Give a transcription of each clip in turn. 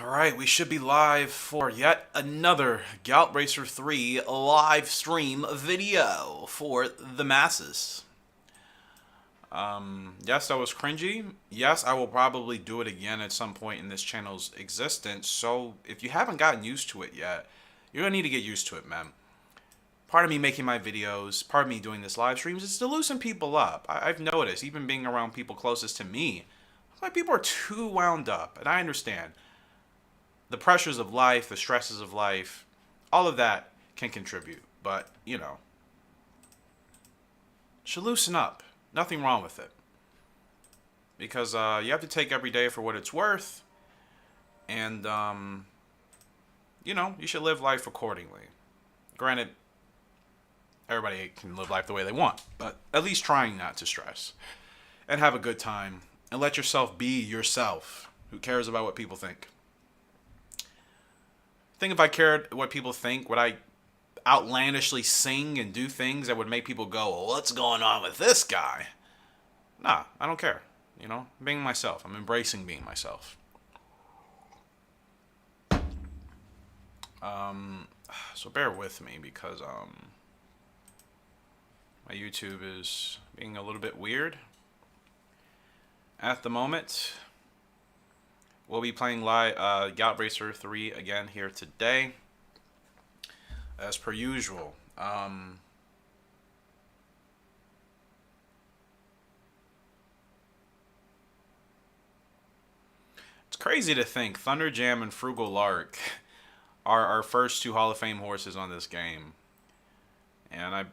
Alright, we should be live for yet another Yacht Racer 3 live stream video for the masses. Yes, that was cringy. Yes, I will probably do it again at some point in this channel's existence. So, if you haven't gotten used to it yet, you're going to need to get used to it, man. Part of me making my videos, part of me doing this live streams is to loosen people up. I've noticed, even being around people closest to me, like people are too wound up, and I understand. The pressures of life, the stresses of life, all of that can contribute. But, you know, should loosen up. Nothing wrong with it. Because you have to take every day for what it's worth. And, you know, you should live life accordingly. Granted, everybody can live life the way they want. But at least trying not to stress. And have a good time. And let yourself be yourself. Who cares about what people think? I think if I cared what people think, would I outlandishly sing and do things that would make people go, well, what's going on with this guy? Nah, I don't care. You know, being myself. I'm embracing being myself. So bear with me because my YouTube is being a little bit weird at the moment. We'll be playing live Yacht Racer 3 again here today, as per usual. It's crazy to think Thunder Jam and Frugal Lark are our first two Hall of Fame horses on this game, and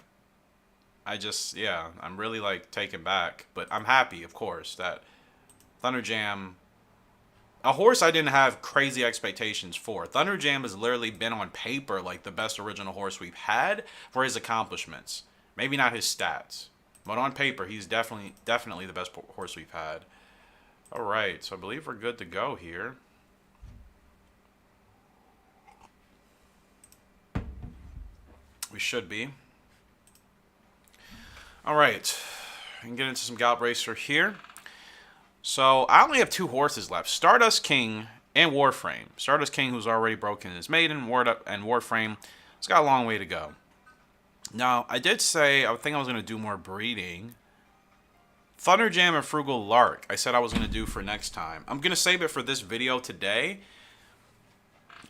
I just, yeah, I'm really like taken back, but I'm happy, of course, that Thunder Jam. A horse I didn't have crazy expectations for. Thunder Jam has literally been on paper like the best original horse we've had for his accomplishments. Maybe not his stats, but on paper he's definitely the best horse we've had. All right, so I believe we're good to go here. We should be. All right, we can get into some Gallop Racer here. So, I only have two horses left. Stardust King and Warframe. Stardust King, who's already broken his maiden, and Warframe, it's got a long way to go. Now, I did say I think I was going to do more breeding. Thunder Jam and Frugal Lark, I said I was going to do for next time. I'm going to save it for this video today.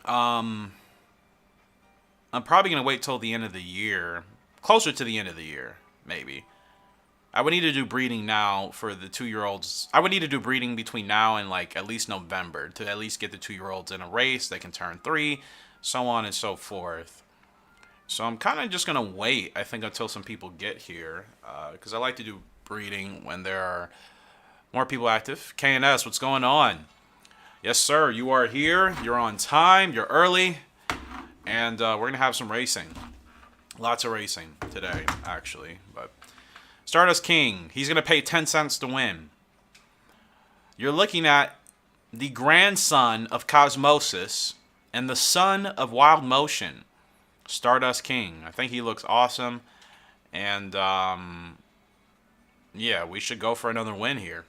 I'm probably going to wait till the end of the year. Closer to the end of the year, maybe. I would need to do breeding now for the 2-year-olds. I would need to do breeding between now and like at least November to at least get the 2-year-olds in a race. They can turn 3, so on and so forth. So I'm kind of just going to wait, I think, until some people get here. Because I like to do breeding when there are more people active. KNS, what's going on? Yes, sir. You are here. You're on time. You're early. And we're going to have some racing. Lots of racing today, actually. But Stardust King, he's going to pay 10 cents to win. You're looking at the grandson of Cosmosis and the son of Wild Motion, Stardust King. I think he looks awesome. And, yeah, we should go for another win here.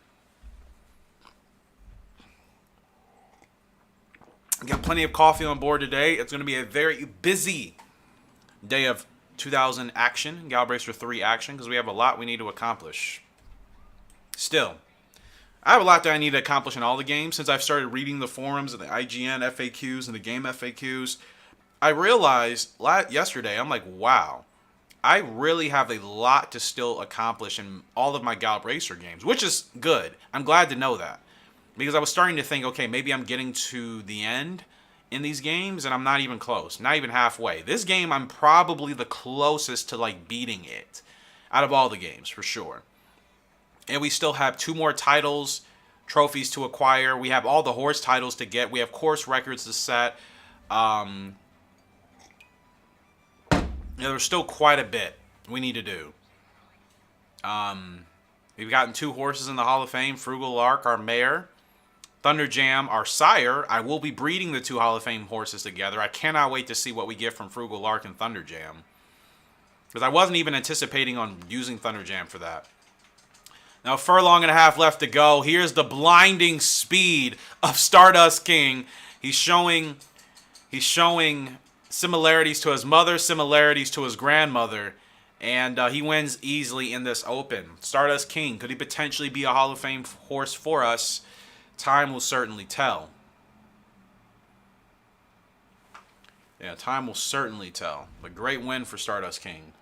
Got plenty of coffee on board today. It's going to be a very busy day of 2000 action, Gallop Racer 3 action, because we have a lot we need to accomplish. Still, I have a lot that I need to accomplish in all the games. Since I've started reading the forums and the IGN FAQs and the game FAQs, I realized yesterday, I'm like, wow, I really have a lot to still accomplish in all of my Gallop Racer games, which is good. I'm glad to know that, because I was starting to think, okay, maybe I'm getting to the end in these games, and I'm not even close, not even halfway. This game, I'm probably the closest to like beating it out of all the games, for sure. And we still have 2 more titles, trophies to acquire. We have all the horse titles to get. We have course records to set. There's still quite a bit we need to do. We've gotten 2 horses in the Hall of Fame. Frugal Lark, our mare. Thunder Jam, our sire. I will be breeding the 2 Hall of Fame horses together. I cannot wait to see what we get from Frugal Lark and Thunder Jam, because I wasn't even anticipating on using Thunder Jam for that. Now, a furlong and a half left to go. Here's the blinding speed of Stardust King. He's showing similarities to his mother, similarities to his grandmother, and he wins easily in this Open. Stardust King, could he potentially be a Hall of Fame horse for us? Time will certainly tell. Yeah, time will certainly tell. A great win for Stardust King.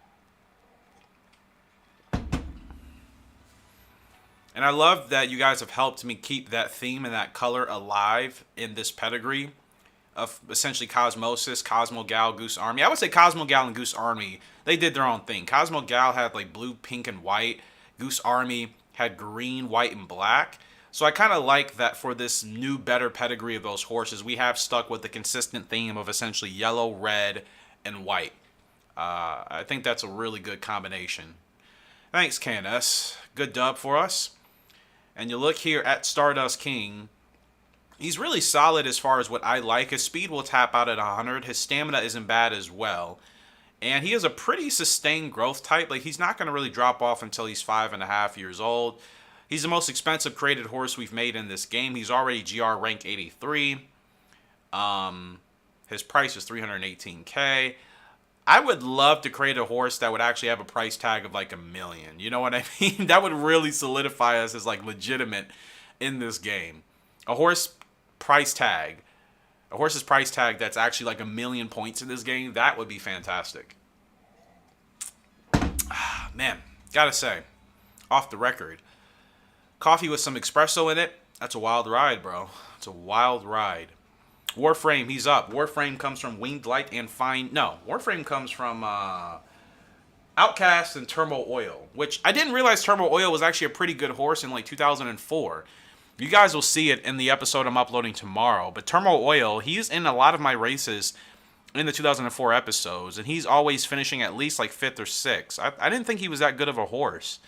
And I love that you guys have helped me keep that theme and that color alive in this pedigree of essentially Cosmosis, Cosmo Gal, Goose Army. I would say Cosmo Gal and Goose Army, they did their own thing. Cosmo Gal had like blue, pink, and white. Goose Army had green, white, and black. So I kind of like that for this new, better pedigree of those horses, we have stuck with the consistent theme of essentially yellow, red, and white. I think that's a really good combination. Thanks, KNS. Good dub for us. And you look here at Stardust King. He's really solid as far as what I like. His speed will tap out at 100. His stamina isn't bad as well. And he is a pretty sustained growth type. Like, he's not going to really drop off until he's 5.5 years old. He's the most expensive created horse we've made in this game. He's already GR rank 83. His price is $318K. I would love to create a horse that would actually have a price tag of like $1 million. You know what I mean? That would really solidify us as like legitimate in this game. A horse's price tag that's actually like 1 million points in this game, that would be fantastic. Man, gotta say, off the record, coffee with some espresso in it, that's a wild ride, bro. It's a wild ride. Warframe, he's up. Warframe comes from Winged Light and Fine. No, Warframe comes from Outcast and Turmo Oil, which I didn't realize Turmo Oil was actually a pretty good horse in like 2004. You guys will see it in the episode I'm uploading tomorrow. But Turmo Oil, he's in a lot of my races in the 2004 episodes, and he's always finishing at least like 5th or 6th. I didn't think he was that good of a horse.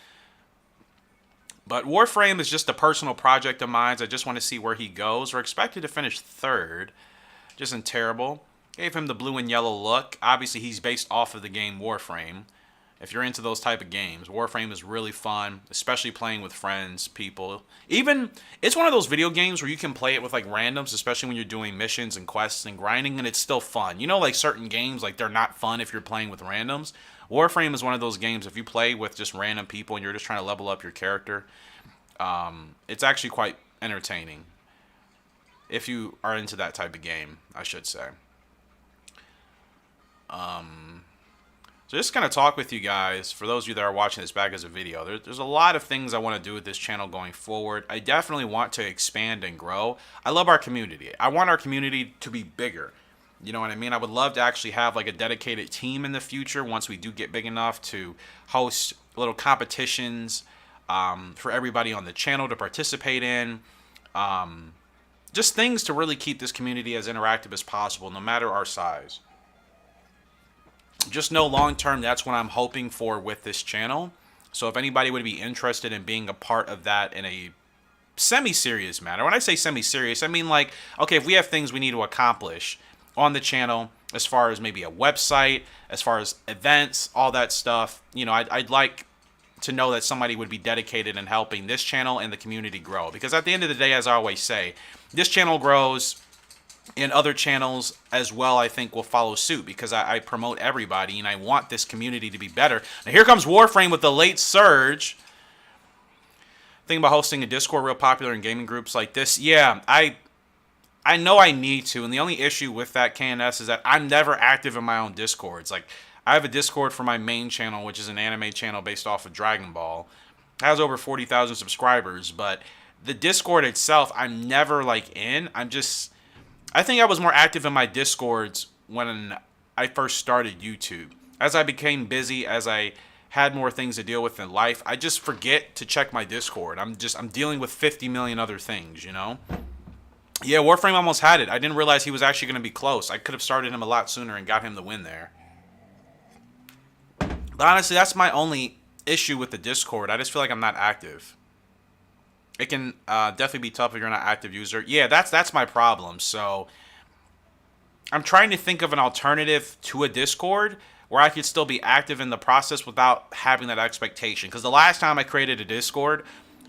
But Warframe is just a personal project of mine. I just want to see where he goes. We're expected to finish 3rd. Just isn't terrible. Gave him the blue and yellow look. Obviously, he's based off of the game Warframe. If you're into those type of games, Warframe is really fun, especially playing with friends, people. Even, it's one of those video games where you can play it with like randoms, especially when you're doing missions and quests and grinding, and it's still fun. You know, like certain games, like they're not fun if you're playing with randoms. Warframe is one of those games, if you play with just random people and you're just trying to level up your character, it's actually quite entertaining. If you are into that type of game, I should say. So just going to talk with you guys, for those of you that are watching this back as a video, there's a lot of things I want to do with this channel going forward. I definitely want to expand and grow. I love our community. I want our community to be bigger. You know what I mean? I would love to actually have like a dedicated team in the future once we do get big enough to host little competitions for everybody on the channel to participate in. Just things to really keep this community as interactive as possible, no matter our size. Just know long term, that's what I'm hoping for with this channel. So if anybody would be interested in being a part of that in a semi-serious manner. When I say semi-serious, I mean like, okay, if we have things we need to accomplish on the channel, as far as maybe a website, as far as events, all that stuff, you know, I'd like to know that somebody would be dedicated in helping this channel and the community grow. Because at the end of the day, as I always say, this channel grows and other channels as well, I think, will follow suit, because I promote everybody and I want this community to be better. Now here comes Warframe with the late surge. Thinking about hosting a Discord, real popular in gaming groups like this. Yeah, I know I need to, and the only issue with that, KNS, is that I'm never active in my own Discords. Like, I have a Discord for my main channel, which is an anime channel based off of Dragon Ball. It has over 40,000 subscribers, but the Discord itself, I'm never, like, in. I think I was more active in my Discords when I first started YouTube. As I became busy, as I had more things to deal with in life, I just forget to check my Discord. I'm dealing with 50 million other things, you know? Yeah, Warframe almost had it. I didn't realize he was actually going to be close. I could have started him a lot sooner and got him the win there. But honestly, that's my only issue with the Discord. I just feel like I'm not active. It can definitely be tough if you're not an active user. Yeah, that's my problem. So I'm trying to think of an alternative to a Discord where I could still be active in the process without having that expectation. Because the last time I created a Discord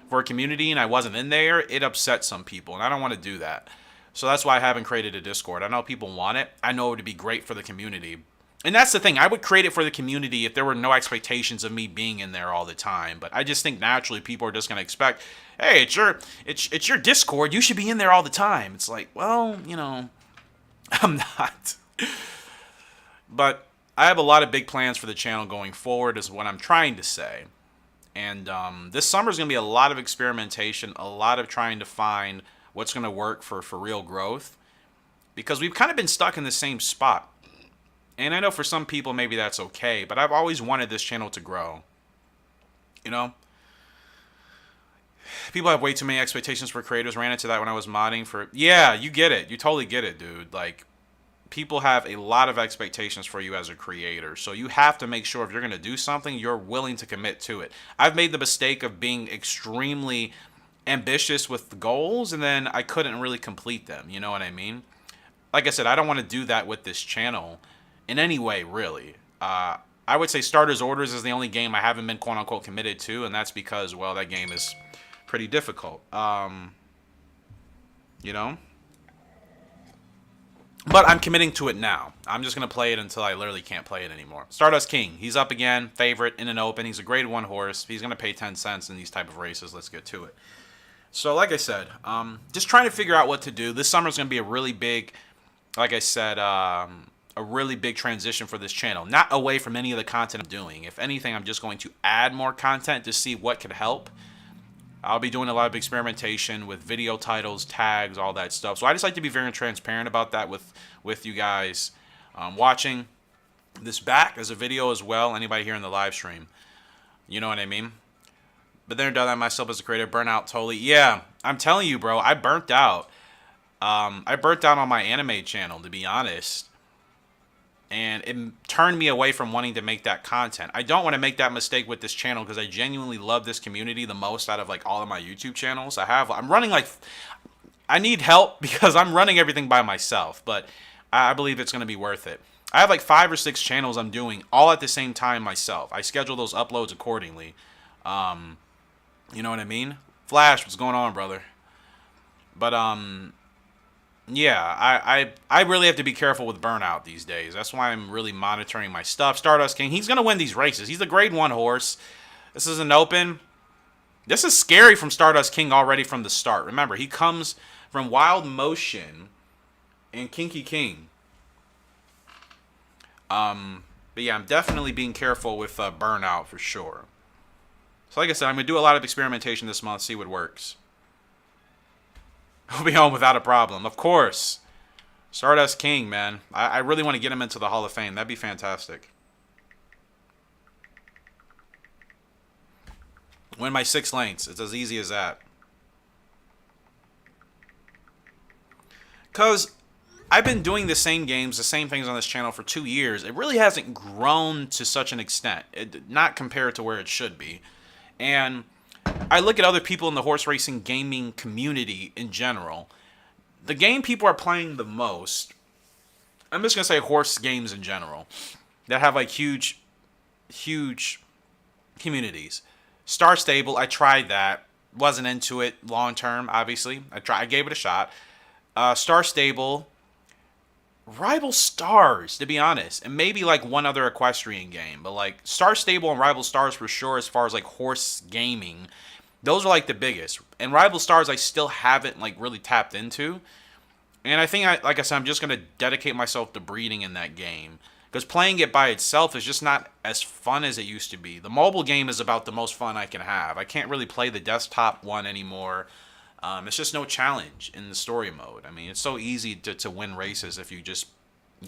for a community and I wasn't in there, it upset some people, and I don't want to do that. So that's why I haven't created a Discord. I know people want it. I know it would be great for the community. And that's the thing. I would create it for the community if there were no expectations of me being in there all the time. But I just think naturally people are just going to expect, hey, it's your Discord. You should be in there all the time. It's like, well, you know, I'm not. But I have a lot of big plans for the channel going forward is what I'm trying to say. And this summer is going to be a lot of experimentation, a lot of trying to find what's going to work for real growth. Because we've kind of been stuck in the same spot. And I know for some people maybe that's okay, but I've always wanted this channel to grow. You know? People have way too many expectations for creators. Ran into that when I was modding for... Yeah, you get it. You totally get it, dude. Like, people have a lot of expectations for you as a creator. So you have to make sure if you're going to do something, you're willing to commit to it. I've made the mistake of being extremely ambitious with the goals, and then I couldn't really complete them. You know what I mean? Like I said, I don't want to do that with this channel in any way, really. I would say Starter's Orders is the only game I haven't been quote-unquote committed to, and that's because, well, that game is pretty difficult. You know? But I'm committing to it now. I'm just going to play it until I literally can't play it anymore. Stardust King. He's up again. Favorite in an open. He's a grade 1 horse. If he's going to pay 10 cents in these type of races, let's get to it. So, like I said, just trying to figure out what to do. This summer is going to be a really big, like I said, a really big transition for this channel. Not away from any of the content I'm doing. If anything, I'm just going to add more content to see what could help. I'll be doing a lot of experimentation with video titles, tags, all that stuff. So I just like to be very transparent about that with you guys watching this back as a video as well. Anybody here in the live stream. You know what I mean? But then done that myself as a creator. Burnout totally. Yeah, I'm telling you, bro. I burnt out. I burnt out on my anime channel, to be honest. And it turned me away from wanting to make that content. I don't want to make that mistake with this channel because I genuinely love this community the most out of like all of my YouTube channels. I'm running like, I need help because I'm running everything by myself, but I believe it's going to be worth it. I have like 5 or 6 channels I'm doing all at the same time myself. I schedule those uploads accordingly. You know what I mean? Flash, what's going on, brother? But, yeah, I really have to be careful with burnout these days. That's why I'm really monitoring my stuff. Stardust King, he's going to win these races. He's a grade 1 horse. This is an open. This is scary from Stardust King already from the start. Remember, he comes from Wild Motion and Kinky King. But yeah, I'm definitely being careful with burnout for sure. So like I said, I'm going to do a lot of experimentation this month, see what works. He'll be home without a problem. Of course. Stardust King, man. I really want to get him into the Hall of Fame. That'd be fantastic. Win my 6 lengths. It's as easy as that. Because I've been doing the same games, the same things on this channel for 2 years. It really hasn't grown to such an extent. Not compared to where it should be. And I look at other people in the horse racing gaming community in general. The game people are playing the most, I'm just going to say horse games in general, that have like huge communities. Star Stable, I tried that. Wasn't into it long term, obviously. I gave it a shot. Star Stable, Rival Stars, to be honest, and maybe like one other equestrian game, but like Star Stable and Rival Stars for sure as far as like horse gaming, those are like the biggest. And Rival Stars I still haven't like really tapped into. And I think, like I said, I'm just going to dedicate myself to breeding in that game. Because playing it by itself is just not as fun as it used to be. The mobile game is about the most fun I can have. I can't really play the desktop one anymore. It's just no challenge in the story mode. I mean, it's so easy to win races if you just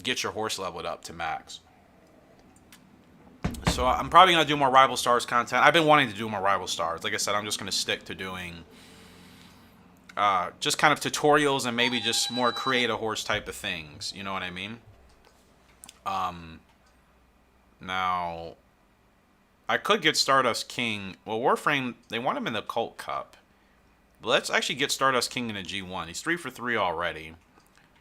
get your horse leveled up to max. So I'm probably going to do more Rival Stars content. I've been wanting to do more Rival Stars. Like I said, I'm just going to stick to doing just kind of tutorials and maybe just more create a horse type of things. You know what I mean? Now, I could get Stardust King. Well, Warframe, they want him in the Cult Cup. But let's actually get Stardust King in a G1. He's 3 for 3 already.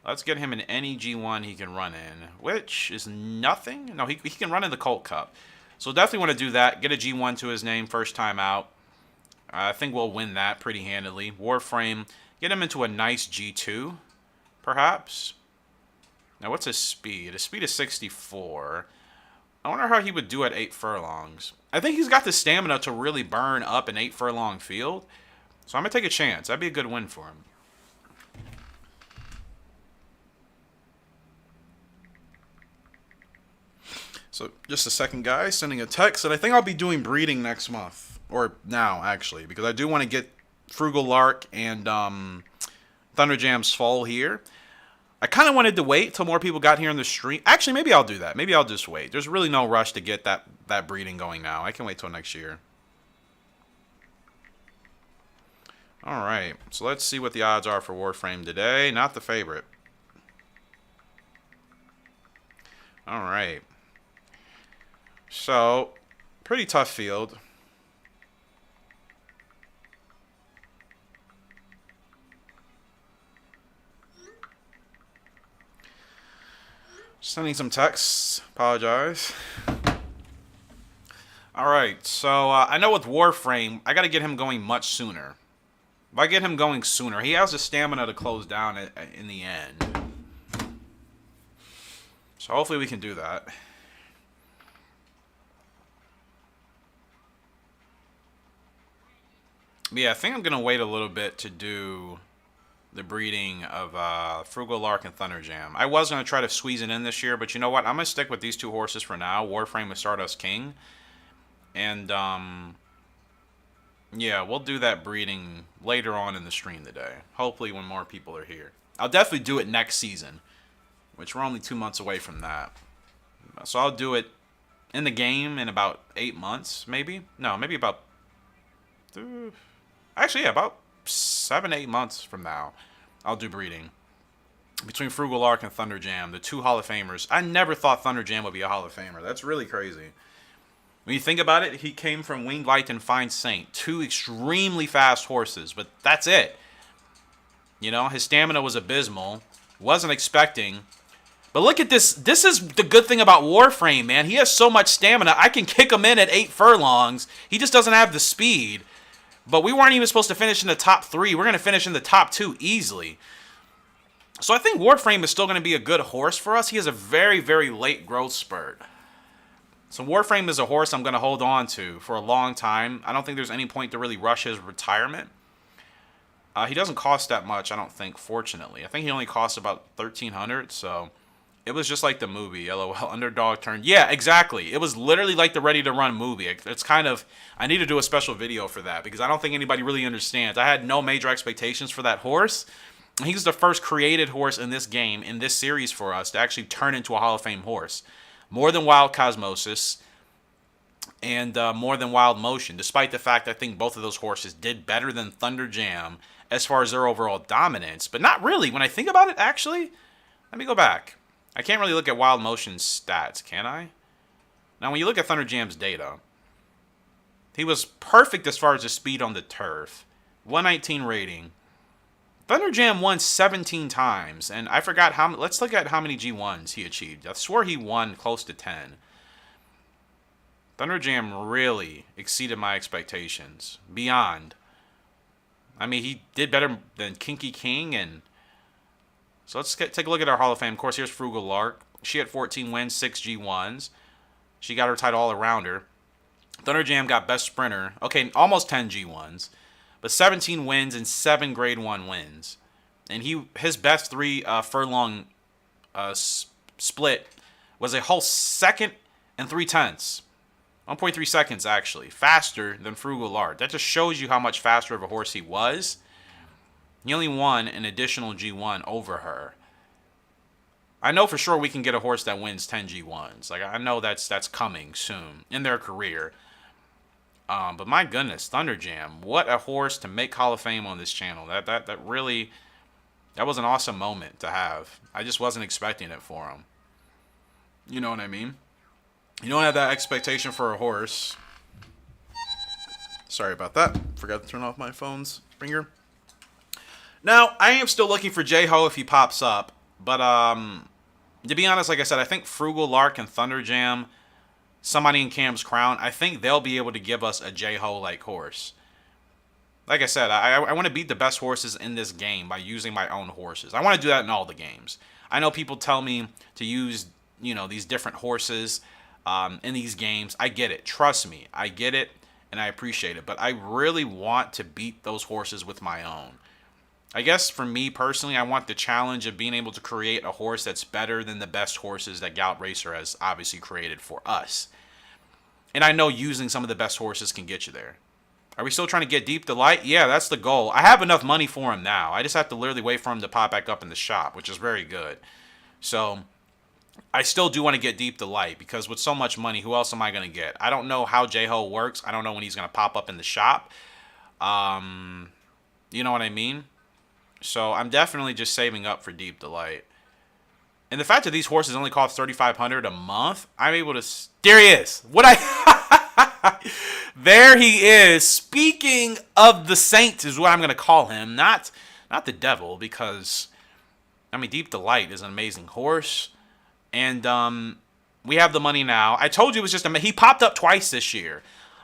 Let's get him in any G1 he can run in, which is nothing. No, he can run in the Cult Cup. So definitely want to do that. Get a G1 to his name first time out. I think we'll win that pretty handily. Warframe, get him into a nice G2. perhaps. Now, what's his speed? His speed is 64. I wonder how he would do at 8 furlongs. I think he's got the stamina to really burn up an 8 furlong field. So I'm going to take a chance. That'd be a good win for him. So just a second, guys. Sending a text. And I think I'll be doing breeding next month. Or now, actually. Because I do want to get Frugal Lark and Thunderjam's foal here. I kind of wanted to wait till more people got here in the stream. Actually, maybe I'll do that. Maybe I'll just wait. There's really no rush to get that breeding going now. I can wait till next year. All right. So let's see what the odds are for Warframe today. Not the favorite. All right. So, pretty tough field. Sending some texts. Apologize. Alright, so I know with Warframe, I got to get him going much sooner. If I get him going sooner, he has the stamina to close down in the end. So hopefully we can do that. But yeah, I think I'm going to wait a little bit to do the breeding of Frugal Lark and Thunderjam. I was going to try to squeeze it in this year, but you know what? I'm going to stick with these two horses for now, Warframe with Stardust King. And, yeah, we'll do that breeding later on in the stream today. Hopefully when more people are here. I'll definitely do it next season, which we're only 2 months away from that. So I'll do it in the game in about 8 months, maybe? No, maybe about... Actually, yeah, about 7, 8 months from now, I'll do breeding. Between Frugal Lark and Thunderjam, the two Hall of Famers. I never thought Thunderjam would be a Hall of Famer. That's really crazy. When you think about it, he came from Winged Light and Fine Saint. Two extremely fast horses, but that's it. You know, his stamina was abysmal. Wasn't expecting. But look at this. This is the good thing about Warframe, man. He has so much stamina. I can kick him in at 8 furlongs. He just doesn't have the speed. But we weren't even supposed to finish in the top 3. We're going to finish in the top 2 easily. So I think Warframe is still going to be a good horse for us. He has a very, very late growth spurt. So Warframe is a horse I'm going to hold on to for a long time. I don't think there's any point to really rush his retirement. He doesn't cost that much, I don't think, fortunately. I think he only costs about $1,300, so... It was just like the movie, LOL, underdog turned. Yeah, exactly. It was literally like the Ready to Run movie. It's kind of, I need to do a special video for that because I don't think anybody really understands. I had no major expectations for that horse. He's the first created horse in this game, in this series for us, to actually turn into a Hall of Fame horse. More than Wild Cosmosis and more than Wild Motion, despite the fact I think both of those horses did better than Thunderjam as far as their overall dominance. But not really. When I think about it, actually, let me go back. I can't really look at Wild Motion's stats, can I? Now, when you look at Thunderjam's data, he was perfect as far as his speed on the turf. 119 rating. Thunderjam won 17 times, and I forgot how... Let's look at how many G1s he achieved. I swore he won close to 10. Thunderjam really exceeded my expectations. Beyond. I mean, he did better than Kinky King and... So let's take a look at our Hall of Fame. Of course, here's Frugal Lark. She had 14 wins, 6 G1s. She got her title all around her. Thunderjam got Best Sprinter. Okay, almost 10 G1s. But 17 wins and 7 Grade 1 wins. And his best 3 furlong split was a whole second and 3/10. 1.3 seconds, actually. Faster than Frugal Lark. That just shows you how much faster of a horse he was. He only won an additional G1 over her. I know for sure we can get a horse that wins 10 G1s. Like, I know that's coming soon in their career. But my goodness, Thunderjam, what a horse to make Hall of Fame on this channel. That really, that was an awesome moment to have. I just wasn't expecting it for him. You know what I mean? You don't have that expectation for a horse. Sorry about that. Forgot to turn off my phone's ringer. Now, I am still looking for J-Ho if he pops up. But, to be honest, like I said, I think Frugal Lark and Thunderjam, somebody in Cam's Crown, I think they'll be able to give us a J-Ho-like horse. Like I said, I want to beat the best horses in this game by using my own horses. I want to do that in all the games. I know people tell me to use, these different horses in these games. I get it. Trust me. I get it, and I appreciate it. But I really want to beat those horses with my own. I guess for me personally, I want the challenge of being able to create a horse that's better than the best horses that Yacht Racer has obviously created for us. And I know using some of the best horses can get you there. Are we still trying to get Deep Delight? Yeah, that's the goal. I have enough money for him now. I just have to literally wait for him to pop back up in the shop, which is very good. So, I still do want to get Deep Delight, because with so much money, who else am I going to get? I don't know how J-Ho works. I don't know when he's going to pop up in the shop. You know what I mean? So, I'm definitely just saving up for Deep Delight. And the fact that these horses only cost $3,500 a month, I'm able to... There he is! What I... There he is. Speaking of the Saints is what I'm going to call him. Not the devil, because, I mean, Deep Delight is an amazing horse. And we have the money now. I told you it was just he popped up twice this year.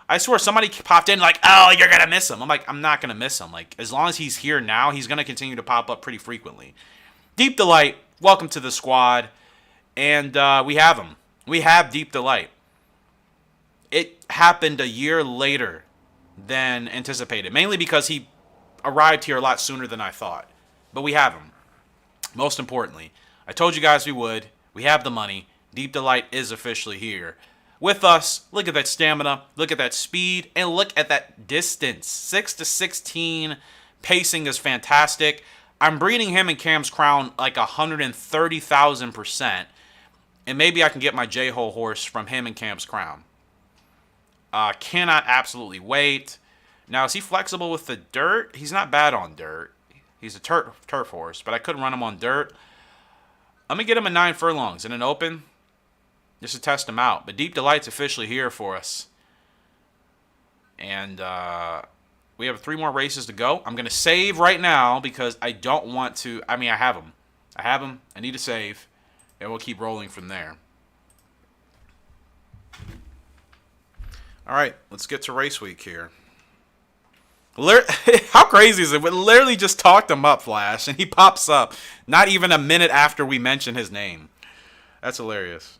I swear somebody popped in like, oh, you're going to miss him. I'm like, I'm not going to miss him. Like, as long as he's here now, he's going to continue to pop up pretty frequently. Deep Delight, welcome to the squad. And we have him. We have Deep Delight. It happened a year later than anticipated, mainly because he arrived here a lot sooner than I thought. But we have him. Most importantly, I told you guys we would. We have the money. Deep Delight is officially here with us. Look at that stamina. Look at that speed. And look at that distance. 6 to 16. Pacing is fantastic. I'm breeding him in Cam's Crown like 130,000%. And maybe I can get my J-Ho horse from him in Cam's Crown. Cannot absolutely wait. Now, is he flexible with the dirt? He's not bad on dirt. He's a turf horse, but I couldn't run him on dirt. I'm going to get him at 9 furlongs in an open just to test him out. But Deep Delight's officially here for us. And we have 3 more races to go. I'm going to save right now because I don't want to... I mean, I have him. I need to save. And we'll keep rolling from there. All right, let's get to race week here. How crazy is it? We literally just talked him up, Flash, and he pops up not even a minute after we mention his name. That's hilarious.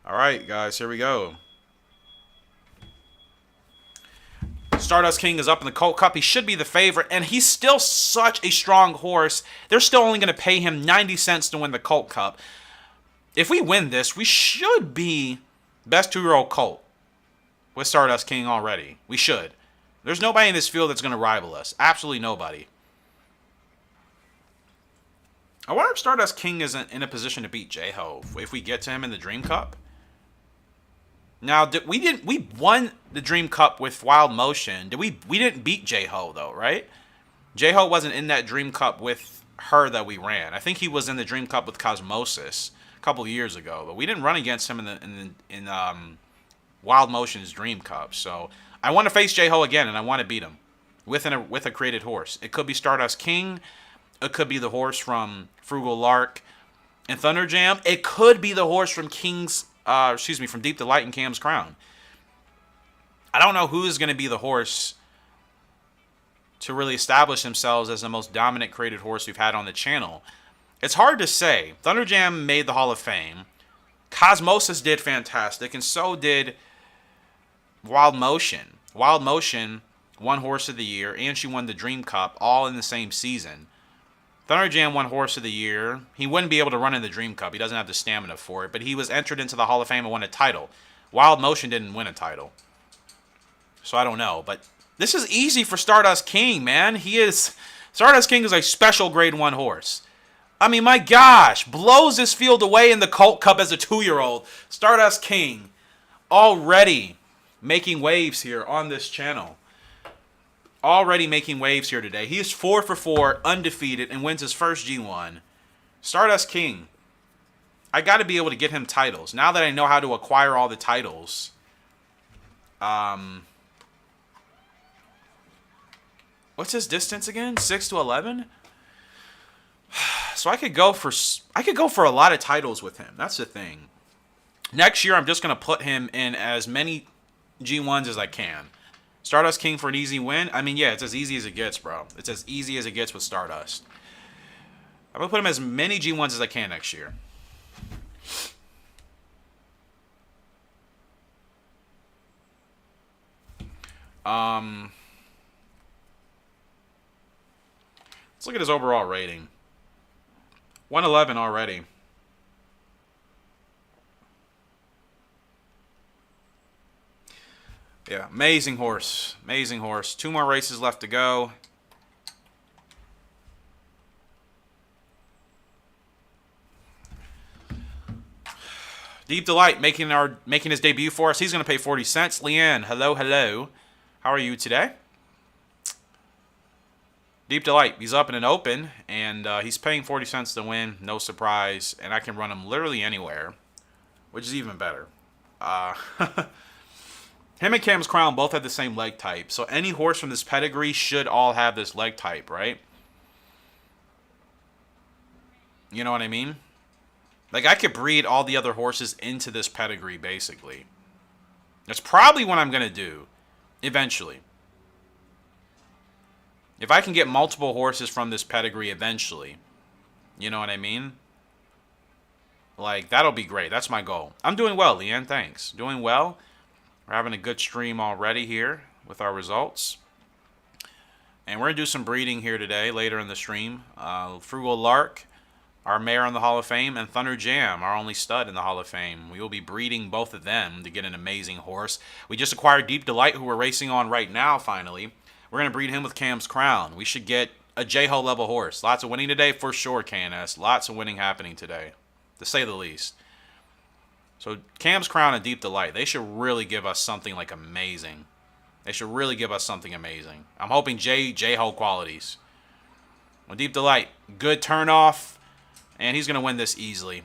All right, guys, here we go. Stardust King is up in the Colt Cup. He should be the favorite, and he's still such a strong horse. They're still only going to pay him 90 cents to win the Colt Cup. If we win this, we should be best 2-year-old colt with Stardust King already. We should. There's nobody in this field that's going to rival us. Absolutely nobody. I wonder if Stardust King isn't in a position to beat J-Ho if we get to him in the Dream Cup. Now, we won the Dream Cup with Wild Motion. We didn't beat J-Ho, though, right? J-Ho wasn't in that Dream Cup with her that we ran. I think he was in the Dream Cup with Cosmosis a couple of years ago, but we didn't run against him in Wild Motion's Dream Cup. So I want to face J-Ho again, and I want to beat him with a created horse. It could be Stardust King. It could be the horse from Frugal Lark and Thunder Jam. It could be the horse from from Deep Delight and Cam's Crown. I don't know who is going to be the horse to really establish themselves as the most dominant created horse we've had on the channel. It's hard to say. Thunder Jam made the Hall of Fame. Cosmosis did fantastic, and so did Wild Motion. Wild Motion won Horse of the Year, and she won the Dream Cup all in the same season. Thunder Jam won Horse of the Year. He wouldn't be able to run in the Dream Cup. He doesn't have the stamina for it. But he was entered into the Hall of Fame and won a title. Wild Motion didn't win a title. So I don't know. But this is easy for Stardust King, man. Stardust King is a special grade 1 horse. I mean, my gosh. Blows this field away in the Colt Cup as a 2-year-old. Stardust King already making waves here on this channel. Already making waves here today. He is 4 for 4, undefeated, and wins his first G1. Stardust King. I got to be able to get him titles. Now that I know how to acquire all the titles. What's his distance again? 6 to 11? So I could go for a lot of titles with him. That's the thing. Next year, I'm just going to put him in as many G1s as I can. Stardust King for an easy win? I mean, yeah, it's as easy as it gets, bro. It's as easy as it gets with Stardust. I'm going to put him as many G1s as I can next year. Let's look at his overall rating. 111 already. Yeah, amazing horse. Amazing horse. 2 more races left to go. Deep Delight making his debut for us. He's going to pay 40 cents. Leanne, hello, hello. How are you today? Deep Delight, he's up in an open, and he's paying 40 cents to win. No surprise. And I can run him literally anywhere, which is even better. Him and Cam's Crown both have the same leg type. So any horse from this pedigree should all have this leg type, right? You know what I mean? Like, I could breed all the other horses into this pedigree, basically. That's probably what I'm going to do, eventually. If I can get multiple horses from this pedigree eventually, you know what I mean? Like, that'll be great. That's my goal. I'm doing well, Leanne. Thanks. Doing well. We're having a good stream already here with our results. And we're going to do some breeding here today, later in the stream. Frugal Lark, our mare in the Hall of Fame, and Thunder Jam, our only stud in the Hall of Fame. We will be breeding both of them to get an amazing horse. We just acquired Deep Delight, who we're racing on right now, finally. We're going to breed him with Cam's Crown. We should get a J-Ho level horse. Lots of winning today for sure, KNS. Lots of winning happening today, to say the least. So Cam's Crown and Deep Delight, they should really give us something like amazing. They should really give us something amazing. I'm hoping J-Ho qualities. Well, Deep Delight, good turnoff, and he's going to win this easily.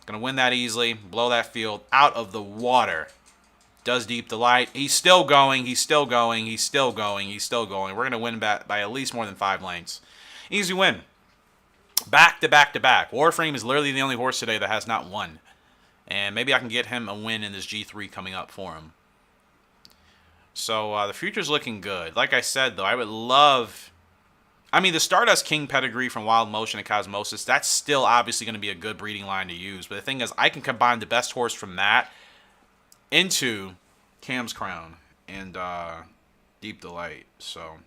Going to win that easily, blow that field out of the water. Does Deep Delight. He's still going. He's still going. He's still going. He's still going. We're going to win by at least more than 5 lengths. Easy win. Back to back to back. Warframe is literally the only horse today that has not won. And maybe I can get him a win in this G3 coming up for him. So the future's looking good. Like I said, though, I would love... I mean, the Stardust King pedigree from Wild Motion and Cosmosis, that's still obviously going to be a good breeding line to use. But the thing is, I can combine the best horse from that into Cam's Crown and Deep Delight. So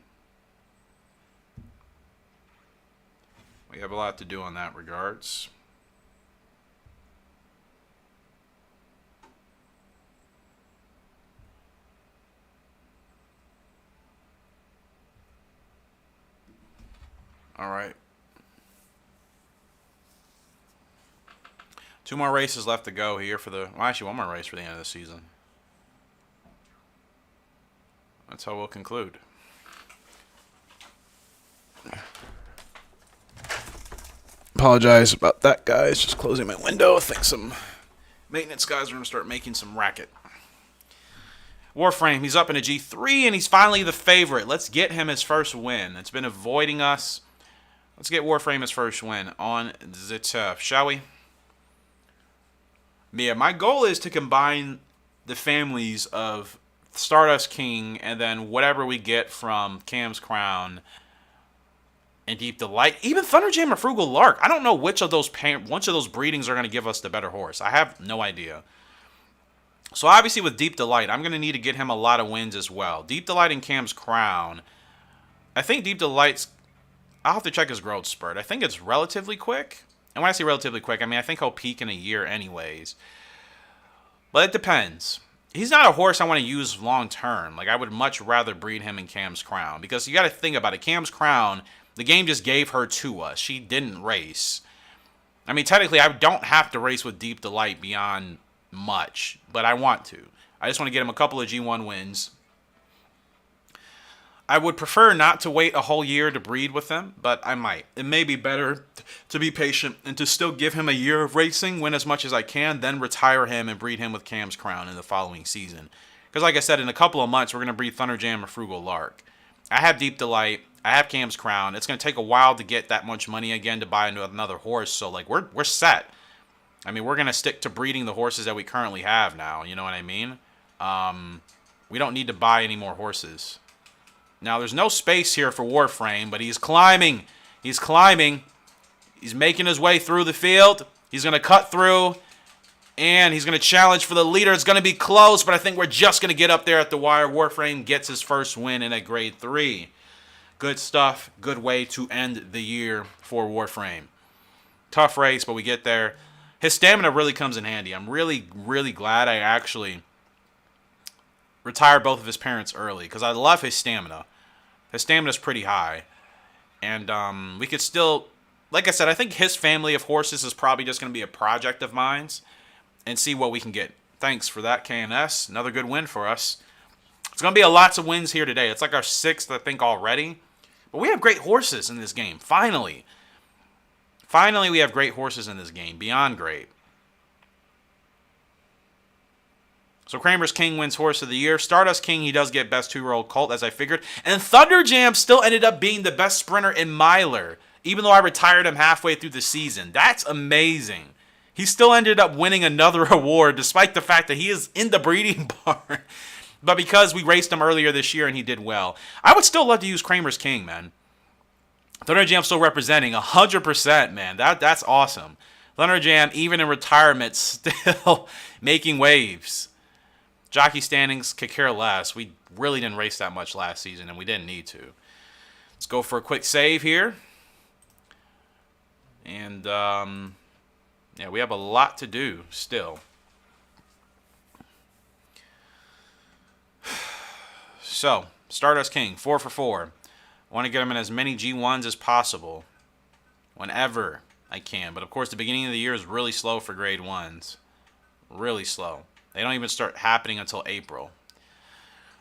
we have a lot to do on that regards. All right. 2 more races left to go here for the... Well, actually, 1 more race for the end of the season. That's how we'll conclude. Apologize about that, guys. Just closing my window. I think some maintenance guys are going to start making some racket. Warframe, he's up in a G3, and he's finally the favorite. Let's get him his first win. It's been avoiding us. Let's get Warframe his first win on the turf, shall we? Yeah, my goal is to combine the families of Stardust King and then whatever we get from Cam's Crown and Deep Delight. Even Thunder Jam or Frugal Lark. I don't know which of those breedings are going to give us the better horse. I have no idea. So obviously with Deep Delight, I'm going to need to get him a lot of wins as well. Deep Delight and Cam's Crown. I think Deep Delight's... I'll have to check his growth spurt. I think it's relatively quick. And when I say relatively quick, I mean I think he'll peak in a year anyways. But it depends. He's not a horse I want to use long term. Like, I would much rather breed him in Cam's Crown. Because you got to think about it. Cam's Crown, the game just gave her to us. She didn't race. I mean, technically, I don't have to race with Deep Delight beyond much. But I want to. I just want to get him a couple of G1 wins. I would prefer not to wait a whole year to breed with him, but I might. It may be better to be patient and to still give him a year of racing, win as much as I can, then retire him and breed him with Cam's Crown in the following season. Because like I said, in a couple of months, we're going to breed Thunder Jam or Frugal Lark. I have Deep Delight. I have Cam's Crown. It's going to take a while to get that much money again to buy another horse. So, like, we're set. I mean, we're going to stick to breeding the horses that we currently have now. You know what I mean? We don't need to buy any more horses. Now, there's no space here for Warframe, but he's climbing. He's climbing. He's making his way through the field. He's going to cut through. And he's going to challenge for the leader. It's going to be close, but I think we're just going to get up there at the wire. Warframe gets his first win in a grade 3. Good stuff. Good way to end the year for Warframe. Tough race, but we get there. His stamina really comes in handy. I'm really, really glad I actually retired both of his parents early because I love his stamina. His stamina's pretty high. And we could still, like I said, I think his family of horses is probably just going to be a project of mine and see what we can get. Thanks for that, KNS. Another good win for us. It's going to be lots of wins here today. It's like our 6th, I think, already. But we have great horses in this game, finally. Finally, we have great horses in this game. Beyond great. So Kramer's King wins Horse of the Year. Stardust King, he does get best 2-year-old colt, as I figured. And Thunderjam still ended up being the best sprinter in Miler, even though I retired him halfway through the season. That's amazing. He still ended up winning another award, despite the fact that he is in the breeding barn. But because we raced him earlier this year and he did well. I would still love to use Kramer's King, man. Thunderjam still representing 100%, man. That's awesome. Thunderjam, even in retirement, still making waves. Jockey standings could care less. We really didn't race that much last season, and we didn't need to. Let's go for a quick save here. And, yeah, we have a lot to do still. So, Stardust King, 4 for 4. I want to get him in as many G1s as possible. Whenever I can. But, of course, the beginning of the year is really slow for grade 1s. Really slow. They don't even start happening until April.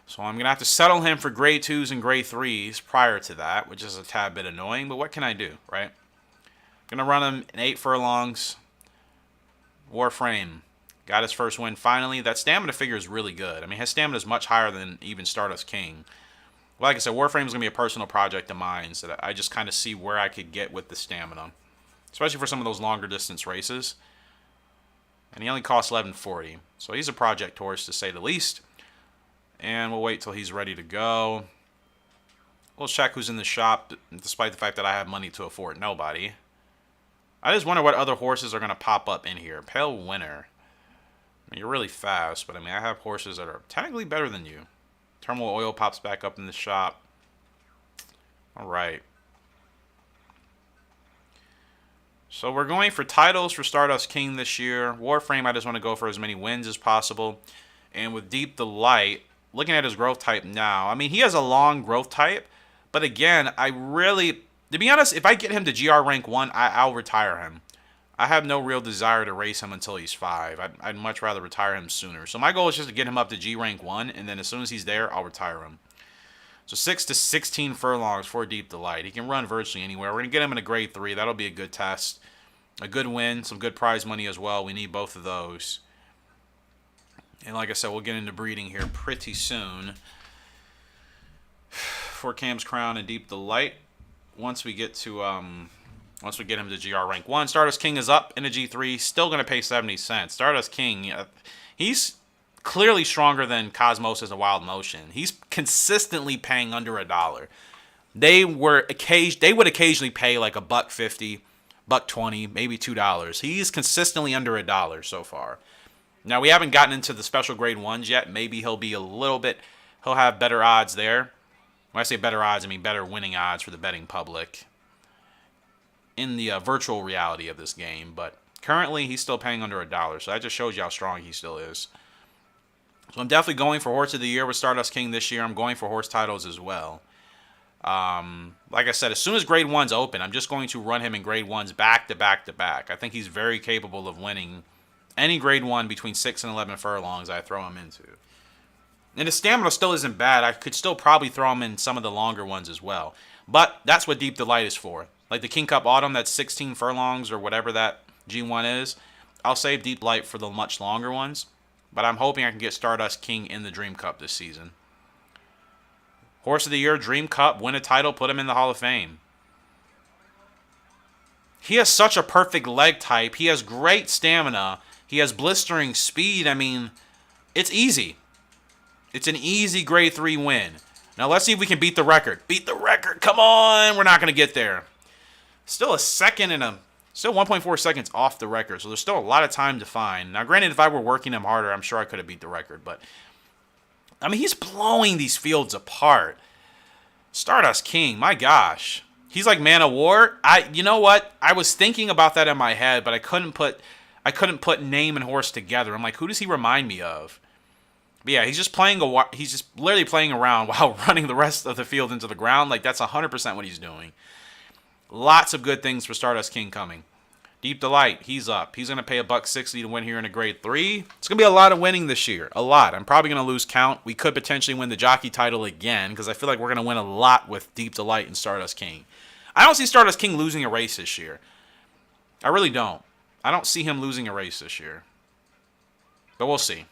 So I'm going to have to settle him for grade 2s and grade 3s prior to that, which is a tad bit annoying. But what can I do, right? Going to run him in 8 furlongs. Warframe got his first win finally. That stamina figure is really good. I mean, his stamina is much higher than even Stardust King. Like I said, Warframe is going to be a personal project of mine, so that I just kind of see where I could get with the stamina, especially for some of those longer distance races. And he only costs $11.40, so he's a project horse to say the least. And we'll wait till he's ready to go. We'll check who's in the shop, despite the fact that I have money to afford nobody. I just wonder what other horses are going to pop up in here. Pale Winner. I mean, you're really fast, but I mean, I have horses that are technically better than you. Terminal Oil pops back up in the shop. All right. So we're going for titles for Stardust King this year. Warframe, I just want to go for as many wins as possible. And with Deep Delight, looking at his growth type now, I mean, he has a long growth type. But again, I really, to be honest, if I get him to GR rank 1, I'll retire him. I have no real desire to race him until he's 5. I'd much rather retire him sooner. So my goal is just to get him up to G rank 1, and then as soon as he's there, I'll retire him. So 6 to 16 furlongs for Deep Delight. He can run virtually anywhere. We're going to get him in a grade 3. That'll be a good test. A good win, some good prize money as well. We need both of those. And like I said, we'll get into breeding here pretty soon. For Cam's Crown and Deep Delight. Once we get to once we get him to GR rank 1, Stardust King is up in a G3, still going to pay 70 cents. Stardust King, he's clearly stronger than Cosmos as a Wild Motion. He's consistently paying under $1. They would occasionally pay like $1.50, $1.20, maybe $2. He's consistently under $1 so far. Now, we haven't gotten into the special grade 1s yet. Maybe he'll be a little bit, he'll have better odds there. When I say better odds, I mean better winning odds for the betting public in the virtual reality of this game. But currently, he's still paying under $1. So that just shows you how strong he still is. So I'm definitely going for Horse of the Year with Stardust King this year. I'm going for horse titles as well. Like I said, as soon as grade 1's open, I'm just going to run him in grade 1s back to back to back. I think he's very capable of winning any grade 1 between 6 and 11 furlongs I throw him into. And his stamina still isn't bad. I could still probably throw him in some of the longer ones as well. But that's what Deep Delight is for. Like the King Cup Autumn, that's 16 furlongs or whatever that G1 is. I'll save Deep Delight for the much longer ones. But I'm hoping I can get Stardust King in the Dream Cup this season. Horse of the Year, Dream Cup, win a title, put him in the Hall of Fame. He has such a perfect leg type. He has great stamina. He has blistering speed. I mean, it's easy. It's an easy grade 3 win. Now let's see if we can beat the record. Beat the record. Come on. We're not going to get there. Still a second and still 1.4 seconds off the record. So there's still a lot of time to find. Now granted, if I were working him harder, I'm sure I could have beat the record. But, I mean, he's blowing these fields apart. Stardust King, my gosh. He's like Man of War. You know what? I was thinking about that in my head, but I couldn't put name and horse together. I'm like, who does he remind me of? But yeah, he's just literally playing around while running the rest of the field into the ground. Like, that's 100% what he's doing. Lots of good things for Stardust King coming. Deep Delight, he's up. He's going to pay $1.60 to win here in a grade 3. It's going to be a lot of winning this year. A lot. I'm probably going to lose count. We could potentially win the jockey title again because I feel like we're going to win a lot with Deep Delight and Stardust King. I don't see Stardust King losing a race this year. I really don't. I don't see him losing a race this year. But we'll see.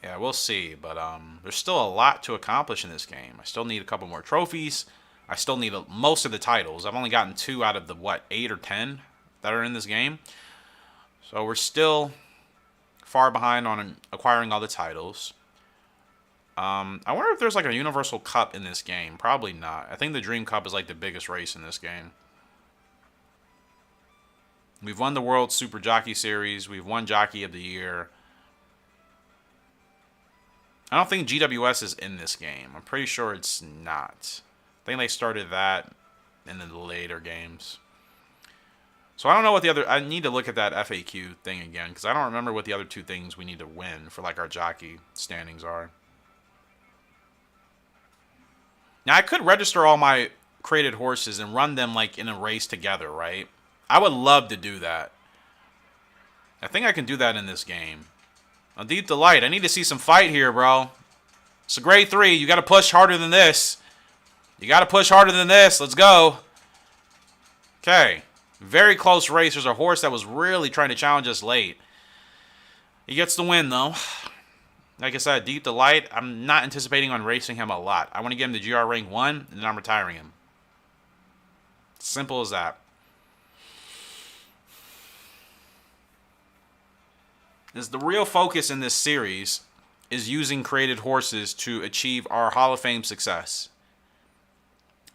Yeah, we'll see. But there's still a lot to accomplish in this game. I still need a couple more trophies. I still need most of the titles. I've only gotten 2 out of the, 8 or 10 that are in this game. So we're still far behind on acquiring all the titles. I wonder if there's like a Universal Cup in this game. Probably not. I think the Dream Cup is like the biggest race in this game. We've won the World Super Jockey Series. We've won Jockey of the Year. I don't think GWS is in this game. I'm pretty sure it's not. I think they started that in the later games. So I don't know what the other... I need to look at that FAQ thing again because I don't remember what the other 2 things we need to win for like our jockey standings are. Now I could register all my created horses and run them like in a race together, right? I would love to do that. I think I can do that in this game. A Deep Delight. I need to see some fight here, bro. It's a grade 3. You got to push harder than this. You got to push harder than this. Let's go. Okay. Very close race. There's a horse that was really trying to challenge us late. He gets the win, though. Like I said, Deep Delight, I'm not anticipating on racing him a lot. I want to get him to GR rank 1, and then I'm retiring him. Simple as that. The real focus in this series is using created horses to achieve our Hall of Fame success.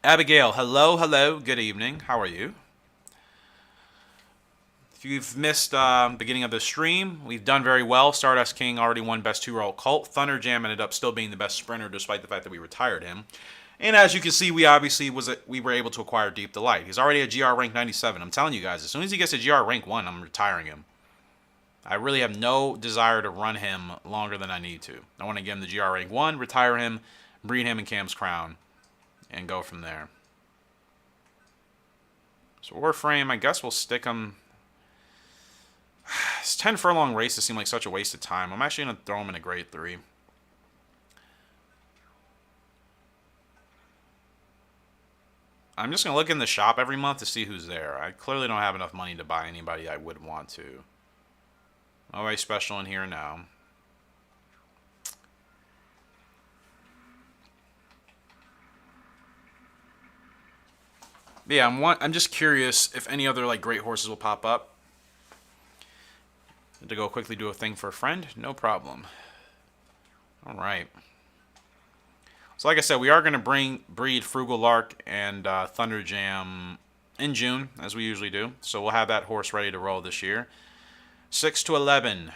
Abigail, hello, good evening. How are you? If you've missed beginning of the stream, we've done very well. Stardust King already won Best 2-Year-Old Colt. Thunder Jam ended up still being the best sprinter despite the fact that we retired him. And as you can see, we were able to acquire Deep Delight. He's already a GR rank 97. I'm telling you guys, as soon as he gets a GR rank 1, I'm retiring him. I really have no desire to run him longer than I need to. I want to get him the GR rank 1, retire him, breed him in Cam's Crown, and go from there. So Warframe, I guess we'll stick him. This 10 furlong races seem like such a waste of time. I'm actually going to throw him in a grade 3. I'm just going to look in the shop every month to see who's there. I clearly don't have enough money to buy anybody I would want to. Always special in here now. But yeah, I'm just curious if any other like great horses will pop up. To go quickly do a thing for a friend, no problem. All right. So like I said, we are going to breed Frugal Lark and Thunder Jam in June, as we usually do. So we'll have that horse ready to roll this year. 6 to 11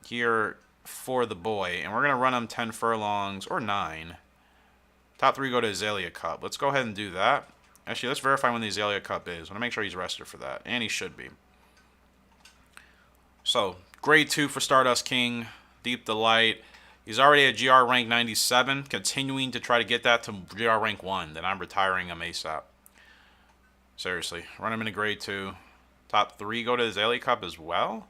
here for the boy. And we're going to run him 10 furlongs or 9. Top 3 go to Azalea Cup. Let's go ahead and do that. Actually, let's verify when the Azalea Cup is. I want to make sure he's rested for that. And he should be. So, grade 2 for Stardust King. Deep Delight. He's already at GR rank 97. Continuing to try to get that to GR rank 1. Then I'm retiring him ASAP. Seriously. Run him in a grade 2. Top 3 go to the Azalea Cup as well.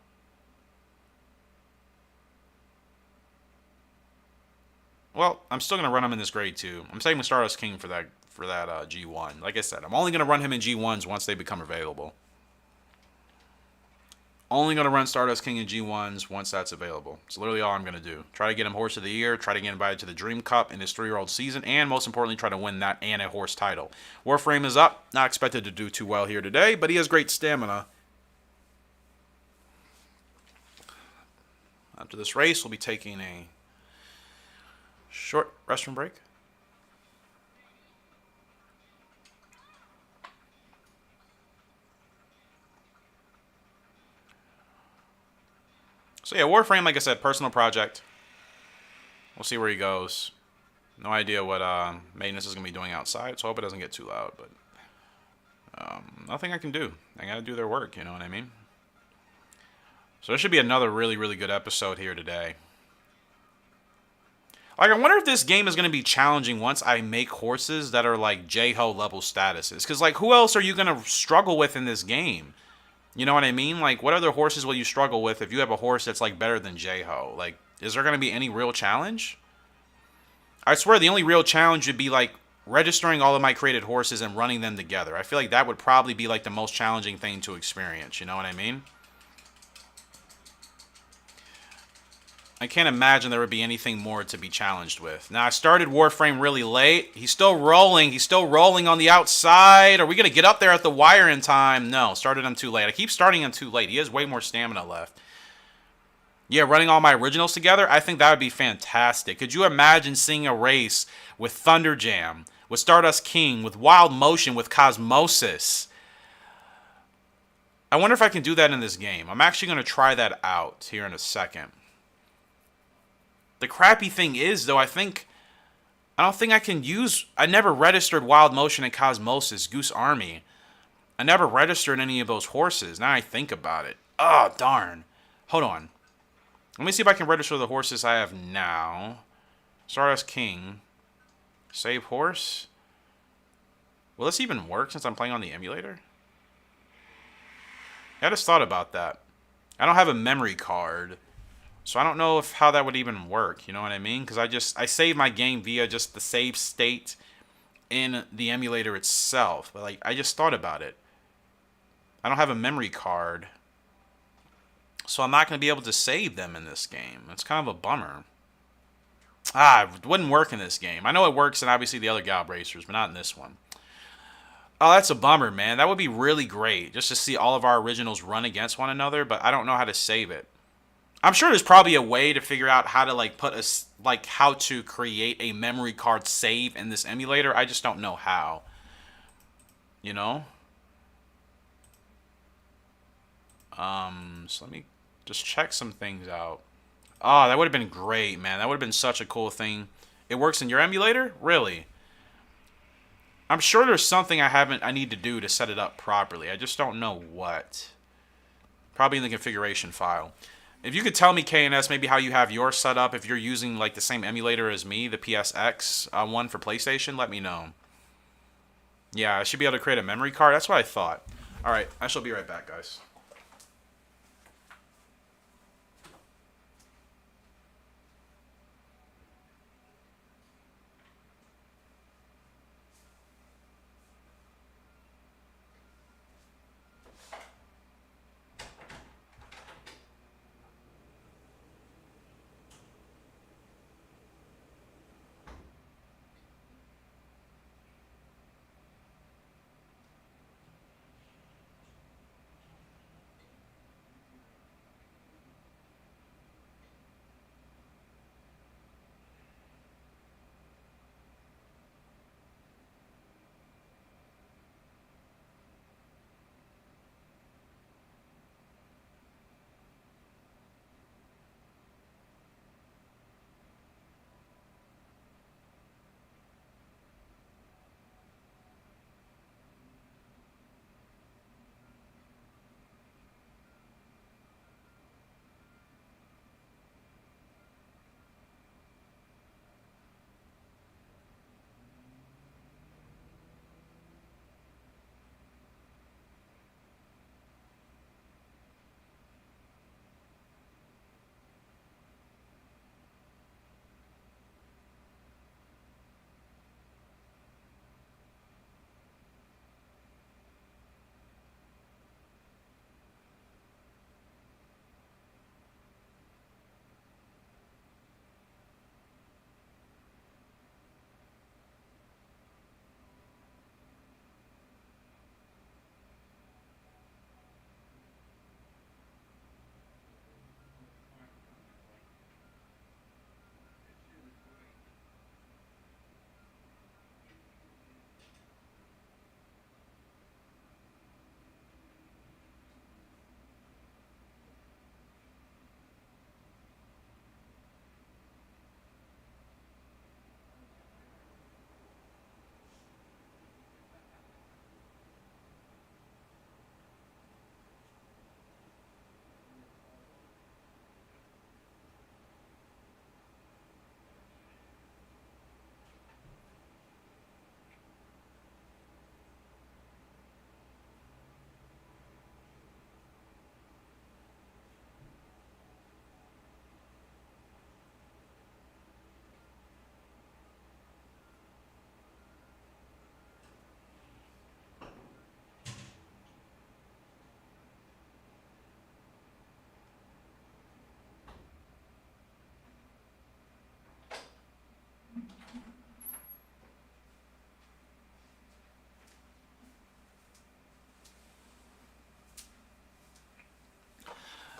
Well, I'm still going to run him in this grade 2. I'm saving Stardust King for that G1. Like I said, I'm only going to run him in G1s once they become available. Only going to run Stardust King and G1s once that's available. It's literally all I'm going to do. Try to get him Horse of the Year, try to get invited to the Dream Cup in his 3-year-old season, and most importantly, try to win that and a horse title. Warframe is up. Not expected to do too well here today, but he has great stamina. After this race, we'll be taking a short restroom break. So yeah, Warframe, like I said, personal project. We'll see where he goes. No idea what maintenance is going to be doing outside, so I hope it doesn't get too loud. But nothing I can do. I got to do their work, you know what I mean? So there should be another really, really good episode here today. Like, I wonder if this game is going to be challenging once I make horses that are like J-Ho level statuses. Because, like, who else are you going to struggle with in this game? You know what I mean? Like, what other horses will you struggle with if you have a horse that's, like, better than J-Ho? Like, is there going to be any real challenge? I swear the only real challenge would be, like, registering all of my created horses and running them together. I feel like that would probably be, like, the most challenging thing to experience. You know what I mean? I can't imagine there would be anything more to be challenged with. Now, I started Warframe really late. He's still rolling. He's still rolling on the outside. Are we going to get up there at the wire in time? No, started him too late. I keep starting him too late. He has way more stamina left. Yeah, running all my originals together, I think that would be fantastic. Could you imagine seeing a race with Thunder Jam, with Stardust King, with Wild Motion, with Cosmosis? I wonder if I can do that in this game. I'm actually going to try that out here in a second. The crappy thing is, though, I don't think I can use... I never registered Wild Motion and Cosmosis, Goose Army. I never registered any of those horses. Now I think about it. Oh, darn. Hold on. Let me see if I can register the horses I have now. Stardust King. Save horse. Will this even work since I'm playing on the emulator? I just thought about that. I don't have a memory card. So I don't know how that would even work, you know what I mean? Because I save my game via just the save state in the emulator itself. But like, I just thought about it. I don't have a memory card. So I'm not going to be able to save them in this game. It's kind of a bummer. It wouldn't work in this game. I know it works in obviously the other Gallop Racers, but not in this one. Oh, that's a bummer, man. That would be really great. Just to see all of our originals run against one another, but I don't know how to save it. I'm sure there's probably a way to figure out how to like how to create a memory card save in this emulator. I just don't know how. You know? So let me just check some things out. Oh, that would have been great, man. That would have been such a cool thing. It works in your emulator? Really? I'm sure there's something I need to do to set it up properly. I just don't know what. Probably in the configuration file. If you could tell me, KNS, maybe how you have yours set up, if you're using like the same emulator as me, the PSX one for PlayStation, let me know. Yeah, I should be able to create a memory card. That's what I thought. All right, I shall be right back, guys.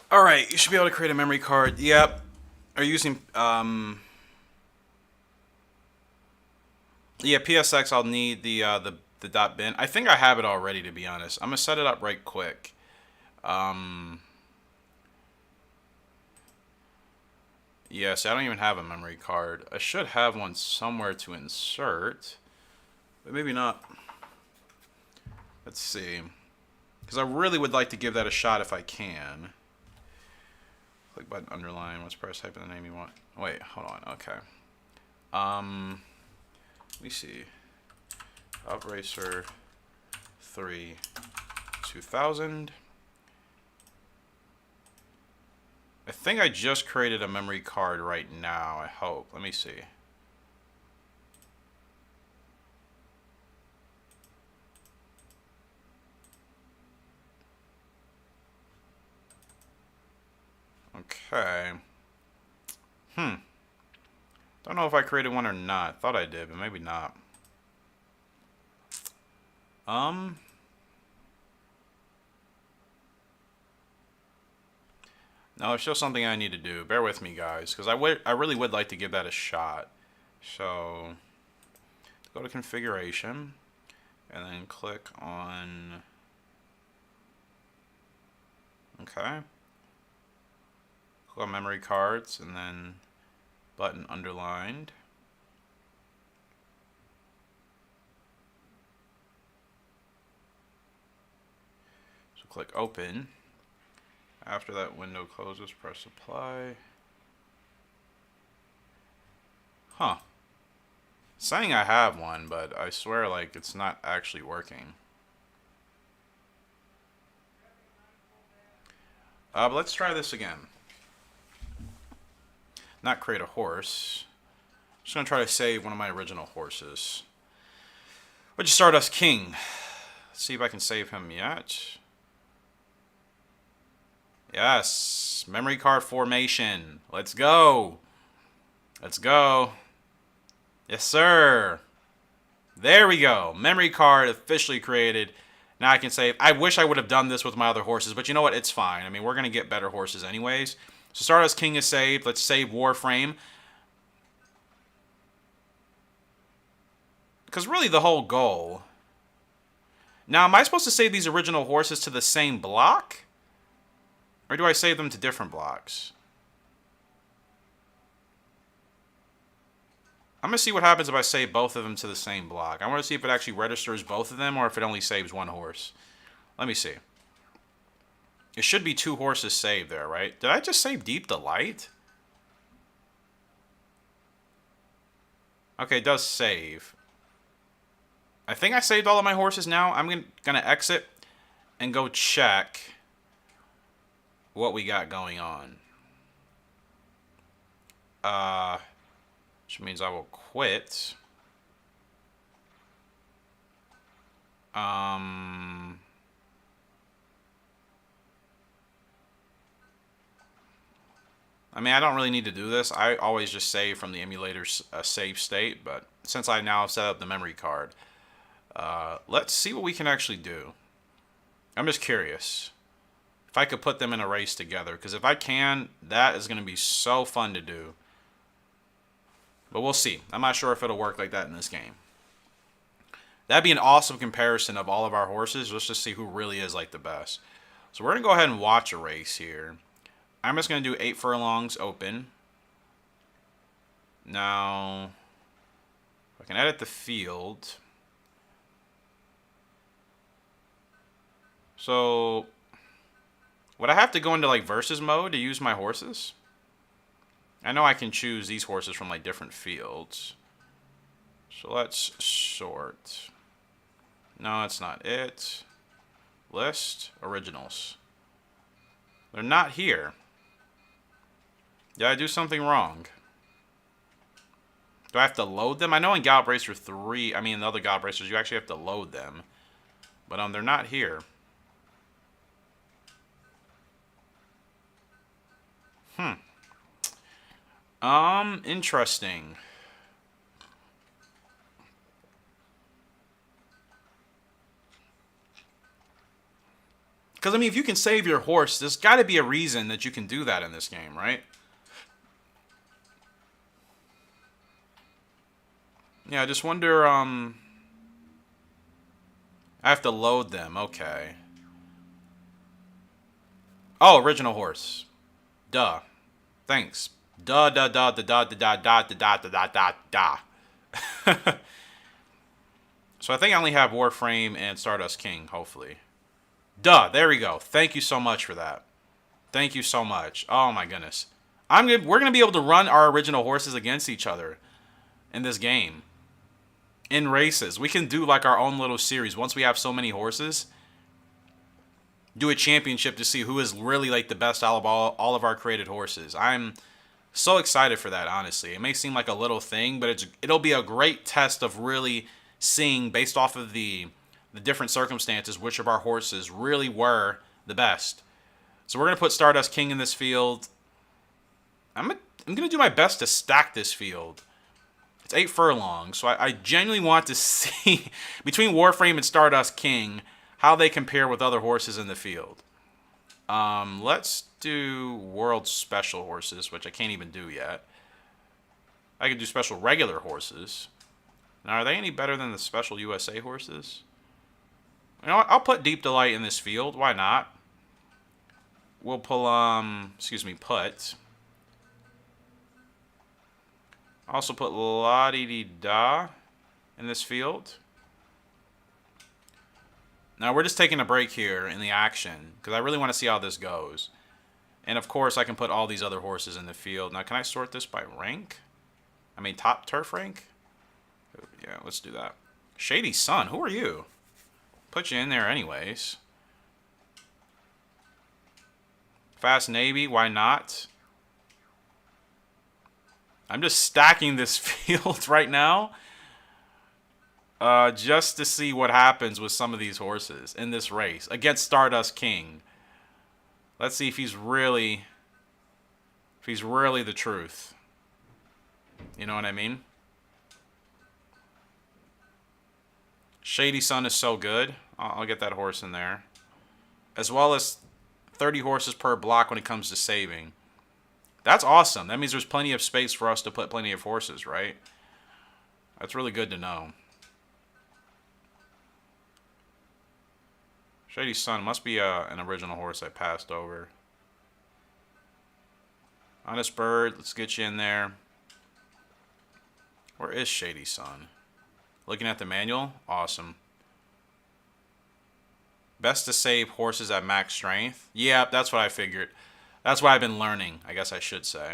All right, you should be able to create a memory card. Yep. Are you using yeah, PSX? I'll need the dot bin. I think I have it already, to be honest. I'm gonna set it up right quick. Yes, I don't even have a memory card. I should have one somewhere to insert, but maybe not. Let's see, because I really would like to give that a shot if I can. Click button, underline. Let's press type in the name you want. Wait, hold on. Okay. Let me see. Yacht Racer 3 2000. I think I just created a memory card right now, I hope. Let me see. Okay. Don't know if I created one or not. Thought I did, but maybe not. No, it's still something I need to do. Bear with me, guys, because I really would like to give that a shot. So, go to configuration, and then click on... Okay. Click on memory cards, and then button underlined. So click open. After that window closes, press apply. Huh. Saying I have one, but I swear like it's not actually working. But let's try this again. Not create a horse. Just gonna try to save one of my original horses. Which is Stardust King. Let's see if I can save him yet. Yes. Memory card formation. Let's go. Let's go. Yes, sir. There we go. Memory card officially created. Now I can save. I wish I would have done this with my other horses, but you know what? It's fine. I mean, we're going to get better horses anyways. So Stardust King is saved. Let's save Warframe. Because really the whole goal... Now, am I supposed to save these original horses to the same block? Or do I save them to different blocks? I'm going to see what happens if I save both of them to the same block. I want to see if it actually registers both of them or if it only saves one horse. Let me see. It should be 2 horses saved there, right? Did I just save Deep Delight? Okay, it does save. I think I saved all of my horses now. I'm going to exit and go check what we got going on. Which means I will quit. I mean, I don't really need to do this. I always just save from the emulator's save state, but since I now have set up the memory card, let's see what we can actually do. I'm just curious if I could put them in a race together, because if I can, that is going to be so fun to do. But we'll see. I'm not sure if it'll work like that in this game. That'd be an awesome comparison of all of our horses, just to see who really is like the best. So we're going to go ahead and watch a race here. I'm just going to do 8 furlongs open. Now, I can edit the field. So, would I have to go into like versus mode to use my horses? I know I can choose these horses from like different fields. So let's sort. No, that's not it. List, originals. They're not here. Did I do something wrong? Do I have to load them? I know in Gallop Racer 3, I mean in the other Gallop Racers, you actually have to load them. But they're not here. Interesting. Because, I mean, if you can save your horse, there's got to be a reason that you can do that in this game, right? Yeah, I just wonder, I have to load them. Okay. Oh, original horse. Duh. Thanks. Duh, duh, duh, duh, duh, duh, duh, duh, duh, duh, duh, duh. So I think I only have Warframe and Stardust King, hopefully. Duh, there we go. Thank you so much for that. Thank you so much. Oh my goodness. We're gonna be able to run our original horses against each other in this game. In races. We can do like our own little series once we have so many horses. Do a championship to see who is really like the best out of all of our created horses. I'm so excited for that, honestly. It may seem like a little thing, but it'll be a great test of really seeing, based off of the different circumstances, which of our horses really were the best. So we're going to put Stardust King in this field. I'm going to do my best to stack this field. It's 8 furlongs, so I genuinely want to see, between Warframe and Stardust King, how they compare with other horses in the field. Let's do World Special horses, which I can't even do yet. I can do Special Regular horses. Now, are they any better than the Special USA horses? You know what? I'll put Deep Delight in this field. Why not? We'll pull, put. Also put La-Di-Di-Da in this field. Now, we're just taking a break here in the action, because I really want to see how this goes. And, of course, I can put all these other horses in the field. Now, can I sort this by rank? I mean, top turf rank? Yeah, let's do that. Shady Sun, who are you? Put you in there anyways. Fast Navy, why not? I'm just stacking this field right now. Just to see what happens with some of these horses in this race against Stardust King. Let's see if he's really the truth. You know what I mean? Shady Sun is so good. I'll get that horse in there. As well as 30 horses per block when it comes to saving. That's awesome. That means there's plenty of space for us to put plenty of horses, right? That's really good to know. Shady Sun must be an original horse I passed over. Honest Bird, let's get you in there. Where is Shady Sun? Looking at the manual? Awesome. Best to save horses at max strength. Yeah, that's what I figured. That's what I've been learning, I guess I should say.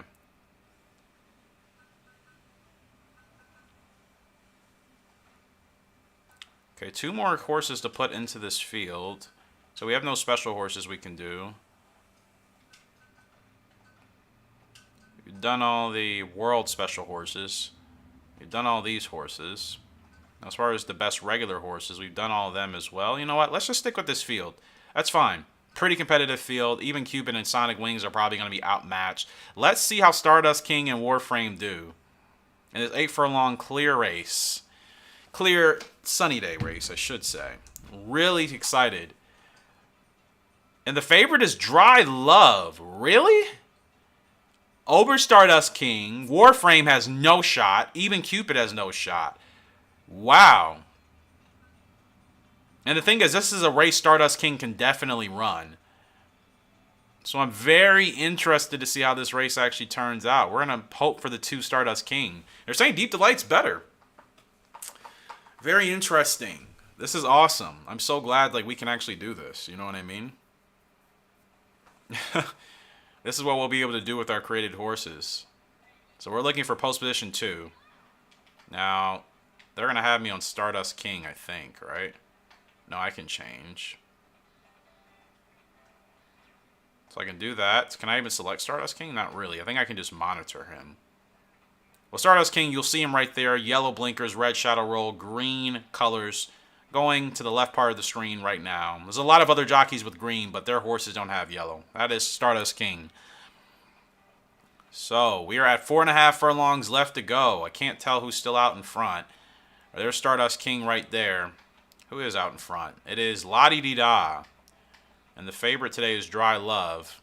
Okay, 2 more horses to put into this field. So we have no special horses we can do. We've done all the world special horses. We've done all these horses. Now, as far as the best regular horses, we've done all of them as well. You know what? Let's just stick with this field. That's fine. Pretty competitive field. Even Cupid and Sonic Wings are probably going to be outmatched. Let's see how Stardust King and Warframe do in this 8 furlong clear race. Clear sunny day race, I should say. Really excited. And the favorite is Dry Love. Really? Over Stardust King. Warframe has no shot. Even Cupid has no shot. Wow. And the thing is, this is a race Stardust King can definitely run. So I'm very interested to see how this race actually turns out. We're going to hope for the 2 Stardust King. They're saying Deep Delight's better. Very interesting. This is awesome. I'm so glad like we can actually do this. You know what I mean? This is what we'll be able to do with our created horses. So we're looking for post position 2. Now, they're going to have me on Stardust King, I think, right? No, I can change. So I can do that. Can I even select Stardust King? Not really. I think I can just monitor him. Well, Stardust King, you'll see him right there. Yellow blinkers, red shadow roll, green colors going to the left part of the screen right now. There's a lot of other jockeys with green, but their horses don't have yellow. That is Stardust King. So we are at 4.5 furlongs left to go. I can't tell who's still out in front. There's Stardust King right there. Who is out in front? It is La-Di-Di-Da. And the favorite today is Dry Love.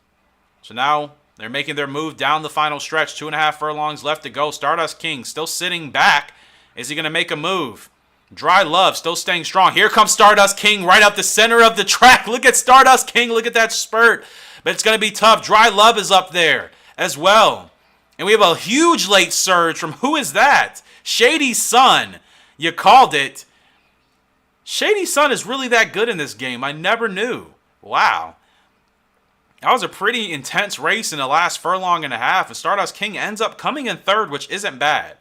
So now they're making their move down the final stretch. 2.5 furlongs left to go. Stardust King still sitting back. Is he going to make a move? Dry Love still staying strong. Here comes Stardust King right up the center of the track. Look at Stardust King. Look at that spurt. But it's going to be tough. Dry Love is up there as well. And we have a huge late surge from, who is that? Shady Sun. You called it. Shady Sun is really that good in this game. I never knew. Wow. That was a pretty intense race in the last furlong and a half. And Stardust King ends up coming in third, which isn't bad.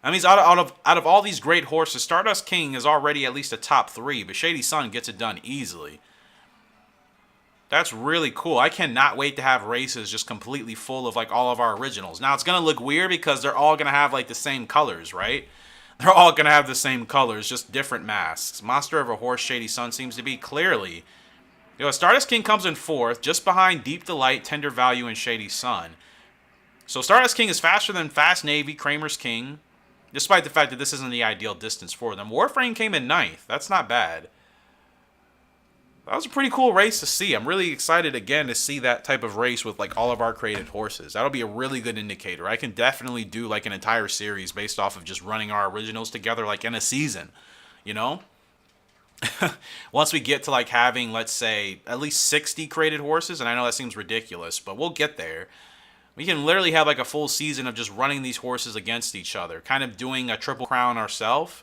I mean, out of all these great horses, Stardust King is already at least a top 3, but Shady Sun gets it done easily. That's really cool. I cannot wait to have races just completely full of like all of our originals. Now, it's going to look weird because they're all going to have like the same colors, right? They're all going to have the same colors, just different masks. Monster of a Horse Shady Sun seems to be clearly. You know, Stardust King comes in 4th, just behind Deep Delight, Tender Value, and Shady Sun. So Stardust King is faster than Fast Navy, Kramer's King, despite the fact that this isn't the ideal distance for them. Warframe came in 9th. That's not bad. That was a pretty cool race to see. I'm really excited again to see that type of race with like all of our created horses. That'll be a really good indicator. I can definitely do like an entire series based off of just running our originals together like in a season, you know? Once we get to like having, let's say, at least 60 created horses, and I know that seems ridiculous, but we'll get there. We can literally have like a full season of just running these horses against each other, kind of doing a triple crown ourselves.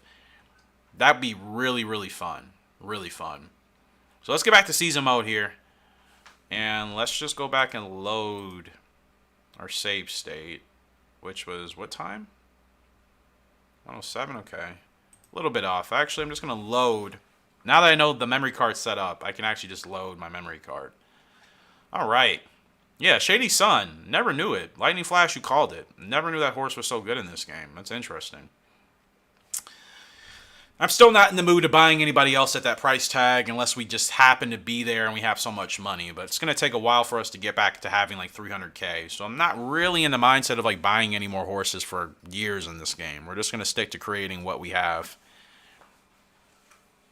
That'd be really, really fun. Really fun. So let's get back to season mode here. And let's just go back and load our save state, which was what time? 107, okay. A little bit off. Actually, I'm just going to load. Now that I know the memory card's set up, I can actually just load my memory card. All right. Yeah, Shady Sun. Never knew it. Lightning Flash, you called it. Never knew that horse was so good in this game. That's interesting. I'm still not in the mood of buying anybody else at that price tag unless we just happen to be there and we have so much money. But it's going to take a while for us to get back to having like 300K. So I'm not really in the mindset of like buying any more horses for years in this game. We're just going to stick to creating what we have.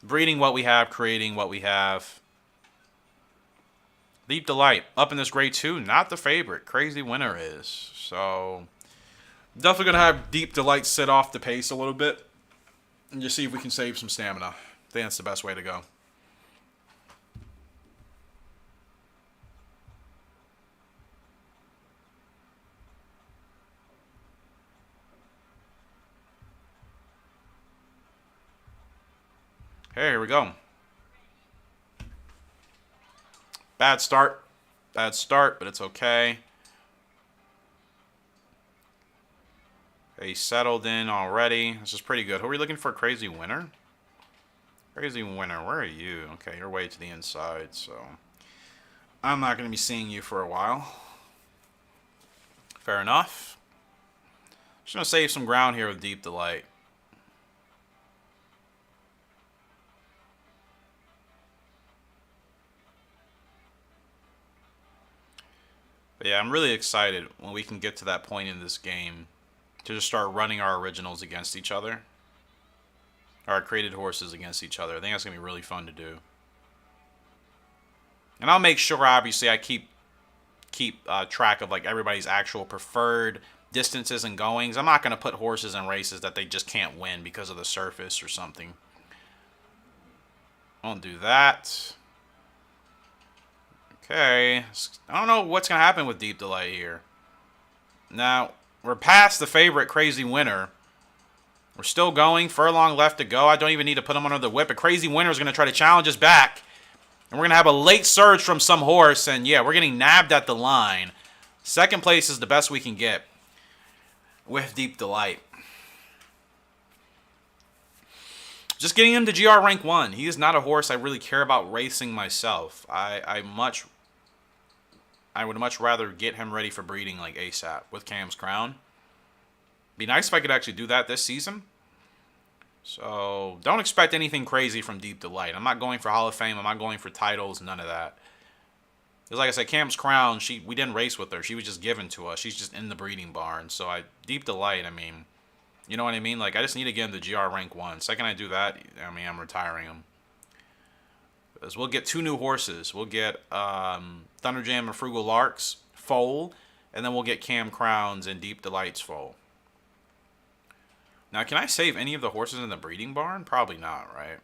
Breeding what we have, creating what we have. Deep Delight, up in this grade 2, not the favorite. Crazy Winner is. So, definitely going to have Deep Delight sit off the pace a little bit. And just see if we can save some stamina. I think that's the best way to go. Hey, here we go. Bad start. Bad start, but it's okay. He's settled in already. This is pretty good. Who are we looking for? Crazy Winner? Crazy Winner, where are you? Okay, you're way to the inside, so I'm not going to be seeing you for a while. Fair enough. Just going to save some ground here with Deep Delight. But yeah, I'm really excited when we can get to that point in this game to just start running our originals against each other. Our created horses against each other. I think that's going to be really fun to do. And I'll make sure, obviously, I keep track of like everybody's actual preferred distances and goings. I'm not going to put horses in races that they just can't win because of the surface or something. Won't do that. Okay. I don't know what's going to happen with Deep Delight here. Now, we're past the favorite Crazy Winner. We're still going. Furlong left to go. I don't even need to put him under the whip. A Crazy Winner is going to try to challenge us back. And we're going to have a late surge from some horse. And yeah, we're getting nabbed at the line. Second place is the best we can get with Deep Delight. Just getting him to GR rank 1. He is not a horse I really care about racing myself. I would much rather get him ready for breeding like ASAP with Cam's Crown. Be nice if I could actually do that this season. So don't expect anything crazy from Deep Delight. I'm not going for Hall of Fame. I'm not going for titles. None of that. Because like I said, Cam's Crown, we didn't race with her. She was just given to us. She's just in the breeding barn. So Deep Delight, I mean, you know what I mean? Like I just need to get him to GR rank 1. Second I do that, I mean, I'm retiring him. is we'll get 2 new horses. We'll get Thunderjam and Frugal Lark's foal, and then we'll get Cam Crown's and Deep Delight's foal. Now, can I save any of the horses in the breeding barn? Probably not, right?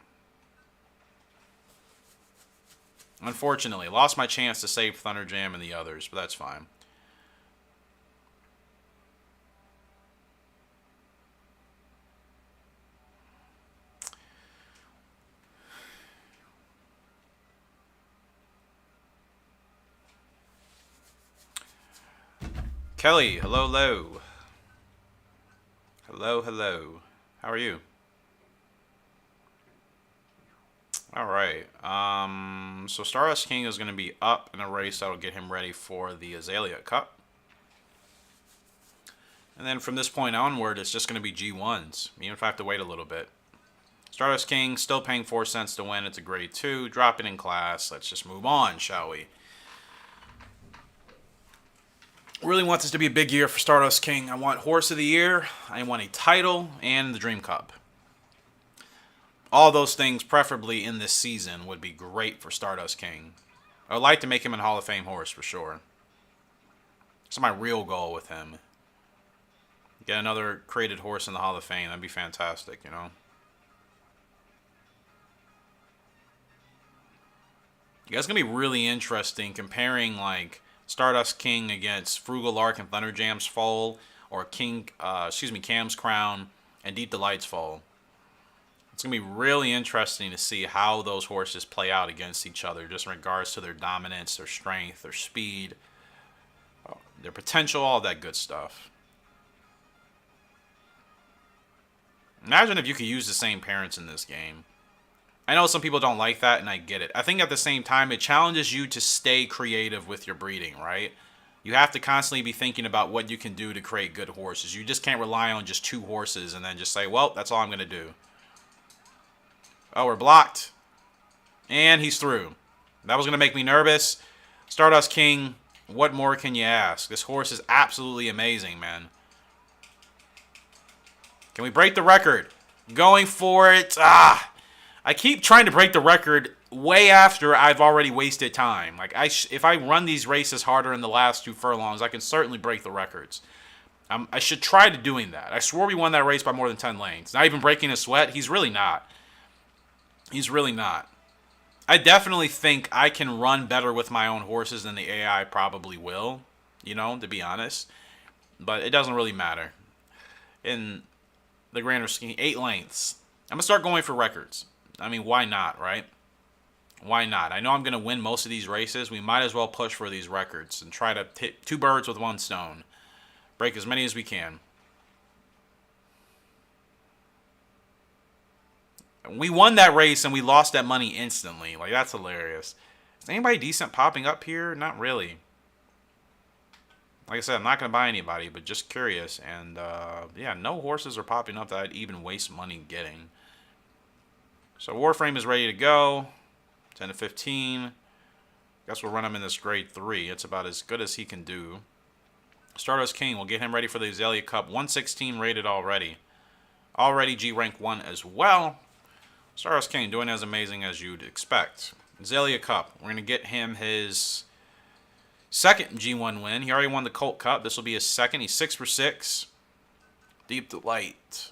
Unfortunately, lost my chance to save Thunderjam and the others, but that's fine. Kelly, hello, hello. Hello, hello. How are you? Alright, so Stardust King is going to be up in a race that'll get him ready for the Azalea Cup. And then from this point onward, it's just going to be G1s, even if I have to wait a little bit. Stardust King, still paying 4 cents to win. It's a grade 2. Drop it in class. Let's just move on, shall we? Really want this to be a big year for Stardust King. I want Horse of the Year, I want a title, and the Dream Cup. All those things, preferably in this season, would be great for Stardust King. I would like to make him a Hall of Fame horse for sure. That's my real goal with him. Get another created horse in the Hall of Fame. That'd be fantastic, you know. Yeah, it's going to be really interesting comparing, like, Stardust King against Frugal Lark and Thunderjam's foal, or Cam's Crown and Deep Delight's foal. It's going to be really interesting to see how those horses play out against each other, just in regards to their dominance, their strength, their speed, their potential, all that good stuff. Imagine if you could use the same parents in this game. I know some people don't like that, and I get it. I think at the same time, it challenges you to stay creative with your breeding, right? You have to constantly be thinking about what you can do to create good horses. You just can't rely on just 2 horses and then just say, well, that's all I'm going to do. Oh, we're blocked. And he's through. That was going to make me nervous. Stardust King, what more can you ask? This horse is absolutely amazing, man. Can we break the record? Going for it. I keep trying to break the record way after I've already wasted time. Like, if I run these races harder in the last 2 furlongs, I can certainly break the records. I should try to doing that. I swore we won that race by more than 10 lengths. Not even breaking a sweat. He's really not. He's really not. I definitely think I can run better with my own horses than the AI probably will, you know, to be honest. But it doesn't really matter. In the grander scheme, 8 lengths. I'm going to start going for records. I mean, why not, right? Why not? I know I'm going to win most of these races. We might as well push for these records and try to hit 2 birds with 1 stone. Break as many as we can. We won that race and we lost that money instantly. Like, that's hilarious. Is anybody decent popping up here? Not really. Like I said, I'm not going to buy anybody, but just curious. And, yeah, no horses are popping up that I'd even waste money getting. So Warframe is ready to go. 10 to 15. Guess we'll run him in this grade 3. It's about as good as he can do. Stardust King, we'll get him ready for the Azalea Cup. 116 rated already. Already G rank 1 as well. Stardust King doing as amazing as you'd expect. Azalea Cup. We're going to get him his 2nd G1 win. He already won the Colt Cup. This will be his 2nd. He's 6 for 6. Deep Delight.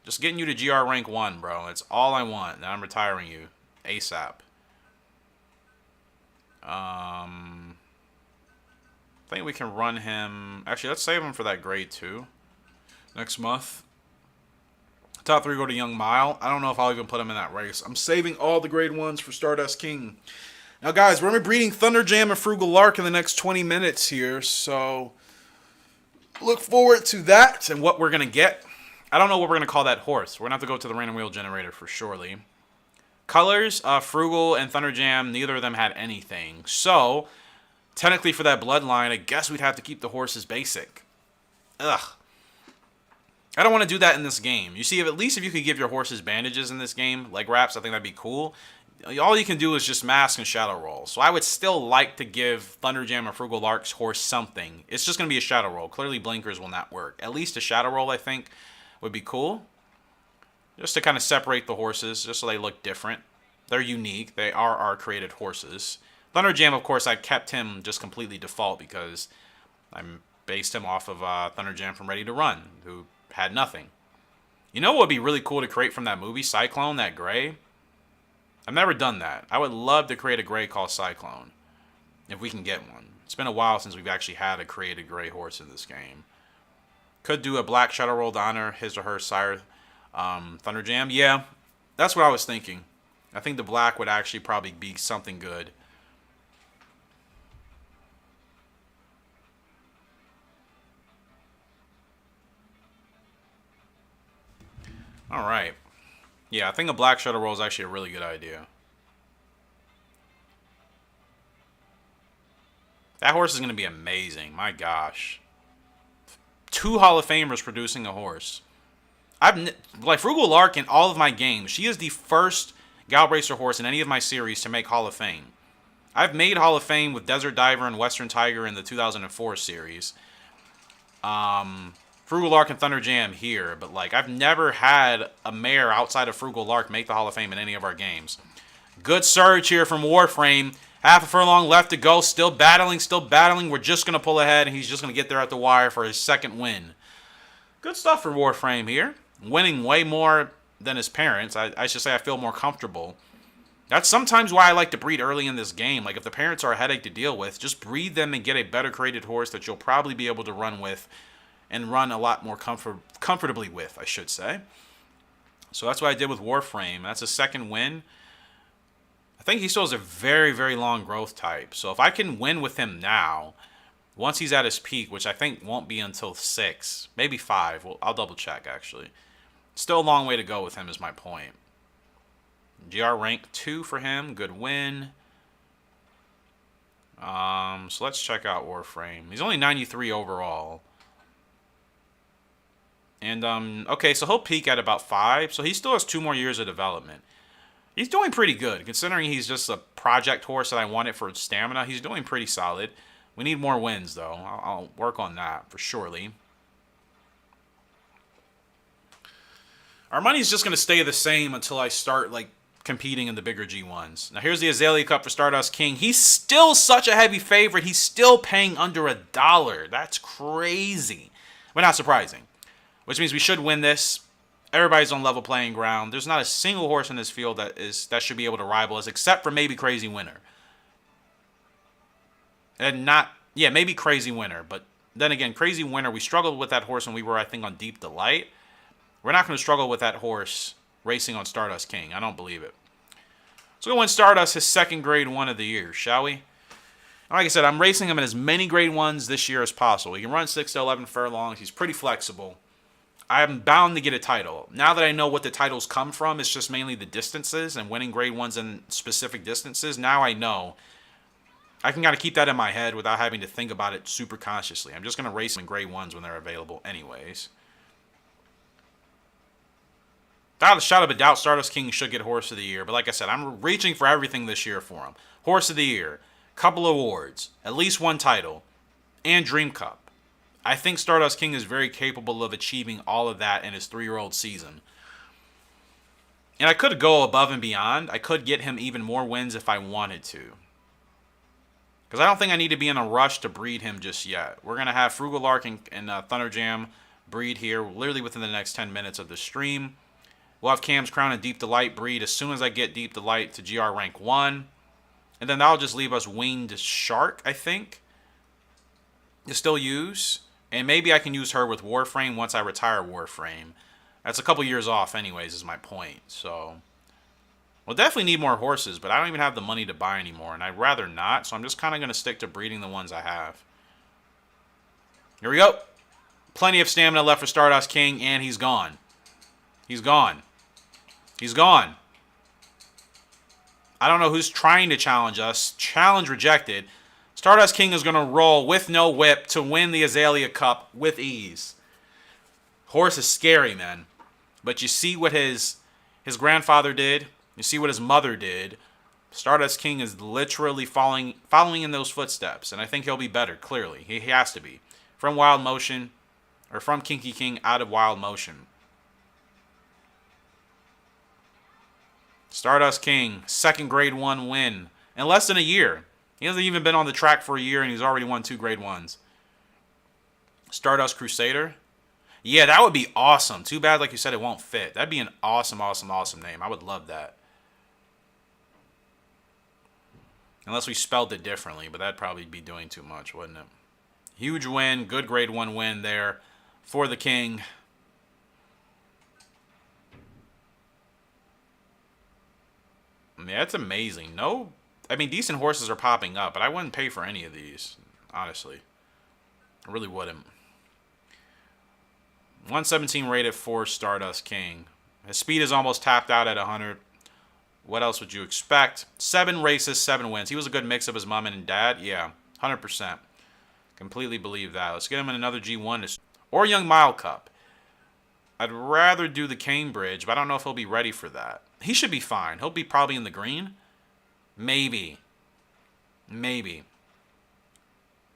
Just getting you to GR rank 1, bro. That's all I want. Now I'm retiring you. ASAP. I think we can run him. Actually, let's save him for that grade 2 next month. Top 3 go to Young Mile. I don't know if I'll even put him in that race. I'm saving all the grade 1s for Stardust King. Now, guys, we're going to be breeding Thunderjam and Frugal Lark in the next 20 minutes here. So, look forward to that and what we're going to get. I don't know what we're going to call that horse. We're going to have to go to the random wheel generator for surely. Colors, Frugal and Thunderjam, neither of them had anything. So, technically for that bloodline, I guess we'd have to keep the horses basic. Ugh. I don't want to do that in this game. You see, at least if you could give your horses bandages in this game, leg wraps, I think that'd be cool. All you can do is just mask and shadow roll. So I would still like to give Thunderjam or Frugal Lark's horse something. It's just going to be a shadow roll. Clearly blinkers will not work. At least a shadow roll, I think, would be cool. Just to kind of separate the horses, just so they look different. They're unique. They are our created horses. Thunder Jam, of course, I kept him just completely default because I based him off of Thunder Jam from Ready to Run, who had nothing. You know what would be really cool to create from that movie, Cyclone, that gray? I've never done that. I would love to create a gray called Cyclone, if we can get one. It's been a while since we've actually had a created gray horse in this game. Could do a black Shadow Roll to honor his or her sire, Thunder Jam. Yeah, that's what I was thinking. I think the black would actually probably be something good. All right. Yeah, I think a black Shadow Roll is actually a really good idea. That horse is going to be amazing. My gosh. 2 Hall of Famers producing a horse. Like Frugal Lark in all of my games, she is the first Gallop Racer horse in any of my series to make Hall of Fame. I've made Hall of Fame with Desert Diver and Western Tiger in the 2004 series. Frugal Lark and Thunder Jam here, but like I've never had a mare outside of Frugal Lark make the Hall of Fame in any of our games. Good surge here from Warframe. Half a furlong left to go. Still battling, still battling. We're just going to pull ahead, and he's just going to get there at the wire for his second win. Good stuff for Warframe here. Winning way more than his parents. I should say I feel more comfortable. That's sometimes why I like to breed early in this game. Like if the parents are a headache to deal with, just breed them and get a better created horse that you'll probably be able to run with and run a lot more comfortably with, I should say. So that's what I did with Warframe. That's a second win. I think he still has a very, very long growth type. So if I can win with him now, once he's at his peak, which I think won't be until 6, maybe 5. Well, I'll double check, actually. Still a long way to go with him is my point. GR rank 2 for him. Good win. So let's check out Warframe. He's only 93 overall. And, okay, so he'll peak at about 5. So he still has 2 more years of development. He's doing pretty good, considering he's just a project horse that I wanted for stamina. He's doing pretty solid. We need more wins, though. I'll work on that for surely. Our money's just going to stay the same until I start, like, competing in the bigger G1s. Now, here's the Azalea Cup for Stardust King. He's still such a heavy favorite. He's still paying under $1. That's crazy. But not surprising. Which means we should win this. Everybody's on level playing ground. There's not a single horse in this field that should be able to rival us, except for maybe Crazy Winner. And maybe Crazy Winner. But then again, Crazy Winner, we struggled with that horse when we were, I think, on Deep Delight. We're not going to struggle with that horse racing on Stardust King. I don't believe it. So we'll win Stardust his second grade 1 of the year, shall we? Like I said, I'm racing him in as many grade 1s this year as possible. He can run 6 to 11 furlongs. He's pretty flexible. I'm bound to get a title. Now that I know what the titles come from, it's just mainly the distances and winning grade 1s in specific distances. Now I know. I can kind of keep that in my head without having to think about it super consciously. I'm just going to race them in grade 1s when they're available anyways. Without a shadow of a doubt, Stardust King should get Horse of the Year. But like I said, I'm reaching for everything this year for him. Horse of the Year, couple awards, at least 1 title, and Dream Cup. I think Stardust King is very capable of achieving all of that in his 3-year-old season. And I could go above and beyond. I could get him even more wins if I wanted to. Because I don't think I need to be in a rush to breed him just yet. We're going to have Frugal Lark and Thunder Jam breed here literally within the next 10 minutes of the stream. We'll have Cam's Crown and Deep Delight breed as soon as I get Deep Delight to GR rank 1. And then that'll just leave us Winged Shark, I think, to still use. And maybe I can use her with Warframe once I retire Warframe. That's a couple years off anyways, is my point. So, we'll definitely need more horses, but I don't even have the money to buy anymore. And I'd rather not, so I'm just kind of going to stick to breeding the ones I have. Here we go. Plenty of stamina left for Stardust King, and he's gone. He's gone. He's gone. I don't know who's trying to challenge us. Challenge rejected. Stardust King is going to roll with no whip to win the Azalea Cup with ease. Horse is scary, man. But you see what his grandfather did. You see what his mother did. Stardust King is literally following in those footsteps. And I think he'll be better, clearly. He has to be. From Wild Motion, or from Kinky King out of Wild Motion. Stardust King, second grade 1 win in less than a year. He hasn't even been on the track for a year and he's already won 2 grade 1s. Stardust Crusader. Yeah, that would be awesome. Too bad, like you said, it won't fit. That'd be an awesome, awesome, awesome name. I would love that. Unless we spelled it differently, but that'd probably be doing too much, wouldn't it? Huge win, good grade 1 win there for the King. Yeah, it's amazing. No, I mean, decent horses are popping up, but I wouldn't pay for any of these, honestly. I really wouldn't. 117 rated for Stardust King. His speed is almost tapped out at 100. What else would you expect? 7 races, 7 wins. He was a good mix of his mom and dad. Yeah, 100%. Completely believe that. Let's get him in another G1 or Young Mile Cup. I'd rather do the Cambridge, but I don't know if he'll be ready for that. He should be fine. He'll be probably in the green. Maybe. Maybe.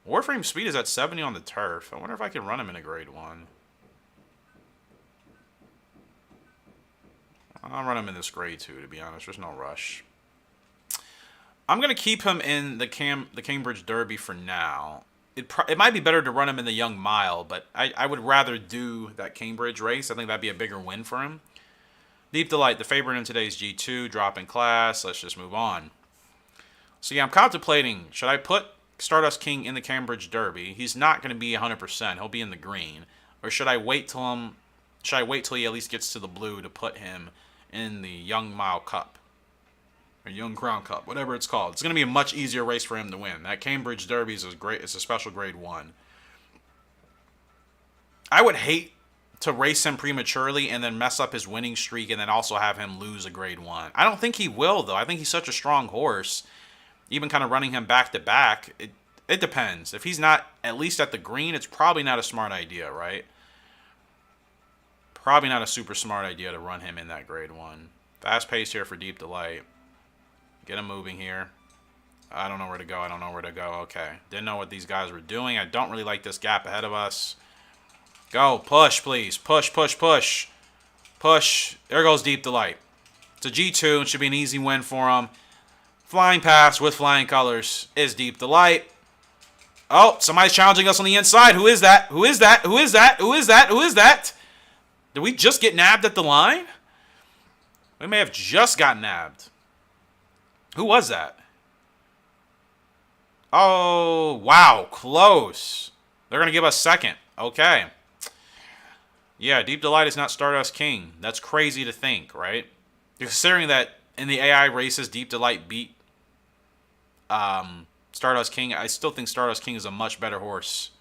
Warframe speed is at 70 on the turf. I wonder if I can run him in a grade 1. I'll run him in this grade 2, to be honest. There's no rush. I'm going to keep him in the Cambridge Derby for now. It might be better to run him in the Young Mile, but I would rather do that Cambridge race. I think that'd be a bigger win for him. Deep Delight, the favorite in today's G2, drop in class. Let's just move on. So yeah, I'm contemplating, should I put Stardust King in the Cambridge Derby? He's not going to be 100%. He'll be in the green. Or should I wait till he at least gets to the blue to put him in the Young Mile Cup? Or Young Crown Cup, whatever it's called. It's going to be a much easier race for him to win. That Cambridge Derby is it's a special grade 1. I would hate to race him prematurely and then mess up his winning streak and then also have him lose a grade 1. I don't think he will, though. I think he's such a strong horse. Even kind of running him back to back, it depends. If he's not at least at the green, it's probably not a smart idea, right? Probably not a super smart idea to run him in that grade 1. Fast pace here for Deep Delight. Get him moving here. I don't know where to go. I don't know where to go. Okay. Didn't know what these guys were doing. I don't really like this gap ahead of us. Go. Push, please. Push, push, push. Push. There goes Deep Delight. It's a G2. It should be an easy win for him. Flying past with flying colors is Deep Delight. Oh, somebody's challenging us on the inside. Who is that? Who is that? Who is that? Who is that? Who is that? Did we just get nabbed at the line? We may have just got nabbed. Who was that? Oh, wow. Close. They're going to give us second. Okay. Yeah, Deep Delight is not Stardust King. That's crazy to think, right? Considering that in the AI races, Deep Delight beat Stardust King, I still think Stardust King is a much better horse.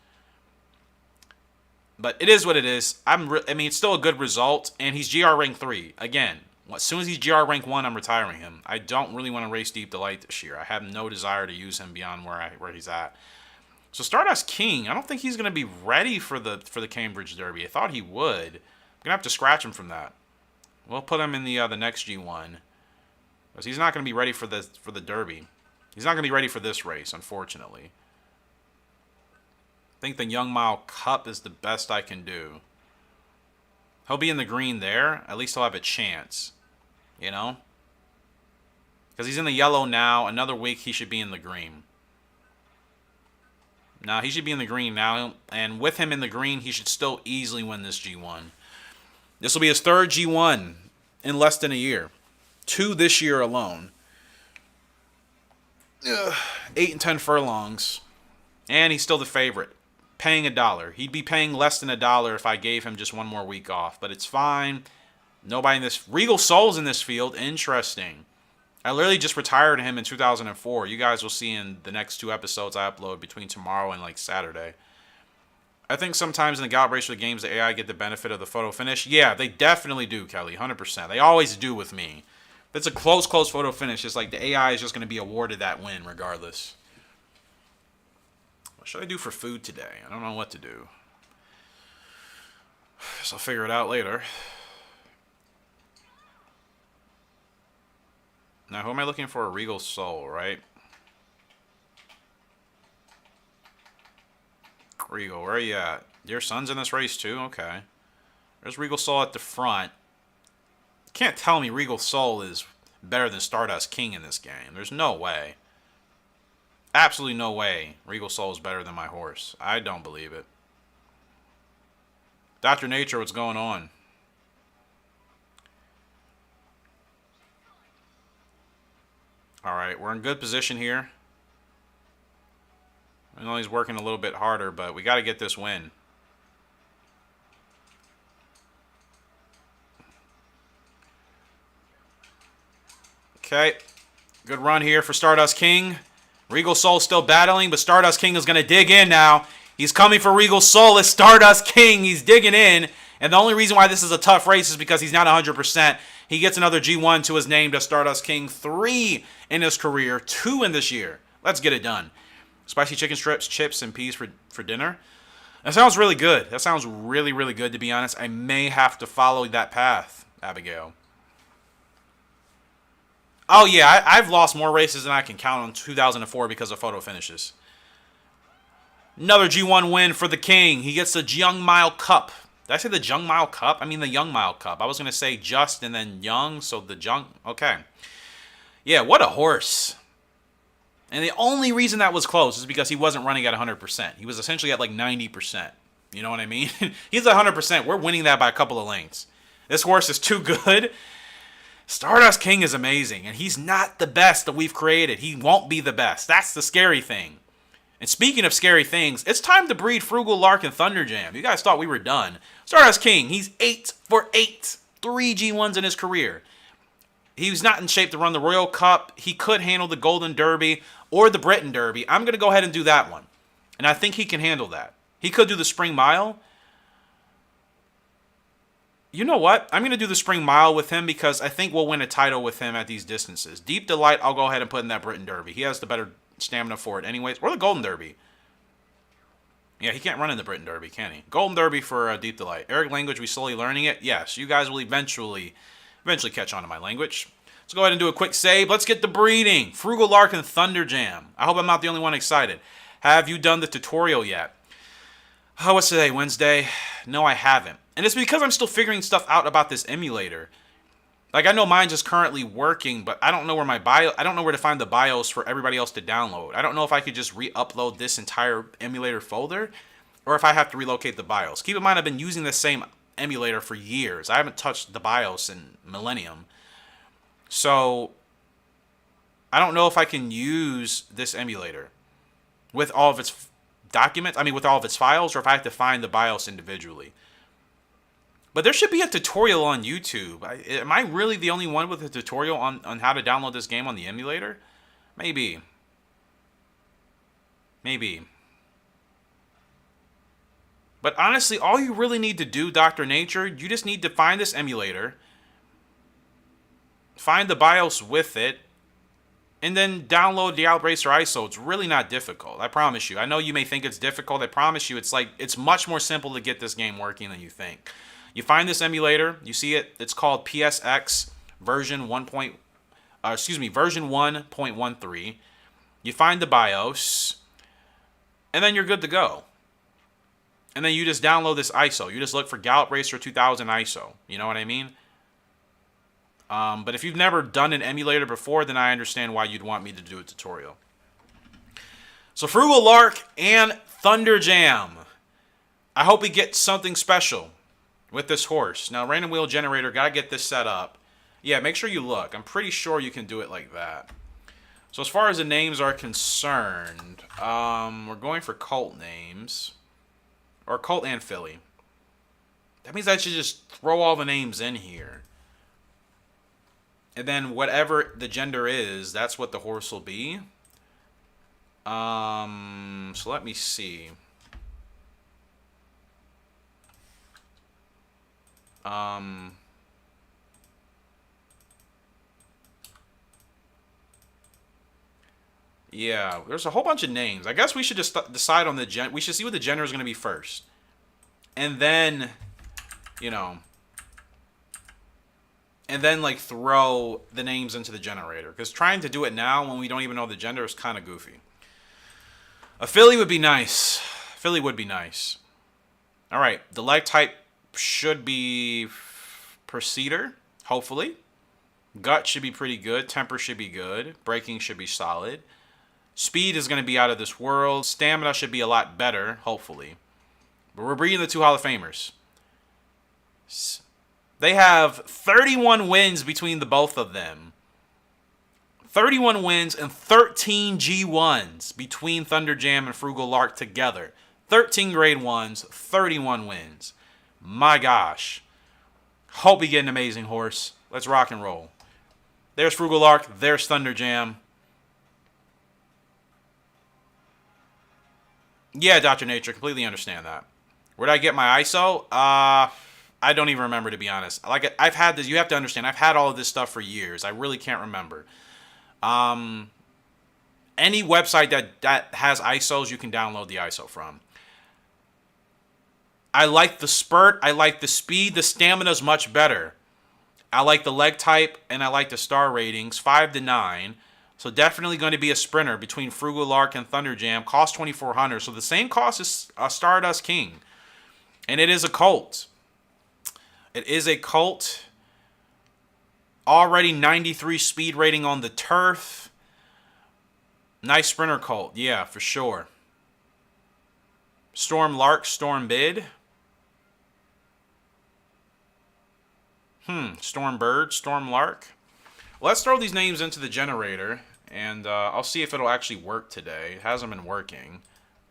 But it is what it is. I mean, it's still a good result, and he's GR rank 3. Again, as soon as he's GR rank 1, I'm retiring him. I don't really want to race Deep Delight this year. I have no desire to use him beyond where he's at. So Stardust King, I don't think he's going to be ready for the Cambridge Derby. I thought he would. I'm going to have to scratch him from that. We'll put him in the next G1. Because he's not going to be ready for the Derby. He's not going to be ready for this race, unfortunately. I think the Young Mile Cup is the best I can do. He'll be in the green there. At least he'll have a chance. You know? Because he's in the yellow now. Another week, he should be in the green. Now, he should be in the green now. And with him in the green, he should still easily win this G1. This will be his third G1 in less than a year. 2 this year alone. 8 and 10 furlongs. And he's still the favorite. Paying $1. He'd be paying less than $1 if I gave him just one more week off. But it's fine. Nobody in this... Regal Soul's in this field. Interesting. I literally just retired him in 2004. You guys will see in the next 2 episodes I upload between tomorrow and like Saturday. I think sometimes in the Gallop Racer games, the AI get the benefit of the photo finish. Yeah, they definitely do, Kelly. 100%. They always do with me. If it's a close photo finish, it's like the AI is just going to be awarded that win regardless. What should I do for food today? I don't know what to do. So I'll figure it out later. Now, who am I looking for? A Regal Soul, right? Regal, where are you at? Your son's in this race too? Okay. There's Regal Soul at the front. Can't tell me Regal Soul is better than Stardust King in this game. There's no way. Absolutely no way Regal Soul is better than my horse. I don't believe it. Dr. Nature, what's going on? Alright, we're in good position here. I know he's working a little bit harder, but we got to get this win. Okay. Good run here for Stardust King. Regal Soul still battling, but Stardust King is going to dig in now. He's coming for Regal Soul. It's Stardust King. He's digging in. And the only reason why this is a tough race is because he's not 100%. He gets another G1 to his name to Stardust King. 3 in his career, 2 in this year. Let's get it done. Spicy chicken strips, chips, and peas for dinner. That sounds really good. That sounds really, really good, to be honest. I may have to follow that path, Abigail. Oh, yeah, I've lost more races than I can count on 2004 because of photo finishes. Another G1 win for the King. He gets the Young Mile Cup. Did I say the Young Mile Cup? I mean the Young Mile Cup. I was going to say just and then Young, so the Young. Okay. Yeah, what a horse. And the only reason that was close is because he wasn't running at 100%. He was essentially at like 90%. You know what I mean? He's at 100%. We're winning that by a couple of lengths. This horse is too good. Stardust King is amazing, and he's not the best that we've created. He won't be the best. That's the scary thing. And speaking of scary things, it's time to breed Frugal, Lark, and Thunderjam. You guys thought we were done. Stardust King, he's 8 for 8. 3 G1s in his career. He was not in shape to run the Royal Cup. He could handle the Golden Derby or the Britain Derby. I'm going to go ahead and do that one. And I think he can handle that. He could do the Spring Mile. You know what? I'm going to do the Spring Mile with him because I think we'll win a title with him at these distances. Deep Delight, I'll go ahead and put in that Britain Derby. He has the better stamina for it anyways. Or the Golden Derby. Yeah, he can't run in the Britain Derby, can he? Golden Derby for Deep Delight. Eric language, we slowly learning it? Yes, you guys will eventually catch on to my language. Let's go ahead and do a quick save. Let's get the breeding. Frugal, Lark, and Thunderjam. I hope I'm not the only one excited. Have you done the tutorial yet? Oh, what's today? Wednesday? No, I haven't. And it's because I'm still figuring stuff out about this emulator. Like, I know mine's just currently working, but I don't know where I don't know where to find the BIOS for everybody else to download. I don't know if I could just re-upload this entire emulator folder, or if I have to relocate the BIOS. Keep in mind, I've been using the same emulator for years. I haven't touched the BIOS in millennium. So, I don't know if I can use this emulator with all of its documents, with all of its files, or if I have to find the BIOS individually. But there should be a tutorial on YouTube. Am I really the only one with a tutorial on how to download this game on the emulator? Maybe. Maybe. But honestly, all you really need to do, Dr. Nature, you just need to find this emulator, find the BIOS with it, and then download the Yacht Racer ISO. It's really not difficult. I promise you. I know you may think it's difficult. I promise you, it's much more simple to get this game working than you think. You find this emulator, you see it, it's called PSX version 1.13. You find the BIOS, and then you're good to go. And then you just download this ISO. You just look for Gallop Racer 2000 ISO. You know what I mean? But if you've never done an emulator before, then I understand why you'd want me to do a tutorial. So Frugal, Lark, and Thunderjam. I hope we get something special with this horse. Now, random wheel generator, gotta get this set up. Yeah, make sure you look. I'm pretty sure you can do it like that. So as far as the names are concerned, we're going for cult names. Or cult and filly. That means I should just throw all the names in here. And then whatever the gender is, that's what the horse will be. So let me see. Yeah, there's a whole bunch of names. I guess we should just decide on the we should see what the gender is going to be first. And then, and then like throw the names into the generator. Because trying to do it now when we don't even know the gender is kind of goofy. A filly would be nice. Filly would be nice. All right, the leg type should be Proceeder, hopefully. Gut should be pretty good. Temper should be good. Braking should be solid. Speed is going to be out of this world. Stamina should be a lot better, hopefully. But we're breeding the 2 Hall of Famers. They have 31 wins between the both of them. 31 wins and 13 G1s between Thunderjam and Frugal Lark together. 13 grade 1s, 31 wins. My gosh. Hope we get an amazing horse. Let's rock and roll. There's Frugal Lark. There's Thunderjam. Yeah, Dr. Nature. Completely understand that. Where did I get my ISO? I don't even remember, to be honest. Like, I've had this. You have to understand. I've had all of this stuff for years. I really can't remember. Any website that has ISOs, you can download the ISO from. I like the spurt. I like the speed. The stamina is much better. I like the leg type, and I like the star ratings, 5 to 9. So definitely going to be a sprinter between Frugal Lark and Thunderjam. Cost $2,400. So the same cost as Stardust King. And it is a colt. It is a colt. Already 93 speed rating on the turf. Nice sprinter colt. Yeah, for sure. Storm Lark, Storm Bid. Storm Bird, Storm Lark. Let's throw these names into the generator, and I'll see if it'll actually work today. It hasn't been working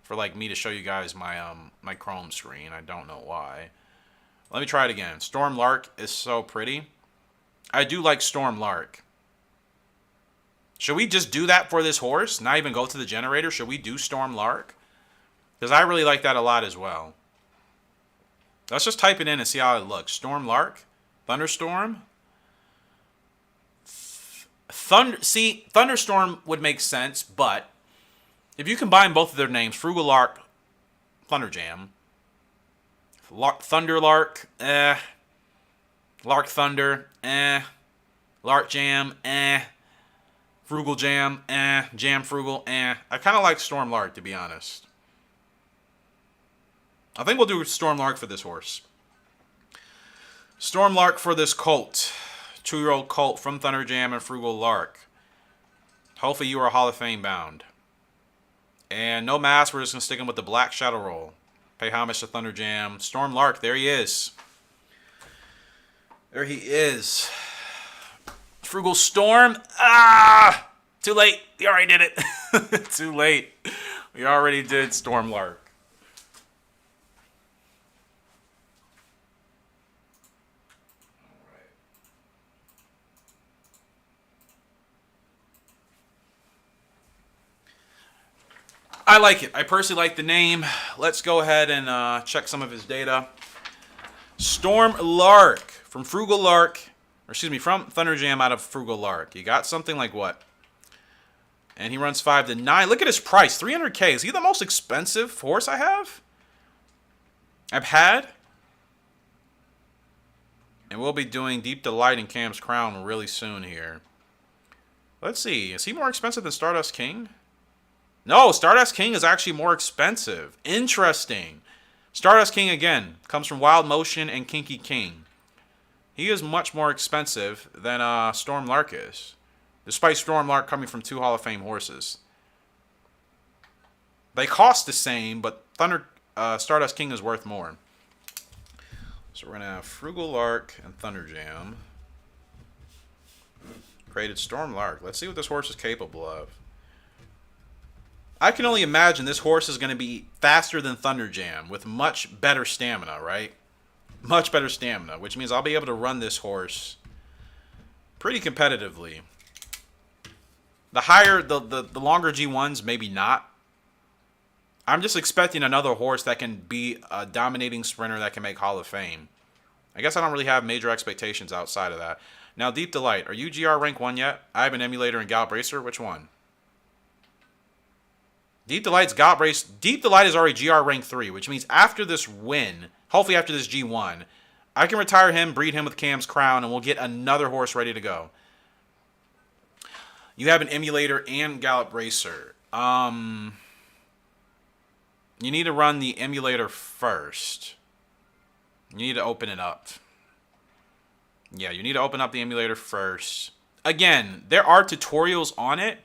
for like me to show you guys my my Chrome screen. I don't know why. Let me try it again. Storm Lark is so pretty. I do like Storm Lark. Should we just do that for this horse? Not even go to the generator? Should we do Storm Lark? Because I really like that a lot as well. Let's just type it in and see how it looks. Storm Lark. Thunderstorm. Thunderstorm would make sense, but if you combine both of their names, Frugal Lark, Thunderjam, Thunder Lark, Lark Thunder, Lark Jam, Frugal Jam, Jam Frugal, I kind of like Storm Lark, to be honest. I think we'll do Storm Lark for this horse. Storm Lark for this colt. 2-year-old colt from Thunderjam and Frugal Lark. Hopefully you are Hall of Fame bound. And no mask, we're just going to stick him with the black shadow roll. Pay homage to Thunderjam. Storm Lark, there he is. There he is. Frugal Storm. Ah! Too late. We already did it. Too late. We already did Storm Lark. I like it. I personally like the name. Let's go ahead and check some of his data. Storm Lark from Frugal Lark, or excuse me, from Thunderjam out of Frugal Lark. You got something like what? And he runs 5 to 9. Look at his price, 300K. Is he the most expensive horse I've had? And we'll be doing Deep Delight in Cam's Crown really soon here. Let's see. Is he more expensive than Stardust King? No, Stardust King is actually more expensive. Interesting. Stardust King, again, comes from Wild Motion and Kinky King. He is much more expensive than Storm Lark is. Despite Storm Lark coming from 2 Hall of Fame horses. They cost the same, but Stardust King is worth more. So we're going to have Frugal Lark and Thunderjam. Created Storm Lark. Let's see what this horse is capable of. I can only imagine this horse is going to be faster than Thunderjam with much better stamina, right? Much better stamina, which means I'll be able to run this horse pretty competitively. The higher, the longer G1s, maybe not. I'm just expecting another horse that can be a dominating sprinter that can make Hall of Fame. I guess I don't really have major expectations outside of that. Now, Deep Delight, are you GR rank 1 yet? I have an Emulator and Gallop Racer. Which one? Deep Delight's Gallop Race. Deep Delight is already GR rank 3, which means after this win, hopefully after this G1, I can retire him, breed him with Cam's Crown, and we'll get another horse ready to go. You have an Emulator and Gallop Racer. You need to run the Emulator first. You need to open it up. Yeah, you need to open up the Emulator first. again, there are tutorials on it.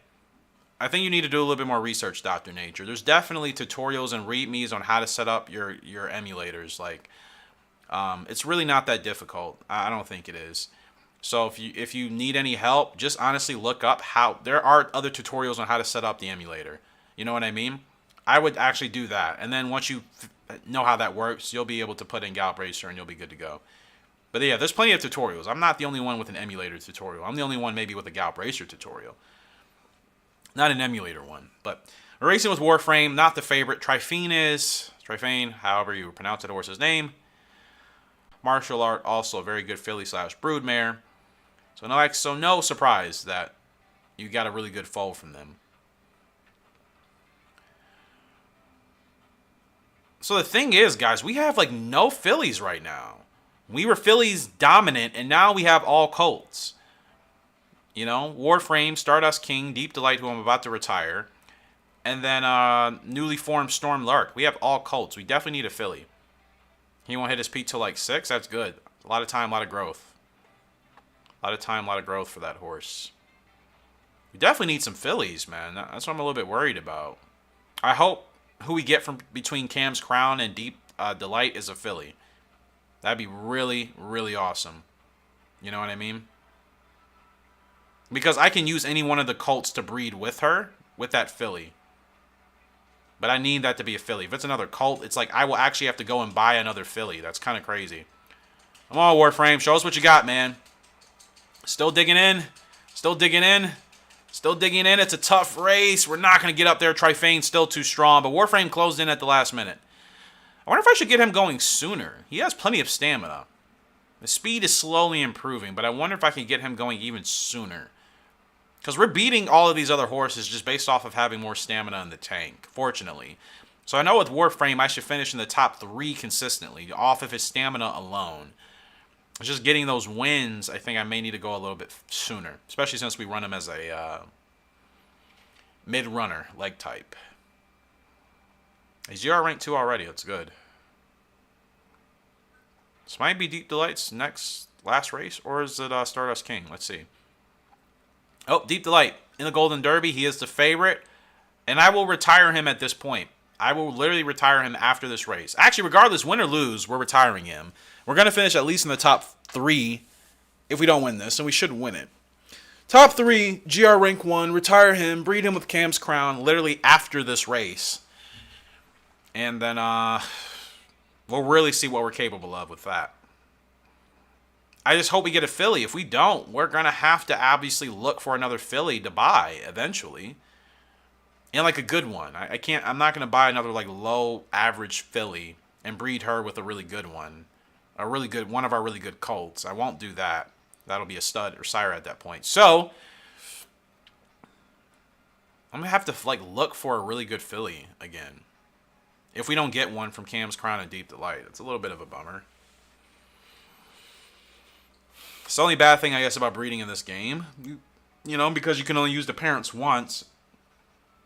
I think you need to do a little bit more research, Dr. Nature. There's definitely tutorials and readmes on how to set up your emulators. Like, it's really not that difficult. I don't think it is. So if you need any help, just honestly look up how. There are other tutorials on how to set up the emulator. You know what I mean? I would actually do that, and then once you know how that works, you'll be able to put in Gallop Racer and you'll be good to go. But yeah, there's plenty of tutorials. I'm not the only one with an emulator tutorial. I'm the only one maybe with a Gallop Racer tutorial. Not an emulator one. But racing with Warframe, not the favorite. Tryphane, however you pronounce the horse's name. Martial art, also a very good filly / broodmare. So no surprise that you got a really good foal from them. So the thing is, guys, we have like no fillies right now. We were fillies dominant, and now we have all colts. You know, Warframe, Stardust King, Deep Delight, who I'm about to retire, and then newly formed Storm Lark. We have all colts. We definitely need a filly. He won't hit his peak till like 6. That's good. A lot of time, a lot of growth. A lot of time, a lot of growth for that horse. We definitely need some fillies, man. That's what I'm a little bit worried about. I hope who we get from between Cam's Crown and Deep Delight is a filly. That'd be really, really awesome. You know what I mean? Because I can use any one of the colts to breed with her, with that filly. But I need that to be a filly. If it's another colt, it's like I will actually have to go and buy another filly. That's kind of crazy. Come on, Warframe. Show us what you got, man. Still digging in. Still digging in. Still digging in. It's a tough race. We're not going to get up there. Tryphane's still too strong. But Warframe closed in at the last minute. I wonder if I should get him going sooner. He has plenty of stamina. The speed is slowly improving. But I wonder if I can get him going even sooner. Because we're beating all of these other horses just based off of having more stamina in the tank, fortunately. So I know with Warframe, I should finish in the top 3 consistently, off of his stamina alone. Just getting those wins, I think I may need to go a little bit sooner. Especially since we run him as a mid-runner, leg type. He's GR rank 2 already, that's good. This might be Deep Delight's last race, or is it Stardust King? Let's see. Oh, Deep Delight in the Golden Derby. He is the favorite. And I will retire him at this point. I will literally retire him after this race. Actually, regardless, win or lose, we're retiring him. We're going to finish at least in the top 3 if we don't win this. And we should win it. Top 3, GR rank 1. Retire him. Breed him with Cam's Crown literally after this race. And then we'll really see what we're capable of with that. I just hope we get a filly. If we don't, we're going to have to obviously look for another filly to buy eventually. And like a good one. I'm not going to buy another like low average filly and breed her with a really good one. One of our really good colts. I won't do that. That'll be a stud or sire at that point. So I'm going to have to like look for a really good filly again. If we don't get one from Cam's Crown and Deep Delight. It's a little bit of a bummer. It's the only bad thing, I guess, about breeding in this game. You know, because you can only use the parents once.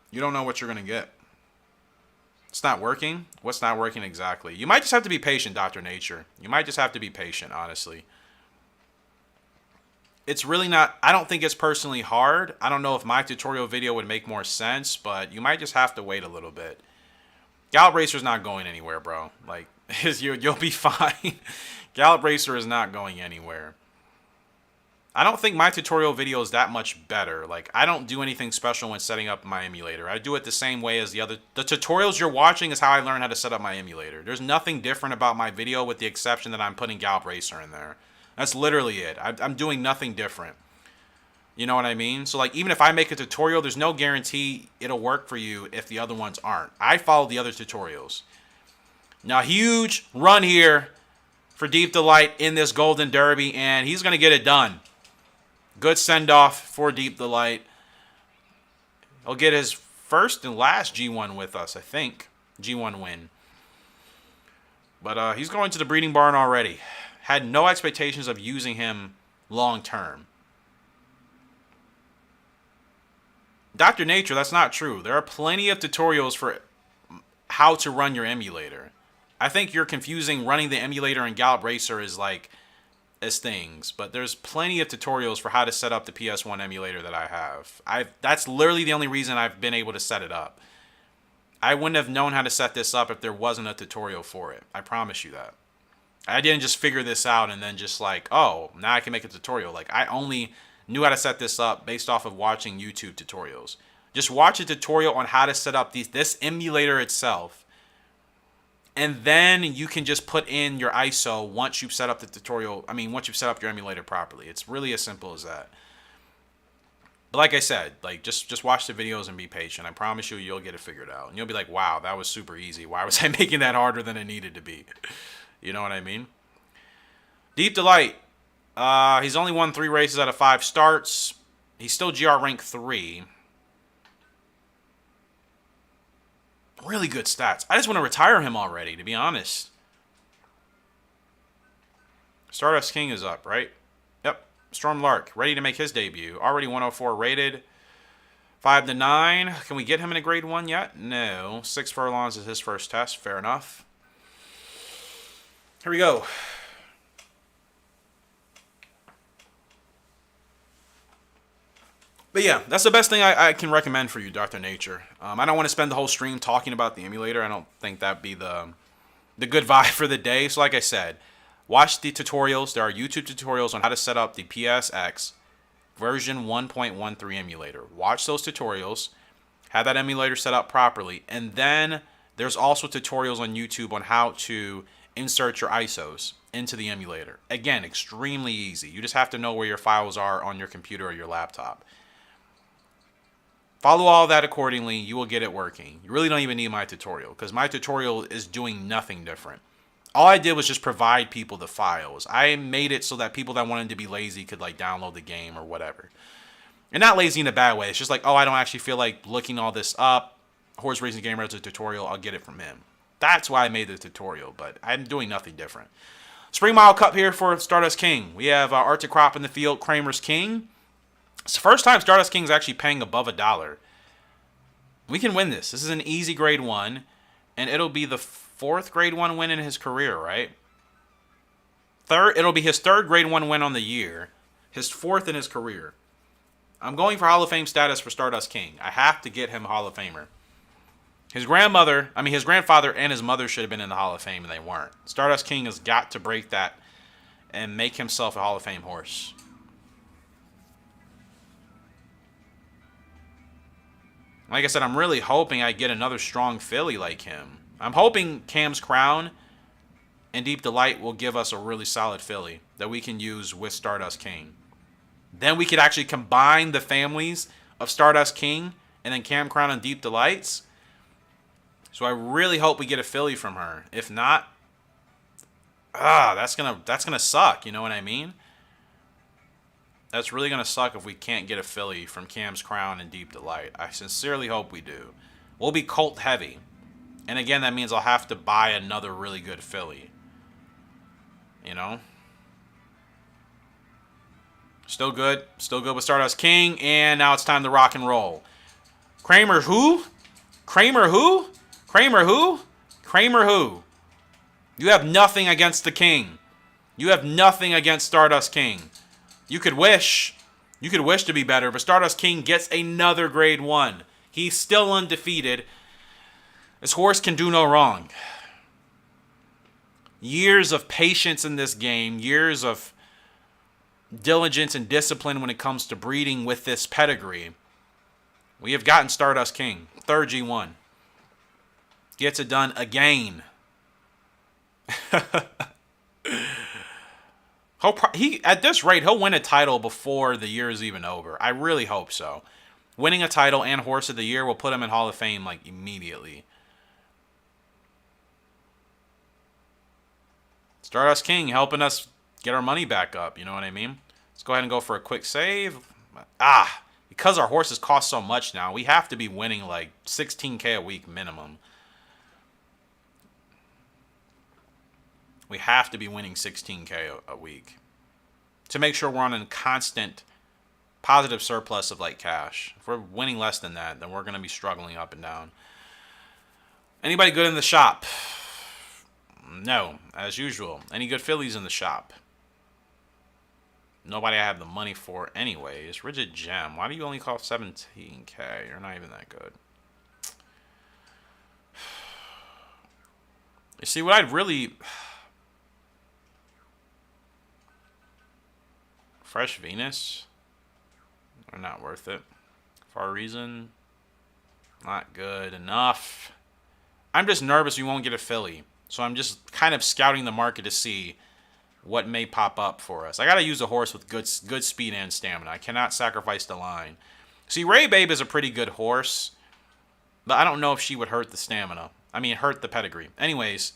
You don't know what you're going to get. It's not working. What's not working exactly? You might just have to be patient, Dr. Nature. You might just have to be patient, honestly. It's really not... I don't think it's personally hard. I don't know if my tutorial video would make more sense, but you might just have to wait a little bit. Gallop Racer's not going anywhere, bro. Like, you'll be fine. Gallop Racer is not going anywhere. I don't think my tutorial video is that much better. Like, I don't do anything special when setting up my emulator. I do it the same way as the other... The tutorials you're watching is how I learned how to set up my emulator. There's nothing different about my video with the exception that I'm putting Gallop Racer in there. That's literally it. I'm doing nothing different. You know what I mean? So, like, even if I make a tutorial, there's no guarantee it'll work for you if the other ones aren't. I follow the other tutorials. Now, huge run here for Deep Delight in this Golden Derby, and he's going to get it done. Good send-off for Deep Delight. He'll get his first and last G1 with us, I think. G1 win. But he's going to the breeding barn already. Had no expectations of using him long-term. Dr. Nature, that's not true. There are plenty of tutorials for how to run your emulator. I think you're confusing running the emulator and Gallop Racer is like as things, but there's plenty of tutorials for how to set up the PS1 emulator that I have. That's literally the only reason I've been able to set it up. I wouldn't have known how to set this up if there wasn't a tutorial for it. I promise you that. I didn't just figure this out and then just like, oh, now I can make a tutorial. Like, I only knew how to set this up based off of watching YouTube tutorials. Just watch a tutorial on how to set up this emulator itself. And then you can just put in your ISO once you've set up the tutorial. I mean, once you've set up your emulator properly. It's really as simple as that. But like I said, like just watch the videos and be patient. I promise you, you'll get it figured out. And you'll be like, wow, that was super easy. Why was I making that harder than it needed to be? You know what I mean? Deep Delight. He's only won 3 races out of 5 starts. He's still GR rank 3. Really good stats. I just want to retire him already, to be honest. Stardust King is up, right? Yep. Storm Lark, ready to make his debut. Already 104 rated. 5 to 9. Can we get him in a grade 1 yet? No. 6 furlongs is his first test. Fair enough. Here we go. But yeah, that's the best thing I can recommend for you, Dr. Nature. I don't want to spend the whole stream talking about the emulator. I don't think that'd be the good vibe for the day. So like I said, watch the tutorials. There are YouTube tutorials on how to set up the PSX version 1.13 emulator. Watch those tutorials. Have that emulator set up properly. And then there's also tutorials on YouTube on how to insert your ISOs into the emulator. Again, extremely easy. You just have to know where your files are on your computer or your laptop. Follow all that accordingly. You will get it working. You really don't even need my tutorial because my tutorial is doing nothing different. All I did was just provide people the files. I made it so that people that wanted to be lazy could like download the game or whatever. And not lazy in a bad way. It's just like, oh, I don't actually feel like looking all this up. Horse Racing Gamer has a tutorial. I'll get it from him. That's why I made the tutorial, but I'm doing nothing different. Spring Mile Cup here for Stardust King. We have Arctic Crop in the field, Kramer's King. It's the first time Stardust King is actually paying above $1. We can win this. This is an easy grade 1, and it'll be the 4th grade 1 win in his career, right? It'll be his 3rd grade 1 win on the year, his 4th in his career. I'm going for Hall of Fame status for Stardust King. I have to get him Hall of Famer. His grandfather and his mother should have been in the Hall of Fame, and they weren't. Stardust King has got to break that and make himself a Hall of Fame horse. Like I said, I'm really hoping I get another strong filly like him. I'm hoping Cam's Crown and Deep Delight will give us a really solid filly that we can use with Stardust King. Then we could actually combine the families of Stardust King and then Cam Crown and Deep Delights. So I really hope we get a filly from her. If not, that's gonna suck. You know what I mean? That's really going to suck if we can't get a filly from Cam's Crown and Deep Delight. I sincerely hope we do. We'll be colt heavy. And again, that means I'll have to buy another really good filly. You know? Still good. Still good with Stardust King. And now it's time to rock and roll. Kramer who? Kramer who? Kramer who? Kramer who? You have nothing against the King. You have nothing against Stardust King. You could wish to be better, but Stardust King gets another grade 1. He's still undefeated. This horse can do no wrong. Years of patience in this game, years of diligence and discipline when it comes to breeding with this pedigree. We have gotten Stardust King, 3rd G1. Gets it done again. At this rate, he'll win a title before the year is even over. I really hope so. Winning a title and Horse of the Year will put him in Hall of Fame like immediately. Stardust King helping us get our money back up. You know what I mean? Let's go ahead and go for a quick save. Because our horses cost so much now, we have to be winning like 16K a week minimum. We have to be winning 16K a week to make sure we're on a constant positive surplus of like cash. If we're winning less than that, then we're going to be struggling up and down. Anybody good in the shop? No, as usual. Any good fillies in the shop? nobody I have the money for anyways. Rigid Gem. Why do you only cost 17k? You're not even that good. You see, what I'd really... Fresh Venus? They're not worth it. Far Reason? Not good enough. I'm just nervous we won't get a filly. So I'm just kind of scouting the market to see what may pop up for us. I got to use a horse with good speed and stamina. I cannot sacrifice the line. See, Ray Babe is a pretty good horse, but I don't know if she would hurt the stamina. I mean, hurt the pedigree. Anyways,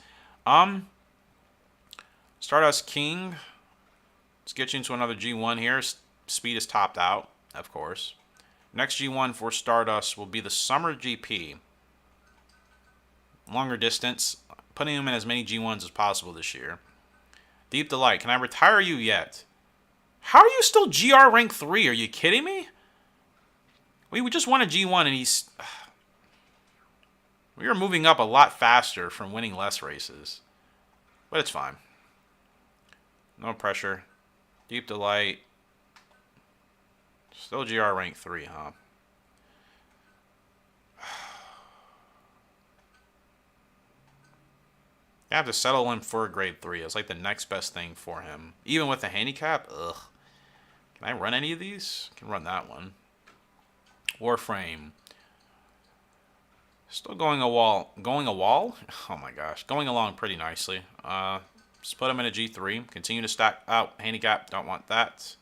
Stardust King. Let's get you into another G1 here. Speed is topped out, of course. Next G1 for Stardust will be the Summer GP. Longer distance. Putting him in as many G1s as possible this year. Deep Delight. Can I retire you yet? How are you still GR rank 3? Are you kidding me? We just won a G1 and he's... We are moving up a lot faster from winning less races. But it's fine. No pressure. Deep Delight. Still GR rank 3, huh? You have to settle him for a grade 3. It's like the next best thing for him. Even with the handicap, ugh. Can I run any of these? I can run that one. Warframe. Still going a wall. Going a wall? Oh my gosh. Going along pretty nicely. Just put him in a G3. Continue to stack out. Handicap. Don't want that.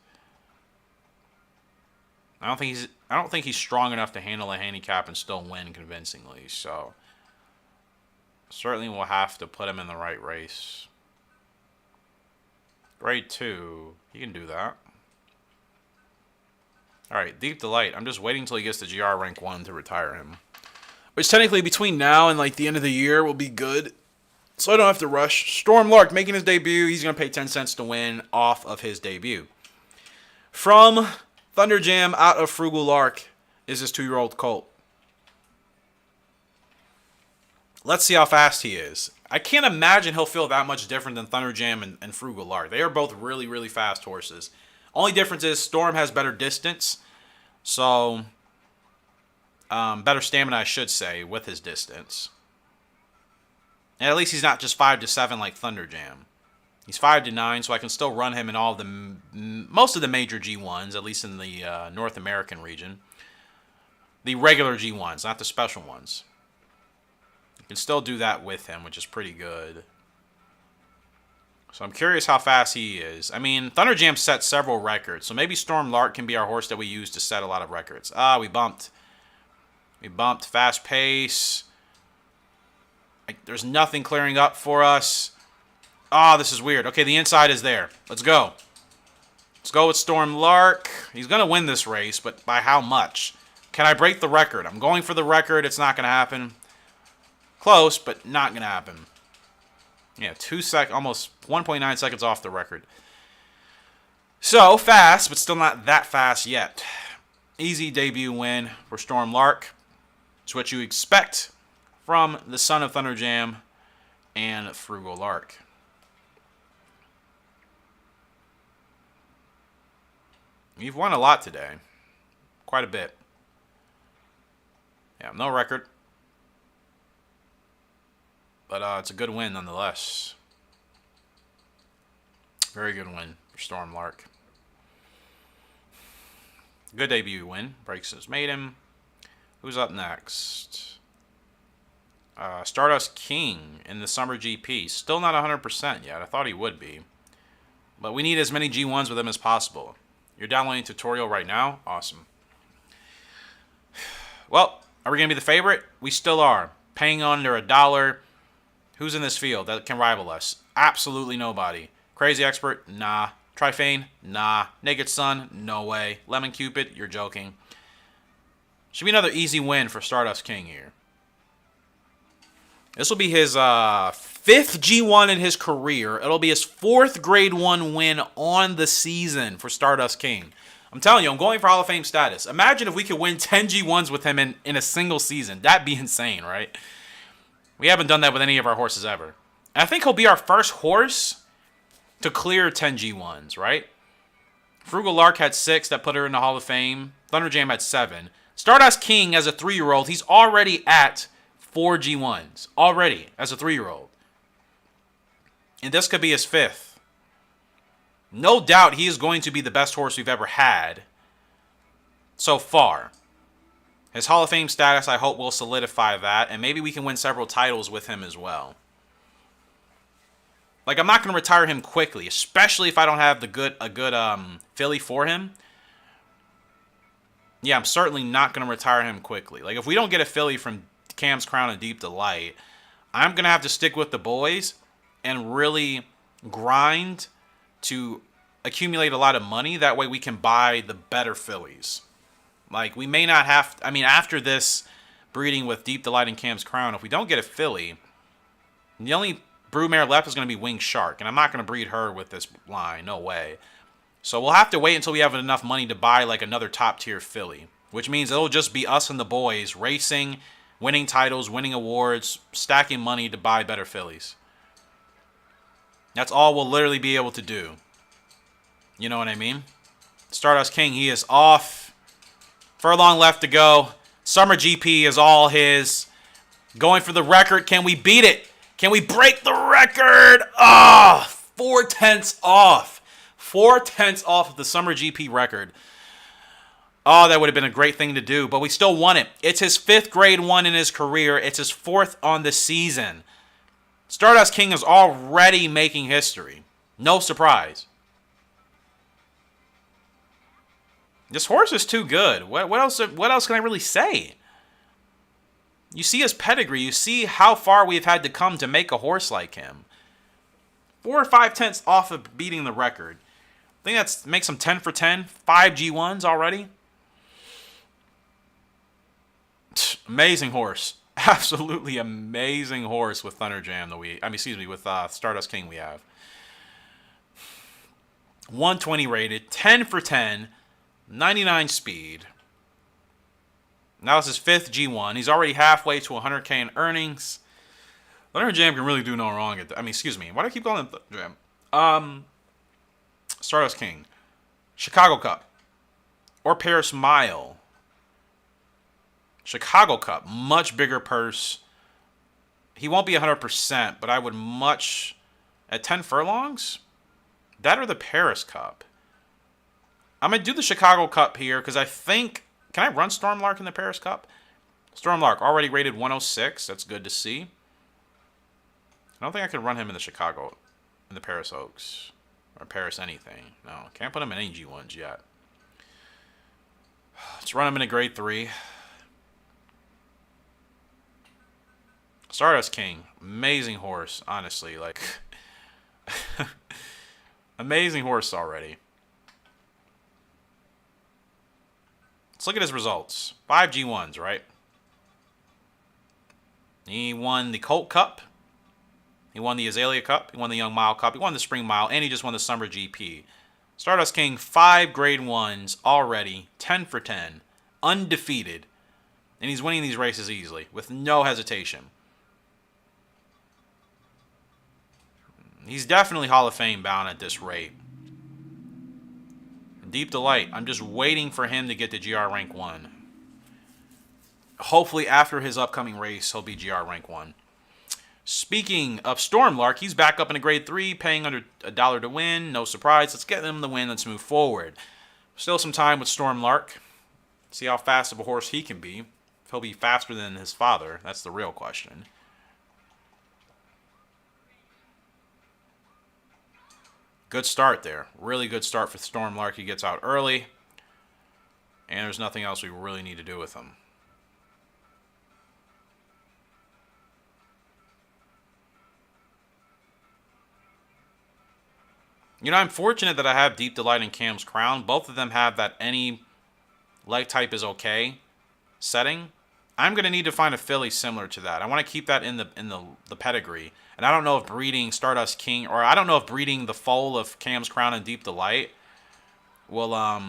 I don't think he's strong enough to handle a handicap and still win convincingly. So certainly we'll have to put him in the right race. Grade 2. He can do that. Alright, Deep Delight. I'm just waiting until he gets to GR rank 1 to retire him. Which technically between now and like the end of the year will be good. So I don't have to rush. Storm Lark making his debut. He's going to pay 10 cents to win off of his debut. From Thunder Jam out of Frugal Lark is this 2-year-old colt. Let's see how fast he is. I can't imagine he'll feel that much different than Thunder Jam and Frugal Lark. They are both really, really fast horses. Only difference is Storm has better distance. So, better stamina, I should say, with his distance. And at least he's not just 5 to 7 like Thunder Jam. He's 5 to 9, so I can still run him in all of the most of the major G1s, at least in the North American region. The regular G1s, not the special ones. You can still do that with him, which is pretty good. So I'm curious how fast he is. I mean, Thunder Jam set several records, so maybe Storm Lark can be our horse that we use to set a lot of records. Ah, we bumped. We bumped. Fast pace. Like, there's nothing clearing up for us. Ah, this is weird. Okay, the inside is there. Let's go. Let's go with Storm Lark. He's going to win this race, but by how much? Can I break the record? I'm going for the record. It's not going to happen. Close, but not going to happen. Yeah, almost 1.9 seconds off the record. So, fast, but still not that fast yet. Easy debut win for Storm Lark. It's what you expect from the son of Thunder Jam and Frugal Lark. You've won a lot today. Quite a bit. Yeah, no record. But it's a good win nonetheless. Very good win for Storm Lark. Good debut win. Breaks his maiden. Who's up next? Stardust King in the Summer GP. Still not 100% yet. I thought he would be. But we need as many G1s with him as possible. You're downloading a tutorial right now? Awesome. Well, are we going to be the favorite? We still are. Paying under $1. Who's in this field that can rival us? Absolutely nobody. Crazy Expert? Nah. Trifane? Nah. Naked Sun? No way. Lemon Cupid? You're joking. Should be another easy win for Stardust King here. This will be his 5th G1 in his career. It'll be his 4th Grade 1 win on the season for Stardust King. I'm telling you, I'm going for Hall of Fame status. Imagine if we could win 10 G1s with him in a single season. That'd be insane, right? We haven't done that with any of our horses ever. And I think he'll be our first horse to clear 10 G1s, right? Frugal Lark had 6 that put her in the Hall of Fame. Thunderjam had 7. Stardust King, as a 3-year-old, he's already at 4 G1s. Already, as a 3-year-old. And this could be his 5th. No doubt he is going to be the best horse we've ever had so far. His Hall of Fame status, I hope, will solidify that. And maybe we can win several titles with him as well. Like, I'm not going to retire him quickly, especially if I don't have a good filly for him. Yeah, I'm certainly not going to retire him quickly. Like, if we don't get a filly from Cam's Crown and Deep Delight, I'm going to have to stick with the boys and really grind to accumulate a lot of money. That way we can buy the better fillies. Like, we may not have... I mean, after this breeding with Deep Delight and Cam's Crown, if we don't get a filly, the only broodmare left is going to be Winged Shark. And I'm not going to breed her with this line. No way. So we'll have to wait until we have enough money to buy, like, another top-tier filly. Which means it'll just be us and the boys racing, winning titles, winning awards, stacking money to buy better fillies. That's all we'll literally be able to do. You know what I mean? Stardust King, he is off. Furlong left to go. Summer GP is all his. Going for the record. Can we beat it? Can we break the record? Ah, 4/10 off. 4/10 off of the Summer GP record. Oh, that would have been a great thing to do, but we still won it. It's his 5th grade 1 in his career. It's his 4th on the season. Stardust King is already making history. No surprise. This horse is too good. What else can I really say? You see his pedigree. You see how far we've had to come to make a horse like him. 4 or 5/10 off of beating the record. I think that makes him 10 for 10. 5 G1s already. Amazing horse. Absolutely amazing horse with Thunderjam with Stardust King we have. 120 rated, 10 for 10, 99 speed. Now it's his 5th G1. He's already halfway to 100K in earnings. Thunderjam can really do no wrong at excuse me. Why do I keep calling him Thunderjam? Stardust King. Chicago Cup. Or Paris Mile. Chicago Cup. Much bigger purse. He won't be 100%, but I would much... At 10 furlongs? That or the Paris Cup. I'm going to do the Chicago Cup here because I think... Can I run Stormlark in the Paris Cup? Stormlark already rated 106. That's good to see. I don't think I could run him in the Paris Oaks. Or Paris anything. No, can't put him in any G1s yet. Let's run him in a grade 3. Stardust King. Amazing horse, honestly. Like, amazing horse already. Let's look at his results. 5 G1s, right? He won the Colt Cup. He won the Azalea Cup. He won the Young Mile Cup. He won the Spring Mile. And he just won the Summer GP. Stardust King, 5 grade 1s already. 10 for 10. Undefeated. And he's winning these races easily. With no hesitation. He's definitely Hall of Fame bound at this rate. Deep Delight. I'm just waiting for him to get to GR Rank 1. Hopefully after his upcoming race, he'll be GR Rank 1. Speaking of Stormlark, he's back up in a grade 3, paying under $1 to win. No surprise. Let's get him the win. Let's move forward. Still some time with Stormlark. See how fast of a horse he can be. If he'll be faster than his father, that's the real question. Good start there. Really good start for Stormlark. He gets out early. And there's nothing else we really need to do with him. You know, I'm fortunate that I have Deep Delight and Cam's Crown. Both of them have that any leg type is okay setting. I'm going to need to find a filly similar to that. I want to keep that in the pedigree. And I don't know if breeding Stardust King, or I don't know if breeding the foal of Cam's Crown and Deep Delight will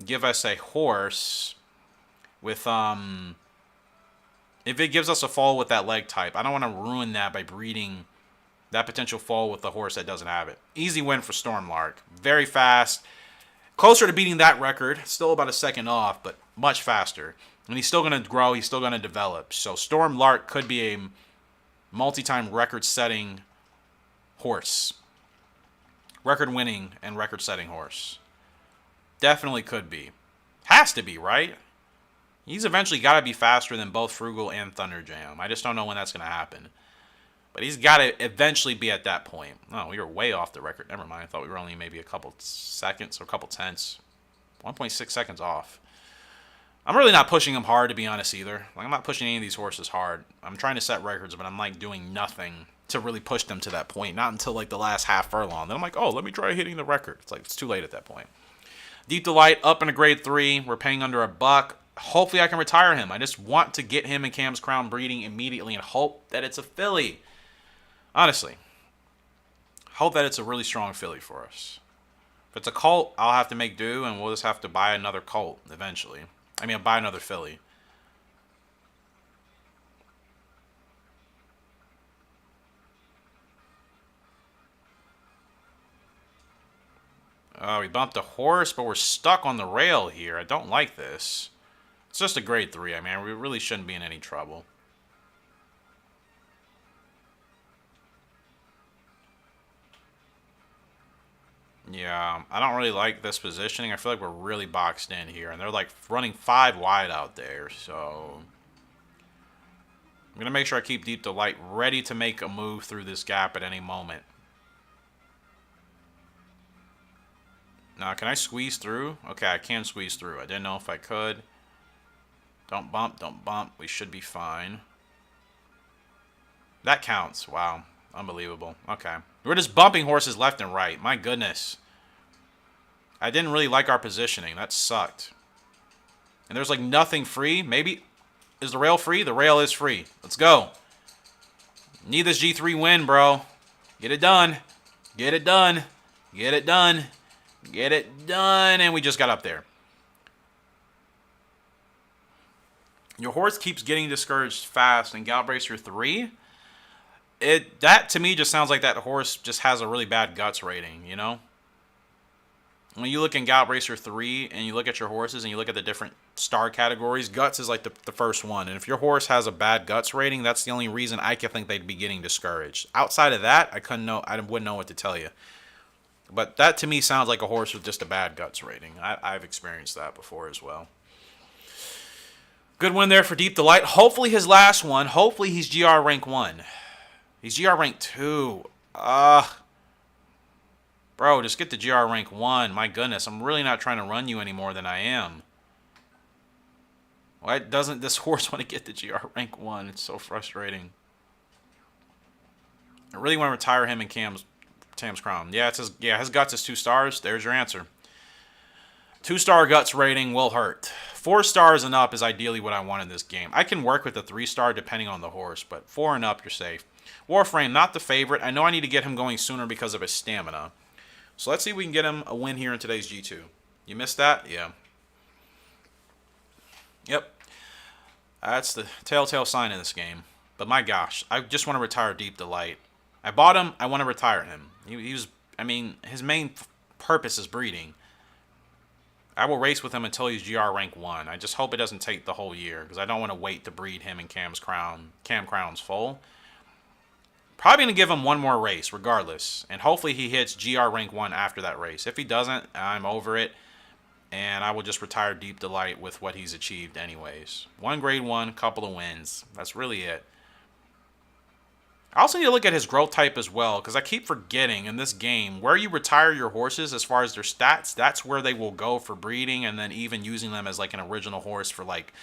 give us a horse with if it gives us a foal with that leg type. I don't want to ruin that by breeding that potential foal with the horse that doesn't have it. Easy win for Stormlark. Very fast. Closer to beating that record. Still about a second off, but much faster. And he's still going to grow. He's still going to develop. So Storm Lark could be a multi-time record-setting horse. Record-winning and record-setting horse. Definitely could be. Has to be, right? He's eventually got to be faster than both Frugal and Thunderjam. I just don't know when that's going to happen. But he's got to eventually be at that point. Oh, we were way off the record. Never mind. I thought we were only maybe a couple seconds or a couple tenths. 1.6 seconds off. I'm really not pushing him hard, to be honest, either. Like, I'm not pushing any of these horses hard. I'm trying to set records, but I'm, like, doing nothing to really push them to that point. Not until, like, the last half furlong. Then I'm like, oh, let me try hitting the record. It's like, it's too late at that point. Deep Delight up in a grade 3. We're paying under $1. Hopefully I can retire him. I just want to get him and Cam's Crown breeding immediately and hope that it's a filly. Honestly. Hope that it's a really strong filly for us. If it's a colt, I'll have to make do, and we'll just have to buy another colt eventually. I mean, I'll buy another filly. Oh, we bumped a horse, but we're stuck on the rail here. I don't like this. It's just a grade 3. I mean, we really shouldn't be in any trouble. Yeah, I don't really like this positioning. I feel like we're really boxed in here. And they're like running 5 wide out there. So I'm going to make sure I keep Deep Delight ready to make a move through this gap at any moment. Now, can I squeeze through? Okay, I can squeeze through. I didn't know if I could. Don't bump, don't bump. We should be fine. That counts. Wow. Unbelievable. Okay. We're just bumping horses left and right. My goodness. I didn't really like our positioning. That sucked. And there's like nothing free. Maybe. Is the rail free? The rail is free. Let's go. Need this G3 win, bro. Get it done. Get it done. Get it done. Get it done. And we just got up there. Your horse keeps getting discouraged fast in Gallop Racer 3. That to me just sounds like that horse just has a really bad guts rating, you know? When you look in Gallop Racer 3 and you look at your horses and you look at the different star categories, guts is like the first one. And if your horse has a bad guts rating, that's the only reason I can think they'd be getting discouraged. Outside of that, I wouldn't know what to tell you. But that to me sounds like a horse with just a bad guts rating. I've experienced that before as well. Good win there for Deep Delight. Hopefully his last one. Hopefully he's GR rank 1. He's GR rank 2. Bro, just get the GR rank 1. My goodness, I'm really not trying to run you any more than I am. Why doesn't this horse want to get the GR rank 1? It's so frustrating. I really want to retire him in Cam's Crown. Yeah, his guts is 2 stars. There's your answer. 2-star guts rating will hurt. 4 stars and up is ideally what I want in this game. I can work with a 3-star depending on the horse, but 4 and up, you're safe. Warframe, not the favorite. I know I need to get him going sooner because of his stamina. So let's see if we can get him a win here in today's G2. You missed that? Yeah. Yep. That's the telltale sign in this game. But my gosh, I just want to retire Deep Delight. I bought him. I want to retire him. He was, I mean, his main purpose is breeding. I will race with him until he's GR rank 1. I just hope it doesn't take the whole year because I don't want to wait to breed him in Cam Crown's foal. Probably going to give him one more race regardless. And hopefully he hits GR rank 1 after that race. If he doesn't, I'm over it. And I will just retire Deep Delight with what he's achieved anyways. 1 grade 1, couple of wins. That's really it. I also need to look at his growth type as well, because I keep forgetting in this game, where you retire your horses as far as their stats, that's where they will go for breeding, and then even using them as like an original horse for like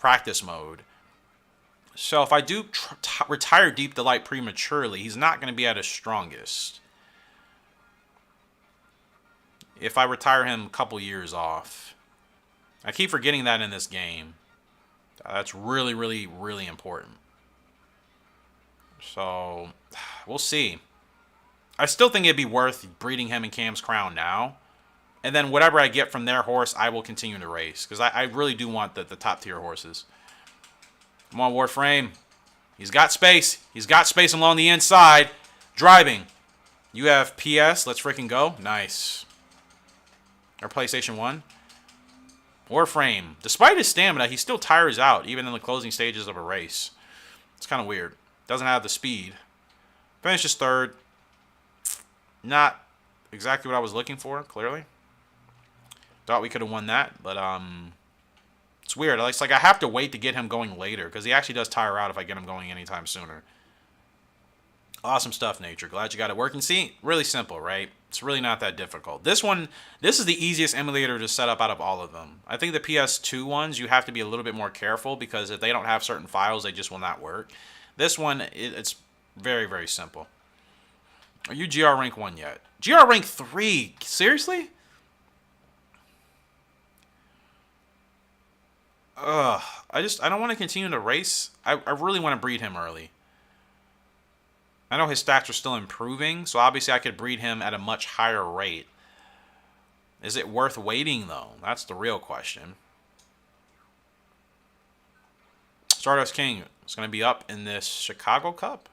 practice mode. So if I do retire Deep Delight prematurely, he's not going to be at his strongest. If I retire him a couple years off. I keep forgetting that in this game. That's really, really, really important. So, we'll see. I still think it'd be worth breeding him in Cam's Crown now. And then whatever I get from their horse, I will continue to race. Because I really do want the top tier horses. Come on, Warframe. He's got space. He's got space along the inside. Driving. You have PS. Let's freaking go. Nice. Or PlayStation 1. Warframe. Despite his stamina, he still tires out, even in the closing stages of a race. It's kind of weird. Doesn't have the speed. Finishes third. Not exactly what I was looking for, clearly. Thought we could have won that, but it's weird. It's like I have to wait to get him going later, because he actually does tire out if I get him going anytime sooner. Awesome stuff, Nature. Glad you got it working. See, really simple, right? It's really not that difficult. This is the easiest emulator to set up out of all of them. I think the PS2 ones, you have to be a little bit more careful, because if they don't have certain files, they just will not work. This one, it's very, very simple. Are you GR rank 1 yet? GR rank 3? Seriously? Ugh. I don't want to continue to race. I really want to breed him early. I know his stats are still improving, so obviously I could breed him at a much higher rate. Is it worth waiting, though? That's the real question. Stardust King is going to be up in this Chicago Cup.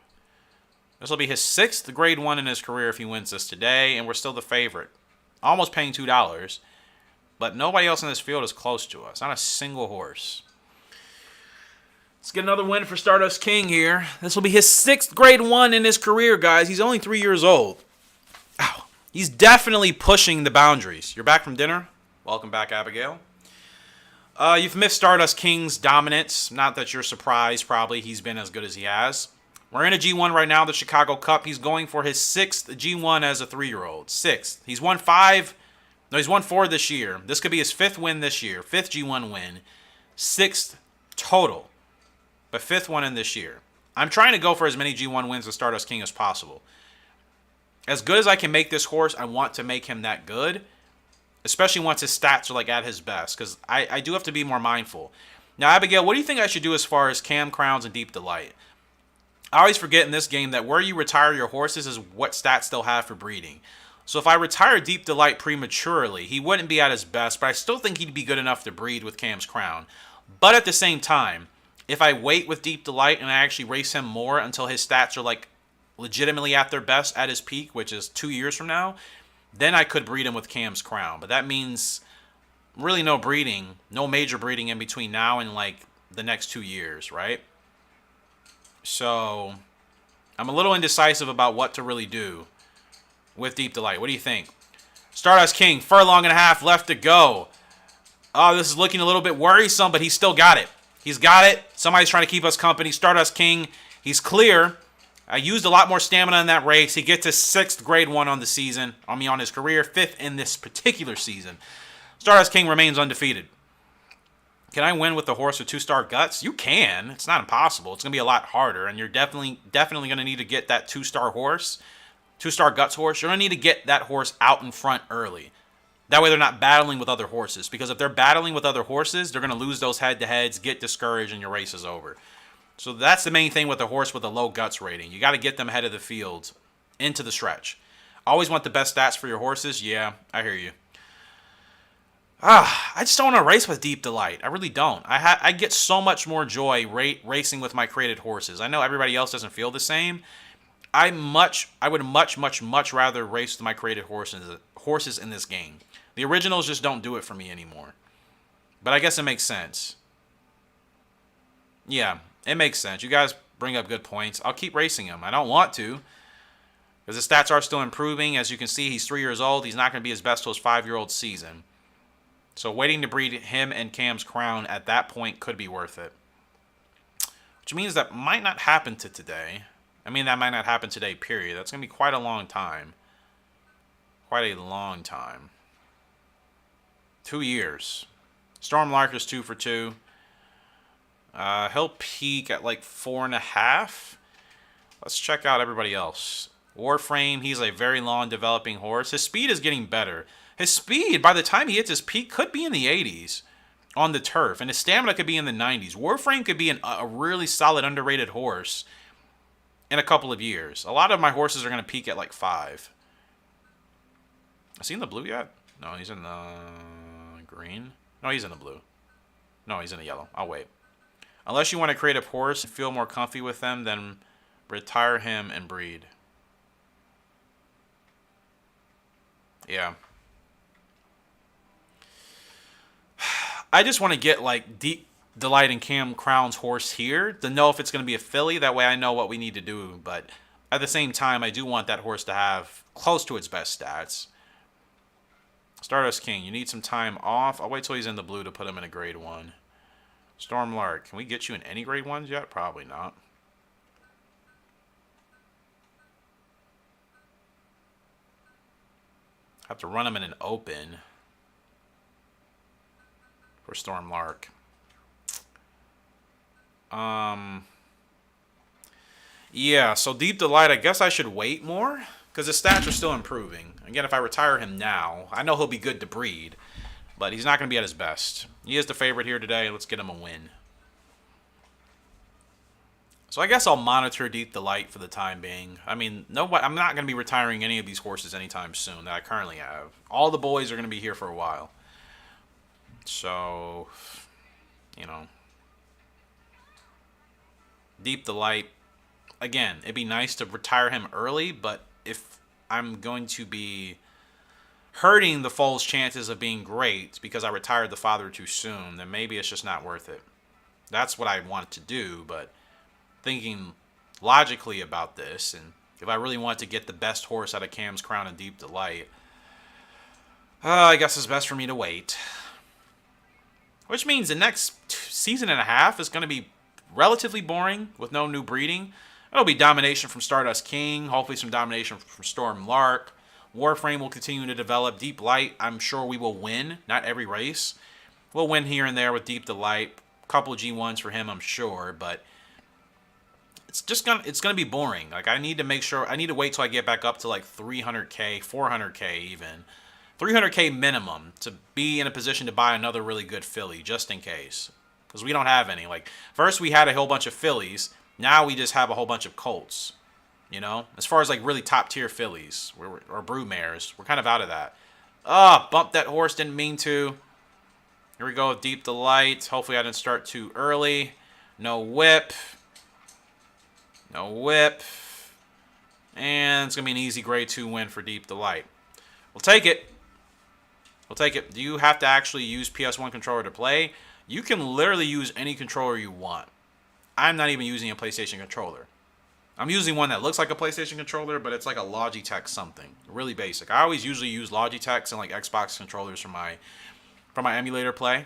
This will be his 6th grade 1 in his career if he wins this today, and we're still the favorite. Almost paying $2, but nobody else in this field is close to us. Not a single horse. Let's get another win for Stardust King here. This will be his 6th grade 1 in his career, guys. He's only 3 years old. Ow. He's definitely pushing the boundaries. You're back from dinner? Welcome back, Abigail. You've missed Stardust King's dominance. Not that you're surprised, probably. He's been as good as he has. We're in a G1 right now, the Chicago Cup. He's going for his 6th G1 as a 3-year-old. 6th. He's won 5. No, he's won 4 this year. This could be his 5th win this year. 5th G1 win. 6th total. But 5th one in this year. I'm trying to go for as many G1 wins as Stardust King as possible. As good as I can make this horse, I want to make him that good. Especially once his stats are like at his best. Because I do have to be more mindful. Now, Abigail, what do you think I should do as far as Cam Crowns and Deep Delight? I always forget in this game that where you retire your horses is what stats they'll have for breeding. So if I retire Deep Delight prematurely, he wouldn't be at his best, but I still think he'd be good enough to breed with Cam's Crown. But at the same time, if I wait with Deep Delight and I actually race him more until his stats are like legitimately at their best at his peak, which is 2 years from now, then I could breed him with Cam's Crown. But that means really no breeding, no major breeding in between now and like the next 2 years, right? So I'm a little indecisive about what to really do with Deep Delight. What do you think? Stardust King, furlong and a half left to go. Oh, this is looking a little bit worrisome, but he's still got it. He's got it. Somebody's trying to keep us company. Stardust King, he's clear. I used a lot more stamina in that race. He gets his 6th grade 1 on the season. I mean, on his career, 5th in this particular season. Stardust King remains undefeated. Can I win with the horse with 2-star guts? You can. It's not impossible. It's going to be a lot harder, and you're definitely going to need to get that 2-star horse, 2-star guts horse. You're going to need to get that horse out in front early. That way they're not battling with other horses, because if they're battling with other horses, they're going to lose those head-to-heads, get discouraged, and your race is over. So that's the main thing with a horse with a low guts rating. You got to get them ahead of the field into the stretch. Always want the best stats for your horses. Yeah, I hear you. I just don't want to race with Deep Delight. I really don't. I get so much more joy racing with my created horses. I know everybody else doesn't feel the same. I would much rather race with my created horses in this game. The originals just don't do it for me anymore. But I guess it makes sense. Yeah, it makes sense. You guys bring up good points. I'll keep racing him. I don't want to, because his stats are still improving. As you can see, he's 3 years old. He's not going to be his best till his 5-year-old season. So waiting to breed him and Cam's Crown at that point could be worth it. Which means that might not happen to today. I mean, that might not happen today, period. That's going to be quite a long time. Quite a long time. 2 years. Storm Lark is 2 for 2. He'll peak at like 4.5. Let's check out everybody else. Warframe, he's a very long developing horse. His speed is getting better. His speed, by the time he hits his peak, could be in the 80s on the turf. And his stamina could be in the 90s. Warframe could be a really solid, underrated horse in a couple of years. A lot of my horses are going to peak at like 5. Is he in the blue yet? No, he's in the green. No, he's in the blue. No, he's in the yellow. I'll wait. Unless you want to create a horse and feel more comfy with them, then retire him and breed. Yeah. I just want to get like Deep Delight and Cam Crown's horse here to know if it's going to be a filly. That way I know what we need to do. But at the same time, I do want that horse to have close to its best stats. Stardust King, you need some time off. I'll wait till he's in the blue to put him in a grade 1. Storm Lark, can we get you in any grade 1s yet? Probably not. Have to run him in an open for Storm Lark. Yeah, so Deep Delight, I guess I should wait more because his stats are still improving. Again, if I retire him now, I know he'll be good to breed, but he's not going to be at his best. He is the favorite here today. Let's get him a win. So I guess I'll monitor Deep Delight for the time being. I mean, I'm not going to be retiring any of these horses anytime soon that I currently have. All the boys are going to be here for a while. So, you know, Deep Delight, again, it'd be nice to retire him early, but if I'm going to be hurting the foal's chances of being great because I retired the father too soon, then maybe it's just not worth it. That's what I want to do, but thinking logically about this, and if I really want to get the best horse out of Cam's Crown and Deep Delight, I guess it's best for me to wait. Which means the next season and a half is going to be relatively boring with no new breeding. It'll be domination from Stardust King, hopefully some domination from Storm Lark. Warframe will continue to develop. Deep Light, I'm sure we will win. Not every race. We'll win here and there with Deep Delight. A couple of G1s for him, I'm sure, but it's gonna be boring. Like, I need to wait till I get back up to like 300k, 400k even. 300k minimum to be in a position to buy another really good filly, just in case. Because we don't have any. Like, first we had a whole bunch of fillies. Now we just have a whole bunch of colts. You know? As far as like really top tier fillies or brood mares, we're kind of out of that. Bumped that horse, didn't mean to. Here we go with Deep Delight. Hopefully I didn't start too early. No whip. No whip. And it's going to be an easy grade 2 win for Deep Delight. We'll take it. We'll take it. Do you have to actually use PS1 controller to play? You can literally use any controller you want. I'm not even using a PlayStation controller. I'm using one that looks like a PlayStation controller, but it's like a Logitech something. Really basic. I always usually use Logitechs and like Xbox controllers for my emulator play.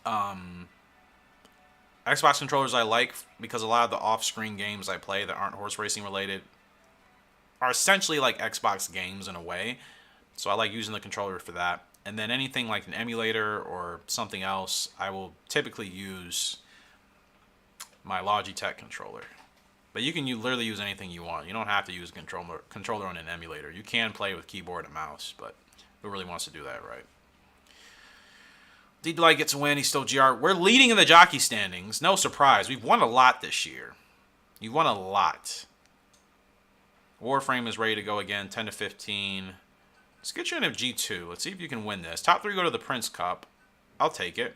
Xbox controllers I like because a lot of the off-screen games I play that aren't horse racing related are essentially like Xbox games in a way. So I like using the controller for that. And then anything like an emulator or something else, I will typically use my Logitech controller. But you can literally use anything you want. You don't have to use a controller on an emulator. You can play with keyboard and mouse, but who really wants to do that, right? Deep Delight gets a win. He's still GR. We're leading in the jockey standings. No surprise. We've won a lot this year. You've won a lot. Warframe is ready to go again. 10 to 15. Let's get you in a G2. Let's see if you can win this. Top 3 go to the Prince Cup. I'll take it.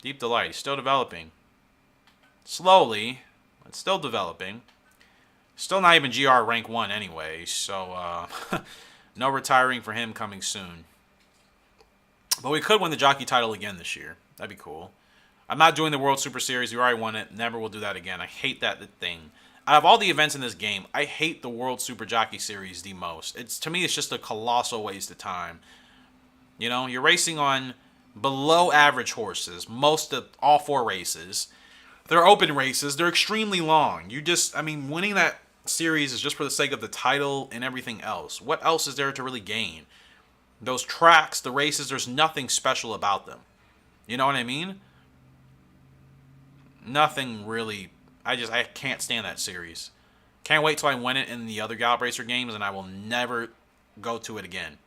Deep Delight. He's still developing. Slowly. But still developing. Still not even GR rank 1 anyway. So, no retiring for him coming soon. But we could win the jockey title again this year. That'd be cool. I'm not doing the World Super Series. We already won it. Never will do that again. I hate that thing. Out of all the events in this game, I hate the World Super Jockey Series the most. To me, it's just a colossal waste of time. You know, you're racing on below average horses. All 4 races. They're open races. They're extremely long. Winning that series is just for the sake of the title and everything else. What else is there to really gain? Those tracks, the races, there's nothing special about them. You know what I mean? Nothing really. I can't stand that series. Can't wait till I win it in the other Gallop Racer games, and I will never go to it again.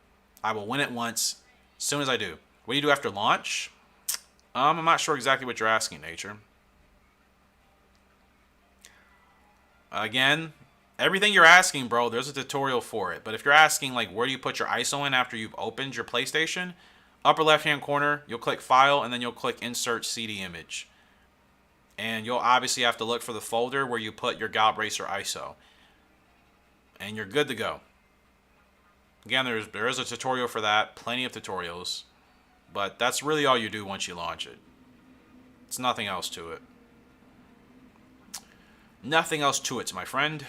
I will win it once, as soon as I do. What do you do after launch? I'm not sure exactly what you're asking, Nature. Again, everything you're asking, bro, there's a tutorial for it. But if you're asking, like, where do you put your ISO in after you've opened your PlayStation? Upper left-hand corner, you'll click File, and then you'll click Insert CD Image. And you'll obviously have to look for the folder where you put your Gallop Racer ISO. And you're good to go. Again, there is a tutorial for that. Plenty of tutorials. But that's really all you do once you launch it. It's nothing else to it. Nothing else to it, my friend.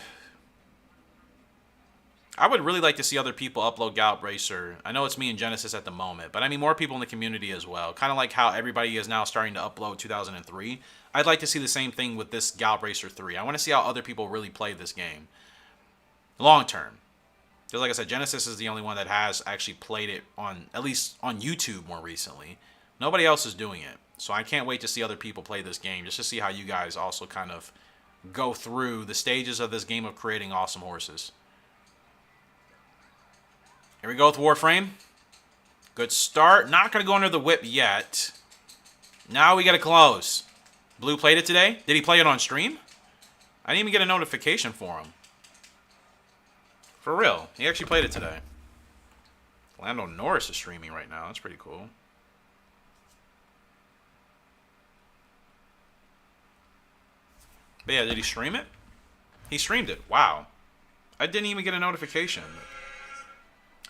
I would really like to see other people upload Gallop Racer. I know it's me and Genesis at the moment, but I mean more people in the community as well. Kind of like how everybody is now starting to upload 2003. I'd like to see the same thing with this Gallop Racer 3. I want to see how other people really play this game. Long term. Because like I said, Genesis is the only one that has actually played it on, at least on YouTube more recently. Nobody else is doing it. So I can't wait to see other people play this game, just to see how you guys also kind of go through the stages of this game of creating awesome horses. Here we go with Warframe. Good start. Not going to go under the whip yet. Now we got to close. Blue played it today. Did he play it on stream? I didn't even get a notification for him. For real. He actually played it today. Lando Norris is streaming right now. That's pretty cool. But yeah, did he stream it? He streamed it. Wow. I didn't even get a notification.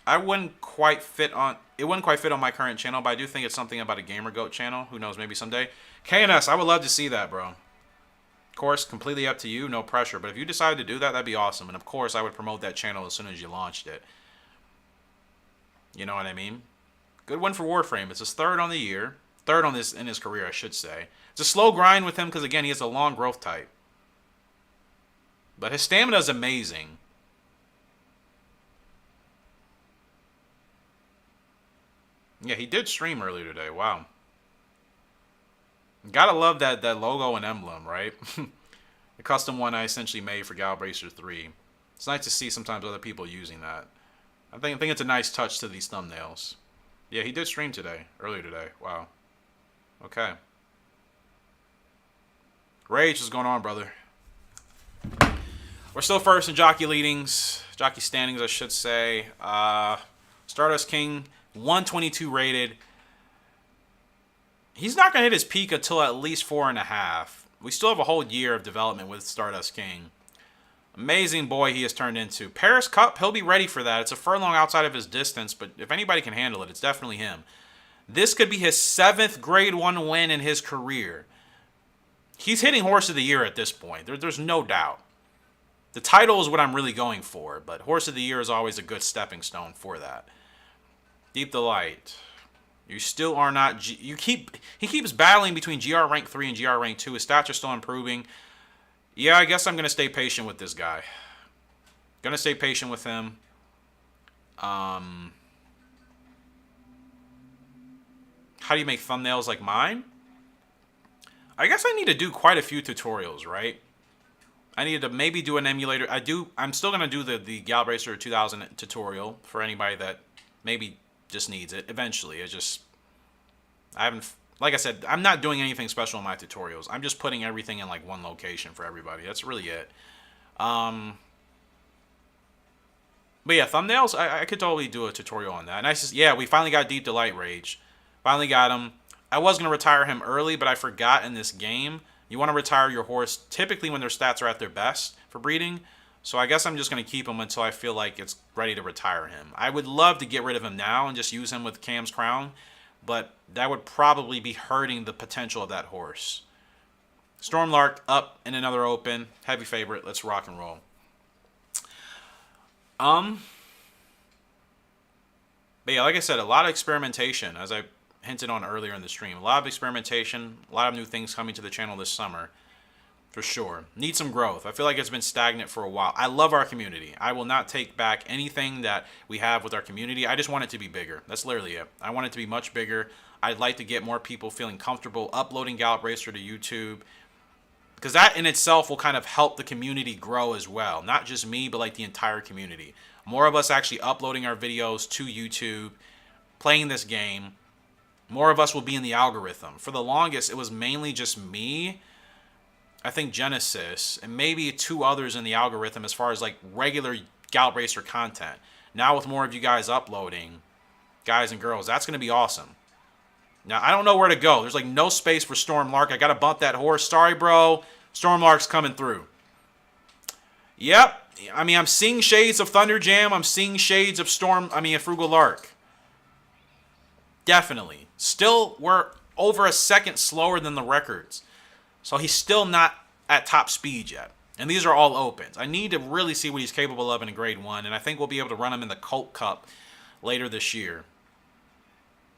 It wouldn't quite fit on my current channel, but I do think it's something about a Gamer Goat channel. Who knows, maybe someday. KNS, I would love to see that, bro. Of course, completely up to you, no pressure. But if you decided to do that, that'd be awesome. And of course, I would promote that channel as soon as you launched it. You know what I mean? Good win for Warframe. It's his third on the year. Third on this in his career, I should say. It's a slow grind with him because, again, he has a long growth type. But his stamina is amazing. Yeah, he did stream earlier today. Wow. Gotta love that logo and emblem, right? The custom one I essentially made for Gallop Racer 3. It's nice to see sometimes other people using that. I think it's a nice touch to these thumbnails. Yeah, he did stream today. Earlier today. Wow. Okay. Rage is going on, brother. We're still first in jockey leadings. Jockey standings, I should say. Stardust King, 122 rated. He's not going to hit his peak until at least 4.5. We still have a whole year of development with Stardust King. Amazing boy he has turned into. Paris Cup, he'll be ready for that. It's a furlong outside of his distance, but if anybody can handle it, it's definitely him. This could be his 7th Grade 1 win in his career. He's hitting Horse of the Year at this point. There's no doubt. The title is what I'm really going for, but Horse of the Year is always a good stepping stone for that. Deep Delight. You still are not... He keeps battling between GR Rank 3 and GR Rank 2. His stats are still improving. Yeah, I guess I'm going to stay patient with this guy. Going to stay patient with him. How do you make thumbnails like mine? I guess I need to do quite a few tutorials, right? I need to maybe do an emulator. I'm still going to do the Gallop Racer 2000 tutorial for anybody that maybe just needs it eventually. Like I said, I'm not doing anything special in my tutorials. I'm just putting everything in like one location for everybody. That's really it. But yeah, thumbnails, I could totally do a tutorial on that. And yeah, we finally got Deep Delight Rage. Finally got him. I was going to retire him early, but I forgot in this game. You want to retire your horse typically when their stats are at their best for breeding. So I guess I'm just going to keep him until I feel like it's ready to retire him. I would love to get rid of him now and just use him with Cam's Crown, but that would probably be hurting the potential of that horse. Storm Lark up in another open. Heavy favorite. Let's rock and roll. But yeah, like I said, a lot of experimentation, as I hinted on earlier in the stream. A lot of experimentation, a lot of new things coming to the channel this summer. For sure. Need some growth. I feel like it's been stagnant for a while. I love our community. I will not take back anything that we have with our community. I just want it to be bigger. That's literally it. I want it to be much bigger. I'd like to get more people feeling comfortable uploading Gallop Racer to YouTube. Because that in itself will kind of help the community grow as well. Not just me, but like the entire community. More of us actually uploading our videos to YouTube, playing this game. More of us will be in the algorithm. For the longest, it was mainly just me, I think Genesis, and maybe 2 others in the algorithm as far as like regular Gallop Racer content. Now with more of you guys uploading, guys and girls, that's going to be awesome. Now, I don't know where to go. There's like no space for Storm Lark. I got to bump that horse. Sorry, bro. Storm Lark's coming through. Yep. I mean, I'm seeing shades of Thunder Jam. I'm seeing shades of Frugal Lark. Definitely. Still, we're over a second slower than the records. So he's still not at top speed yet. And these are all opens. I need to really see what he's capable of in a grade 1. And I think we'll be able to run him in the Colt Cup later this year.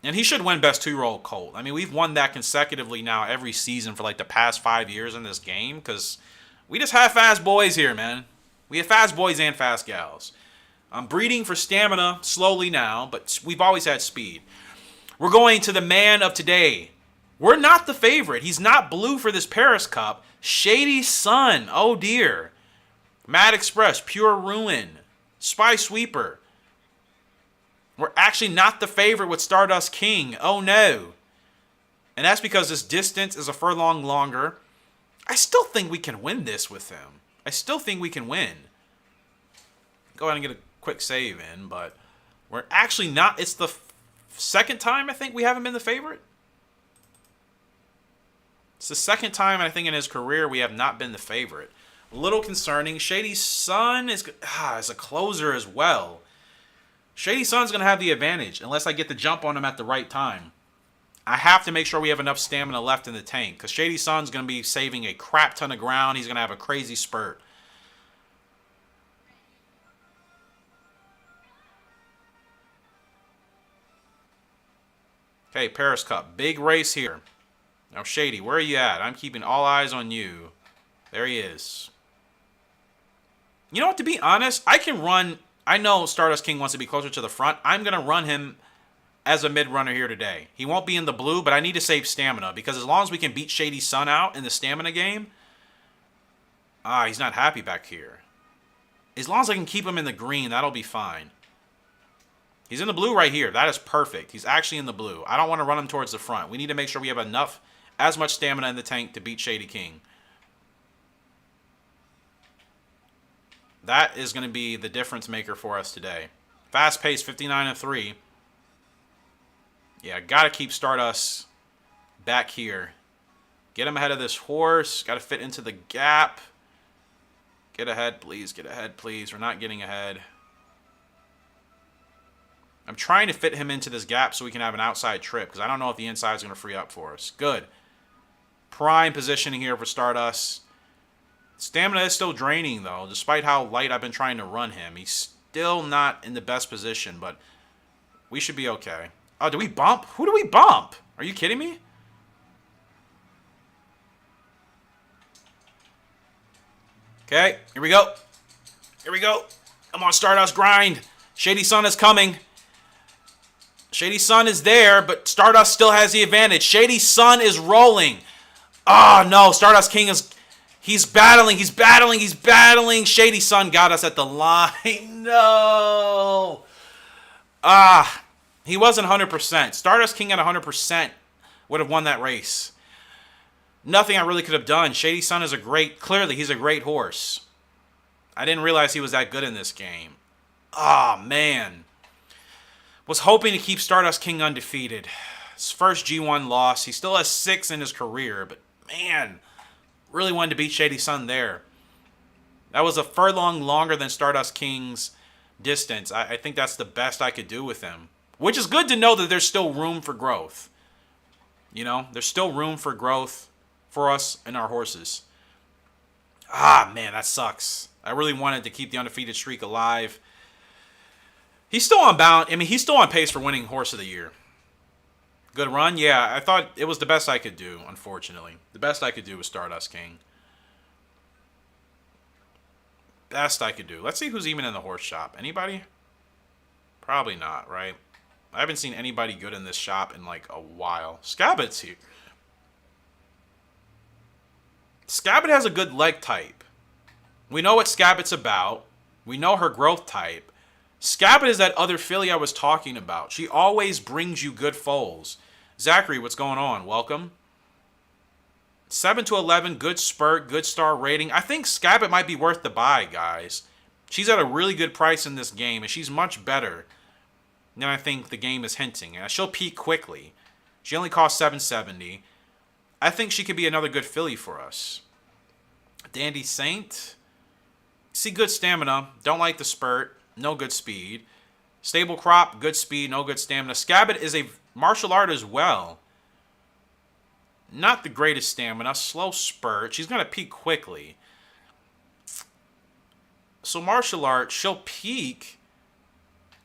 And he should win Best 2-Year-Old Colt. I mean, we've won that consecutively now every season for like the past 5 years in this game. Because we just have fast boys here, man. We have fast boys and fast gals. I'm breeding for stamina slowly now, but we've always had speed. We're going to the man of today. We're not the favorite. He's not blue for this Paris Cup. Shady Sun. Oh, dear. Mad Express. Pure Ruin. Spy Sweeper. We're actually not the favorite with Stardust King. Oh, no. And that's because this distance is a furlong longer. I still think we can win this with him. I still think we can win. Go ahead and get a quick save in, but we're actually not. It's the second time I think we haven't been the favorite. It's the second time I think in his career we have not been the favorite. A little concerning. Shady Sun is a closer as well. Shady Sun's going to have the advantage unless I get the jump on him at the right time. I have to make sure we have enough stamina left in the tank because Shady Sun's going to be saving a crap ton of ground. He's going to have a crazy spurt. Okay, Paris Cup. Big race here. Now, Shady, where are you at? I'm keeping all eyes on you. There he is. You know what? To be honest, I can run. I know Stardust King wants to be closer to the front. I'm going to run him as a mid-runner here today. He won't be in the blue, but I need to save stamina because as long as we can beat Shady Sun out in the stamina game. He's not happy back here. As long as I can keep him in the green, that'll be fine. He's in the blue right here. That is perfect. He's actually in the blue. I don't want to run him towards the front. We need to make sure we have enough, as much stamina in the tank to beat Shady King. That is going to be the difference maker for us today. Fast pace, 59-3. Yeah, got to keep Stardust back here. Get him ahead of this horse. Got to fit into the gap. Get ahead, please. Get ahead, please. We're not getting ahead. I'm trying to fit him into this gap so we can have an outside trip because I don't know if the inside is going to free up for us. Good. Prime positioning here for Stardust. Stamina is still draining, though, despite how light I've been trying to run him. He's still not in the best position, but we should be okay. Oh, do we bump? Who do we bump? Are you kidding me? Okay, here we go. Here we go. I'm on Stardust grind. Shady Sun is coming. Shady Sun is there, but Stardust still has the advantage. Shady Sun is rolling. Oh, no. Stardust King is... He's battling. He's battling. He's battling. Shady Sun got us at the line. No. He wasn't 100%. Stardust King at 100% would have won that race. Nothing I really could have done. Shady Sun is clearly, he's a great horse. I didn't realize he was that good in this game. Man. Was hoping to keep Stardust King undefeated. His first G1 loss. He still has 6 in his career, but man, really wanted to beat Shady Sun there. That was a furlong longer than Stardust King's distance. I think that's the best I could do with him. Which is good to know that there's still room for growth. You know, there's still room for growth for us and our horses. Man, that sucks. I really wanted to keep the undefeated streak alive. He's still on bound. I mean, he's still on pace for winning Horse of the Year. Good run? Yeah, I thought it was the best I could do, unfortunately. The best I could do was Stardust King. Best I could do. Let's see who's even in the horse shop. Anybody? Probably not, right? I haven't seen anybody good in this shop in like a while. Scab-it's here. Scab-it has a good leg type. We know what Scab-it's about. We know her growth type. Scab-it is that other filly I was talking about. She always brings you good foals. Zachary, what's going on? Welcome. 7-11, good spurt, good star rating. I think Scab-it might be worth the buy, guys. She's at a really good price in this game, and she's much better than I think the game is hinting. And she'll peak quickly. She only costs $770. I think she could be another good filly for us. Dandy Saint. See good stamina. Don't like the spurt. No good speed. Stable Crop, good speed, no good stamina. Scab-it is a Martial art as well. Not the greatest stamina. Slow spurt. She's going to peak quickly. So martial art, she'll peak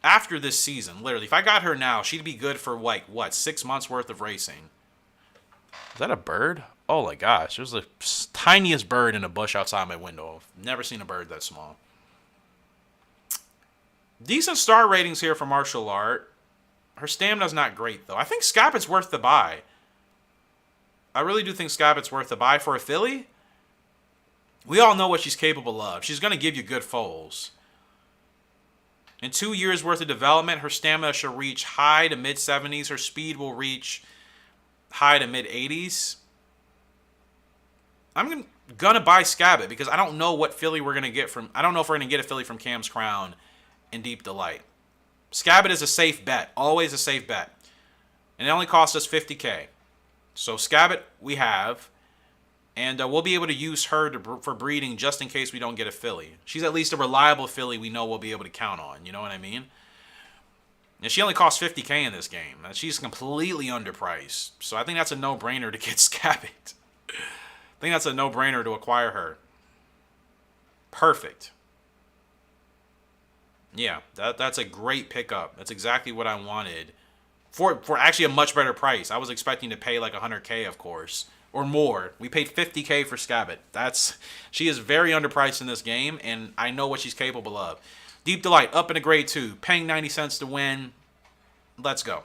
after this season. Literally, if I got her now, she'd be good for like, what, 6 months worth of racing. Is that a bird? Oh my gosh, there's the tiniest bird in a bush outside my window. I've never seen a bird that small. Decent star ratings here for martial art. Her stamina's not great, though. I think Scab-it's worth the buy. I really do think Scab-it's worth the buy for a filly. We all know what she's capable of. She's going to give you good foals. In 2 years worth of development, her stamina should reach high to mid-70s. Her speed will reach high to mid-80s. I'm going to buy Scab-it because I don't know what filly we're going to get from... I don't know if we're going to get a filly from Cam's Crown in Deep Delight. Scab-it is a safe bet. Always a safe bet. And it only costs us 50K. So Scab-it we have. And we'll be able to use her for breeding just in case we don't get a filly. She's at least a reliable filly we know we'll be able to count on. You know what I mean? And she only costs 50K in this game. She's completely underpriced. So I think that's a no-brainer to get Scab-it. I think that's a no-brainer to acquire her. Perfect. Yeah, that's a great pickup. That's exactly what I wanted. For actually a much better price. I was expecting to pay like 100K, of course. Or more. We paid 50K for Scab-it. She is very underpriced in this game, and I know what she's capable of. Deep Delight, up in a grade 2. Paying 90 cents to win. Let's go.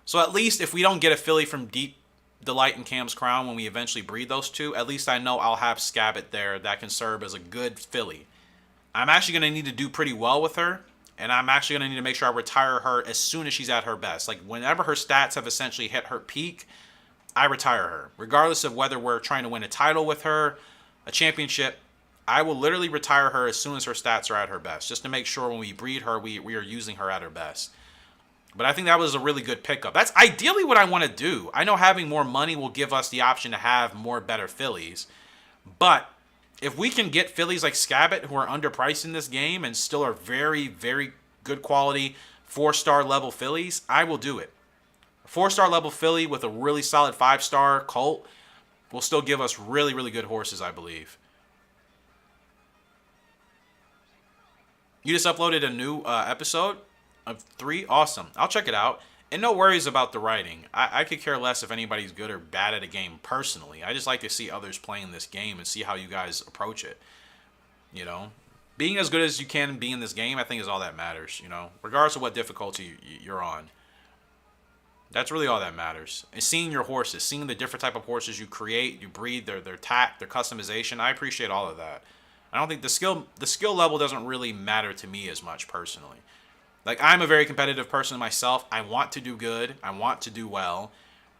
So at least if we don't get a filly from Deep Delight and Cam's Crown when we eventually breed those two, at least I know I'll have Scab-it there that can serve as a good filly. I'm actually going to need to do pretty well with her, and I'm actually going to need to make sure I retire her as soon as she's at her best. Like, whenever her stats have essentially hit her peak, I retire her. Regardless of whether we're trying to win a title with her, a championship, I will literally retire her as soon as her stats are at her best, just to make sure when we breed her, we are using her at her best. But I think that was a really good pickup. That's ideally what I want to do. I know having more money will give us the option to have more better fillies. But if we can get fillies like Scab-it who are underpriced in this game and still are very, very good quality 4-star level fillies, I will do it. A 4-star level filly with a really solid 5-star colt will still give us really, really good horses, I believe. You just uploaded a new episode of 3? Awesome. I'll check it out. And no worries about the writing. I could care less if anybody's good or bad at a game personally. I just like to see others playing this game and see how you guys approach it. You know? Being as good as you can be in this game, I think, is all that matters. You know? Regardless of what difficulty you're on. That's really all that matters. And seeing your horses. Seeing the different type of horses you create, you breed, their tact, their customization. I appreciate all of that. I don't think the skill level doesn't really matter to me as much personally. Like, I'm a very competitive person myself. I want to do good. I want to do well.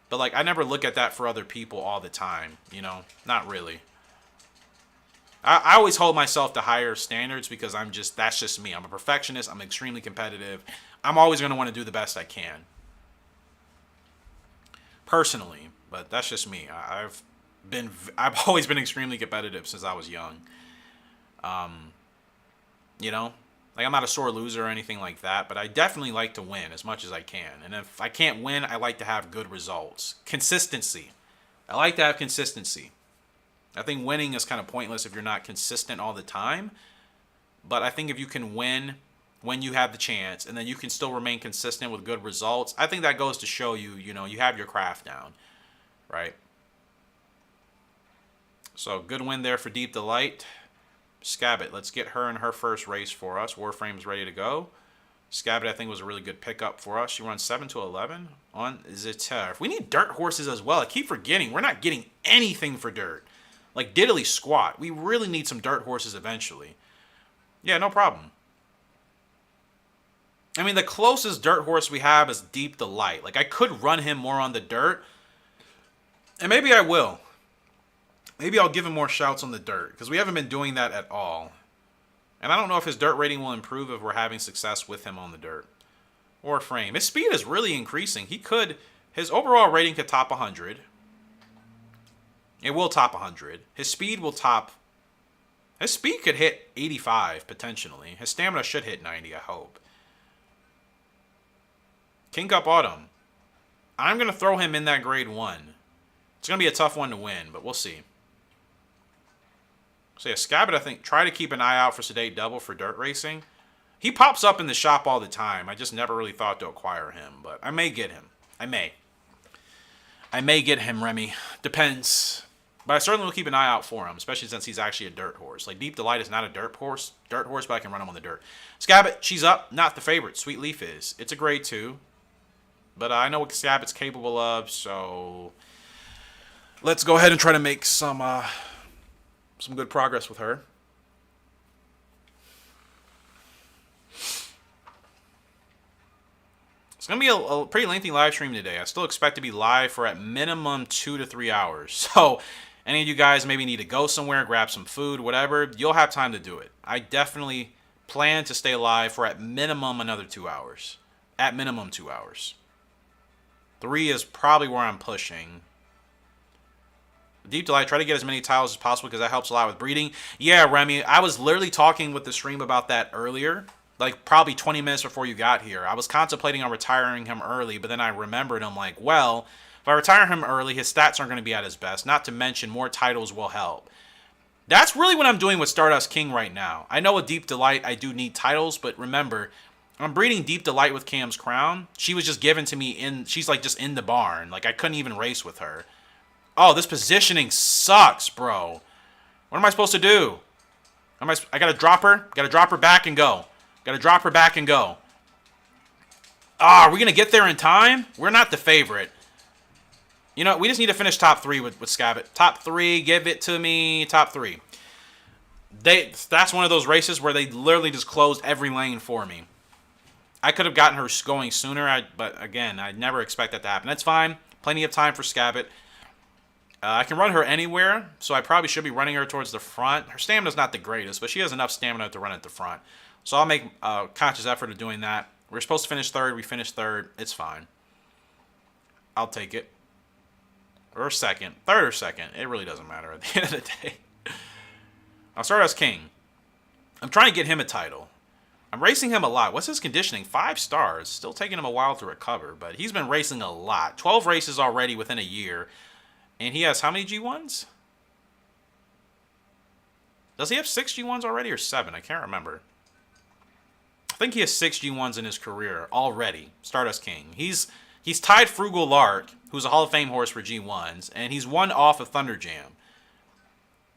But, like, I never look at that for other people all the time. You know? Not really. I always hold myself to higher standards because that's just me. I'm a perfectionist. I'm extremely competitive. I'm always going to want to do the best I can. Personally. But that's just me. I've always been extremely competitive since I was young. You know? Like, I'm not a sore loser or anything like that, but I definitely like to win as much as I can. And if I can't win, I like to have good results. Consistency. I like to have consistency. I think winning is kind of pointless if you're not consistent all the time. But I think if you can win when you have the chance, and then you can still remain consistent with good results, I think that goes to show you, you know, you have your craft down. Right? So, good win there for Deep Delight. Scab-it, let's get her in her first race for us. Warframe's ready to go. Scab-it, I think, was a really good pickup for us. She runs 7 to 11 on Zitter. We need dirt horses as well. I keep forgetting. We're not getting anything for dirt. Like diddly squat. We really need some dirt horses eventually. Yeah, no problem. I mean, the closest dirt horse we have is Deep Delight. Like, I could run him more on the dirt. And maybe I will. Maybe I'll give him more shouts on the dirt, because we haven't been doing that at all. And I don't know if his dirt rating will improve if we're having success with him on the dirt. Or frame. His speed is really increasing. His overall rating could top 100. It will top 100. His speed could hit 85, potentially. His stamina should hit 90, I hope. King Cup Autumn. I'm going to throw him in that grade 1. It's going to be a tough one to win, but we'll see. So yeah, Scab-it, I think, try to keep an eye out for Sedate Double for dirt racing. He pops up in the shop all the time. I just never really thought to acquire him, but I may get him. I may get him, Remy. Depends. But I certainly will keep an eye out for him, especially since he's actually a dirt horse. Like, Deep Delight is not a dirt horse, but I can run him on the dirt. Scab-it, she's up. Not the favorite. Sweet Leaf is. It's a grade 2. But I know what Scab-it's capable of, so let's go ahead and try to make some good progress with her. It's going to be a pretty lengthy live stream today. I still expect to be live for at minimum 2 to 3 hours. So any of you guys maybe need to go somewhere, grab some food, whatever, you'll have time to do it. I definitely plan to stay live for at minimum another 2 hours. At minimum 2 hours. 3 is probably where I'm pushing. Deep Delight, try to get as many titles as possible because that helps a lot with breeding. Yeah, Remy, I was literally talking with the stream about that earlier. Like, probably 20 minutes before you got here. I was contemplating on retiring him early, but then I remembered, I'm like, well, if I retire him early, his stats aren't going to be at his best. Not to mention, more titles will help. That's really what I'm doing with Stardust King right now. I know with Deep Delight, I do need titles, but remember, I'm breeding Deep Delight with Cam's Crown. She was just given to me she's like just in the barn. Like, I couldn't even race with her. Oh, this positioning sucks, bro. What am I supposed to do? I gotta drop her? Gotta drop her back and go. Gotta drop her back and go. Ah, are we gonna get there in time? We're not the favorite. You know, we just need to finish top 3 with Scab-it. Top 3, give it to me. Top 3. That's one of those races where they literally just closed every lane for me. I could have gotten her going sooner, but again, I never expect that to happen. That's fine. Plenty of time for Scab-it. I can run her anywhere, so I probably should be running her towards the front. Her stamina's not the greatest, but she has enough stamina to run at the front. So I'll make a conscious effort of doing that. We're supposed to finish 3rd. We finished 3rd. It's fine. I'll take it. Or 2nd. 3rd or 2nd. It really doesn't matter at the end of the day. I'll start as King. I'm trying to get him a title. I'm racing him a lot. What's his conditioning? 5 stars. Still taking him a while to recover, but he's been racing a lot. 12 races already within a year. And he has how many G1s? Does he have 6 G1s already or 7? I can't remember. I think he has 6 G1s in his career already. Stardust King. He's tied Frugal Lark, who's a Hall of Fame horse for G1s, and he's 1 off of Thunder Jam.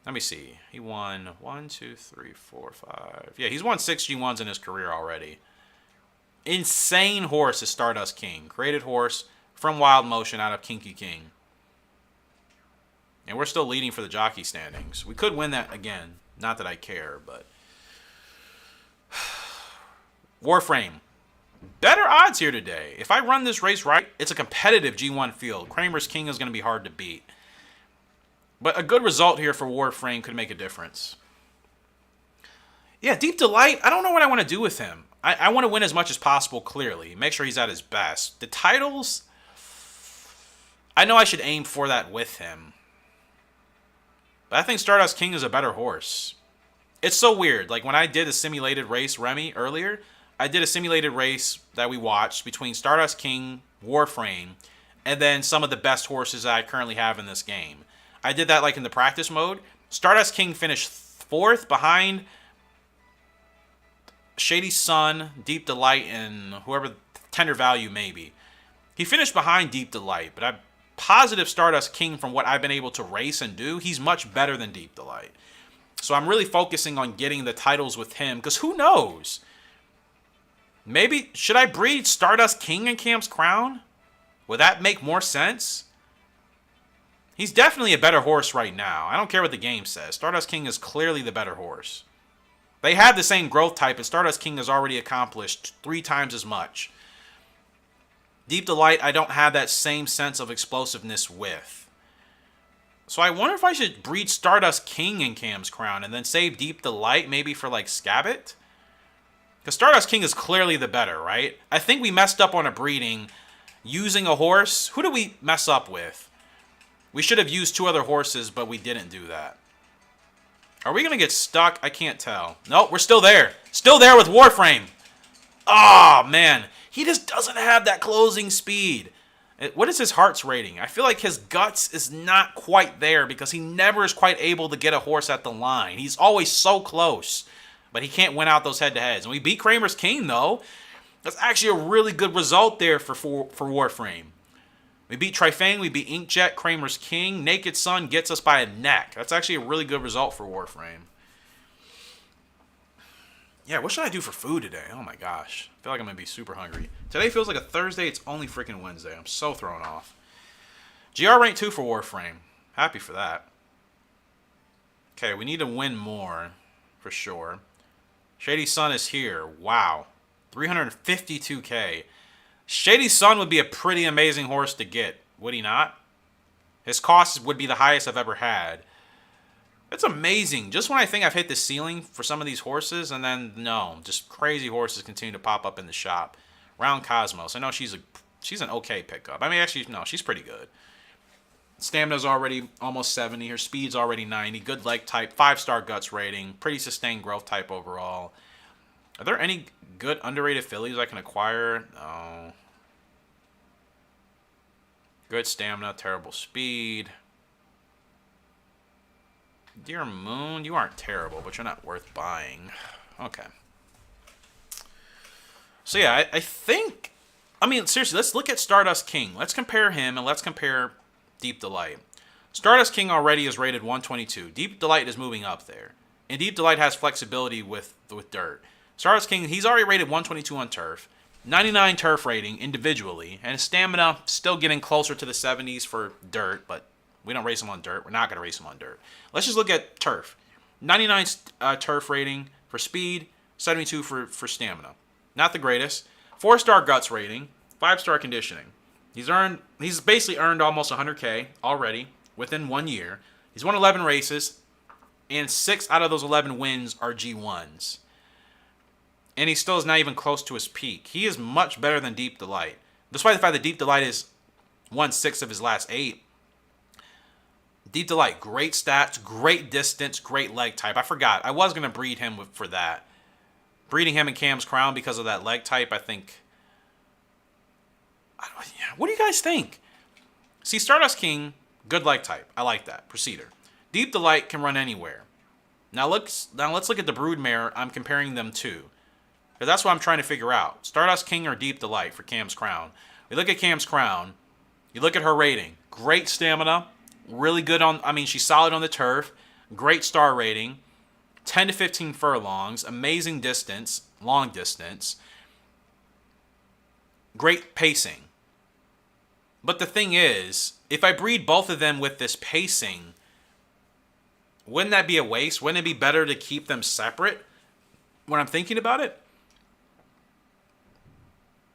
Let me see. He won 1, 2, 3, 4, 5. Yeah, he's won 6 G1s in his career already. Insane horse is Stardust King. Created horse from Wild Motion out of Kinky King. And we're still leading for the jockey standings. We could win that again. Not that I care, but... Warframe. Better odds here today. If I run this race right, it's a competitive G1 field. Kramer's King is going to be hard to beat. But a good result here for Warframe could make a difference. Yeah, Deep Delight, I don't know what I want to do with him. I want to win as much as possible, clearly. Make sure he's at his best. The titles, I know I should aim for that with him. But I think Stardust King is a better horse. It's so weird. Like, when I did a simulated race, Remy, earlier, I did a simulated race that we watched between Stardust King, Warframe, and then some of the best horses that I currently have in this game. I did that, like, in the practice mode. Stardust King finished 4th behind Shady Sun, Deep Delight, and whoever Tender Value maybe. He finished behind Deep Delight, but I'm positive Stardust King, from what I've been able to race and do, he's much better than Deep Delight. So I'm really focusing on getting the titles with him, because who knows? Maybe, should I breed Stardust King in Cam's Crown? Would that make more sense? He's definitely a better horse right now. I don't care what the game says. Stardust King is clearly the better horse. They have the same growth type, and Stardust King has already accomplished 3 times as much. Deep Delight, I don't have that same sense of explosiveness with. So I wonder if I should breed Stardust King in Cam's Crown and then save Deep Delight maybe for, like, Scab-it? Because Stardust King is clearly the better, right? I think we messed up on a breeding using a horse. Who did we mess up with? We should have used 2 other horses, but we didn't do that. Are we going to get stuck? I can't tell. Nope, we're still there. Still there with Warframe. Oh, man. He just doesn't have that closing speed. What is his heart's rating? I feel like his guts is not quite there because he never is quite able to get a horse at the line. He's always so close, but he can't win out those head-to-heads. And we beat Kramer's King, though. That's actually a really good result there for Warframe. We beat Trifang, we beat Inkjet, Kramer's King. Naked Sun gets us by a neck. That's actually a really good result for Warframe. Yeah, what should I do for food today? Oh my gosh. I feel like I'm going to be super hungry. Today feels like a Thursday. It's only freaking Wednesday. I'm so thrown off. GR rank 2 for Warframe. Happy for that. Okay, we need to win more. For sure. Shady Sun is here. Wow. 352k. Shady Sun would be a pretty amazing horse to get. Would he not? His cost would be the highest I've ever had. It's amazing. Just when I think I've hit the ceiling for some of these horses, and then no, just crazy horses continue to pop up in the shop. Round Cosmos. I know she's an okay pickup. I mean, actually, no, she's pretty good. Stamina's already almost 70. Her speed's already 90. Good leg type. 5-star guts rating. Pretty sustained growth type overall. Are there any good underrated fillies I can acquire? No. Good stamina. Terrible speed. Dear Moon, you aren't terrible, but you're not worth buying. Okay. So yeah, I think... I mean, seriously, let's look at Stardust King. Let's compare him, and let's compare Deep Delight. Stardust King already is rated 122. Deep Delight is moving up there. And Deep Delight has flexibility with dirt. Stardust King, he's already rated 122 on turf. 99 turf rating individually. And his stamina still getting closer to the 70s for dirt, but... we don't race him on dirt. We're not going to race him on dirt. Let's just look at turf. 99 turf rating for speed, 72 for stamina. Not the greatest. 4-star guts rating, 5-star conditioning. He's basically earned almost 100k already within 1 year. He's won 11 races, and 6 out of those 11 wins are G1s. And he still is not even close to his peak. He is much better than Deep Delight. Despite the fact that Deep Delight is 1/6 of his last 8, Deep Delight, great stats, great distance, great leg type. I forgot. I was going to breed him for that. Breeding him in Cam's Crown because of that leg type, I think. What do you guys think? See, Stardust King, good leg type. I like that. Procedure. Deep Delight can run anywhere. Now let's look at the broodmare I'm comparing them to. Because that's what I'm trying to figure out. Stardust King or Deep Delight for Cam's Crown. We look at Cam's Crown. You look at her rating. Great stamina. Really good on, I mean, she's solid on the turf. Great star rating. 10 to 15 furlongs. Amazing distance. Long distance. Great pacing. But the thing is, if I breed both of them with this pacing, wouldn't that be a waste? Wouldn't it be better to keep them separate when I'm thinking about it?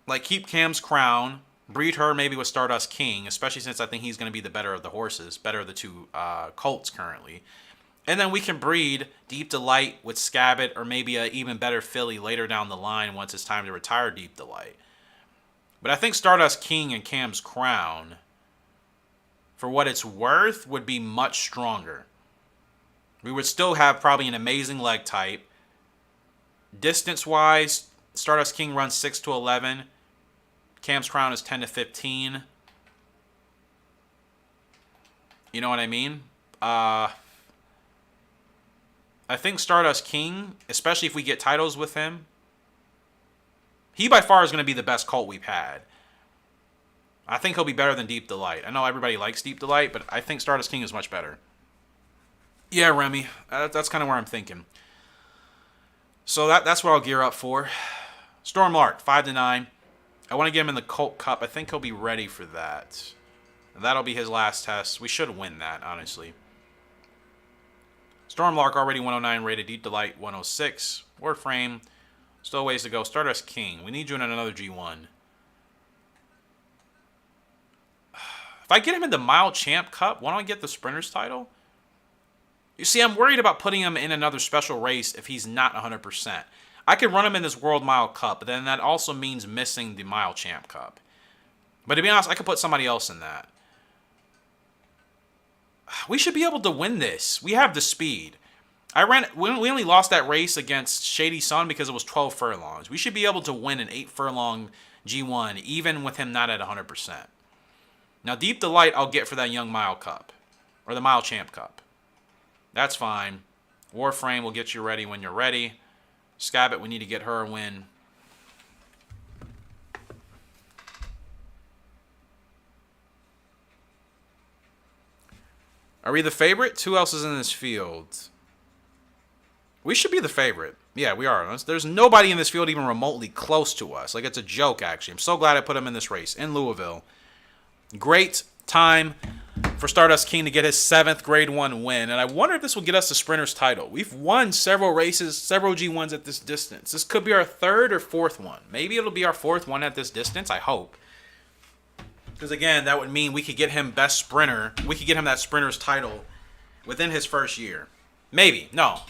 Like, keep Cam's Crown. Breed her maybe with Stardust King, especially since I think he's going to be the better of the horses, better of the two colts currently. And then we can breed Deep Delight with Scab-it or maybe an even better filly later down the line once it's time to retire Deep Delight. But I think Stardust King and Cam's Crown, for what it's worth, would be much stronger. We would still have probably an amazing leg type. Distance-wise, Stardust King runs 6 to 11. Cam's Crown is 10 to 15. You know what I mean? I think Stardust King, especially if we get titles with him, he by far is going to be the best colt we've had. I think he'll be better than Deep Delight. I know everybody likes Deep Delight, but I think Stardust King is much better. Yeah, Remy. That's kind of where I'm thinking. So that's what I'll gear up for. Storm Lark, 5 to 9. I want to get him in the Colt Cup. I think he'll be ready for that. And that'll be his last test. We should win that, honestly. Storm Lark already 109 rated. Deep Delight 106. Warframe. Still ways to go. Stardust King. We need you in another G1. If I get him in the Mile Champ Cup, why don't I get the Sprinters title? You see, I'm worried about putting him in another special race if he's not 100%. I could run him in this World Mile Cup, but then that also means missing the Mile Champ Cup. But to be honest, I could put somebody else in that. We should be able to win this. We have the speed. We only lost that race against Shady Sun because it was 12 furlongs. We should be able to win an 8 furlong G1 even with him not at 100%. Now, Deep Delight I'll get for that Young Mile Cup. Or the Mile Champ Cup. That's fine. Warframe will get you ready when you're ready. Scab-it, we need to get her a win. Are we the favorite? Who else is in this field? We should be the favorite. Yeah, we are. There's nobody in this field even remotely close to us. Like, it's a joke, actually. I'm so glad I put him in this race in Louisville. Great time for Stardust King to get his 7th Grade 1 win. And I wonder if this will get us the Sprinter's title. We've won several races, several G1s at this distance. This could be our 3rd or 4th one. Maybe it'll be our 4th one at this distance. I hope. Because, again, that would mean we could get him best sprinter. We could get him that Sprinter's title within his first year. Maybe. No.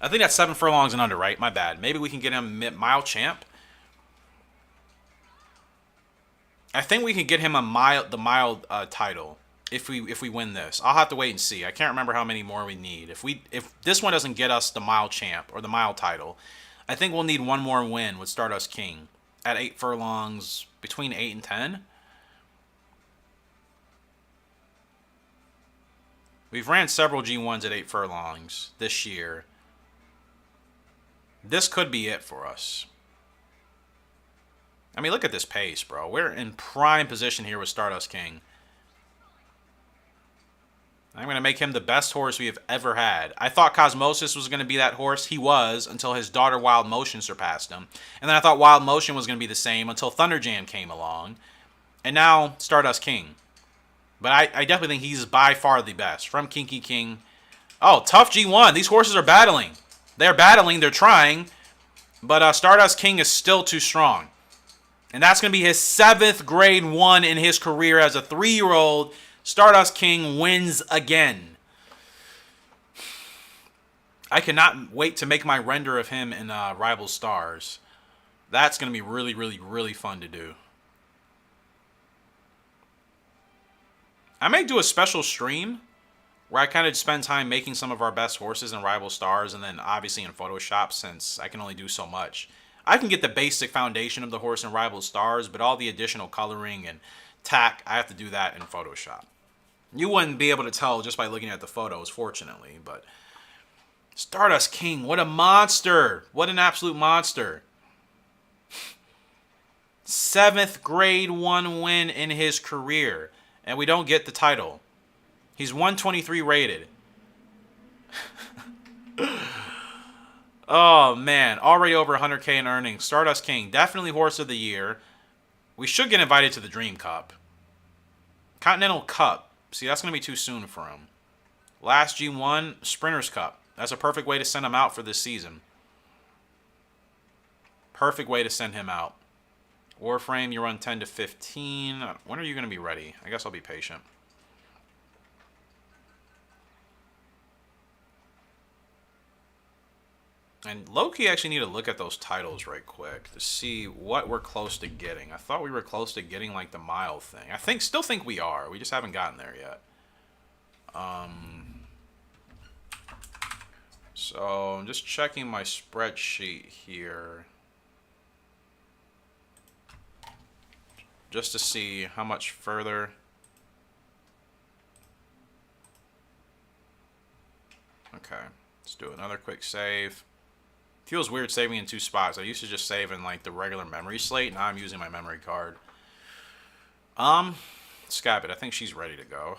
I think that's 7 furlongs and under, right? My bad. Maybe we can get him mile champ. I think we can get him the mile title if we win this. I'll have to wait and see. I can't remember how many more we need. If this one doesn't get us the mile champ or the mile title, I think we'll need one more win with Stardust King at 8 furlongs, between 8 and 10. We've ran several G1s at 8 furlongs this year. This could be it for us. I mean, look at this pace, bro. We're in prime position here with Stardust King. I'm going to make him the best horse we have ever had. I thought Cosmosis was going to be that horse. He was, until his daughter Wild Motion surpassed him. And then I thought Wild Motion was going to be the same until Thunder Jam came along. And now Stardust King. But I definitely think he's by far the best. From Kinky King. Oh, tough G1. These horses are battling. They're battling. They're trying. But Stardust King is still too strong. And that's going to be his 7th Grade 1 in his career as a 3-year-old. Stardust King wins again. I cannot wait to make my render of him in Rival Stars. That's going to be really, really, really fun to do. I may do a special stream where I kind of spend time making some of our best horses in Rival Stars and then obviously in Photoshop since I can only do so much. I can get the basic foundation of the horse in Rival Stars, but all the additional coloring and tack, I have to do that in Photoshop. You wouldn't be able to tell just by looking at the photos, fortunately, but Stardust King, what a monster. What an absolute monster. 7th Grade 1 win in his career. And we don't get the title. He's 123 rated. Oh, man. Already over 100K in earnings. Stardust King, definitely horse of the year. We should get invited to the Dream Cup. Continental Cup. See, that's going to be too soon for him. Last G1, Sprinters Cup. That's a perfect way to send him out for this season. Perfect way to send him out. Warframe, you run 10 to 15. When are you going to be ready? I guess I'll be patient. And low-key actually need to look at those titles right quick to see what we're close to getting. I thought we were close to getting like the mile thing. Still think we are. We just haven't gotten there yet. So I'm just checking my spreadsheet here. Just to see how much further. Okay, let's do another quick save. Feels weird saving in 2 spots. I used to just save in like the regular memory slate. Now I'm using my memory card. Scab-it. I think she's ready to go.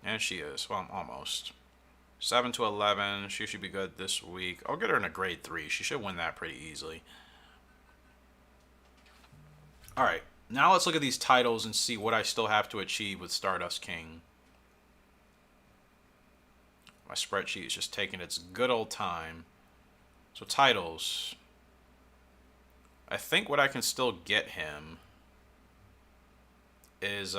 And she is. Well, almost. 7 to 11. She should be good this week. I'll get her in a grade 3. She should win that pretty easily. Alright. Now let's look at these titles and see what I still have to achieve with Stardust King. My spreadsheet is just taking its good old time. So titles. I think what I can still get him is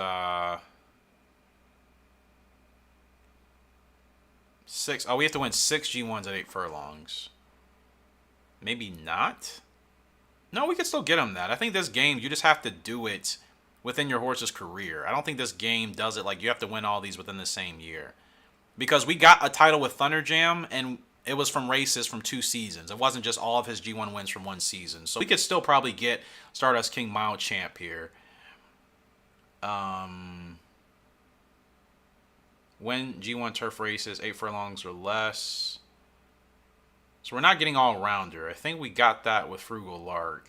6. Oh, we have to win 6 G1s at 8 furlongs. Maybe not? No, we can still get him that. I think this game, you just have to do it within your horse's career. I don't think this game does it like you have to win all these within the same year. Because we got a title with Thunder Jam, and it was from races from 2 seasons. It wasn't just all of his G1 wins from 1 season. So we could still probably get Stardust King mile champ here. Win G1 turf races, 8 furlongs or less. So we're not getting all-rounder. I think we got that with Frugal Lark.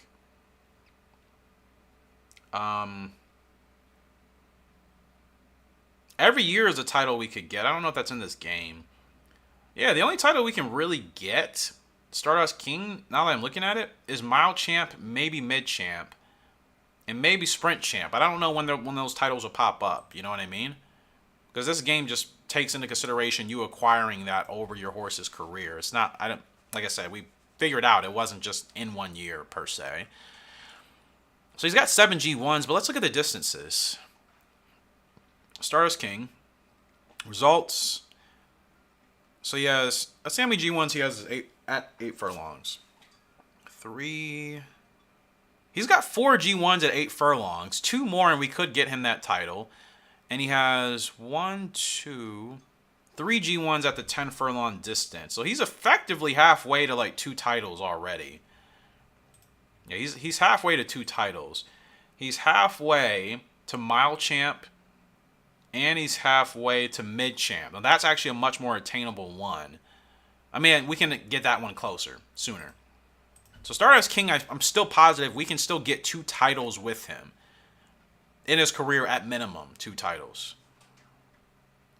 Every year is a title we could get. I don't know if that's in this game. Yeah, the only title we can really get, Stardust King, now that I'm looking at it, is Mile Champ, maybe Mid Champ, and maybe Sprint Champ. I don't know when those titles will pop up. You know what I mean? Because this game just takes into consideration you acquiring that over your horse's career. It's not, like I said, we figured out it wasn't just in 1 year per se. So he's got 7 G1s, but let's look at the distances. Stardust King. Results. So he has, let's see how many G1s he has at 8 furlongs. 3. He's got 4 G1s at 8 furlongs. 2 more and we could get him that title. And he has 1, 2, 3 G1s at the 10 furlong distance. So he's effectively halfway to like 2 titles already. Yeah, he's halfway to 2 titles. He's halfway to Mile Champ. And he's halfway to Mid Champ. Now that's actually a much more attainable one. I mean, we can get that one closer, sooner. So Stardust King, I'm still positive we can still get 2 titles with him. In his career, at minimum, 2 titles.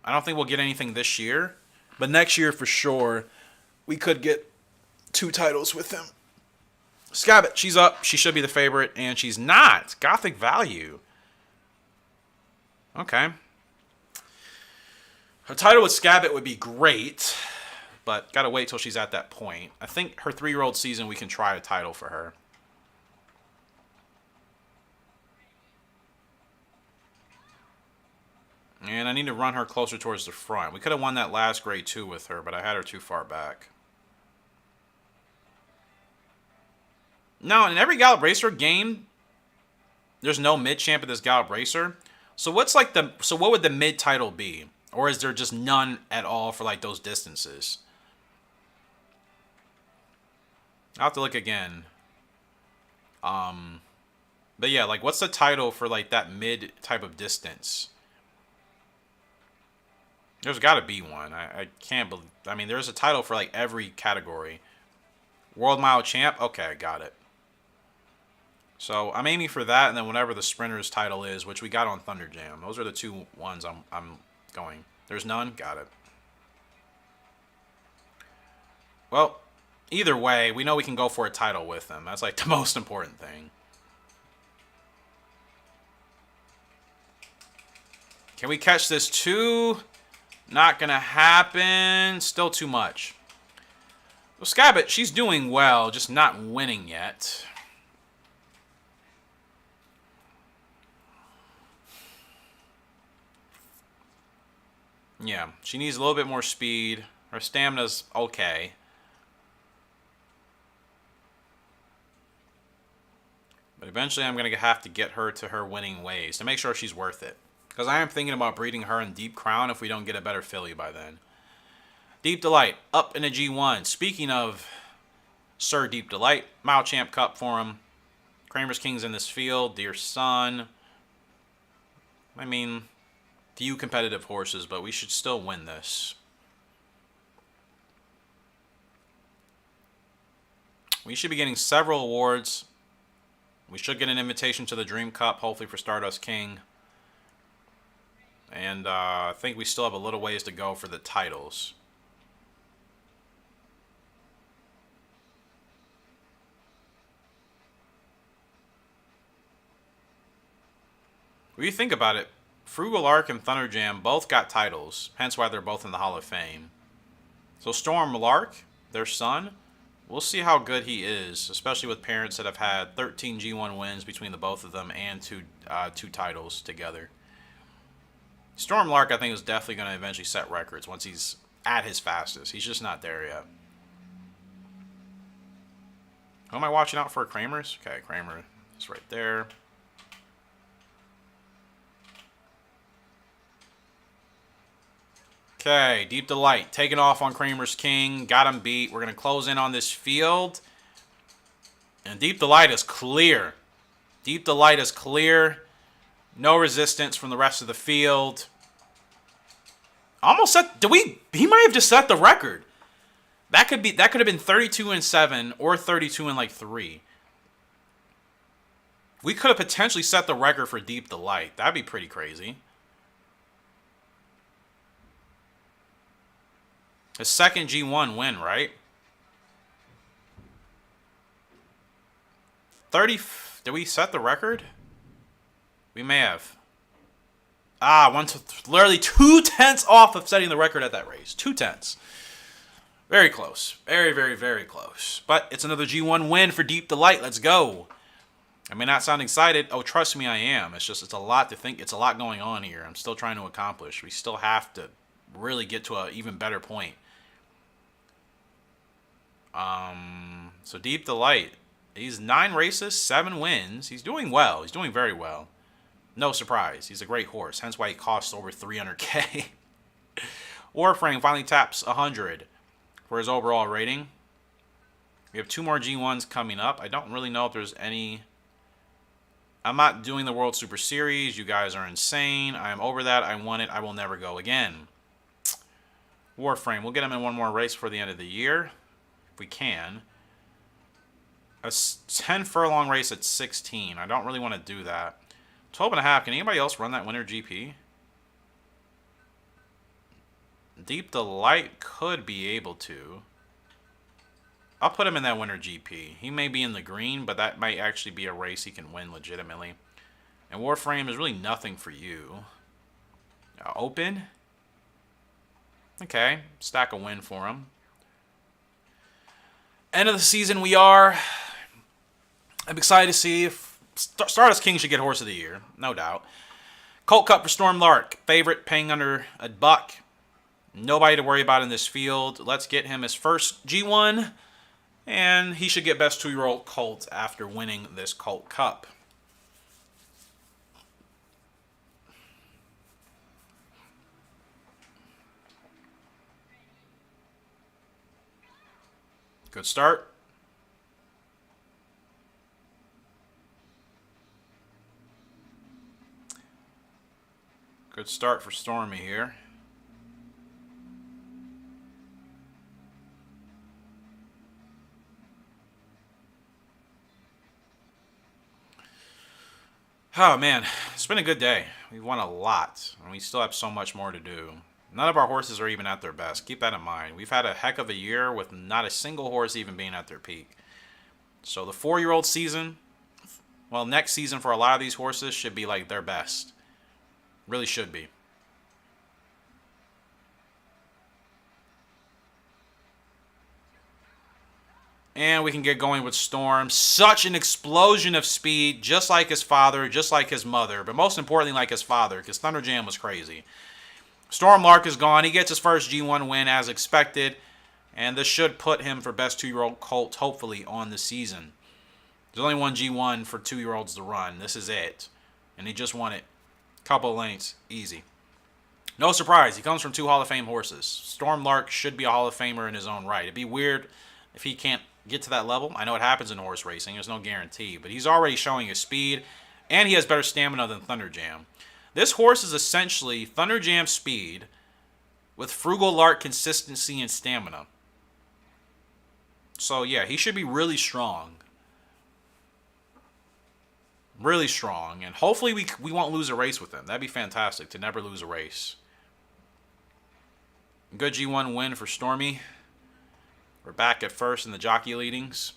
I don't think we'll get anything this year. But next year, for sure, we could get 2 titles with him. Scab-it, she's up. She should be the favorite, and she's not. Gothic Value. Okay. Her title with Scab-it would be great, but gotta wait till she's at that point. I think her 3-year-old season, we can try a title for her. And I need to run her closer towards the front. We could have won that last grade 2 with her, but I had her too far back. Now, in every Gallop Racer game, there's no mid-champ in this Gallop Racer. So what's like so what would the mid title be? Or is there just none at all for like those distances? I'll have to look again. But yeah, like what's the title for like that mid type of distance? There's got to be one. I can't believe. I mean, there's a title for like every category. World Mile Champ. Okay, I got it. So I'm aiming for that, and then whatever the sprinter's title is, which we got on Thunder Jam. Those are the 2 ones I'm going. There's none. Got it. Well, either way, we know we can go for a title with them. That's like the most important thing. Can we catch this too? Not gonna happen. Still too much. Well, Scab-it, she's doing well, just not winning yet. Yeah, she needs a little bit more speed. Her stamina's okay. But eventually I'm going to have to get her to her winning ways to make sure she's worth it. Because I am thinking about breeding her in Deep Crown if we don't get a better filly by then. Deep Delight, up in a G1. Speaking of Sir Deep Delight, Mile Champ Cup for him. Kramer's King's in this field. Dear Son. I mean, few competitive horses, but we should still win this. We should be getting several awards. We should get an invitation to the Dream Cup, hopefully for Stardust King. And I think we still have a little ways to go for the titles. When you think about it, Frugal Lark and Thunder Jam both got titles, hence why they're both in the Hall of Fame. So Storm Lark, their son, we'll see how good he is, especially with parents that have had 13 G1 wins between the both of them and two titles together. Storm Lark, I think, is definitely going to eventually set records once he's at his fastest. He's just not there yet. Who am I watching out for? Kramer's? Okay, Kramer is right there. Okay, Deep Delight. Taking off on Kramer's King. Got him beat. We're going to close in on this field. And Deep Delight is clear. Deep Delight is clear. No resistance from the rest of the field. Almost set. He might have just set the record. That could have been 32-7 or 32-3. We could have potentially set the record for Deep Delight. That'd be pretty crazy. His second G1 win, right? 30. Did we set the record? We may have. Literally 2/10 off of setting the record at that race. 2/10. Very close. Very, very, very close. But it's another G1 win for Deep Delight. Let's go. I may not sound excited. Oh, trust me, I am. It's just, it's a lot to think. It's a lot going on here. I'm still trying to accomplish. We still have to really get to an even better point. So Deep Delight. He's 9 races, 7 wins. He's doing well. He's doing very well. No surprise. He's a great horse. Hence why he costs over 300K. Warframe finally taps 100 for his overall rating. We have 2 more G1s coming up. I don't really know if there's any. I'm not doing the World Super Series. You guys are insane. I am over that. I want it. I will never go again. Warframe. We'll get him in one more race for the end of the year. If we can. A 10 furlong race at 16. I don't really want to do that. 12.5. Can anybody else run that winter GP? Deep Delight could be able to. I'll put him in that winter GP. He may be in the green, but that might actually be a race he can win legitimately. And Warframe is really nothing for you. Open. Okay. Stack a win for him. End of the season we are. I'm excited to see if Stardust King should get Horse of the Year. No doubt. Colt Cup for Storm Lark. Favorite paying under $1. Nobody to worry about in this field. Let's get him his first G1. And he should get best 2-year-old colt after winning this Colt Cup. Good start. Good start for Stormy here. Oh, man. It's been a good day. We've won a lot, and we still have so much more to do. None of our horses are even at their best. Keep that in mind. We've had a heck of a year with not a single horse even being at their peak. So the 4-year-old season, well, next season for a lot of these horses should be like their best. Really should be. And we can get going with Storm. Such an explosion of speed, just like his father, just like his mother, but most importantly like his father, because Thunder Jam was crazy. Storm Lark is gone. He gets his first G1 win as expected, and this should put him for best 2-year-old colt, hopefully, on the season. There's only one G1 for 2-year-olds to run. This is it. And he just won it. Couple lengths. Easy. No surprise. He comes from 2 Hall of Fame horses. Storm Lark should be a Hall of Famer in his own right. It'd be weird if he can't get to that level. I know it happens in horse racing. There's no guarantee. But he's already showing his speed, and he has better stamina than Thunder Jam. This horse is essentially Thunder Jam speed with Frugal Lark consistency and stamina. So, yeah, he should be really strong. Really strong. And hopefully we won't lose a race with him. That'd be fantastic to never lose a race. Good G1 win for Stormy. We're back at first in the jockey leadings.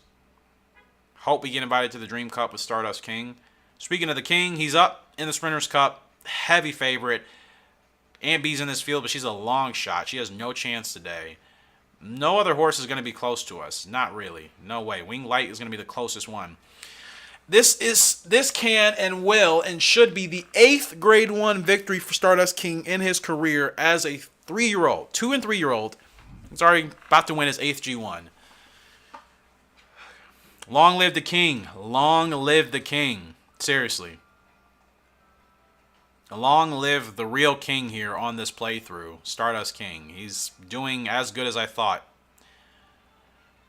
Hope we get invited to the Dream Cup with Stardust King. Speaking of the King, he's up in the Sprinters Cup. Heavy favorite. Aunt B's in this field, but she's a long shot. She has no chance today. No other horse is going to be close to us. Not really. No way. Wing Light is going to be the closest one. This can and will and should be the 8th Grade 1 victory for Stardust King in his career as a 3-year-old. 2- and 3-year-old. He's already about to win his 8th G1. Long live the King. Long live the King. Seriously. Long live the real king here on this playthrough. Stardust King. He's doing as good as I thought.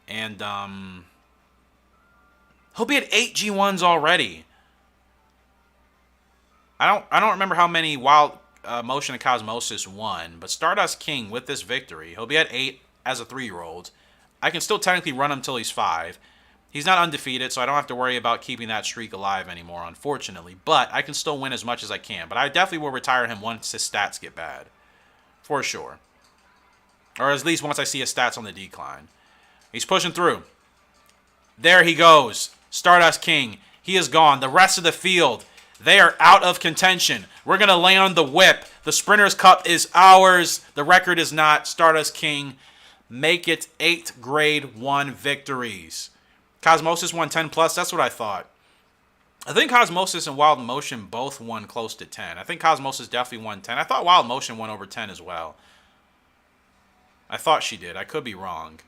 And, he'll be at 8 G1s already. I don't remember how many Wild Motion and Cosmosis won, but Stardust King with this victory, he'll be at 8 as a 3-year-old. I can still technically run him till he's 5. He's not undefeated, so I don't have to worry about keeping that streak alive anymore, unfortunately. But I can still win as much as I can. But I definitely will retire him once his stats get bad. For sure. Or at least once I see his stats on the decline. He's pushing through. There he goes. Stardust King. He is gone. The rest of the field, they are out of contention. We're going to lay on the whip. The Sprinters Cup is ours. The record is not. Stardust King, make it 8 Grade 1 victories. Cosmosis won 10 plus. That's what I thought. I think Cosmosis and Wild Motion both won close to 10. I think Cosmosis definitely won 10. I thought Wild Motion won over 10 as well. I thought she did. I could be wrong.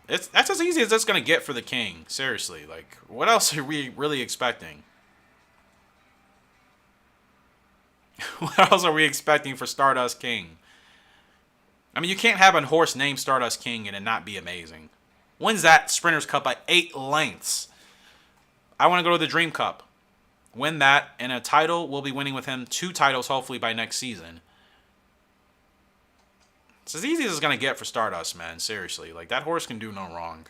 That's as easy as it's going to get for the king. Seriously. Like, what else are we really expecting? What else are we expecting for Stardust King? I mean, you can't have a horse named Stardust King and it not be amazing. Wins that Sprinters Cup by 8 lengths. I want to go to the Dream Cup. Win that, and a title. We'll be winning with him 2 titles, hopefully, by next season. It's as easy as it's going to get for Stardust, man. Seriously. Like, that horse can do no wrong.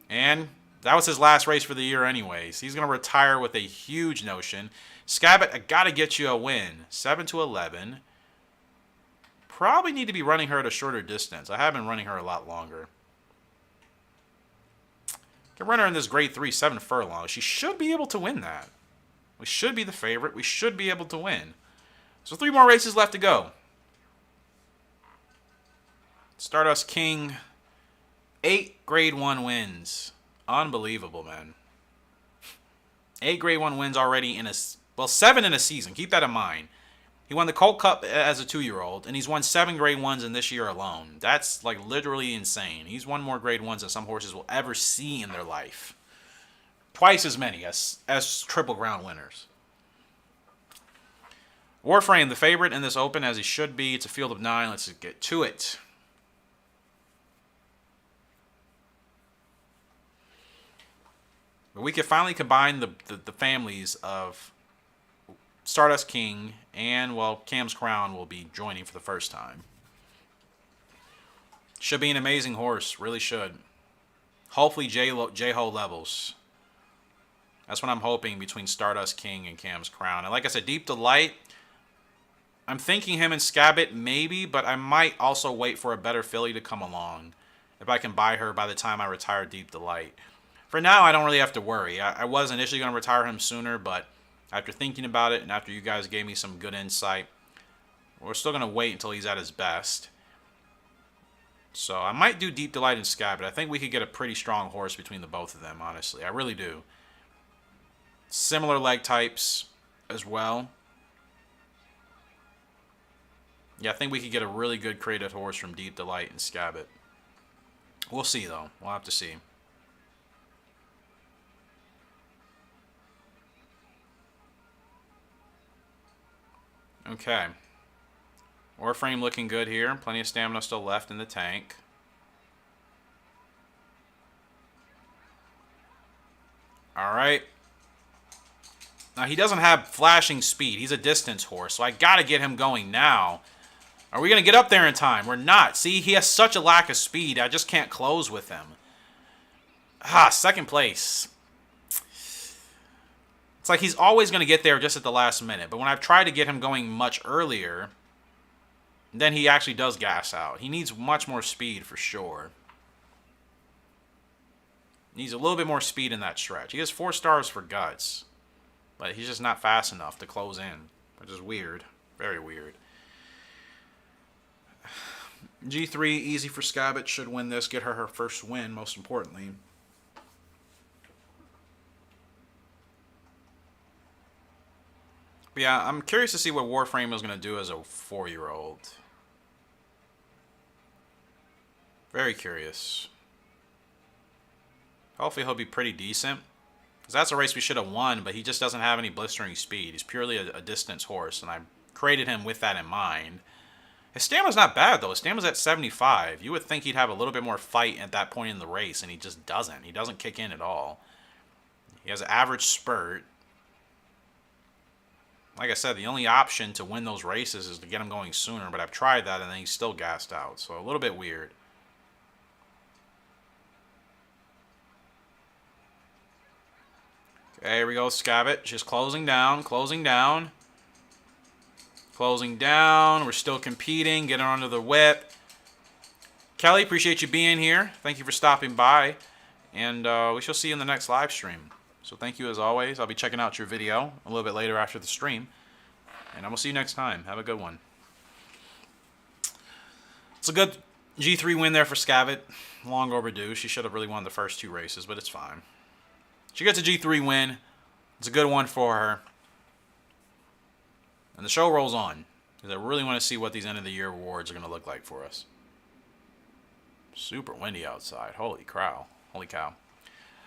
And that was his last race for the year anyways. He's going to retire with a huge notion. Scab-it, I got to get you a win. 7 to 11. Probably need to be running her at a shorter distance. I have been running her a lot longer. Can run her in this grade 3, 7 furlongs. She should be able to win that. We should be the favorite. We should be able to win. So 3 more races left to go. Stardust King, 8 grade 1 wins. Unbelievable, man. 8 grade 1 wins already in a... Well, 7 in a season. Keep that in mind. He won the Colt Cup as a 2-year-old, and he's won 7 grade 1s in this year alone. That's, like, literally insane. He's won more grade 1s than some horses will ever see in their life. Twice as many as Triple Crown winners. Warframe, the favorite in this Open, as he should be. It's a field of 9. Let's get to it. But we can finally combine the families of Stardust King and, well, Cam's Crown will be joining for the first time. Should be an amazing horse. Really should. Hopefully J-Ho levels. That's what I'm hoping between Stardust King and Cam's Crown. And like I said, Deep Delight, I'm thinking him and Scab-it maybe, but I might also wait for a better filly to come along if I can buy her by the time I retire Deep Delight. For now, I don't really have to worry. I was initially going to retire him sooner, but after thinking about it and after you guys gave me some good insight, we're still going to wait until he's at his best. So I might do Deep Delight and Scab-it. I think we could get a pretty strong horse between the both of them, honestly. I really do. Similar leg types as well. Yeah, I think we could get a really good created horse from Deep Delight and Scab-it. We'll see, though. We'll have to see. Okay. Warframe looking good here. Plenty of stamina still left in the tank. Alright. Now, he doesn't have flashing speed. He's a distance horse, so I gotta get him going now. Are we gonna get up there in time? We're not. See, he has such a lack of speed, I just can't close with him. Ah, second place. It's like he's always going to get there just at the last minute. But when I've tried to get him going much earlier, then he actually does gas out. He needs much more speed for sure. Needs a little bit more speed in that stretch. He has 4 stars for guts. But he's just not fast enough to close in. Which is weird. Very weird. G3, easy for Scab-it. Should win this. Get her first win, most importantly. But yeah, I'm curious to see what Warframe is going to do as a 4-year-old. Very curious. Hopefully he'll be pretty decent. Because that's a race we should have won, but he just doesn't have any blistering speed. He's purely a distance horse, and I created him with that in mind. His stamina's not bad, though. His stamina's at 75. You would think he'd have a little bit more fight at that point in the race, and he just doesn't. He doesn't kick in at all. He has an average spurt. Like I said, the only option to win those races is to get him going sooner, but I've tried that, and then he's still gassed out. So a little bit weird. Okay, here we go, Scab-it. Just closing down, closing down. Closing down. We're still competing. Getting onto the whip. Kelly, appreciate you being here. Thank you for stopping by. And we shall see you in the next live stream. So thank you as always. I'll be checking out your video a little bit later after the stream. And I will see you next time. Have a good one. It's a good G3 win there for Scab-it. Long overdue. She should have really won the first 2 races, but it's fine. She gets a G3 win. It's a good one for her. And the show rolls on. Because I really want to see what these end of the year awards are going to look like for us. Super windy outside. Holy cow. Holy cow.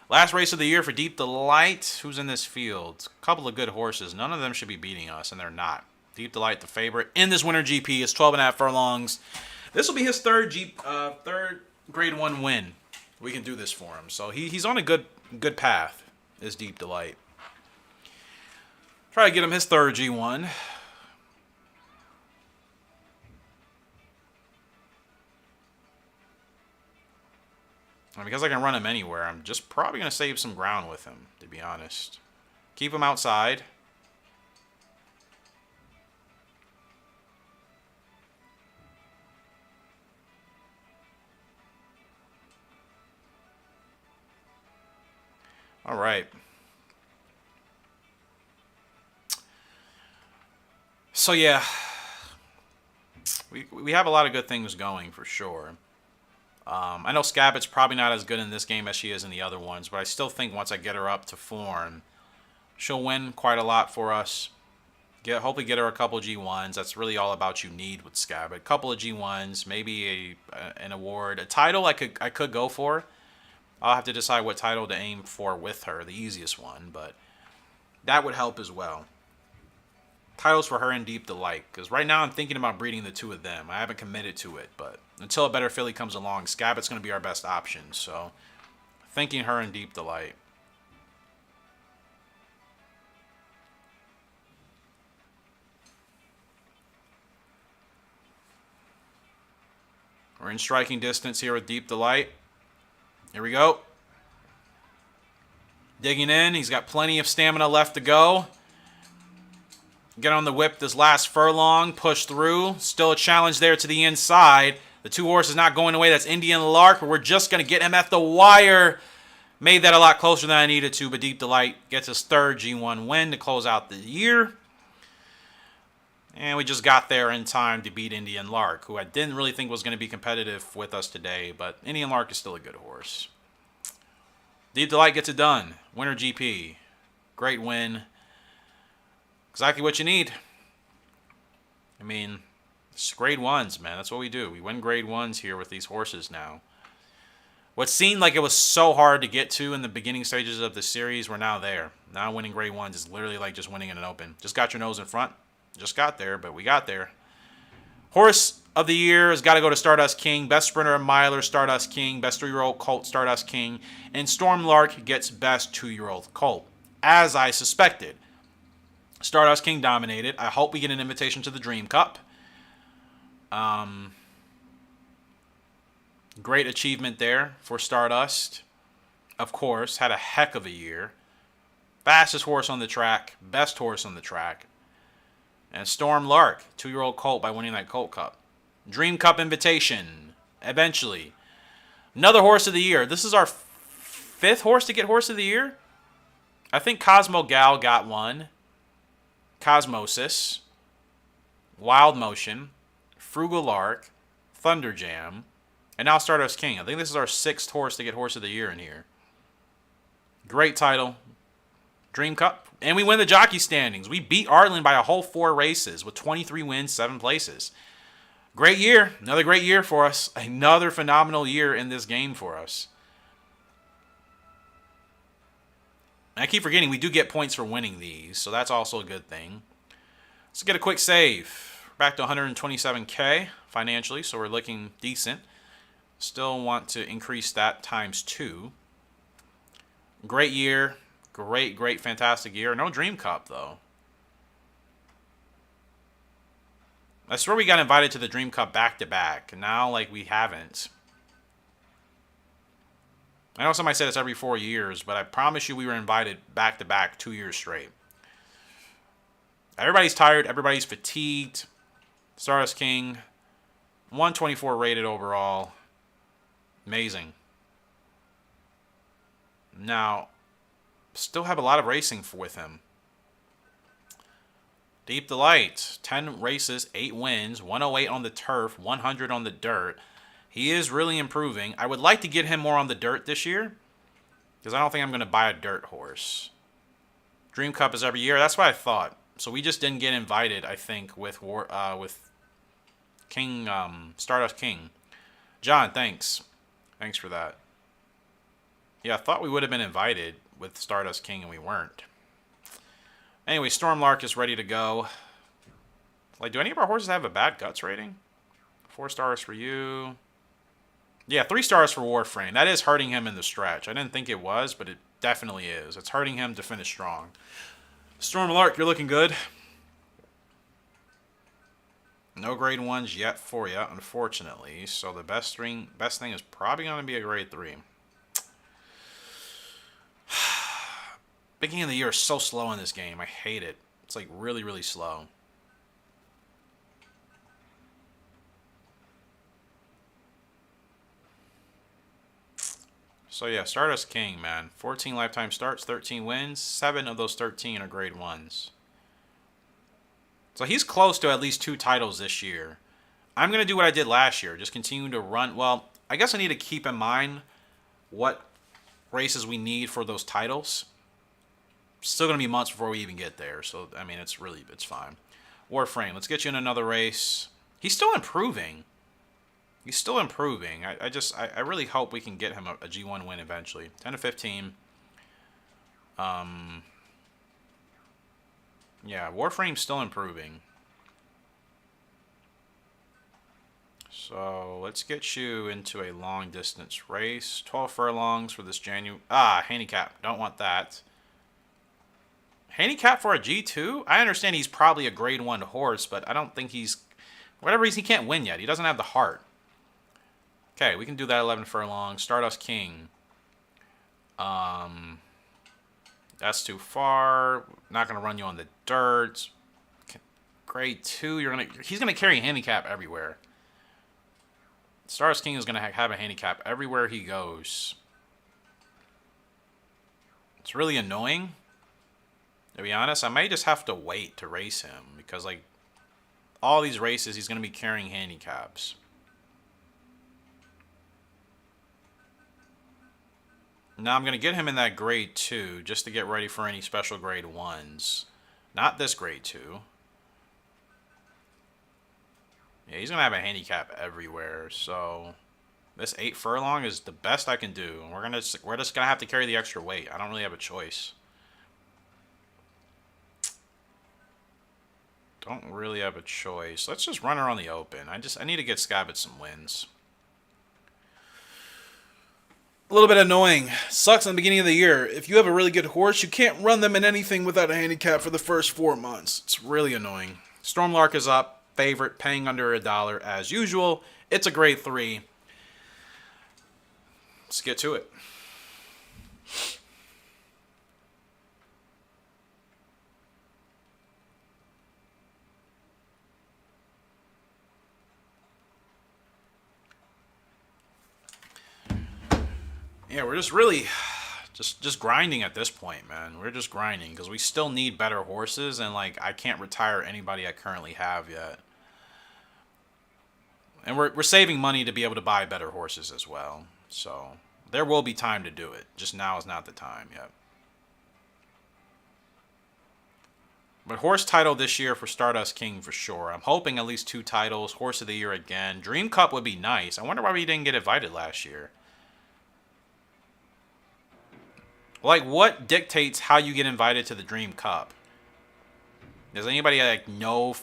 Last race of the year for Deep Delight. Who's in this field? A couple of good horses. None of them should be beating us, and they're not. Deep Delight, the favorite in this winter GP, is 12.5 furlongs. This will be his third Grade 1 win. We can do this for him. So he's on a good path, is Deep Delight. Try to get him his third G1. And because I can run him anywhere, I'm just probably going to save some ground with him, to be honest. Keep him outside. All right. So, yeah. We have a lot of good things going, for sure. I know Scab-it's probably not as good in this game as she is in the other ones, but I still think once I get her up to form, she'll win quite a lot for us. Hopefully get her a couple G1s. That's really all about you need with Scab-it. A couple of G1s, maybe an award. A title I could go for. I'll have to decide what title to aim for with her, the easiest one, but that would help as well. Titles for her and Deep Delight, because right now I'm thinking about breeding the 2 of them. I haven't committed to it, but until a better filly comes along, Scab-it's going to be our best option. So, thinking her and Deep Delight. We're in striking distance here with Deep Delight. Here we go. Digging in. He's got plenty of stamina left to go. Get on the whip this last furlong. Push through. Still a challenge there to the inside. The 2 horses not going away. That's Indian Lark, but we're just going to get him at the wire. Made that a lot closer than I needed to, but Deep Delight gets his third G1 win to close out the year. And we just got there in time to beat Indian Lark, who I didn't really think was going to be competitive with us today, but Indian Lark is still a good horse. Deep Delight gets it done. Winter GP. Great win. Exactly what you need. I mean, it's grade 1s, man. That's what we do. We win grade 1s here with these horses now. What seemed like it was so hard to get to in the beginning stages of the series, we're now there. Now winning grade 1s is literally like just winning in an open. Just got your nose in front. Just got there, but we got there. Horse of the year has got to go to Stardust King. Best sprinter and miler, Stardust King. Best 3-year-old colt, Stardust King. And Storm Lark gets best 2-year-old colt. As I suspected. Stardust King dominated. I hope we get an invitation to the Dream Cup. Great achievement there for Stardust. Of course, had a heck of a year. Fastest horse on the track. Best horse on the track. And Storm Lark, 2-year-old colt by winning that Colt Cup. Dream Cup invitation. Eventually. Another horse of the year. This is our 5th horse to get horse of the year. I think Cosmo Gal got one. Cosmosis, Wild Motion, Frugal Lark, Thunder Jam, and now Stardust King. I think this is our 6th horse to get horse of the year in here. Great title. Dream Cup. And we win the jockey standings. We beat Arlen by a whole 4 races with 23 wins, 7 places. Great year. Another great year for us. Another phenomenal year in this game for us. And I keep forgetting we do get points for winning these, so that's also a good thing. Let's get a quick save. We're back to 127K financially, so we're looking decent. Still want to increase that times 2. Great year. Great, fantastic year. No Dream Cup, though. I swear we got invited to the Dream Cup back-to-back. And now, like, we haven't. I know somebody said it's every 4 years, but I promise you we were invited back-to-back 2 years straight. Everybody's tired. Everybody's fatigued. Stardust King. 124 rated overall. Amazing. Now, still have a lot of racing with him. Deep Delight. 10 races, 8 wins. 108 on the turf, 100 on the dirt. He is really improving. I would like to get him more on the dirt this year, because I don't think I'm going to buy a dirt horse. Dream Cup is every year. That's what I thought. So we just didn't get invited, I think, with King, Stardust King. John, thanks. Thanks for that. Yeah, I thought we would have been invited with Stardust King, and we weren't. Anyway, Storm Lark is ready to go. Like, do any of our horses have a bad guts rating? 4 stars for you. Yeah, 3 stars for Warframe. That is hurting him in the stretch. I didn't think it was, but it definitely is. It's hurting him to finish strong. Storm Lark, you're looking good. No grade 1s yet for you, unfortunately. So the best thing is probably going to be a grade 3. Beginning of the year is so slow in this game. I hate it. It's like really slow. So yeah, Stardust King, man. 14 lifetime starts, 13 wins. 7 of those 13 are grade 1s. So he's close to at least 2 titles this year. I'm going to do what I did last year. Just continue to run. Well, I guess I need to keep in mind what races we need for those titles. Still going to be months before we even get there. So, I mean, it's fine. Warframe, let's get you in another race. He's still improving. He's still improving. I really hope we can get him a G1 win eventually. 10 to 15. Yeah, Warframe's still improving. So let's get you into a long distance race. 12 furlongs for this January. Handicap. Don't want that. Handicap for a G2? I understand he's probably a grade 1 horse, but I don't think he's... For whatever reason, he can't win yet. He doesn't have the heart. Okay, we can do that 11 furlongs. Stardust King. That's too far. Not going to run you on the dirt. Grade 2, he's going to carry a handicap everywhere. Stardust King is going to have a handicap everywhere he goes. It's really annoying. To be honest, I might just have to wait to race him. Because, like, all these races, he's going to be carrying handicaps. Now I'm going to get him in that grade 2 just to get ready for any special grade 1s. Not this grade 2. Yeah, he's going to have a handicap everywhere. So this 8 furlong is the best I can do. We're just going to have to carry the extra weight. I don't really have a choice. Don't really have a choice. Let's just run her on the open. I need to get Scab-it some wins. A little bit annoying. Sucks in the beginning of the year. If you have a really good horse, you can't run them in anything without a handicap for the first 4 months. It's really annoying. Stormlark is up. Favorite, paying under $1 as usual. It's a grade 3. Let's get to it. Yeah, we're just really just grinding at this point, man. We're just grinding because we still need better horses, and like I can't retire anybody I currently have yet. And we're saving money to be able to buy better horses as well. So there will be time to do it. Just now is not the time yet. But horse title this year for Stardust King for sure. I'm hoping at least 2 titles. Horse of the year again. Dream Cup would be nice. I wonder why we didn't get invited last year. Like, what dictates how you get invited to the Dream Cup? Does anybody like know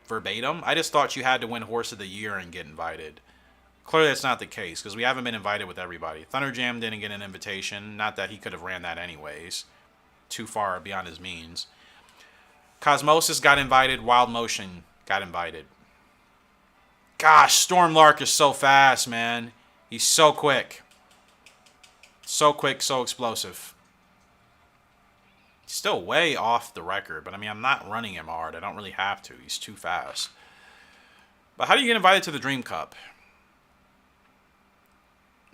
verbatim? I just thought you had to win Horse of the Year and get invited. Clearly that's not the case, because we haven't been invited with everybody. Thunderjam didn't get an invitation. Not that he could have ran that anyways. Too far beyond his means. Cosmosis got invited. Wild Motion got invited. Gosh, Storm Lark is so fast, man. He's so quick. So quick, so explosive. He's still way off the record, but I mean, I'm not running him hard. I don't really have to. He's too fast. But how do you get invited to the Dream Cup?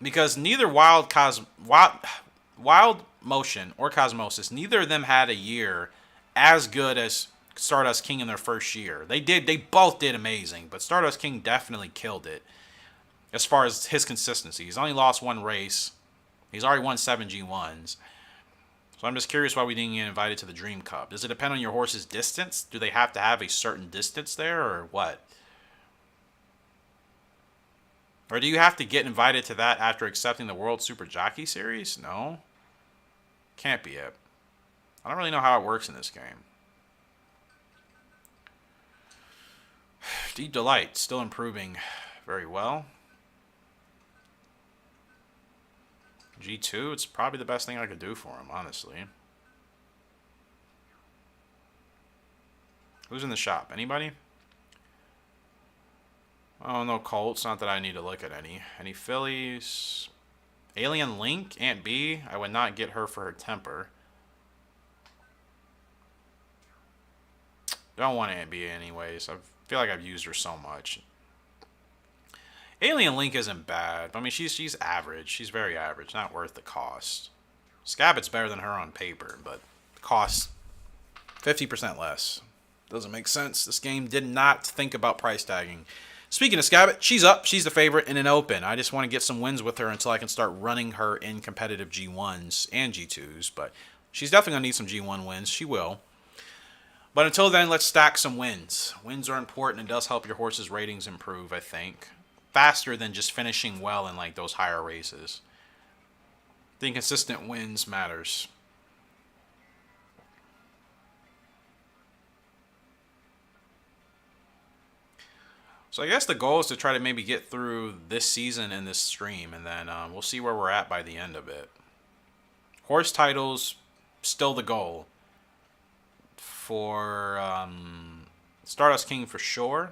Because neither Wild Motion or Cosmosis, neither of them had a year as good as Stardust King in their first year. They both did amazing, but Stardust King definitely killed it as far as his consistency. He's only lost one race. He's already won 7 G1s. So I'm just curious why we didn't get invited to the Dream Cup. Does it depend on your horse's distance? Do they have to have a certain distance there, or what? Or do you have to get invited to that after accepting the World Super Jockey Series? No. Can't be it. I don't really know how it works in this game. Deep Delight, still improving very well. G2, it's probably the best thing I could do for him, honestly. Who's in the shop? Anybody? Oh, no Colts. Not that I need to look at any. Any fillies? Alien Link? Aunt B? I would not get her for her temper. Don't want Aunt B anyways. I feel like I've used her so much. Alien Link isn't bad. I mean, she's average. She's very average. Not worth the cost. Scab-it's better than her on paper, but the cost 50% less. Doesn't make sense. This game did not think about price tagging. Speaking of Scab-it, she's up. She's the favorite in an open. I just want to get some wins with her until I can start running her in competitive G1s and G2s. But she's definitely going to need some G1 wins. She will. But until then, let's stack some wins. Wins are important. It does help your horse's ratings improve, I think. Faster than just finishing well in like those higher races. I think consistent wins matters. So I guess the goal is to try to maybe get through this season and this stream, and then we'll see where we're at by the end of it. Horse titles, still the goal. For Stardust King for sure.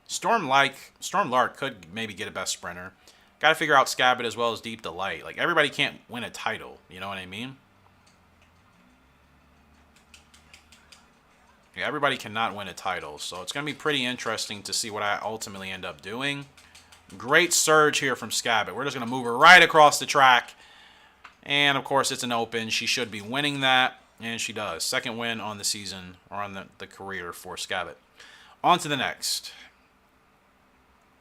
Storm Lark could maybe get a best sprinter. Got to figure out Scab-it as well as Deep Delight. Like, everybody can't win a title, you know what I mean? Yeah, everybody cannot win a title, so it's going to be pretty interesting to see what I ultimately end up doing. Great surge here from Scab-it. We're just going to move her right across the track. And, of course, it's an open. She should be winning that, and she does. Second win on the season, or on the career for Scab-it. On to the next.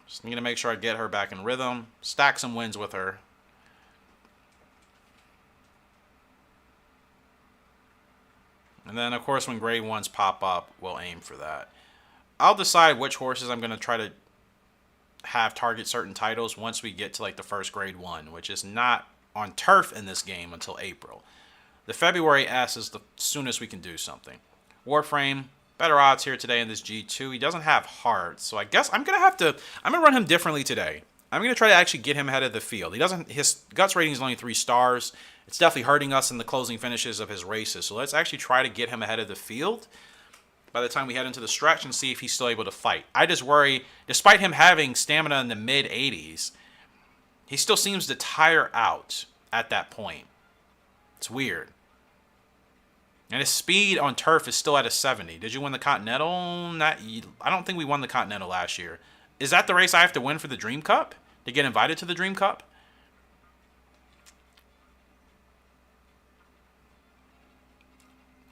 Just need to make sure I get her back in rhythm. Stack some wins with her. And then, of course, when grade 1s pop up, we'll aim for that. I'll decide which horses I'm going to try to have target certain titles once we get to like the first grade 1, which is not on turf in this game until April. The February S is the soonest we can do something. Warframe, better odds here today in this G2. He doesn't have hearts, so I guess I'm going to run him differently today. I'm going to try to actually get him ahead of the field. His guts rating is only 3 stars. It's definitely hurting us in the closing finishes of his races. So let's actually try to get him ahead of the field by the time we head into the stretch and see if he's still able to fight. I just worry, despite him having stamina in the mid-80s, he still seems to tire out at that point. It's weird. And his speed on turf is still at a 70. Did you win the Continental? I don't think we won the Continental last year. Is that the race I have to win for the Dream Cup? To get invited to the Dream Cup?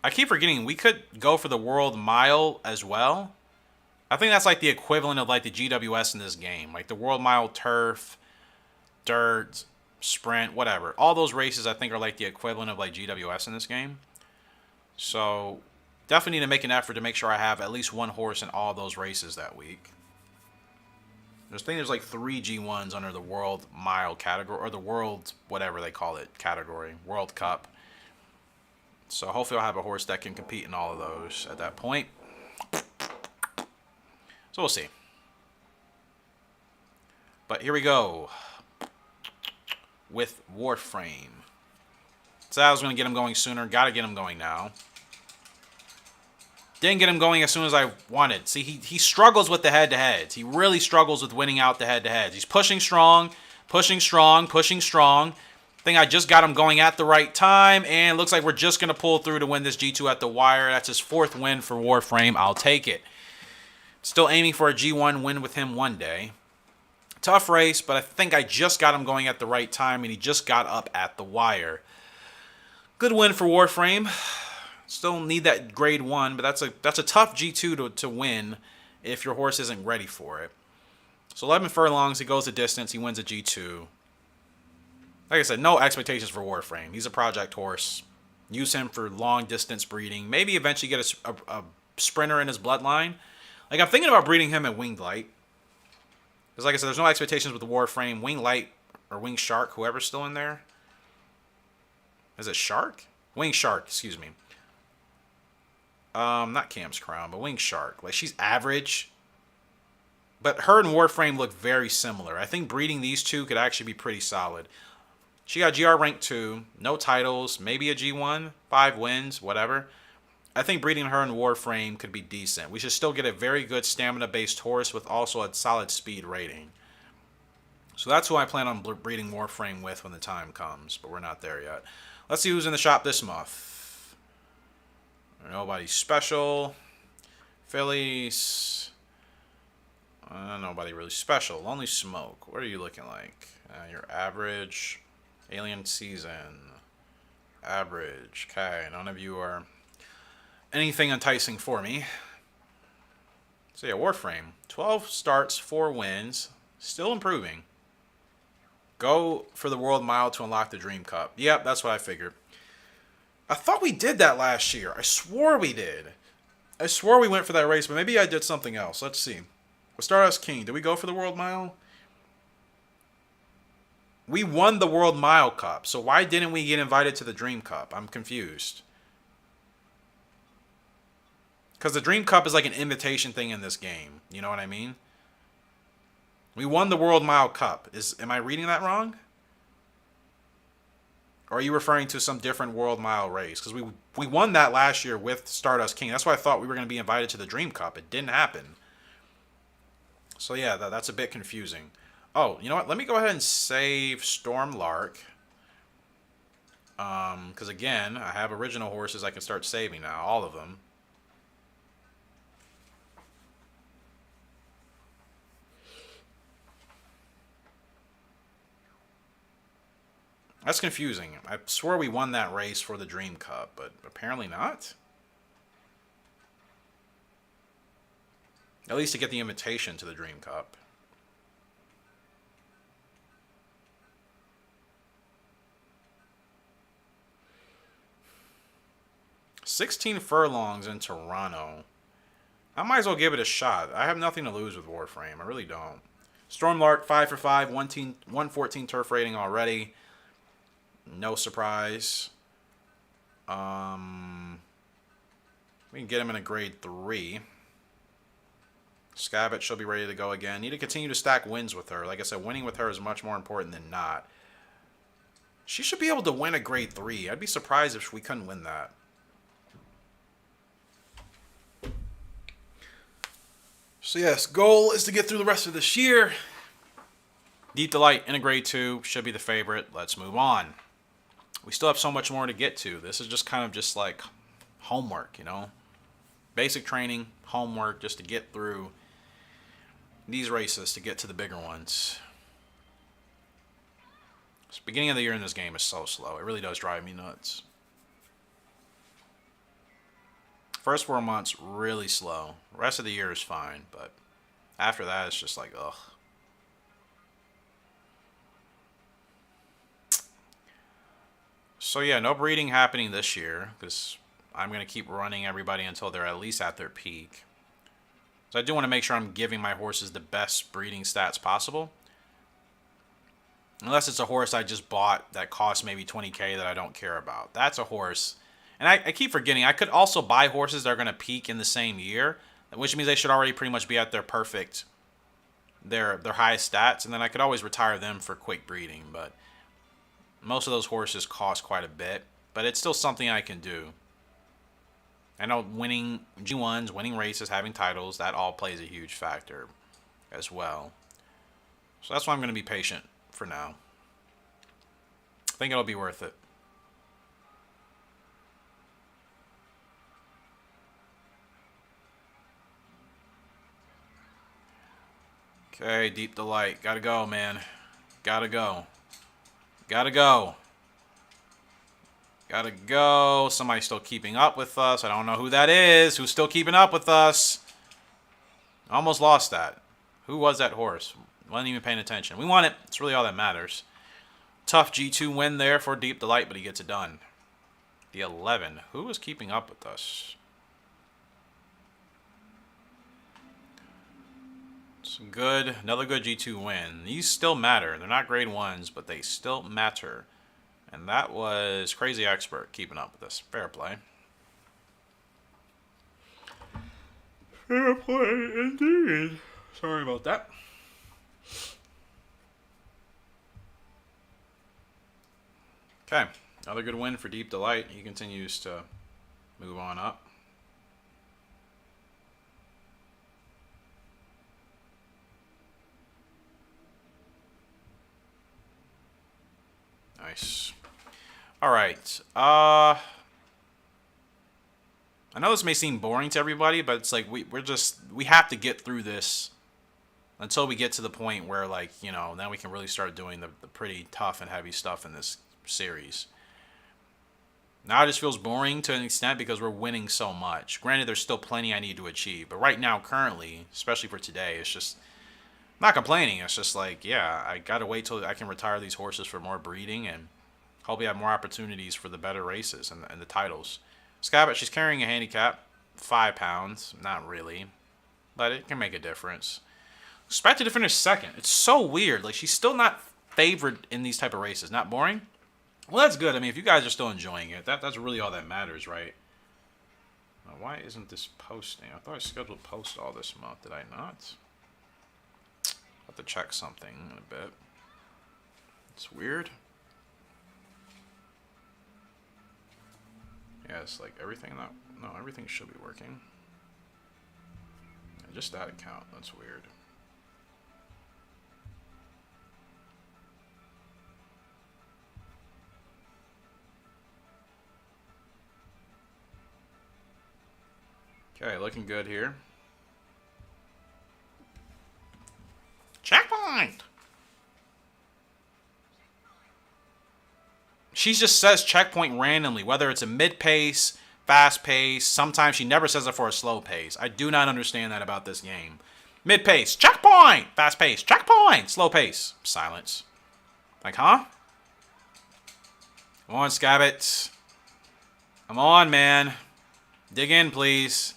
I keep forgetting we could go for the World Mile as well. I think that's like the equivalent of like the GWS in this game. Like the World Mile turf, dirt, sprint, whatever. All those races I think are like the equivalent of like GWS in this game. So definitely need to make an effort to make sure I have at least one horse in all those races that week. I think there's like 3 G1s under the World Mile category, or the World, whatever they call it, category. World Cup. So hopefully I'll have a horse that can compete in all of those at that point. So we'll see. But here we go. With Warframe. So I was going to get him going sooner. Got to get him going now. Didn't get him going as soon as I wanted. See, he struggles with the head-to-heads. He really struggles with winning out the head-to-heads. He's pushing strong, pushing strong, pushing strong. I think I just got him going at the right time, and it looks like we're just going to pull through to win this G2 at the wire. That's his 4th win for Warframe. I'll take it. Still aiming for a G1 win with him one day. Tough race, but I think I just got him going at the right time, and he just got up at the wire. Good win for Warframe. Still need that grade 1, but that's a tough G2 to win if your horse isn't ready for it. So 11 furlongs, he goes the distance, he wins a G2. Like I said, no expectations for Warframe. He's a project horse. Use him for long distance breeding. Maybe eventually get a sprinter in his bloodline. Like, I'm thinking about breeding him at Winged Light. Because like I said, there's no expectations with the Warframe. Winged Light or Winged Shark, whoever's still in there. Is it Shark? Winged Shark, excuse me. Not Cam's Crown, but Winged Shark. Like, she's average. But her and Warframe look very similar. I think breeding these two could actually be pretty solid. She got GR rank 2, no titles, maybe a G1, 5 wins, whatever. I think breeding her and Warframe could be decent. We should still get a very good stamina-based horse with also a solid speed rating. So that's who I plan on breeding Warframe with when the time comes, but we're not there yet. Let's see who's in the shop this month. Nobody special. Phillies. Nobody really special. Lonely Smoke. What are you looking like? You're average. Alien Season. Average. Okay, none of you are anything enticing for me. So yeah, Warframe. 12 starts, 4 wins. Still improving. Go for the World Mile to unlock the Dream Cup. Yep, that's what I figured. I thought we did that last year. I swore we did. I swore we went for that race, but maybe I did something else. Let's see. With Stardust King, did we go for the World Mile? We won the World Mile Cup, so why didn't we get invited to the Dream Cup? I'm confused. Because the Dream Cup is like an invitation thing in this game. You know what I mean? We won the World Mile Cup. Am I reading that wrong? Or are you referring to some different World Mile race? Because we won that last year with Stardust King. That's why I thought we were going to be invited to the Dream Cup. It didn't happen. So yeah, that's a bit confusing. Oh, you know what? Let me go ahead and save Storm Lark. Because again, I have original horses I can start saving now. All of them. That's confusing. I swear we won that race for the Dream Cup, but apparently not. At least to get the invitation to the Dream Cup. $16 furlongs in Toronto. I might as well give it a shot. I have nothing to lose with Warframe. I really don't. Stormlark, 5 for 5, 114 turf rating already. No surprise. We can get him in a grade 3. Scab-it, she'll be ready to go again. Need to continue to stack wins with her. Like I said, winning with her is much more important than not. She should be able to win a grade 3. I'd be surprised if we couldn't win that. So yes, goal is to get through the rest of this year. Deep Delight in a grade 2 should be the favorite. Let's move on. We still have so much more to get to. This is just kind of just like homework, you know? Basic training, homework, just to get through these races to get to the bigger ones. This beginning of the year in this game is so slow. It really does drive me nuts. First 4 months, really slow. The rest of the year is fine, but after that, it's just like, ugh. So yeah, no breeding happening this year, because I'm going to keep running everybody until they're at least at their peak. So I do want to make sure I'm giving my horses the best breeding stats possible. Unless it's a horse I just bought that costs maybe 20K that I don't care about. That's a horse, And I keep forgetting, I could also buy horses that are going to peak in the same year, which means they should already pretty much be at their perfect, their highest stats, and then I could always retire them for quick breeding, but most of those horses cost quite a bit, but it's still something I can do. I know winning G1s, winning races, having titles, that all plays a huge factor as well. So that's why I'm going to be patient for now. I think it'll be worth it. Okay, Deep Delight. Gotta go, man. Gotta go. Gotta go. Gotta go. Somebody's still keeping up with us. I don't know who that is. Who's still keeping up with us? Almost lost that. Who was that horse? Wasn't even paying attention. We won it. It's really all that matters. Tough G2 win there for Deep Delight, but he gets it done. The 11. Who is keeping up with us? Some good, another good G2 win. These still matter. They're not grade 1s, but they still matter. And that was Crazy Expert keeping up with us. Fair play. Fair play indeed. Sorry about that. Okay, another good win for Deep Delight. He continues to move on up. Nice. All right. I know this may seem boring to everybody, but it's like we have to get through this until we get to the point where, like, you know, then we can really start doing the pretty tough and heavy stuff in this series. Now it just feels boring to an extent because we're winning so much. Granted, there's still plenty I need to achieve, but right now, currently, especially for today, it's just I'm not complaining. It's just like, yeah, I gotta wait till I can retire these horses for more breeding and hope we have more opportunities for the better races and the titles. Scab-it, she's carrying a handicap, 5 pounds. Not really, but it can make a difference. Expected to finish second. It's so weird. Like, she's still not favored in these type of races. Not boring? Well, that's good. I mean, if you guys are still enjoying it, that's really all that matters, right? Now, why isn't this posting? I thought I scheduled to post all this month. Did I not? I'll have to check something in a bit. It's weird. Yeah, it's like everything that... No, everything should be working. And just that account. That's weird. Okay, looking good here. Checkpoint! She just says checkpoint randomly, whether it's a mid-pace, fast-pace. Sometimes she never says it for a slow pace. I do not understand that about this game. Mid-pace, checkpoint! Fast-pace, checkpoint! Slow pace, silence. Like, huh? Come on, Scab-it. Come on, man. Dig in, please.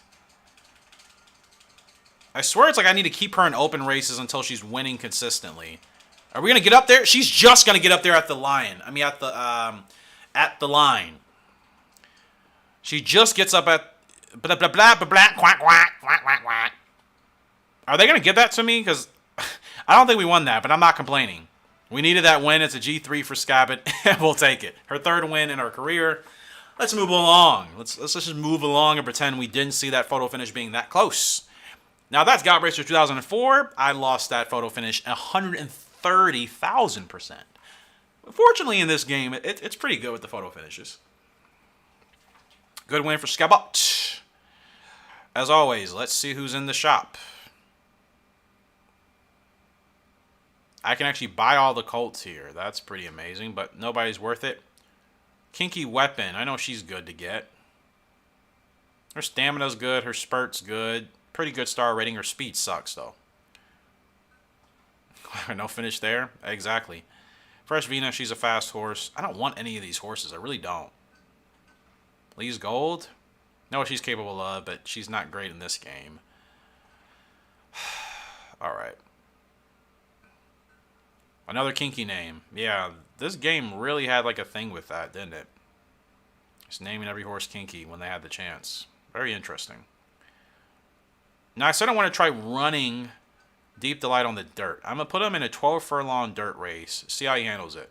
I swear it's like I need to keep her in open races until she's winning consistently. Are we going to get up there? She's just going to get up there at the line. I mean, at the line. She just gets up at... Blah, blah, blah, blah, blah, quack, quack, quack, quack, quack. Are they going to give that to me? Because I don't think we won that, but I'm not complaining. We needed that win. It's a G3 for Scab-it, and we'll take it. Her third win in her career. Let's move along. Let's just move along and pretend we didn't see that photo finish being that close. Now, that's Yacht Racer 2004. I lost that photo finish 130,000%. Fortunately, in this game, it's pretty good with the photo finishes. Good win for Scab-it. As always, let's see who's in the shop. I can actually buy all the colts here. That's pretty amazing, but nobody's worth it. Kinky Weapon. I know she's good to get. Her stamina's good. Her spurt's good. Pretty good star rating. Her speed sucks, though. No finish there? Exactly. Fresh Vina, she's a fast horse. I don't want any of these horses. I really don't. Lee's Gold? Know what she's capable of, but she's not great in this game. Alright. Another kinky name. Yeah, this game really had like a thing with that, didn't it? Just naming every horse kinky when they had the chance. Very interesting. Now, I said I want to try running Deep Delight on the dirt. I'm going to put him in a 12 furlong dirt race. See how he handles it.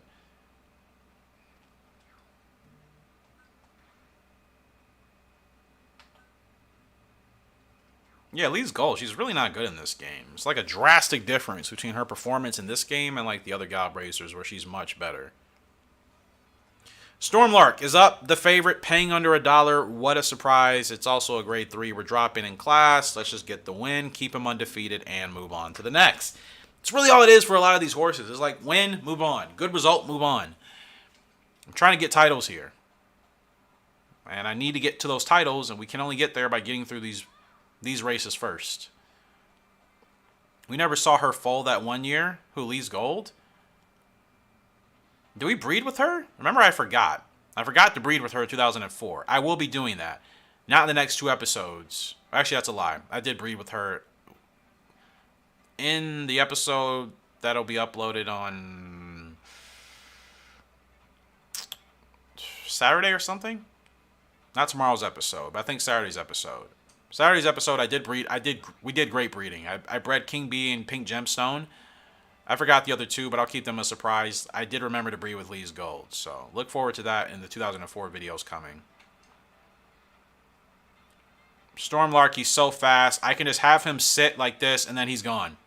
Yeah, Lee's goal. She's really not good in this game. It's like a drastic difference between her performance in this game and like the other Gallop Racers where she's much better. Stormlark is up, the favorite, paying under $1. What a surprise. It's also a grade 3. We're dropping in class. Let's just get the win, keep him undefeated, and move on to the next. It's really all it is for a lot of these horses. It's like win, move on. Good result, move on. I'm trying to get titles here. And I need to get to those titles, and we can only get there by getting through these races first. We never saw her foal that one year, who leads gold. Do we breed with her? Remember, I forgot. I forgot to breed with her in 2004. I will be doing that. Not in the next 2 episodes. Actually, that's a lie. I did breed with her in the episode that'll be uploaded on Saturday or something. Not tomorrow's episode, but I think Saturday's episode. Saturday's episode, I did breed. We did great breeding. I bred King Bee and Pink Gemstone. I forgot the other 2, but I'll keep them a surprise. I did remember to breed with Lee's Gold, so look forward to that in the 2004 videos coming. Stormlark, he's so fast. I can just have him sit like this, and then he's gone.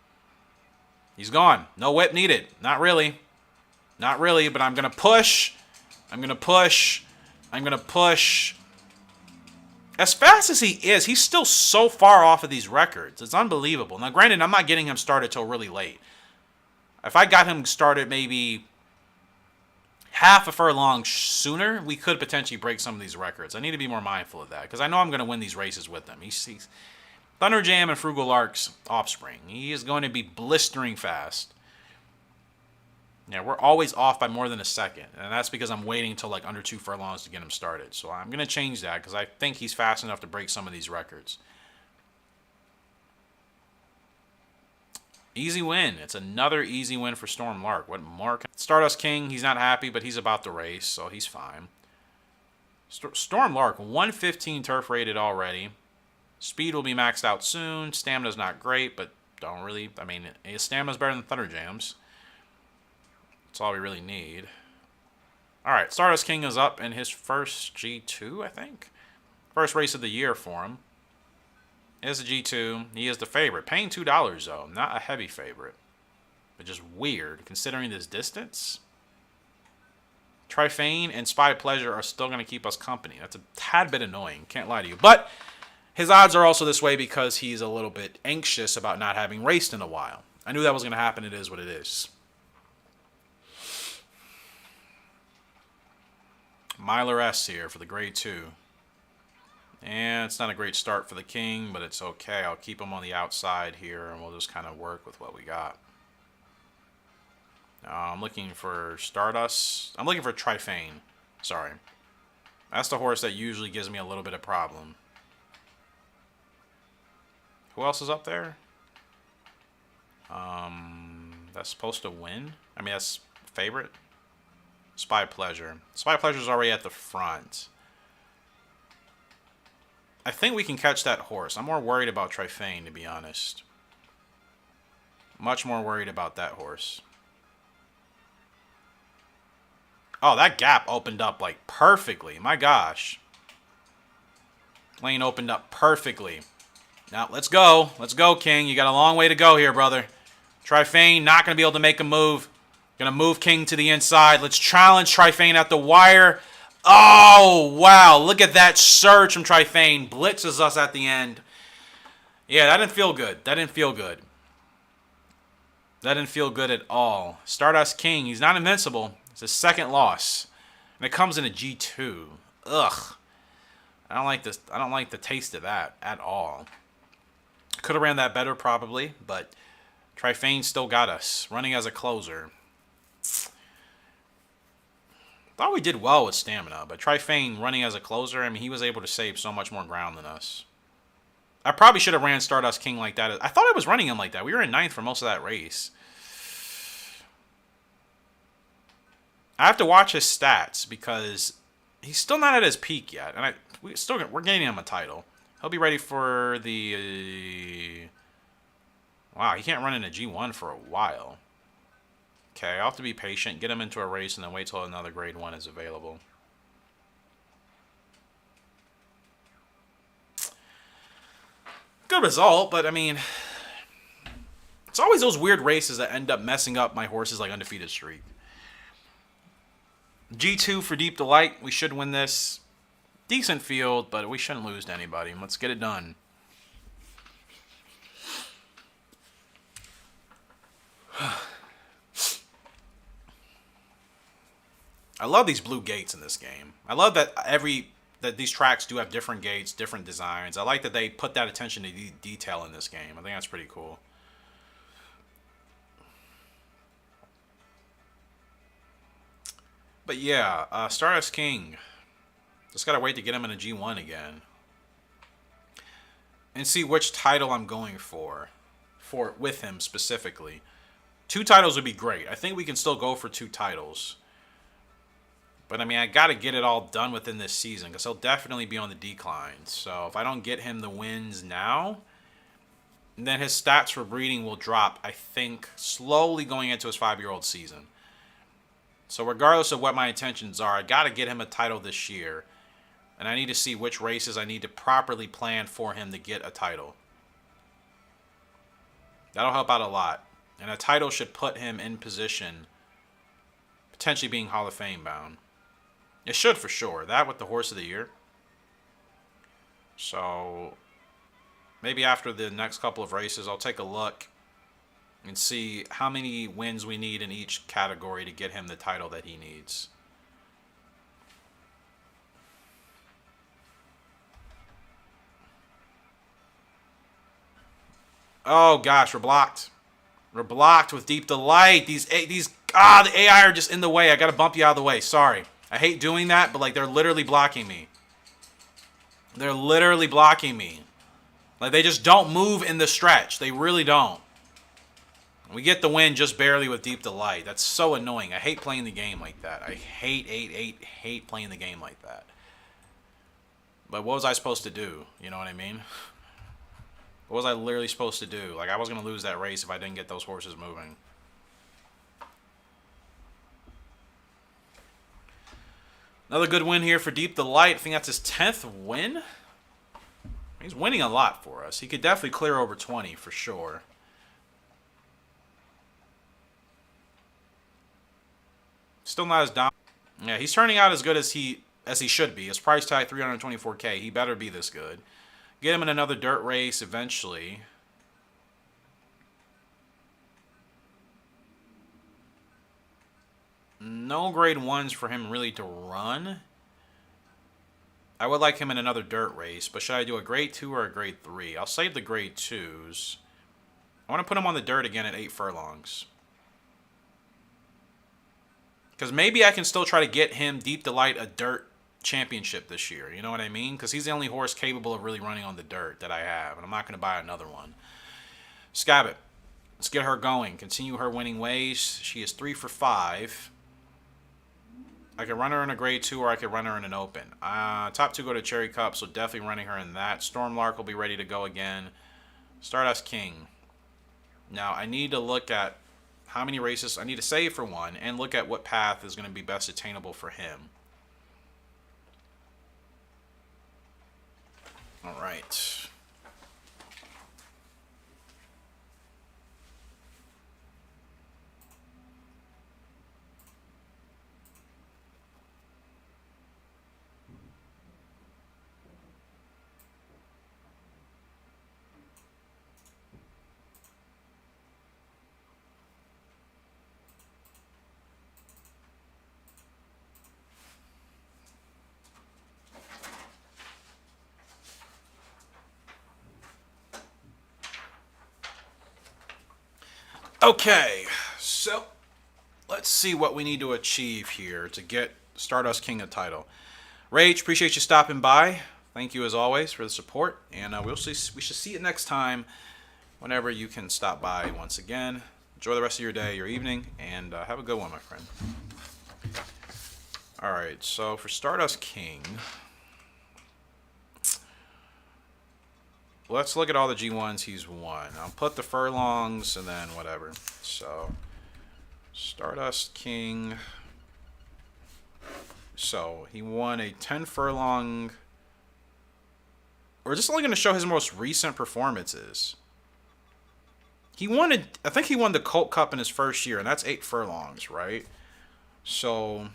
He's gone. No whip needed. Not really. Not really, but I'm going to push. I'm going to push. I'm going to push. As fast as he is, he's still so far off of these records. It's unbelievable. Now, granted, I'm not getting him started till really late. If I got him started maybe half a furlong sooner, we could potentially break some of these records. I need to be more mindful of that because I know I'm going to win these races with him. He's Thunderjam and Frugal Lark's offspring. He is going to be blistering fast. Yeah, we're always off by more than a second, and that's because I'm waiting until like under 2 furlongs to get him started. So I'm going to change that because I think he's fast enough to break some of these records. Easy win. It's another easy win for Stormlark. What more? Stardust King, he's not happy, but he's about to race, so he's fine. Stormlark, 115 turf rated already. Speed will be maxed out soon. Stamina's not great, but don't really... I mean, his stamina's better than Thunderjam's. That's all we really need. Alright, Stardust King is up in his first G2, I think. First race of the year for him. Is a G2. He is the favorite. Paying $2, though. Not a heavy favorite. But just weird, considering this distance. Trifane and Spy Pleasure are still going to keep us company. That's a tad bit annoying. Can't lie to you. But his odds are also this way because he's a little bit anxious about not having raced in a while. I knew that was going to happen. It is what it is. Myler S here for the grade 2. And it's not a great start for the King, but it's okay. I'll keep him on the outside here, and we'll just kind of work with what we got. I'm looking for Stardust. I'm looking for Trifane. Sorry. That's the horse that usually gives me a little bit of problem. Who else is up there? That's supposed to win? I mean, that's favorite. Spy Pleasure. Spy Pleasure's already at the front. I think we can catch that horse. I'm more worried about Trifane, to be honest. Much more worried about that horse. Oh, that gap opened up, like, perfectly. My gosh. Lane opened up perfectly. Now, let's go. Let's go, King. You got a long way to go here, brother. Trifane not going to be able to make a move. Going to move King to the inside. Let's challenge Trifane at the wire. Oh, wow. Look at that surge from Trifane. Blitzes us at the end. Yeah, that didn't feel good. That didn't feel good. That didn't feel good at all. Stardust King, he's not invincible. It's his second loss. And it comes in a G2. Ugh. I don't like this. I don't like the taste of that at all. Could have ran that better probably, but Trifane still got us. Running as a closer. Thought we did well with stamina, but Trifane running as a closer, I mean, he was able to save so much more ground than us. I probably should have ran Stardust King like that. I thought I was running him like that. We were in 9th for most of that race. I have to watch his stats because he's still not at his peak yet, and we're getting him a title. He'll be ready for the. Wow, he can't run in a G1 for a while. Okay, I'll have to be patient, get him into a race, and then wait till another Grade 1 is available. Good result, but I mean, it's always those weird races that end up messing up my horse's like undefeated streak. G2 for Deep Delight. We should win this. Decent field, but we shouldn't lose to anybody. Let's get it done. I love these blue gates in this game. I love that these tracks do have different gates, different designs. I like that they put that attention to detail in this game. I think that's pretty cool. But yeah, Stardust King. Just gotta wait to get him in a G1 again. And see which title I'm going for with him specifically. 2 titles would be great. I think we can still go for 2 titles. But I mean, I gotta get it all done within this season because he'll definitely be on the decline. So if I don't get him the wins now, then his stats for breeding will drop, I think, slowly going into his 5-year-old season. So regardless of what my intentions are, I gotta get him a title this year. And I need to see which races I need to properly plan for him to get a title. That'll help out a lot. And a title should put him in position, potentially being Hall of Fame bound. It should for sure. That with the Horse of the Year. So maybe after the next couple of races, I'll take a look and see how many wins we need in each category to get him the title that he needs. Oh gosh, we're blocked. We're blocked with Deep Delight. The AI are just in the way. I gotta bump you out of the way. Sorry. I hate doing that, but like they're literally blocking me. They're literally blocking me. Like they just don't move in the stretch. They really don't. We get the win just barely with Deep Delight. That's so annoying. I hate playing the game like that. I hate playing the game like that. But what was I supposed to do? You know what I mean? What was I literally supposed to do? Like, I was going to lose that race if I didn't get those horses moving. Another good win here for Deep Delight. I think that's his 10th win. He's winning a lot for us. He could definitely clear over 20 for sure. Still not as dominant. Yeah, he's turning out as good as he should be. His price tag, $324K. He better be this good. Get him in another dirt race eventually. No grade 1s for him really to run. I would like him in another dirt race, but should I do a grade 2 or a grade 3? I'll save the grade 2s. I want to put him on the dirt again at 8 furlongs. Because maybe I can still try to get him, Deep Delight, a dirt championship this year. You know what I mean? Because he's the only horse capable of really running on the dirt that I have. And I'm not going to buy another one. Scab-it. Let's get her going. Continue her winning ways. She is 3 for 5. I could run her in a grade 2 or I could run her in an open. Top 2 go to Cherry Cup, so definitely running her in that. Storm Lark will be ready to go again. Stardust King. Now, I need to look at how many races. I need to save for one and look at what path is going to be best attainable for him. All right. Okay, so let's see what we need to achieve here to get Stardust King a title. Rage, appreciate you stopping by. Thank you as always for the support, and we should see it next time whenever you can stop by once again. Enjoy the rest of your day, your evening, and have a good one, my friend. Alright, so for Stardust King, let's look at all the G1s he's won. I'll put the furlongs and then whatever. So, Stardust King. So, he won a 10 furlong. We're just only going to show his most recent performances. He won I think he won the Colt Cup in his first year, and that's 8 furlongs, right? So,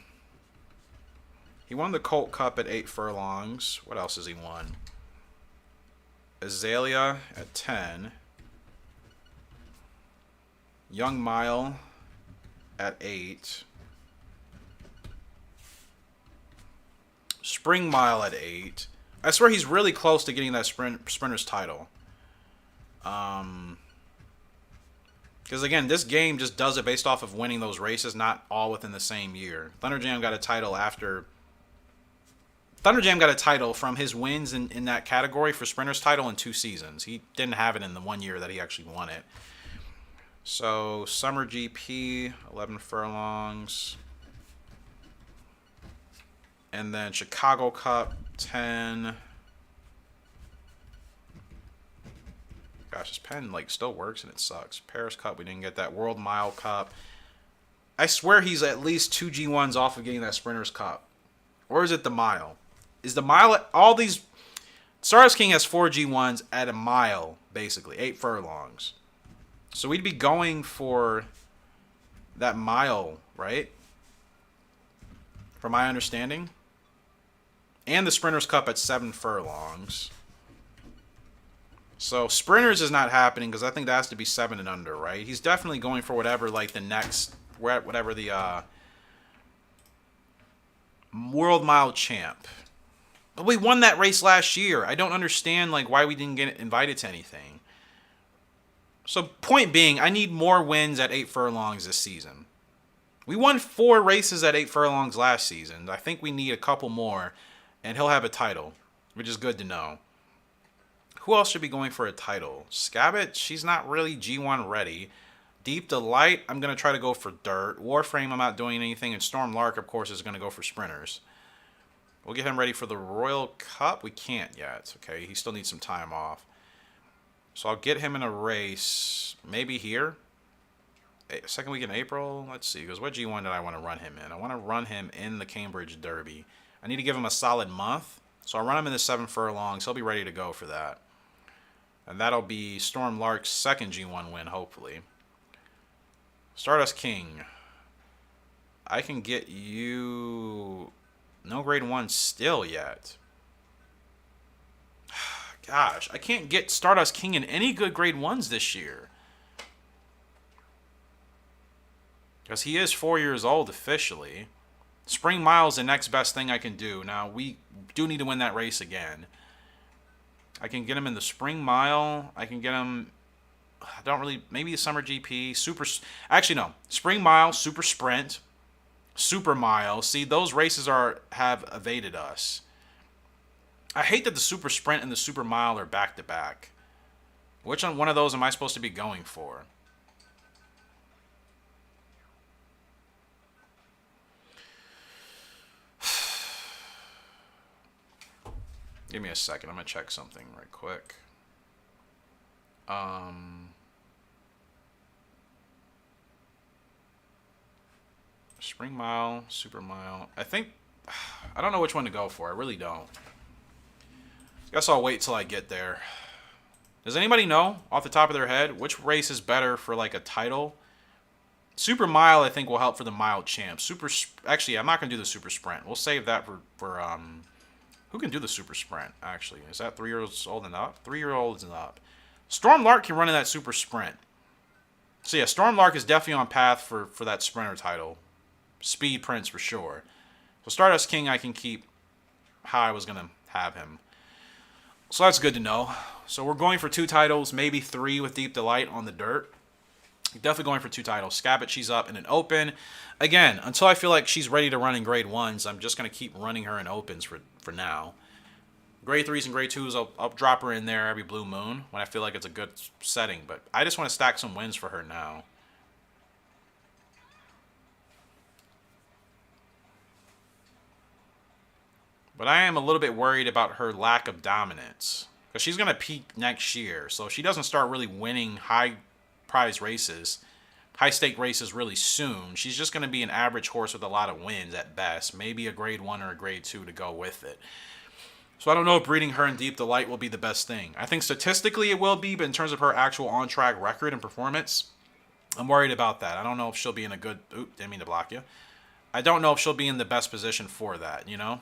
he won the Colt Cup at 8 furlongs. What else has he won? Azalea at 10. Young Mile at 8. Spring Mile at 8. I swear he's really close to getting that sprinter's title. Because again, this game just does it based off of winning those races, not all within the same year. Thunderjam got a title after... Thunderjam got a title from his wins in that category for sprinter's title in 2 seasons. He didn't have it in the 1 year that he actually won it. So, Summer GP, 11 furlongs. And then Chicago Cup, 10. Gosh, this pen like still works and it sucks. Paris Cup, we didn't get that. World Mile Cup. I swear he's at least 2 G1s off of getting that Sprinter's Cup. Or is it the mile? Is the mile... All these... Stardust King has 4 G1s at a mile, basically. 8 furlongs. So we'd be going for that mile, right? From my understanding. And the Sprinter's Cup at 7 furlongs. So Sprinters is not happening because I think that has to be 7 and under, right? He's definitely going for whatever, like, the next... Whatever the... World Mile Champ. But we won that race last year. I don't understand, like, why we didn't get invited to anything. So, point being, I need more wins at 8 furlongs this season. We won 4 races at 8 furlongs last season. I think we need a couple more, and he'll have a title, which is good to know. Who else should be going for a title? Scab-it, she's not really G1 ready. Deep Delight, I'm going to try to go for Dirt. Warframe, I'm not doing anything. And Storm Lark, of course, is going to go for Sprinters. We'll get him ready for the Royal Cup. We can't yet, okay? He still needs some time off. So I'll get him in a race, maybe here. Second week in April. Let's see. Because what G1 did I want to run him in? I want to run him in the Cambridge Derby. I need to give him a solid month. So I'll run him in the 7 furlongs. He'll be ready to go for that. And that'll be Storm Lark's second G1 win, hopefully. Stardust King. I can get you... No grade 1 still yet. Gosh, I can't get Stardust King in any good grade 1s this year. Because he is 4 years old officially. Spring Mile is the next best thing I can do. Now, we do need to win that race again. I can get him in the Spring Mile. I can get him... I don't really... Maybe the Summer GP. Super... Actually, no. Spring Mile, Super Sprint, Super Mile. See, those races have evaded us. I hate that the Super Sprint and the Super Mile are back-to-back. Which one of those am I supposed to be going for? Give me a second. I'm going to check something right quick. Spring Mile, Super Mile. I think... I don't know which one to go for. I really don't. Guess I'll wait till I get there. Does anybody know, off the top of their head, which race is better for, like, a title? Super Mile, I think, will help for the Mile Champ. Actually, I'm not going to do the Super Sprint. We'll save that for who can do the Super Sprint, actually? Is that 3 years old and up? 3-year-olds and up. Storm Lark can run in that Super Sprint. So, yeah, Storm Lark is definitely on path for that Sprinter title. Speed Prince for sure. So, Stardust King, I can keep how I was going to have him. So, that's good to know. So, we're going for 2 titles, maybe 3 with Deep Delight on the dirt. Definitely going for 2 titles. Scab-it, she's up in an open. Again, until I feel like she's ready to run in grade 1s, I'm just going to keep running her in opens for now. Grade 3s and grade 2s, I'll drop her in there every blue moon when I feel like it's a good setting. But I just want to stack some wins for her now. But I am a little bit worried about her lack of dominance. Because she's going to peak next year. So if she doesn't start really winning high prize races, high stake races really soon, she's just going to be an average horse with a lot of wins at best. Maybe a grade 1 or a grade 2 to go with it. So I don't know if breeding her in Deep Delight will be the best thing. I think statistically it will be, but in terms of her actual on-track record and performance, I'm worried about that. I don't know if she'll be in a good... Oop, didn't mean to block you. I don't know if she'll be in the best position for that, you know?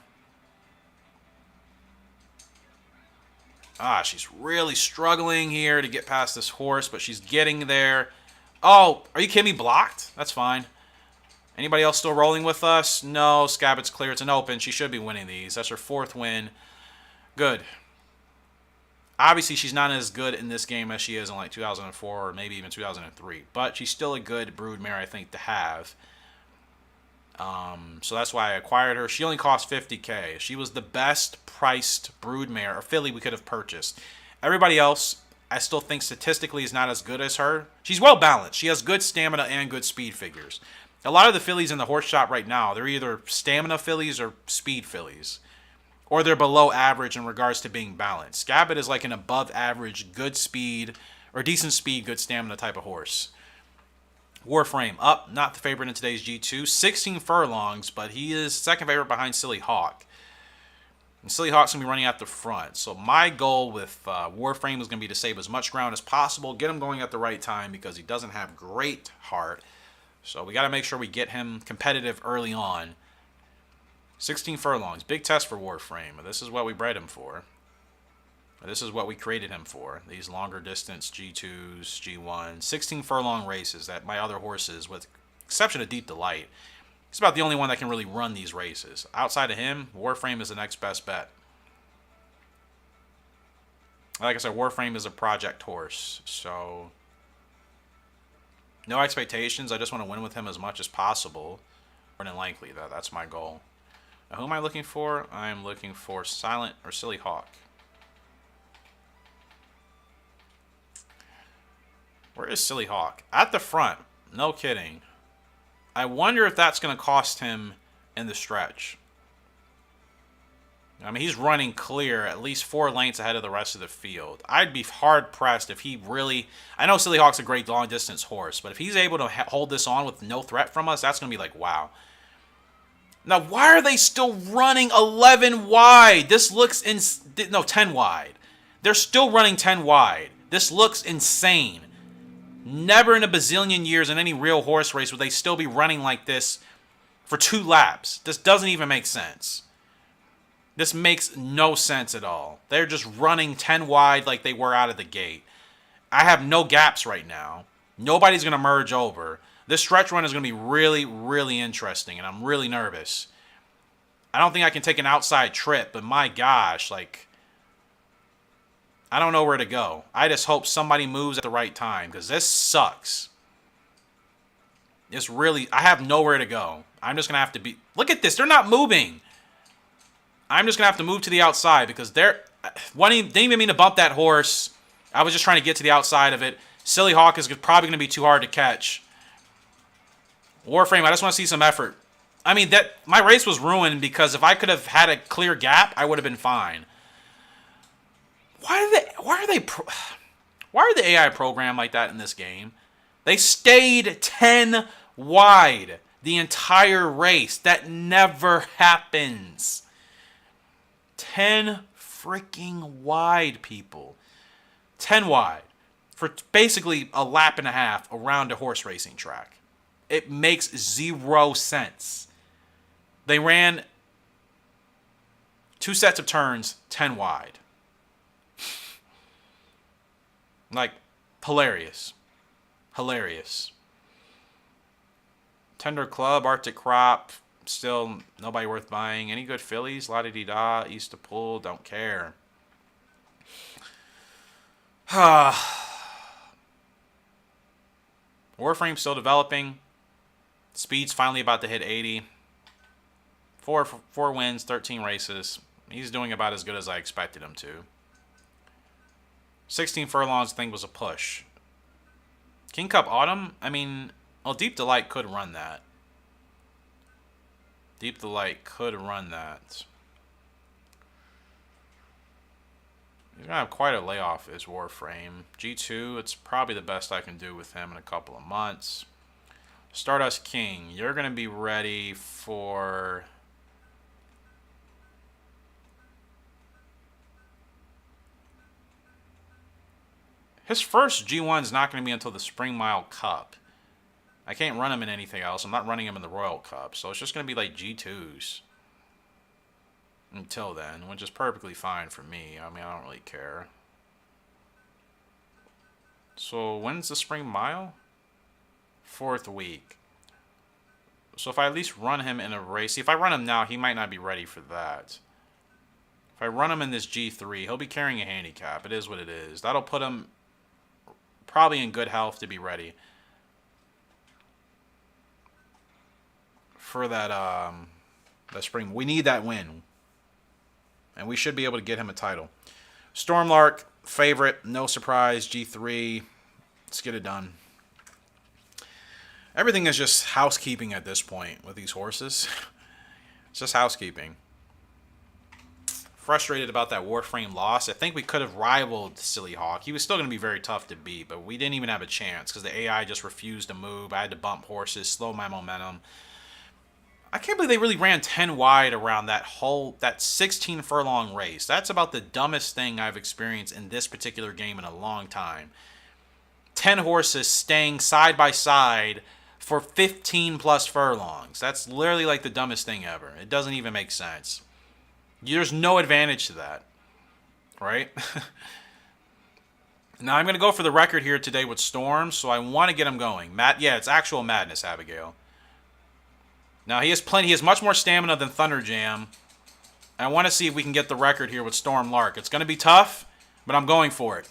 Ah, she's really struggling here to get past this horse, but she's getting there. Oh, are you kidding me? Blocked? That's fine. Anybody else still rolling with us? No, Scab-it's clear. It's an open. She should be winning these. That's her 4th win. Good. Obviously, she's not as good in this game as she is in like 2004 or maybe even 2003. But she's still a good broodmare, I think, to have. So that's why I acquired her. She only cost $50K. She was the best priced broodmare or filly we could have purchased. Everybody else, I still think statistically is not as good as her. She's well balanced. She has good stamina and good speed figures. A lot of the fillies in the horse shop right now, they're either stamina fillies or speed fillies. Or they're below average in regards to being balanced. Scab-it is like an above average, good speed, or decent speed, good stamina type of horse. Warframe up, not the favorite in today's G2. 16 furlongs, but he is second favorite behind Silly Hawk. And Silly Hawk's going to be running at the front. So my goal with Warframe is going to be to save as much ground as possible. Get him going at the right time because he doesn't have great heart. So we got to make sure we get him competitive early on. 16 furlongs. Big test for Warframe. This is what we bred him for. This is what we created him for. These longer distance G2s, G1s. 16 furlong races that my other horses, with exception of Deep Delight, he's about the only one that can really run these races. Outside of him, Warframe is the next best bet. Like I said, Warframe is a project horse. So no expectations. I just want to win with him as much as possible. More than likely, that's my goal. Now, who am I looking for? I'm looking for Silent or Silly Hawk. Where is Silly Hawk? At the front. No kidding. I wonder if that's going to cost him in the stretch. I mean, he's running clear at least 4 lengths ahead of the rest of the field. I'd be hard-pressed if he really... I know Silly Hawk's a great long-distance horse, but if he's able to hold this on with no threat from us, that's going to be like, wow. Now, why are they still running 11 wide? This looks... No, 10 wide. They're still running 10 wide. This looks insane. Never in a bazillion years in any real horse race would they still be running like this for 2 laps. This doesn't even make sense. This makes no sense at all. They're just running 10 wide like they were out of the gate. I have no gaps right now. Nobody's going to merge over. This stretch run is going to be really, really interesting, and I'm really nervous. I don't think I can take an outside trip, but my gosh, like... I don't know where to go. I just hope somebody moves at the right time, because this sucks. It's really... I have nowhere to go. I'm just going to have to be... Look at this. They're not moving. I'm just going to have to move to the outside, because they're... Didn't even mean to bump that horse. I was just trying to get to the outside of it. Silly Hawk is probably going to be too hard to catch. Warframe, I just want to see some effort. I mean, my race was ruined, because if I could have had a clear gap, I would have been fine. Why are the AI programmed like that in this game? They stayed 10 wide the entire race. That never happens. 10 freaking wide, people. 10 wide for basically a lap and a half around a horse racing track. It makes 0 sense. They ran 2 sets of turns 10 wide. Like, hilarious. Hilarious. Tender Club, Arctic Crop, still nobody worth buying. Any good fillies? La-di-di-da, East to Pull, don't care. Warframe still developing. Speed's finally about to hit 80. 4 wins, 13 races. He's doing about as good as I expected him to. 16 furlongs, I think, was a push. King Cup Autumn? I mean, well, Deep Delight could run that. Deep Delight could run that. He's gonna have quite a layoff his Warframe. G2, it's probably the best I can do with him in a couple of months. Stardust King, you're gonna be ready for... His first G1's not going to be until the Spring Mile Cup. I can't run him in anything else. I'm not running him in the Royal Cup. So it's just going to be like G2s. Until then, which is perfectly fine for me. I mean, I don't really care. So when's the Spring Mile? 4th week. So if I at least run him in a race. See, if I run him now, he might not be ready for that. If I run him in this G3, he'll be carrying a handicap. It is what it is. That'll put him... probably in good health to be ready for that spring. We need that win, and we should be able to get him a title. Lark, favorite, no surprise. G3, let's get it done. Everything is just housekeeping at this point with these horses. It's just housekeeping. Frustrated about that Warframe loss. I think we could have rivaled Silly Hawk. He was still going to be very tough to beat, but we didn't even have a chance because the AI just refused to move. I had to bump horses, slow my momentum. I can't believe they really ran 10 wide around that 16 furlong race. That's about the dumbest thing I've experienced in this particular game in a long time. 10 horses staying side by side for 15 plus furlongs. That's literally like the dumbest thing ever. It doesn't even make sense. There's no advantage to that, right? Now, I'm going to go for the record here today with Storm, so I want to get him going. Yeah, it's actual madness, Abigail. Now, he has much more stamina than Thunder Jam. I want to see if we can get the record here with Storm Lark. It's going to be tough, but I'm going for it.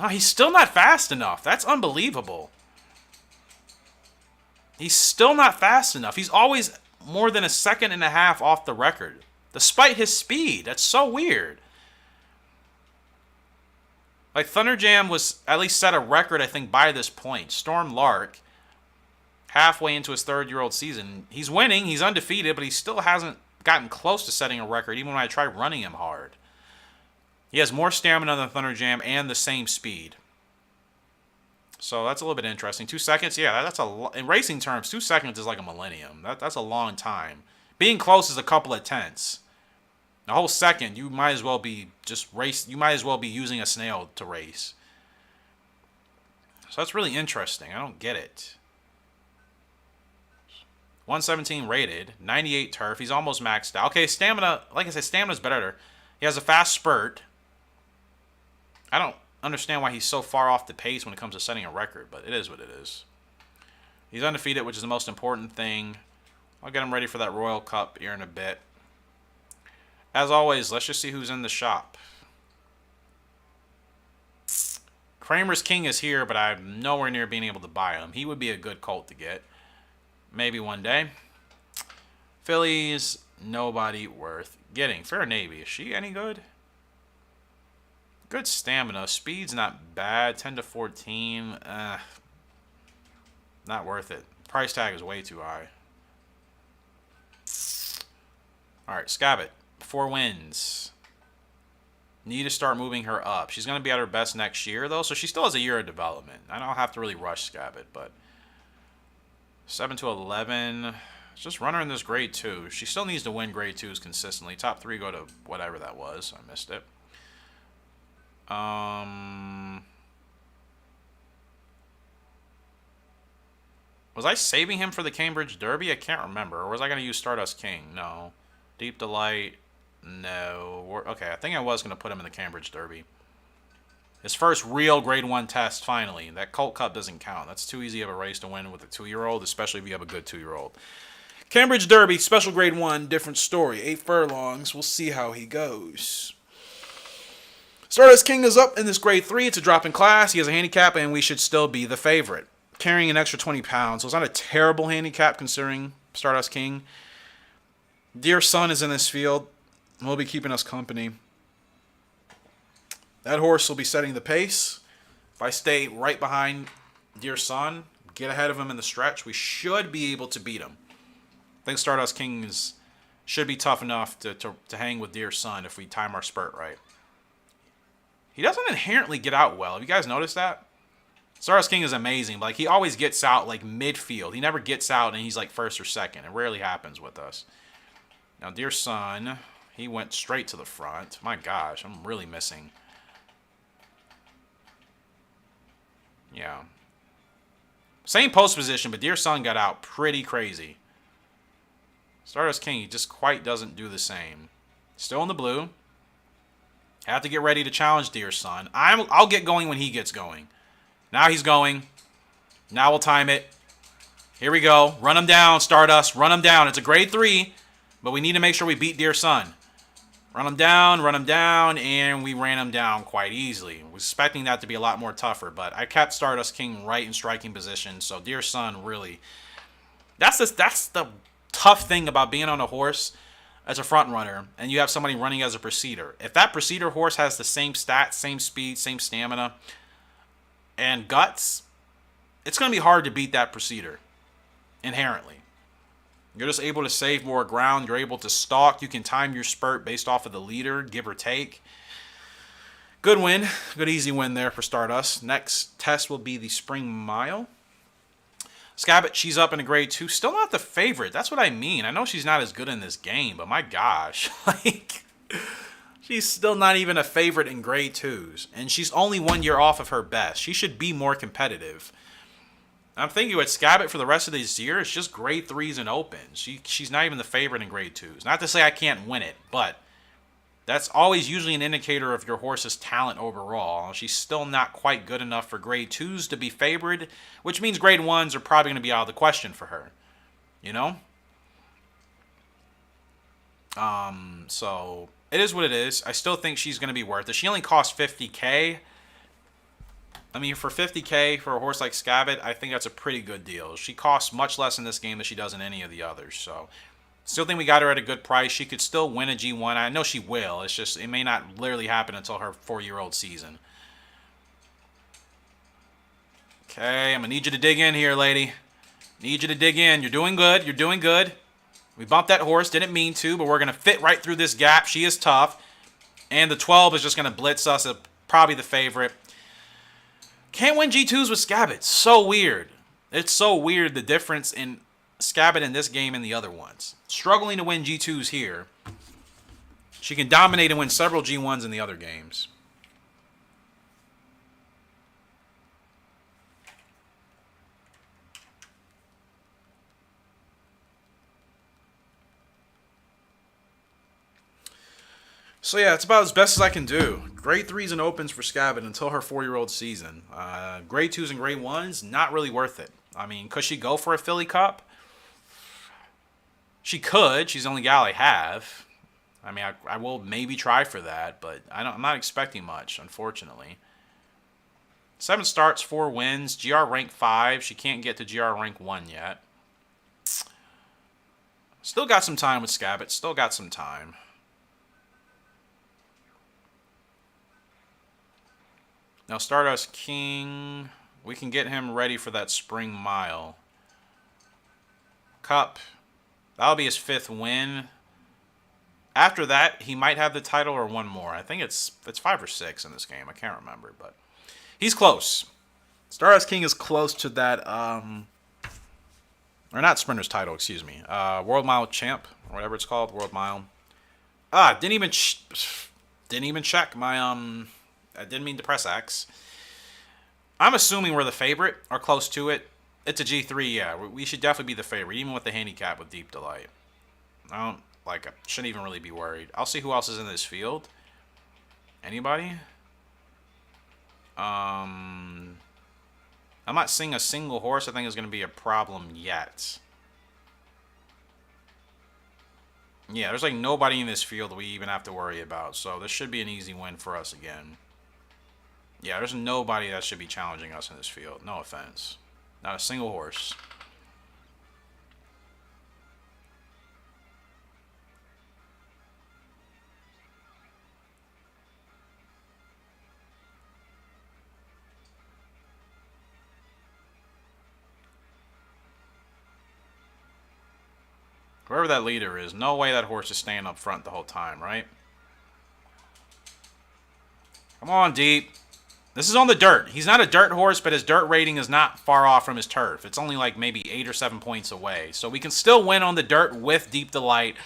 No, he's still not fast enough. That's unbelievable. He's still not fast enough. He's always more than a second and a half off the record. Despite his speed. That's so weird. Like, Thunder Jam was at least set a record, I think, by this point. Storm Lark, halfway into his third-year-old season, he's winning, he's undefeated, but he still hasn't gotten close to setting a record, even when I try running him hard. He has more stamina than Thunder Jam and the same speed. So that's a little bit interesting. 2 seconds, yeah, that's in racing terms, 2 seconds is like a millennium. That's a long time. Being close is a couple of tenths. A whole second, you might as well be you might as well be using a snail to race. So that's really interesting. I don't get it. 117 rated, 98 turf. He's almost maxed out. Okay, stamina, like I said, stamina's better. He has a fast spurt. I don't understand why he's so far off the pace when it comes to setting a record, but it is what it is. He's undefeated, which is the most important thing. I'll get him ready for that Royal Cup here in a bit. As always, let's just see who's in the shop. Kramer's King is here, but I'm nowhere near being able to buy him. He would be a good colt to get. Maybe one day. Phillies, nobody worth getting. Fair Navy, is she any good? Good stamina. Speed's not bad. 10 to 14. Not worth it. Price tag is way too high. Alright, Scab-it. 4 wins. Need to start moving her up. She's going to be at her best next year, though, so she still has a year of development. I don't have to really rush Scab-it, but 7 to 11. Just run her in this grade 2. She still needs to win grade 2s consistently. Top 3 go to whatever that was. I missed it. Was I saving him for the Cambridge Derby? I can't remember. Or was I going to use Stardust King? No. Deep Delight. No. Okay, I think I was going to put him in the Cambridge Derby. His first real grade 1 test, finally. That Colt Cup doesn't count. That's too easy of a race to win with a 2-year-old, especially if you have a good 2-year-old. Cambridge Derby, special grade 1, different story. 8 furlongs. We'll see how he goes. Stardust King is up in this grade 3. It's a drop in class. He has a handicap, and we should still be the favorite. Carrying an extra 20 pounds. So it's not a terrible handicap considering Stardust King. Dear Sun is in this field. He'll be keeping us company. That horse will be setting the pace. If I stay right behind Dear Sun, get ahead of him in the stretch, we should be able to beat him. I think Stardust King should be tough enough to hang with Dear Sun if we time our spurt right. He doesn't inherently get out well. Have you guys noticed that? Stardust King is amazing. Like, he always gets out, like, midfield. He never gets out and he's, like, first or second. It rarely happens with us. Now, Dear Son, he went straight to the front. My gosh, I'm really missing. Yeah. Same post position, but Dear Son got out pretty crazy. Stardust King, he just quite doesn't do the same. Still in the blue. Have to get ready to challenge Dear Son. I'll get going when he gets going. Now he's going. Now we'll time it. Here we go. Run him down, Stardust. Run him down. It's a grade 3, but we need to make sure we beat Dear Son. Run him down, and we ran him down quite easily. I was expecting that to be a lot more tougher, but I kept Stardust King right in striking position, so Dear Son really... That's the tough thing about being on a horse as a front runner, and you have somebody running as a preceder. If that preceder horse has the same stats, same speed, same stamina, and guts, it's going to be hard to beat that preceder, inherently. You're just able to save more ground. You're able to stalk. You can time your spurt based off of the leader, give or take. Good win. Good easy win there for Stardust. Next test will be the Spring Mile. Scab-it, she's up in a grade 2. Still not the favorite. That's what I mean. I know she's not as good in this game, but my gosh. Like, she's still not even a favorite in grade 2s. And she's only 1 year off of her best. She should be more competitive. I'm thinking with Scab-it for the rest of this year, it's just grade 3s and opens. She's not even the favorite in grade 2s. Not to say I can't win it, but that's always usually an indicator of your horse's talent overall. She's still not quite good enough for grade 2s to be favored, which means grade 1s are probably going to be out of the question for her. You know? So it is what it is. I still think she's going to be worth it. She only cost $50K. I mean, for $50K for a horse like Scab-it, I think that's a pretty good deal. She costs much less in this game than she does in any of the others. So, still think we got her at a good price. She could still win a G1. I know she will. It's just, it may not literally happen until her 4-year-old season. Okay, I'm going to need you to dig in here, lady. Need you to dig in. You're doing good. You're doing good. We bumped that horse. Didn't mean to, but we're going to fit right through this gap. She is tough. And the 12 is just going to blitz us. Probably the favorite. Can't win G2s with Scab-it. So weird. It's so weird the difference in Scab-it in this game and the other ones. Struggling to win G2s here. She can dominate and win several G1s in the other games. So yeah, it's about as best as I can do. Grade 3s and opens for Scab-it until her 4-year-old season. Grade 2s and grade 1s, not really worth it. I mean, could she go for a Philly Cup? She could. She's the only gal I have. I mean, I will maybe try for that, but I'm not expecting much, unfortunately. 7 starts, 4 wins, GR rank 5. She can't get to GR rank 1 yet. Still got some time with Scab-it. Still got some time. Now, Stardust King, we can get him ready for that Spring Mile. Cup, that'll be his 5th win. After that, he might have the title or one more. I think it's 5 or 6 in this game. I can't remember, but he's close. Stardust King is close to that, or not Sprinter's title, excuse me. World Mile Champ, or whatever it's called, World Mile. Didn't even check my, I didn't mean to press X. I'm assuming we're the favorite or close to it. It's a G3, yeah. We should definitely be the favorite, even with the handicap with Deep Delight. I don't like it. Shouldn't even really be worried. I'll see who else is in this field. Anybody? I'm not seeing a single horse I think is going to be a problem yet. Yeah, there's like nobody in this field that we even have to worry about. So this should be an easy win for us again. Yeah, there's nobody that should be challenging us in this field. No offense. Not a single horse. Whoever that leader is, no way that horse is staying up front the whole time, right? Come on, Deep. This is on the dirt. He's not a dirt horse, but his dirt rating is not far off from his turf. It's only like maybe 8 or 7 points away. So we can still win on the dirt with Deep Delight.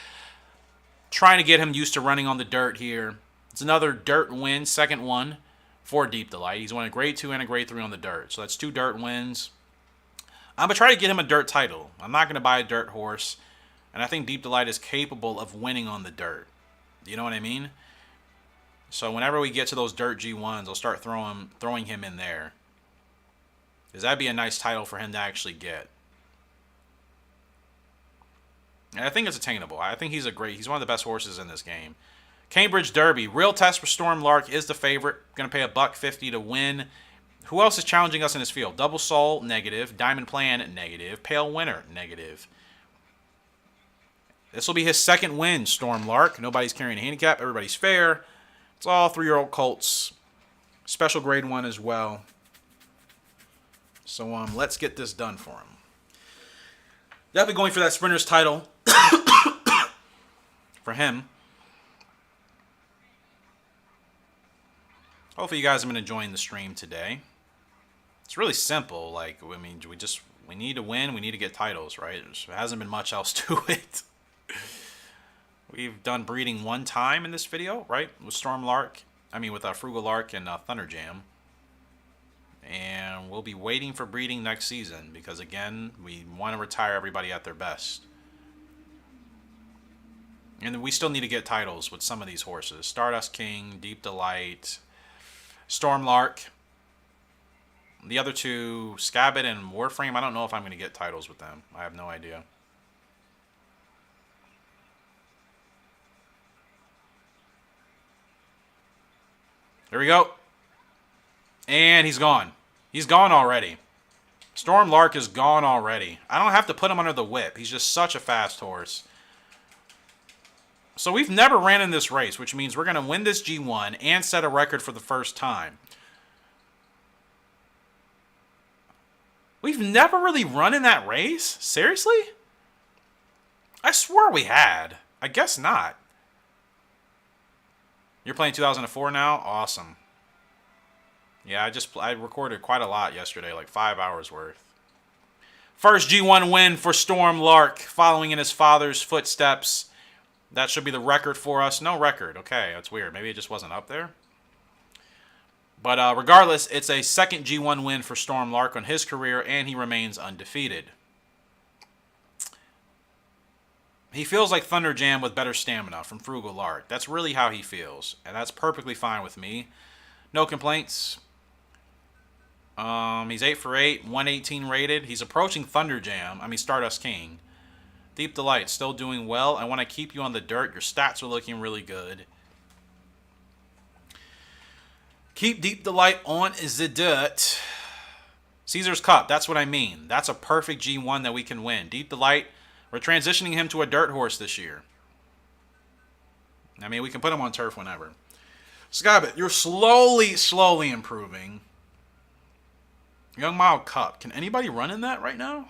Trying to get him used to running on the dirt here. It's another dirt win, second one for Deep Delight. He's won a grade 2 and a grade 3 on the dirt. So that's 2 dirt wins. I'm going to try to get him a dirt title. I'm not going to buy a dirt horse. And I think Deep Delight is capable of winning on the dirt. You know what I mean? So whenever we get to those dirt G1s, I'll start throwing him in there. Because that'd be a nice title for him to actually get. And I think it's attainable. I think he's one of the best horses in this game. Cambridge Derby. Real Test for Storm Lark is the favorite. Going to pay $1.50 to win. Who else is challenging us in this field? Double Soul, negative. Diamond Plan, negative. Pale Winner, negative. This will be his second win, Storm Lark. Nobody's carrying a handicap. Everybody's fair. It's all 3-year-old colts. Special grade 1 as well. So let's get this done for him. Definitely going for that sprinter's title for him. Hopefully you guys have been enjoying the stream today. It's really simple. Like, I mean, we need to win. We need to get titles, right? There hasn't been much else to it. We've done breeding 1 time in this video, right? With Storm Lark. I mean, with Frugal Lark and Thunder Jam. And we'll be waiting for breeding next season because, again, we want to retire everybody at their best. And we still need to get titles with some of these horses. Stardust King, Deep Delight, Storm Lark. The other 2, Scab-it and Warframe, I don't know if I'm going to get titles with them. I have no idea. There we go. And he's gone. He's gone already. Storm Lark is gone already. I don't have to put him under the whip. He's just such a fast horse. So we've never ran in this race, which means we're going to win this G1 and set a record for the first time. We've never really run in that race? Seriously? I swore we had. I guess not. You're playing 2004 now? Awesome. Yeah, I recorded quite a lot yesterday, like 5 hours worth. First G1 win for Storm Lark, following in his father's footsteps. That should be the record for us. No record. Okay, that's weird. Maybe it just wasn't up there. But regardless, it's a second G1 win for Storm Lark on his career, and he remains undefeated. He feels like Thunder Jam with better stamina from Frugal Lark. That's really how he feels, and that's perfectly fine with me. No complaints. He's 8 for 8, 118 rated. He's approaching Stardust King. Deep Delight, still doing well. I want to keep you on the dirt. Your stats are looking really good. Keep Deep Delight on the dirt. Caesar's Cup, that's what I mean. That's a perfect G1 that we can win. Deep Delight, we're transitioning him to a dirt horse this year. I mean, we can put him on turf whenever. Scab-it, you're slowly improving. Young Mile Cup. Can anybody run in that right now?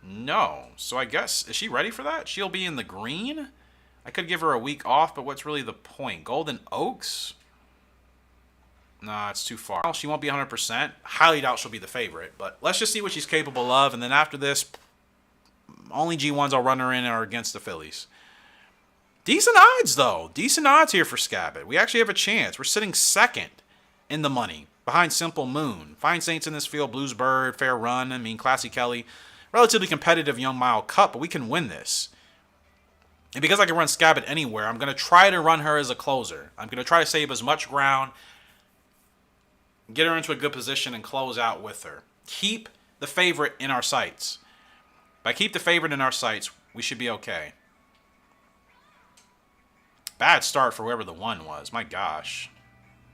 No. So I guess, is she ready for that? She'll be in the green? I could give her a week off, but what's really the point? Golden Oaks? Nah, it's too far. She won't be 100%. Highly doubt she'll be the favorite, but let's just see what she's capable of, and then after this, only G1s I'll run her in are against the fillies. Decent odds, though. Decent odds here for Scab-it. We actually have a chance. We're sitting second in the money, behind Simple Moon. Fine Saints in this field, Blues Bird, Fair Run, Classy Kelly. Relatively competitive Young Mile Cup, but we can win this. And because I can run Scab-it anywhere, I'm going to try to run her as a closer. I'm going to try to save as much ground, get her into a good position, and close out with her. Keep the favorite in our sights. If I keep the favorite in our sights, we should be okay. Bad start for whoever the 1 was. My gosh.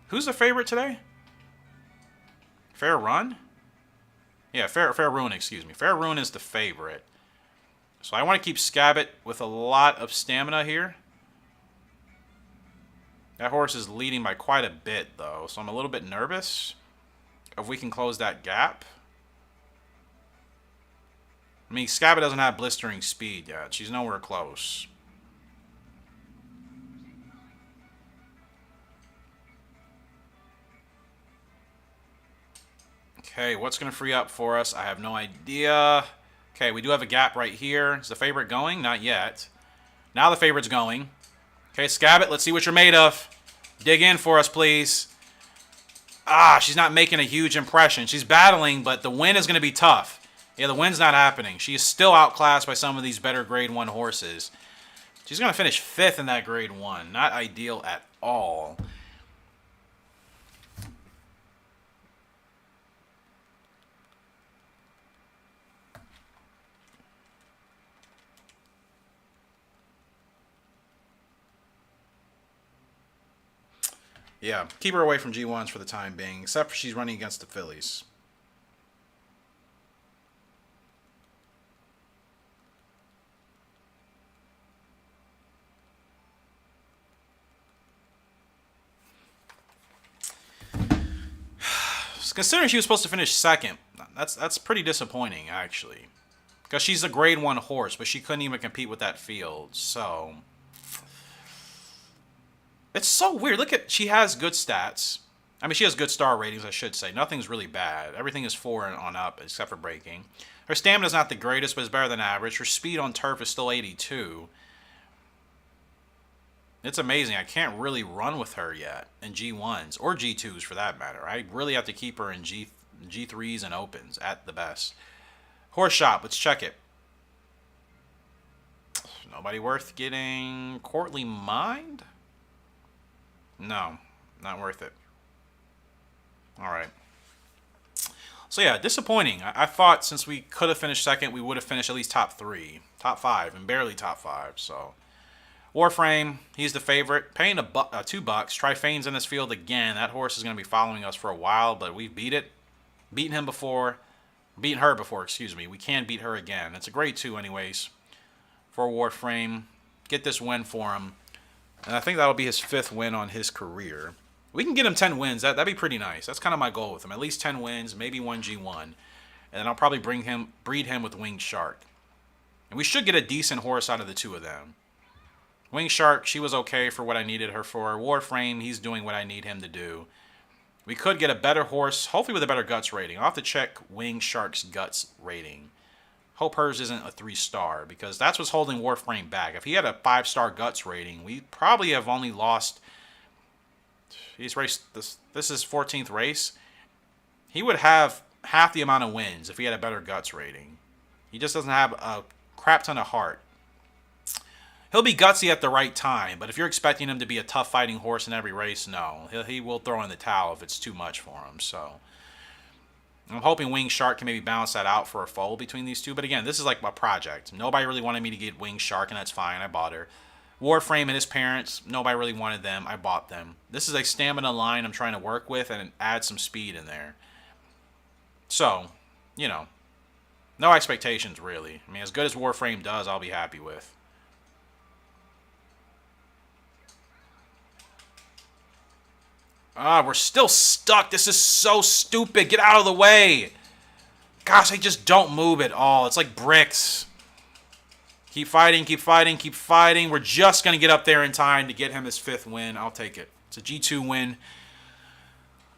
Who's the favorite today? Fair Run? Yeah, Fair Ruin, excuse me. Fair Ruin is the favorite. So I want to keep Scab-it with a lot of stamina here. That horse is leading by quite a bit, though, so I'm a little bit nervous if we can close that gap. I mean, Scab-it doesn't have blistering speed yet. She's nowhere close. Okay, what's going to free up for us? I have no idea. Okay, we do have a gap right here. Is the favorite going? Not yet. Now the favorite's going. Okay, Scab-it, let's see what you're made of. Dig in for us, please. Ah, she's not making a huge impression. She's battling, but the win is going to be tough. Yeah, the win's not happening. She is still outclassed by some of these better Grade 1 horses. She's going to finish 5th in that Grade 1. Not ideal at all. Yeah, keep her away from G1s for the time being, except for she's running against the fillies. Considering she was supposed to finish 2nd, that's pretty disappointing, actually. Because she's a Grade 1 horse, but she couldn't even compete with that field, so... It's so weird. Look at, she has good stats. I mean, she has good star ratings, I should say. Nothing's really bad. Everything is 4 and on up, except for braking. Her stamina's not the greatest, but it's better than average. Her speed on turf is still 82. It's amazing. I can't really run with her yet in G1s, or G2s for that matter. I really have to keep her in G3s and opens at the best. Horse shop, let's check it. Nobody worth getting Courtly Mind? No, not worth it. Alright. So yeah, disappointing. I thought since we could have finished 2nd, we would have finished at least top 3. Top 5, and barely top 5, so... Warframe, he's the favorite. Paying $2. Try-Fane's in this field again. That horse is going to be following us for a while, but we've beaten him before. Beaten her before, excuse me. We can beat her again. It's a Grade 2 anyways for Warframe. Get this win for him. And I think that'll be his 5th win on his career. We can get him 10 wins. That'd be pretty nice. That's kind of my goal with him. At least 10 wins, maybe 1 G1. And then I'll probably breed him with Winged Shark. And we should get a decent horse out of the two of them. Winged Shark, she was okay for what I needed her for. Warframe, he's doing what I need him to do. We could get a better horse, hopefully with a better guts rating. I'll have to check Winged Shark's guts rating. Hope hers isn't a 3-star, because that's what's holding Warframe back. If he had a 5-star guts rating, we probably have only lost... He's raced this is his 14th race. He would have half the amount of wins if he had a better guts rating. He just doesn't have a crap ton of heart. He'll be gutsy at the right time, but if you're expecting him to be a tough fighting horse in every race, no. He will throw in the towel if it's too much for him, so... I'm hoping Winged Shark can maybe balance that out for a foal between these two. But again, this is like my project. Nobody really wanted me to get Winged Shark, and that's fine. I bought her. Warframe and his parents, nobody really wanted them. I bought them. This is a stamina line I'm trying to work with and add some speed in there. So, you know, no expectations really. I mean, as good as Warframe does, I'll be happy with. Ah, we're still stuck. This is so stupid. Get out of the way. Gosh, they just don't move at all. It's like bricks. Keep fighting, keep fighting, keep fighting. We're just going to get up there in time to get him his 5th win. I'll take it. It's a G2 win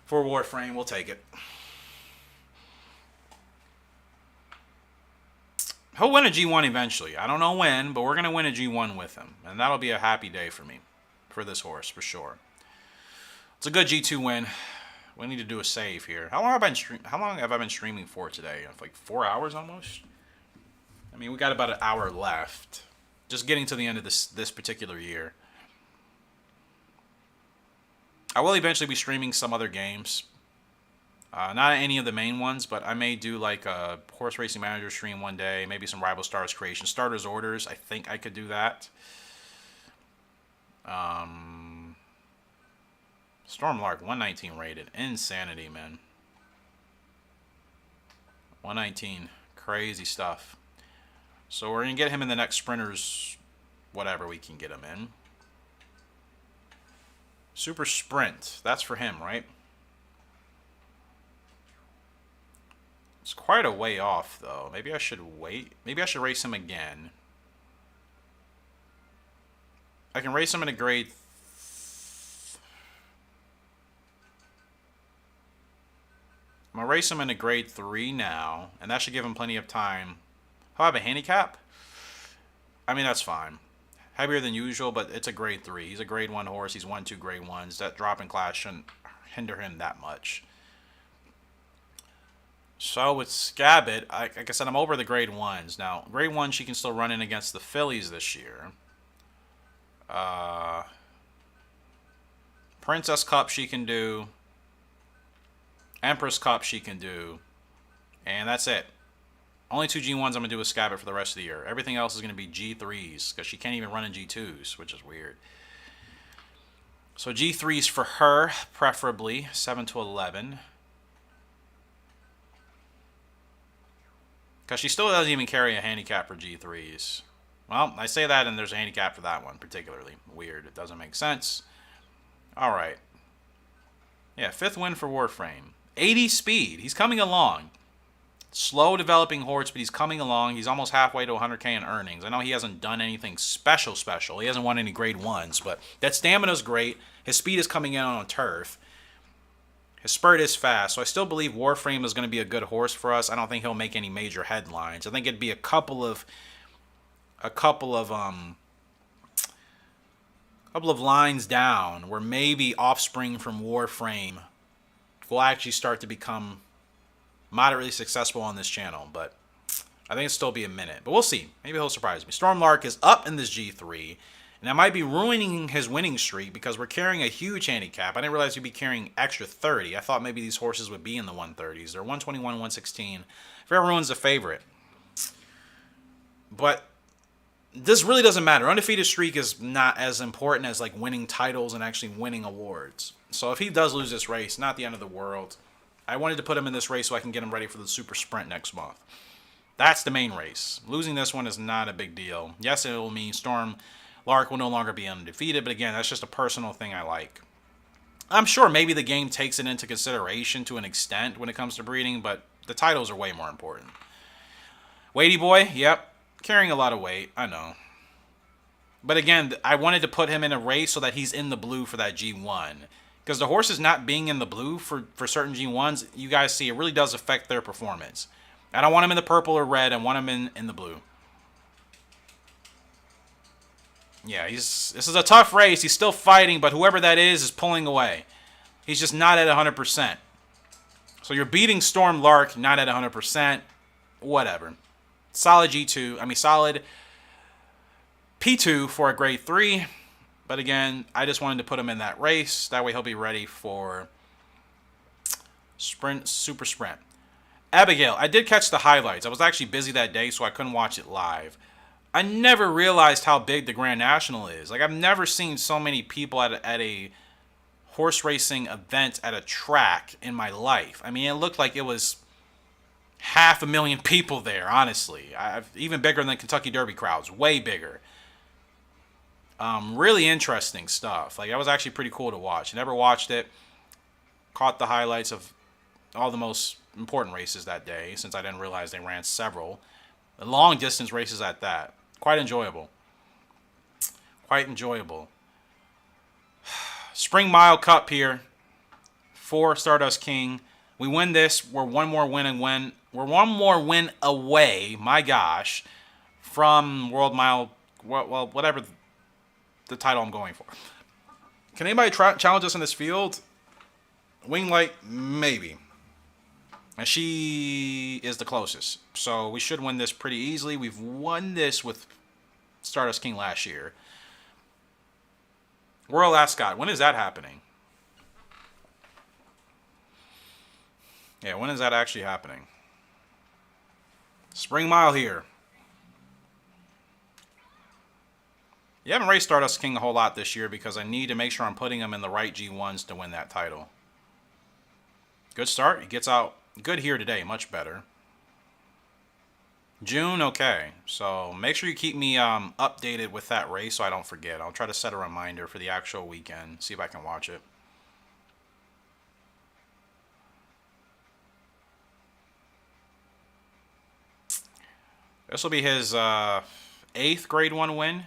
for Warframe. We'll take it. He'll win a G1 eventually. I don't know when, but we're going to win a G1 with him. And that'll be a happy day for me, for this horse, for sure. It's a good G2 win. We need to do a save here. How long have I been streaming for today? Like 4 hours almost? I mean, we got about an hour left. Just getting to the end of this particular year. I will eventually be streaming some other games. Not any of the main ones, but I may do like a Horse Racing Manager stream one day. Maybe some Rival Stars creation. Starters Orders, I think I could do that. Storm Lark, 119 rated. Insanity, man. 119. Crazy stuff. So we're going to get him in the next Sprinters, whatever we can get him in. Super Sprint. That's for him, right? It's quite a way off, though. Maybe I should wait. Maybe I should race him again. I can race him in a grade... I'm going to going to race him in a grade 3 now, and that should give him plenty of time. He'll have a handicap? I mean, that's fine. Heavier than usual, but it's a grade 3. He's a grade 1 horse. He's won 2 grade 1s. That drop in class shouldn't hinder him that much. So with Scab-it, like I said, I'm over the grade 1s. Now, grade 1, she can still run in against the fillies this year. Princess Cup she can do. Empress Cup she can do. And that's it. Only 2 G1s I'm going to do with Scab-it for the rest of the year. Everything else is going to be G3s, because she can't even run in G2s, which is weird. So G3s for her, preferably 7 to 11. Because she still doesn't even carry a handicap for G3s. Well, I say that and there's a handicap for that one, particularly. Weird. It doesn't make sense. Alright. Yeah, 5th win for Warframe. 80 speed. He's coming along. Slow developing horse, but he's coming along. He's almost halfway to 100K in earnings. I know he hasn't done anything special. He hasn't won any grade 1s, but that stamina's great. His speed is coming in on turf. His spurt is fast, so I still believe Warframe is going to be a good horse for us. I don't think he'll make any major headlines. I think it'd be a couple of lines down where maybe offspring from Warframe will actually start to become moderately successful on this channel, but I think it'll still be a minute. But we'll see. Maybe he'll surprise me. Storm Lark is up in this G3, and that might be ruining his winning streak because we're carrying a huge handicap. I didn't realize we'd be carrying extra 30. I thought maybe these horses would be in the 130s. They're 121, 116. If everyone's a favorite. But this really doesn't matter. Undefeated streak is not as important as like winning titles and actually winning awards. So if he does lose this race, not the end of the world. I wanted to put him in this race so I can get him ready for the Super Sprint next month. That's the main race. Losing this one is not a big deal. Yes, it will mean Storm Lark will no longer be undefeated, but again, that's just a personal thing I like. I'm sure maybe the game takes it into consideration to an extent when it comes to breeding, but the titles are way more important. Weighty boy, yep. Carrying a lot of weight, I know. But again, I wanted to put him in a race so that he's in the blue for that G1. Because the horses not being in the blue for certain G1s, you guys see, it really does affect their performance. I don't want him in the purple or red. I want him in the blue. Yeah, this is a tough race. He's still fighting, but whoever that is pulling away. He's just not at 100%. So you're beating Storm Lark, not at 100%. Whatever. Solid G2. I mean, solid P2 for a grade 3. But again, I just wanted to put him in that race. That way he'll be ready for Super Sprint. Abigail, I did catch the highlights. I was actually busy that day, so I couldn't watch it live. I never realized how big the Grand National is. Like, I've never seen so many people at a horse racing event at a track in my life. I mean, it looked like it was 500,000 people there, honestly. Even bigger than Kentucky Derby crowds. Way bigger. Really interesting stuff. Like, that was actually pretty cool to watch. Never watched it. Caught the highlights of all the most important races that day, since I didn't realize they ran several. Long distance races at that. Quite enjoyable. Quite enjoyable. Spring Mile Cup here for Stardust King. We win this. We're one more win away, my gosh, from World Mile, well, whatever the title I'm going for. Can anybody challenge us in this field? Winglight, maybe. And she is the closest. So we should win this pretty easily. We've won this with Stardust King last year. Royal Ascot. When is that happening? Yeah, when is that actually happening? Spring Mile here. You haven't raced Stardust King a whole lot this year because I need to make sure I'm putting him in the right G1s to win that title. Good start. He gets out good here today. Much better. June, okay. So make sure you keep me updated with that race so I don't forget. I'll try to set a reminder for the actual weekend. See if I can watch it. This will be his 8th grade 1 win.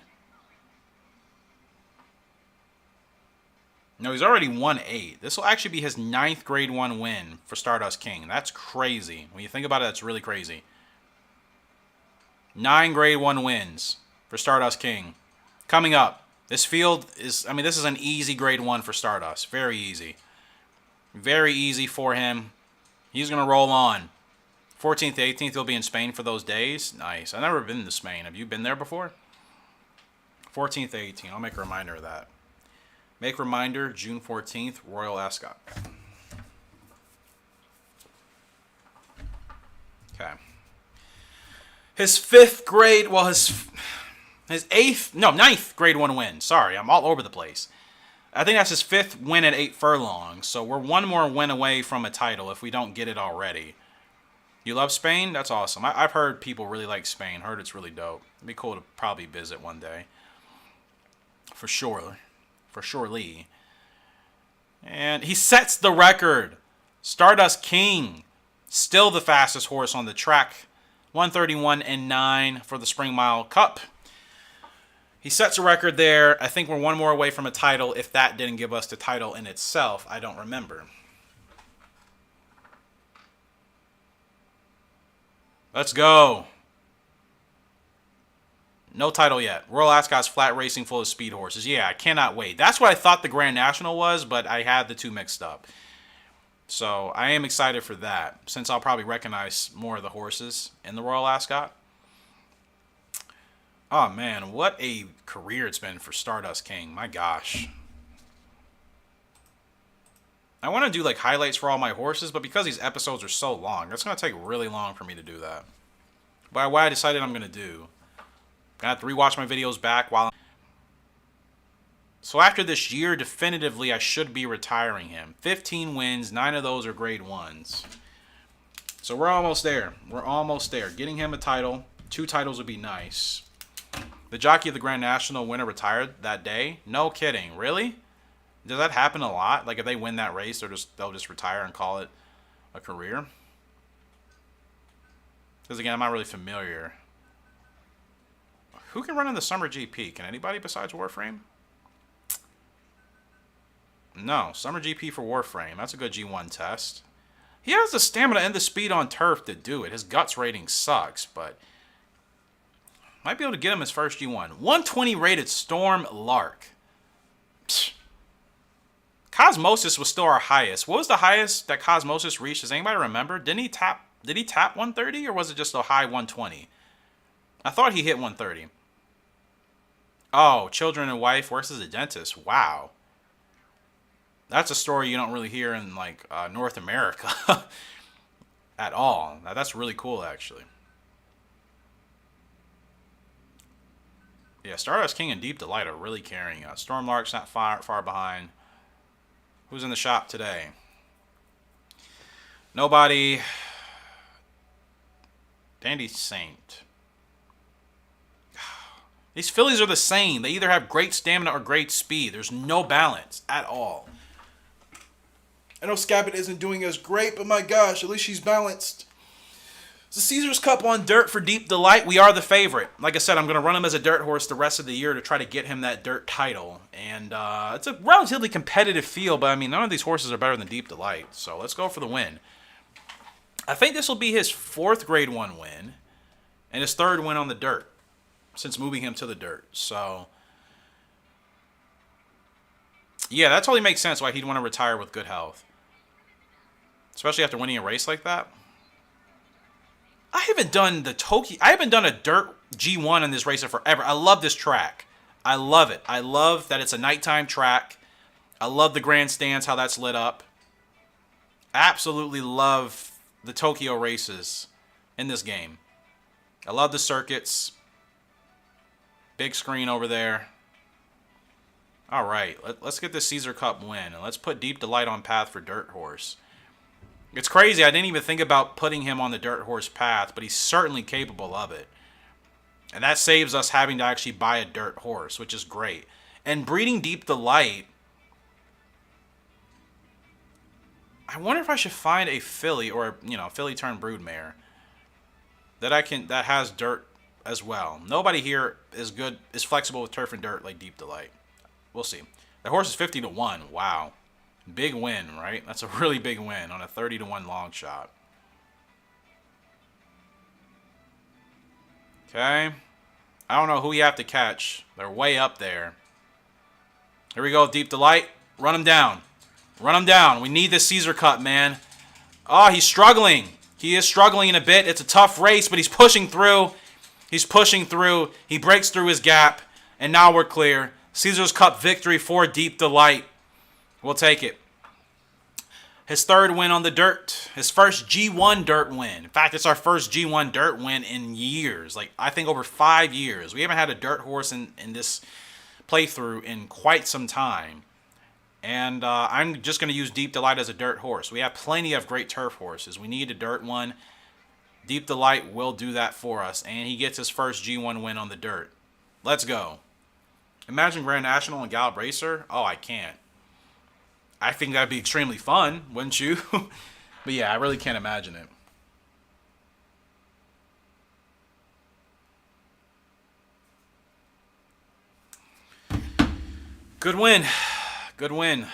No, he's already won 8. This will actually be his 9th Grade 1 win for Stardust King. That's crazy. When you think about it, that's really crazy. 9 Grade 1 wins for Stardust King. Coming up, this field is, I mean, this is an easy Grade 1 for Stardust. Very easy. Very easy for him. He's going to roll on. 14th, 18th, he'll be in Spain for those days. Nice. I've never been to Spain. Have you been there before? 14th, 18th. I'll make a reminder of that. Make reminder, June 14th, Royal Ascot. Okay. His 5th grade, well, his 8th, no, 9th Grade 1 win. Sorry, I'm all over the place. I think that's his 5th win at 8 furlongs. So we're one more win away from a title if we don't get it already. You love Spain? That's awesome. I've heard people really like Spain. Heard it's really dope. It'd be cool to probably visit one day. For sure. For surely. And he sets the record. Stardust King. Still the fastest horse on the track. 131 and 9 for the Spring Mile Cup. He sets a record there. I think we're one more away from a title. If that didn't give us the title in itself, I don't remember. Let's go. No title yet. Royal Ascot's flat racing full of speed horses. Yeah, I cannot wait. That's what I thought the Grand National was, but I had the two mixed up. So I am excited for that, since I'll probably recognize more of the horses in the Royal Ascot. Oh, man, what a career it's been for Stardust King. My gosh. I want to do, like, highlights for all my horses, but because these episodes are so long, it's going to take really long for me to do that. But what I decided I'm going to do, I have to rewatch my videos back while So after this year, definitively, I should be retiring him. 15 wins, 9 of those are Grade 1s. So we're almost there. We're almost there. Getting him a title. 2 titles would be nice. The jockey of the Grand National winner retired that day. No kidding. Really? Does that happen a lot? Like if they win that race, they'll just retire and call it a career? Because again, I'm not really familiar. Who can run in the Summer GP? Can anybody besides Warframe? No, Summer GP for Warframe. That's a good G1 test. He has the stamina and the speed on turf to do it. His guts rating sucks, but might be able to get him his first G1. 120 rated Storm Lark. Psst. Cosmosis was still our highest. What was the highest that Cosmosis reached? Does anybody remember? Did he tap 130 or was it just a high 120? I thought he hit 130. Oh, children and wife works as a dentist. Wow. That's a story you don't really hear in like North America at all. Now, that's really cool, actually. Yeah, Stardust King and Deep Delight are really carrying us. Storm Lark's not far behind. Who's in the shop today? Nobody. Dandy Saint. These fillies are the same. They either have great stamina or great speed. There's no balance at all. I know Scab-it isn't doing as great, but my gosh, at least she's balanced. It's the Caesars Cup on dirt for Deep Delight. We are the favorite. Like I said, I'm going to run him as a dirt horse the rest of the year to try to get him that dirt title. And it's a relatively competitive field, but I mean, none of these horses are better than Deep Delight. So let's go for the win. I think this will be his 4th Grade 1 win and his 3rd win on the dirt since moving him to the dirt. So yeah, that totally makes sense why he'd want to retire with good health. Especially after winning a race like that. I haven't done a dirt G1 in this race in forever. I love this track. I love it. I love that it's a nighttime track. I love the grandstands, how that's lit up. Absolutely love the Tokyo races in this game. I love the circuits. Big screen over there. All right, let's get this Caesar Cup win. And let's put Deep Delight on path for Dirt Horse. It's crazy. I didn't even think about putting him on the Dirt Horse path, but he's certainly capable of it. And that saves us having to actually buy a Dirt Horse, which is great. And breeding Deep Delight, I wonder if I should find a filly or, filly turned broodmare that has dirt as well. Nobody here is flexible with turf and dirt like Deep Delight. We'll see. That horse is 50 to 1. Wow. Big win, right? That's a really big win on a 30 to 1 long shot. Okay. I don't know who you have to catch. They're way up there. Here we go, Deep Delight. Run him down. Run him down. We need this Caesar cut, man. Oh, he's struggling. He is struggling in a bit. It's a tough race, but he's pushing through. He's pushing through. He breaks through his gap, and now we're clear. Caesar's Cup victory for Deep Delight. We'll take it. His third win on the dirt. His first G1 dirt win. In fact, it's our first G1 dirt win in years. Like, I think over 5 years. We haven't had a dirt horse in this playthrough in quite some time. And I'm just going to use Deep Delight as a dirt horse. We have plenty of great turf horses. We need a dirt one. Deep Delight will do that for us. And he gets his first G1 win on the dirt. Let's go. Imagine Grand National and Gallop Racer. Oh, I can't. I think that'd be extremely fun, wouldn't you? But yeah, I really can't imagine it. Good win. Good win.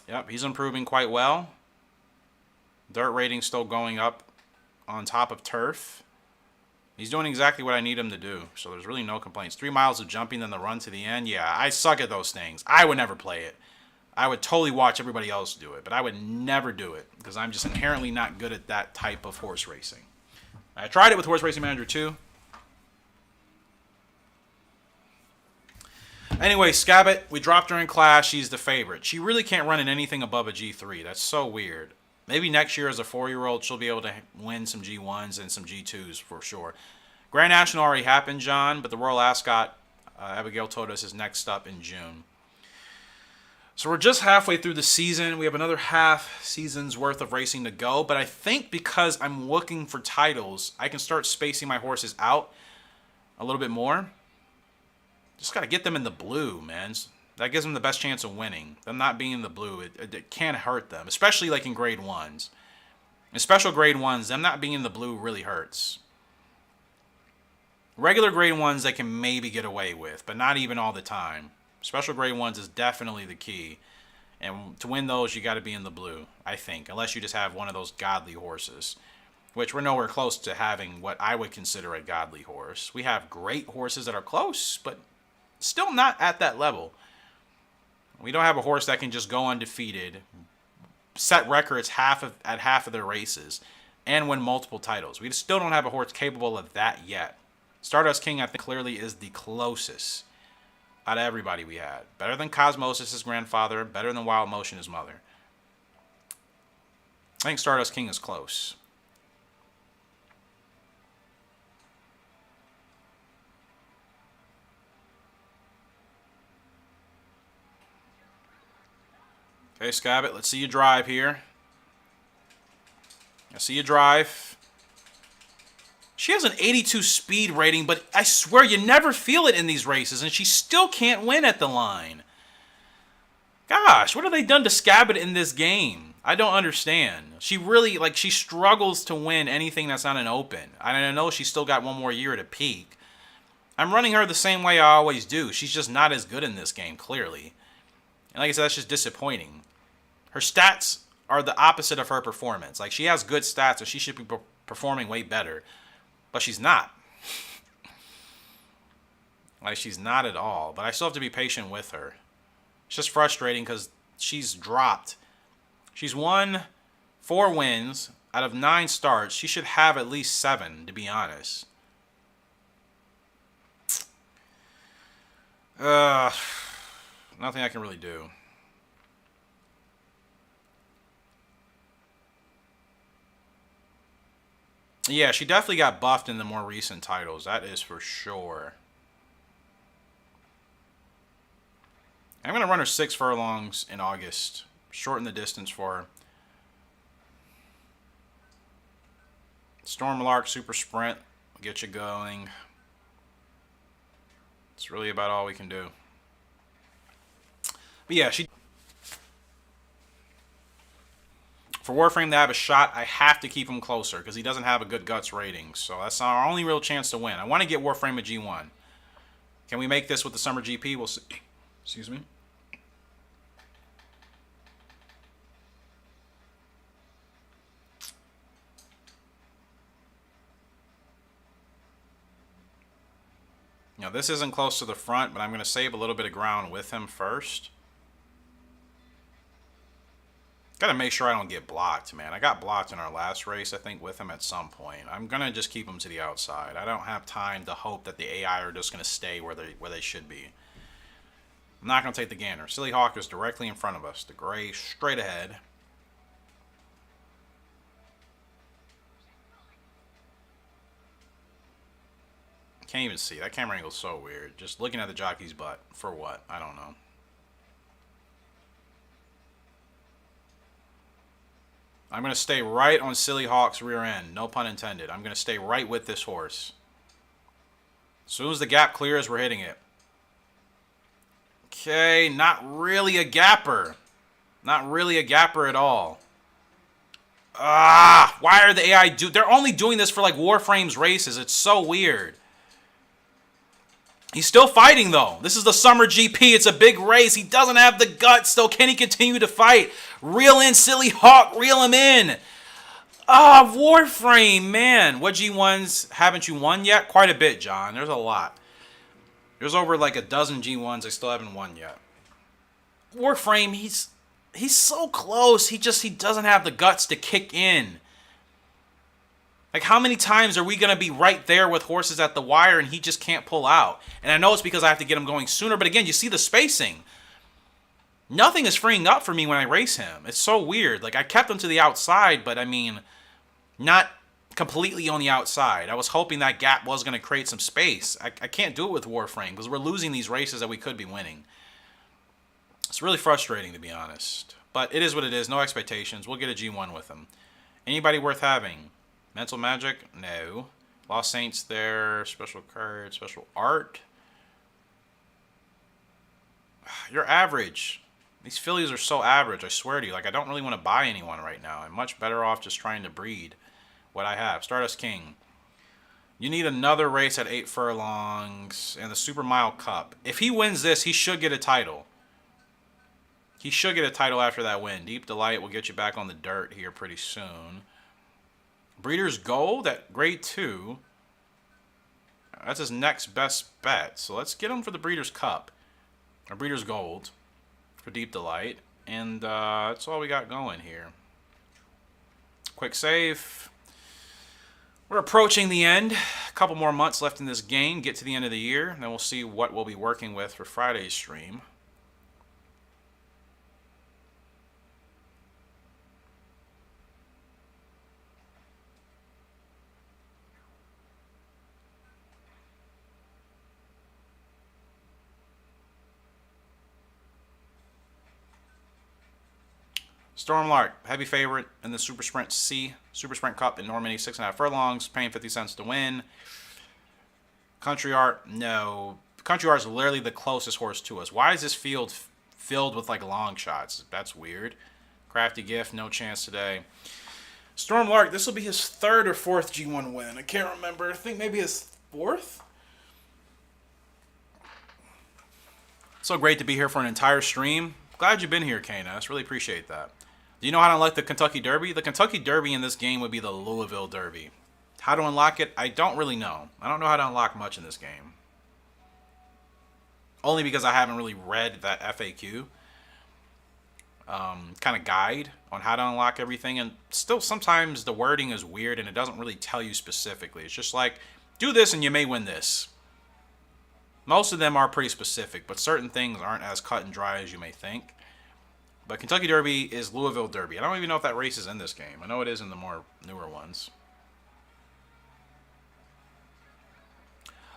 Yep, he's improving quite well. Dirt rating still going up on top of turf. He's doing exactly what I need him to do, so there's really no complaints. 3 miles of jumping, then the run to the end. Yeah, I suck at those things. I would never play it. I would totally watch everybody else do it, but I would never do it because I'm just inherently not good at that type of horse racing. I tried it with Horse Racing Manager 2. Anyway, Scab-it, we dropped her in class. She's the favorite. She really can't run in anything above a G3. That's so weird. Maybe next year as a 4-year-old, she'll be able to win some G1s and some G2s for sure. Grand National already happened, John, but the Royal Ascot, Abigail told us, is next up in June. So we're just halfway through the season. We have another half season's worth of racing to go, but I think because I'm looking for titles, I can start spacing my horses out a little bit more. Just got to get them in the blue, man. That gives them the best chance of winning. Them not being in the blue, it can't hurt them, especially like in grade 1s. In special grade 1s, them not being in the blue really hurts. Regular grade 1s they can maybe get away with, but not even all the time. Special grade 1s is definitely the key. And to win those, you got to be in the blue, I think. Unless you just have one of those godly horses. Which we're nowhere close to having what I would consider a godly horse. We have great horses that are close, but still not at that level. We don't have a horse that can just go undefeated, set records at half of their races, and win multiple titles. We still don't have a horse capable of that yet. Stardust King, I think, clearly is the closest out of everybody we had. Better than Cosmosis, his grandfather. Better than Wild Motion, his mother. I think Stardust King is close. Okay, Scab-it, let's see you drive here. I see you drive. She has an 82 speed rating, but I swear you never feel it in these races, and she still can't win at the line. Gosh, what have they done to Scab-it in this game? I don't understand. She really, she struggles to win anything that's not an open. I know she's still got one more year to peak. I'm running her the same way I always do. She's just not as good in this game, clearly. And like I said, that's just disappointing. Her stats are the opposite of her performance. Like, she has good stats, so she should be performing way better. But she's not. Like, she's not at all. But I still have to be patient with her. It's just frustrating because she's dropped. She's won 4 wins out of 9 starts. She should have at least 7, to be honest. Nothing I can really do. Yeah, she definitely got buffed in the more recent titles. That is for sure. I'm going to run her 6 furlongs in August. Shorten the distance for her. Storm Lark Super Sprint will get you going. It's really about all we can do. But yeah, for Warframe to have a shot, I have to keep him closer because he doesn't have a good guts rating. So that's our only real chance to win. I want to get Warframe a G1. Can we make this with the Summer GP? We'll see. Excuse me. Now, this isn't close to the front, but I'm going to save a little bit of ground with him first. Got to make sure I don't get blocked, man. I got blocked in our last race, I think, with him at some point. I'm going to just keep him to the outside. I don't have time to hope that the AI are just going to stay where they should be. I'm not going to take the gander. Silly Hawk is directly in front of us. The gray straight ahead. Can't even see. That camera angle is so weird. Just looking at the jockey's butt. For what? I don't know. I'm going to stay right on Silly Hawk's rear end. No pun intended. I'm going to stay right with this horse. As soon as the gap clears, we're hitting it. Okay, not really a gapper. Not really a gapper at all. Ah, why are the AI they're only doing this for like Warframes races. It's so weird. He's still fighting, though. This is the Summer GP. It's a big race. He doesn't have the guts, though. Can he continue to fight? Reel in Silly Hawk. Reel him in. Ah, Warframe, man. What G1s haven't you won yet? Quite a bit, John. There's a lot. There's over like a dozen G1s I still haven't won yet. Warframe, he's so close. He doesn't have the guts to kick in. Like, how many times are we going to be right there with horses at the wire and he just can't pull out? And I know it's because I have to get him going sooner, but again, you see the spacing. Nothing is freeing up for me when I race him. It's so weird. Like, I kept him to the outside, but I mean, not completely on the outside. I was hoping that gap was going to create some space. I can't do it with Warframe because we're losing these races that we could be winning. It's really frustrating, to be honest. But it is what it is. No expectations. We'll get a G1 with him. Anybody worth having? Mental Magic? No. Lost Saints there. Special card. Special art. You're average. These fillies are so average, I swear to you. Like, I don't really want to buy anyone right now. I'm much better off just trying to breed what I have. Stardust King. You need another race at 8 furlongs and the Super Mile Cup. If he wins this, he should get a title. He should get a title after that win. Deep Delight will get you back on the dirt here pretty soon. Breeder's Gold at grade 2. That's his next best bet. So let's get him for the Breeder's Cup. Or Breeder's Gold for Deep Delight. And that's all we got going here. Quick save. We're approaching the end. A couple more months left in this game. Get to the end of the year. And then we'll see what we'll be working with for Friday's stream. Stormlark, heavy favorite in the Super Sprint C, Super Sprint Cup in Normandy, 6.5 furlongs, paying 50 cents to win. Country Art, no. Country Art is literally the closest horse to us. Why is this field filled with like long shots? That's weird. Crafty Gift, no chance today. Stormlark, this will be his 3rd or 4th G1 win. I can't remember. I think maybe his 4th. So great to be here for an entire stream. Glad you've been here, KNS. Really appreciate that. Do you know how to unlock the Kentucky Derby? The Kentucky Derby in this game would be the Louisville Derby. How to unlock it? I don't really know. I don't know how to unlock much in this game. Only because I haven't really read that FAQ kind of guide on how to unlock everything. And still, sometimes the wording is weird and it doesn't really tell you specifically. It's just like, do this and you may win this. Most of them are pretty specific, but certain things aren't as cut and dry as you may think. But Kentucky Derby is Louisville Derby. I don't even know if that race is in this game. I know it is in the more newer ones.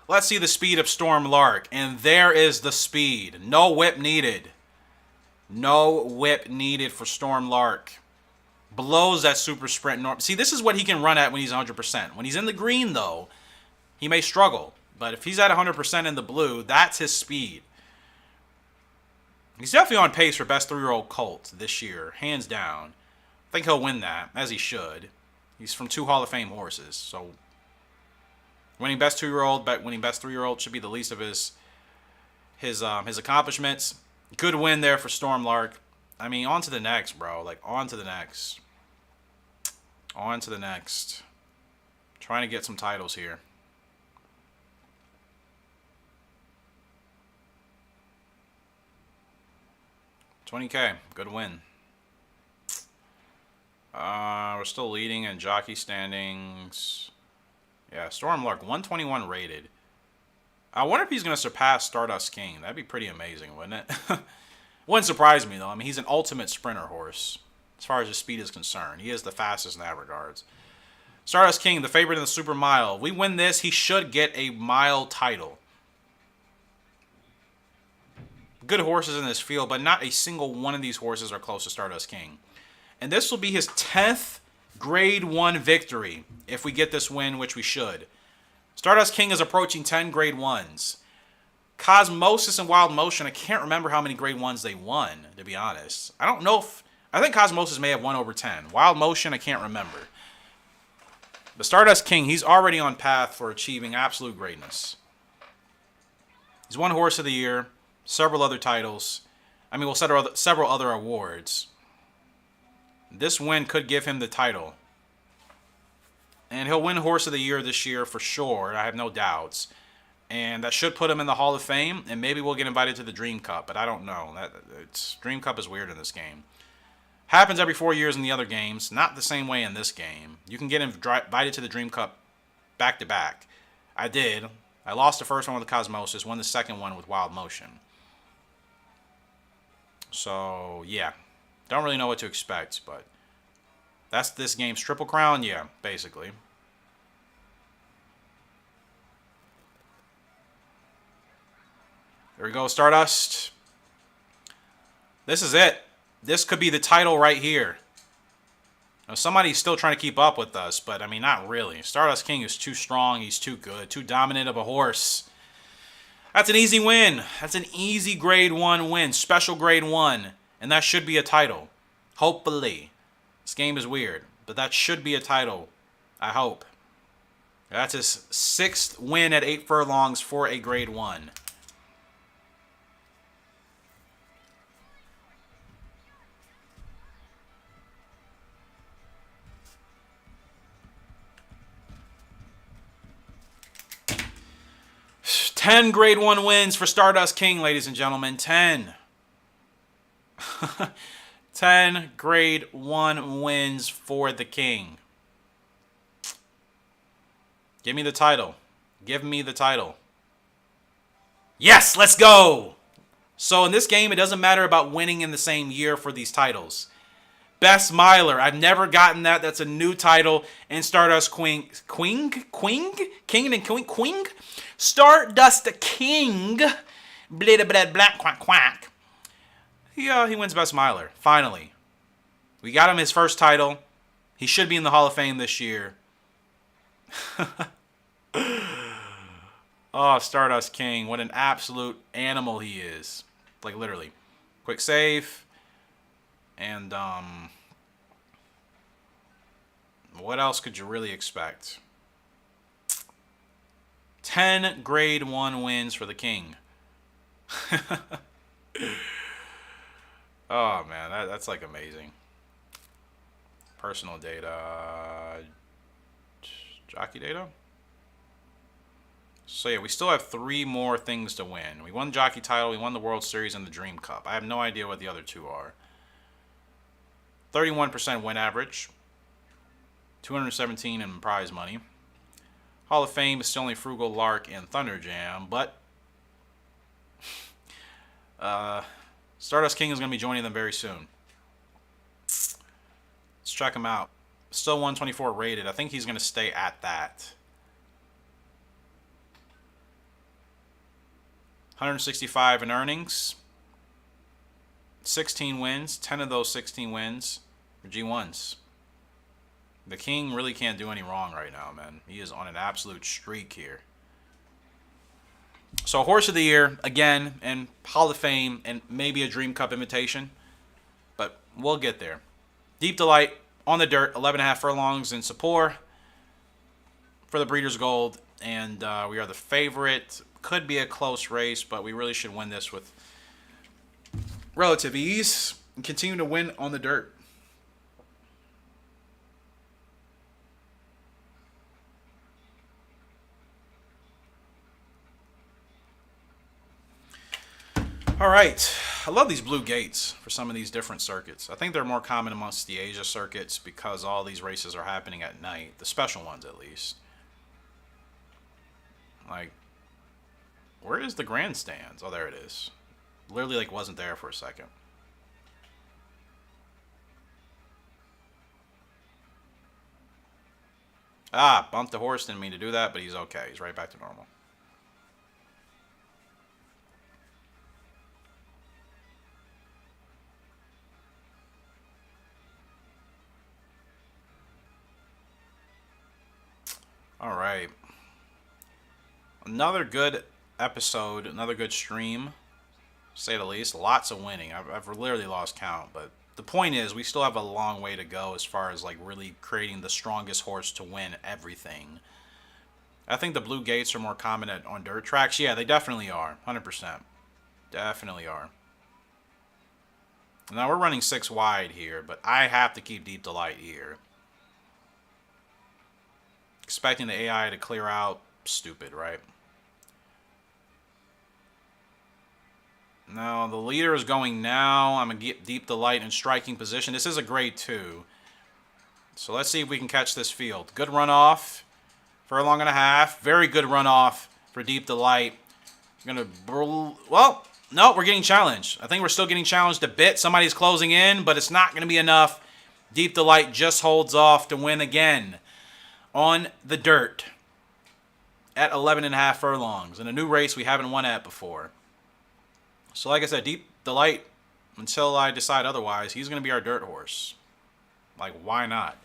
Let's see the speed of Stormlark. And there is the speed. No whip needed. No whip needed for Stormlark. Blows that Super Sprint. See, this is what he can run at when he's 100%. When he's in the green, though, he may struggle. But if he's at 100% in the blue, that's his speed. He's definitely on pace for best 3-year-old colt this year, hands down. I think he'll win that, as he should. He's from 2 Hall of Fame horses, so winning best 2-year-old, winning best 3-year-old should be the least of his his accomplishments. Good win there for Storm Lark. I mean, on to the next, bro. Like, on to the next. On to the next. Trying to get some titles here. $20K. Good win. We're still leading in jockey standings. Yeah, Storm Lark, 121 rated. I wonder if he's going to surpass Stardust King. That'd be pretty amazing, wouldn't it? Wouldn't surprise me, though. I mean, he's an ultimate sprinter horse, as far as his speed is concerned. He is the fastest in that regards. Stardust King, the favorite in the Super Mile. If we win this, he should get a mile title. Good horses in this field, but not a single one of these horses are close to Stardust King. And this will be his 10th Grade 1 victory if we get this win, which we should. Stardust King is approaching 10 Grade 1s. Cosmosis and Wild Motion, I can't remember how many Grade 1s they won, to be honest. I don't know if... I think Cosmosis may have won over 10. Wild Motion, I can't remember. But Stardust King, he's already on path for achieving absolute greatness. He's won Horse of the Year, several other titles. I mean, well, several other awards. This win could give him the title. And he'll win Horse of the Year this year for sure. I have no doubts. And that should put him in the Hall of Fame. And maybe we'll get invited to the Dream Cup. But I don't know. Dream Cup is weird in this game. Happens every 4 years in the other games. Not the same way in this game. You can get invited to the Dream Cup back to back. I did. I lost the first one with Cosmosis. Won the second one with Wild Motion. So, yeah. Don't really know what to expect, but that's this game's Triple Crown? Yeah, basically. There we go, Stardust. This is it. This could be the title right here. Now, somebody's still trying to keep up with us, but, I mean, not really. Stardust King is too strong. He's too good. Too dominant of a horse. That's an easy win. That's an easy Grade 1 win. Special Grade 1. And that should be a title. Hopefully. This game is weird. But that should be a title. I hope. That's his 6th win at 8 furlongs for a Grade 1. Ten Grade 1 wins for Stardust King, ladies and gentlemen. 10. 10 Grade 1 wins for the King. Give me the title. Give me the title. Yes, let's go! So in this game, it doesn't matter about winning in the same year for these titles. Best Miler. I've never gotten that. That's a new title. And Stardust King. King and Queen? Stardust King. Blah, blah, blah, blah, quack, quack. He wins Best Miler. Finally. We got him his first title. He should be in the Hall of Fame this year. Oh, Stardust King. What an absolute animal he is. Like, literally. Quick save. And, what else could you really expect? 10 Grade 1 wins for the King. Oh, man, that's like amazing. Personal data. Jockey data? So, yeah, we still have 3 more things to win. We won the Jockey title, we won the World Series, and the Dream Cup. I have no idea what the other 2 are. 31% win average. 217 in prize money. Hall of Fame is still only Frugal, Lark, and Thunder Jam, but Stardust King is going to be joining them very soon. Let's check him out. Still 124 rated. I think he's going to stay at that. 165 in earnings. 16 wins. 10 of those 16 wins are G1s. The King really can't do any wrong right now, man. He is on an absolute streak here. So, Horse of the Year, again, and Hall of Fame, and maybe a Dream Cup invitation. But we'll get there. Deep Delight, on the dirt, 11.5 furlongs in Sapor for the Breeders' Gold. And we are the favorite. Could be a close race, but we really should win this with relative ease and continue to win on the dirt. All right, I love these blue gates for some of these different circuits. I think they're more common amongst the Asia circuits because all these races are happening at night, the special ones at least. Like, where is the grandstands? Oh, there it is. Literally, like, wasn't there for a second. Ah, bumped the horse, didn't mean to do that, but he's okay. He's right back to normal. All right. Another good episode, another good stream, to say the least. Lots of winning. I've literally lost count, but the point is we still have a long way to go as far as like really creating the strongest horse to win everything. I think the blue gates are more common on dirt tracks. Yeah, they definitely are. 100%. Definitely are. Now we're running 6 wide here, but I have to keep Deep Delight here. Expecting the AI to clear out, stupid, right? Now, the leader is going now. I'm going to get Deep Delight in striking position. This is a grade 2. So let's see if we can catch this field. Good runoff. Furlong and a half. Very good runoff for Deep Delight. Well, no, we're getting challenged. I think we're still getting challenged a bit. Somebody's closing in, but it's not going to be enough. Deep Delight just holds off to win again on the dirt at 11.5 furlongs in a new race we haven't won at before. So like I said, Deep Delight, until I decide otherwise, he's going to be our dirt horse. Like, why not?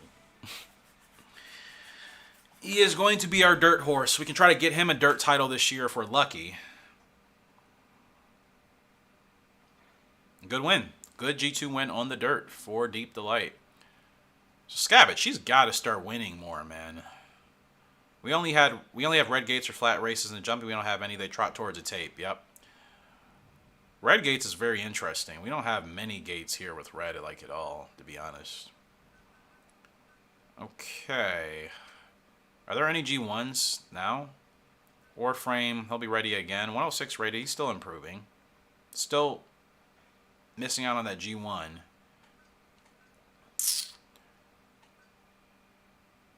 He is going to be our dirt horse. We can try to get him a dirt title this year if we're lucky. Good win. Good G2 win on the dirt for Deep Delight. So Scab-it, she's got to start winning more, man. We only have red gates or flat races, and jumping we don't have any. They trot towards a tape. Yep. Red gates is very interesting. We don't have many gates here with red like at all, to be honest. Okay. Are there any G1s now? Warframe, he'll be ready again. 106 rated, he's still improving. Still missing out on that G1.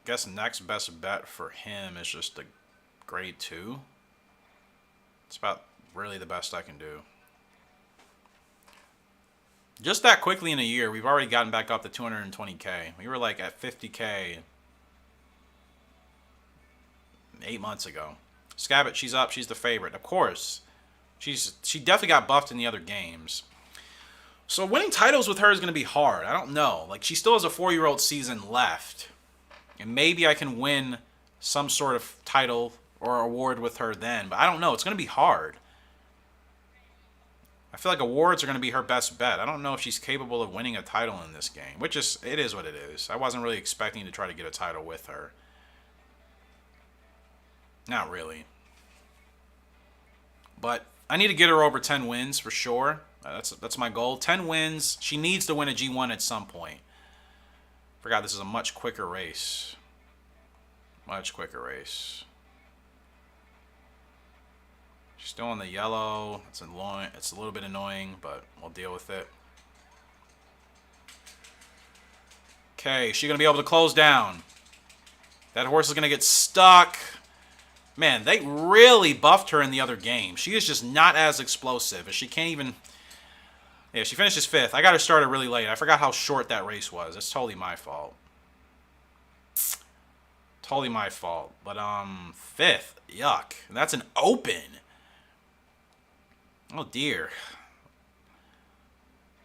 Guess next best bet for him is just a grade 2. It's about really the best I can do. Just that quickly in a year, we've already gotten back up to 220K. We were like at 50K 8 months ago. Scab-it, she's up. She's the favorite. Of course. She definitely got buffed in the other games. So winning titles with her is going to be hard. I don't know. Like, she still has a 4-year-old season left. And maybe I can win some sort of title or award with her then. But I don't know. It's going to be hard. I feel like awards are going to be her best bet. I don't know if she's capable of winning a title in this game. Which is, it is what it is. I wasn't really expecting to try to get a title with her. Not really. But I need to get her over 10 wins for sure. That's my goal. 10 wins. She needs to win a G1 at some point. Forgot this is a much quicker race. Much quicker race. She's still on the yellow. It's annoying. It's a little bit annoying, but we'll deal with it. Okay, is she going to be able to close down? That horse is going to get stuck. Man, they really buffed her in the other game. She is just not as explosive. She can't even... Yeah, she finishes 5th. I got her started really late. I forgot how short that race was. It's totally my fault. Totally my fault. But, 5th. Yuck. And that's an open. Oh, dear.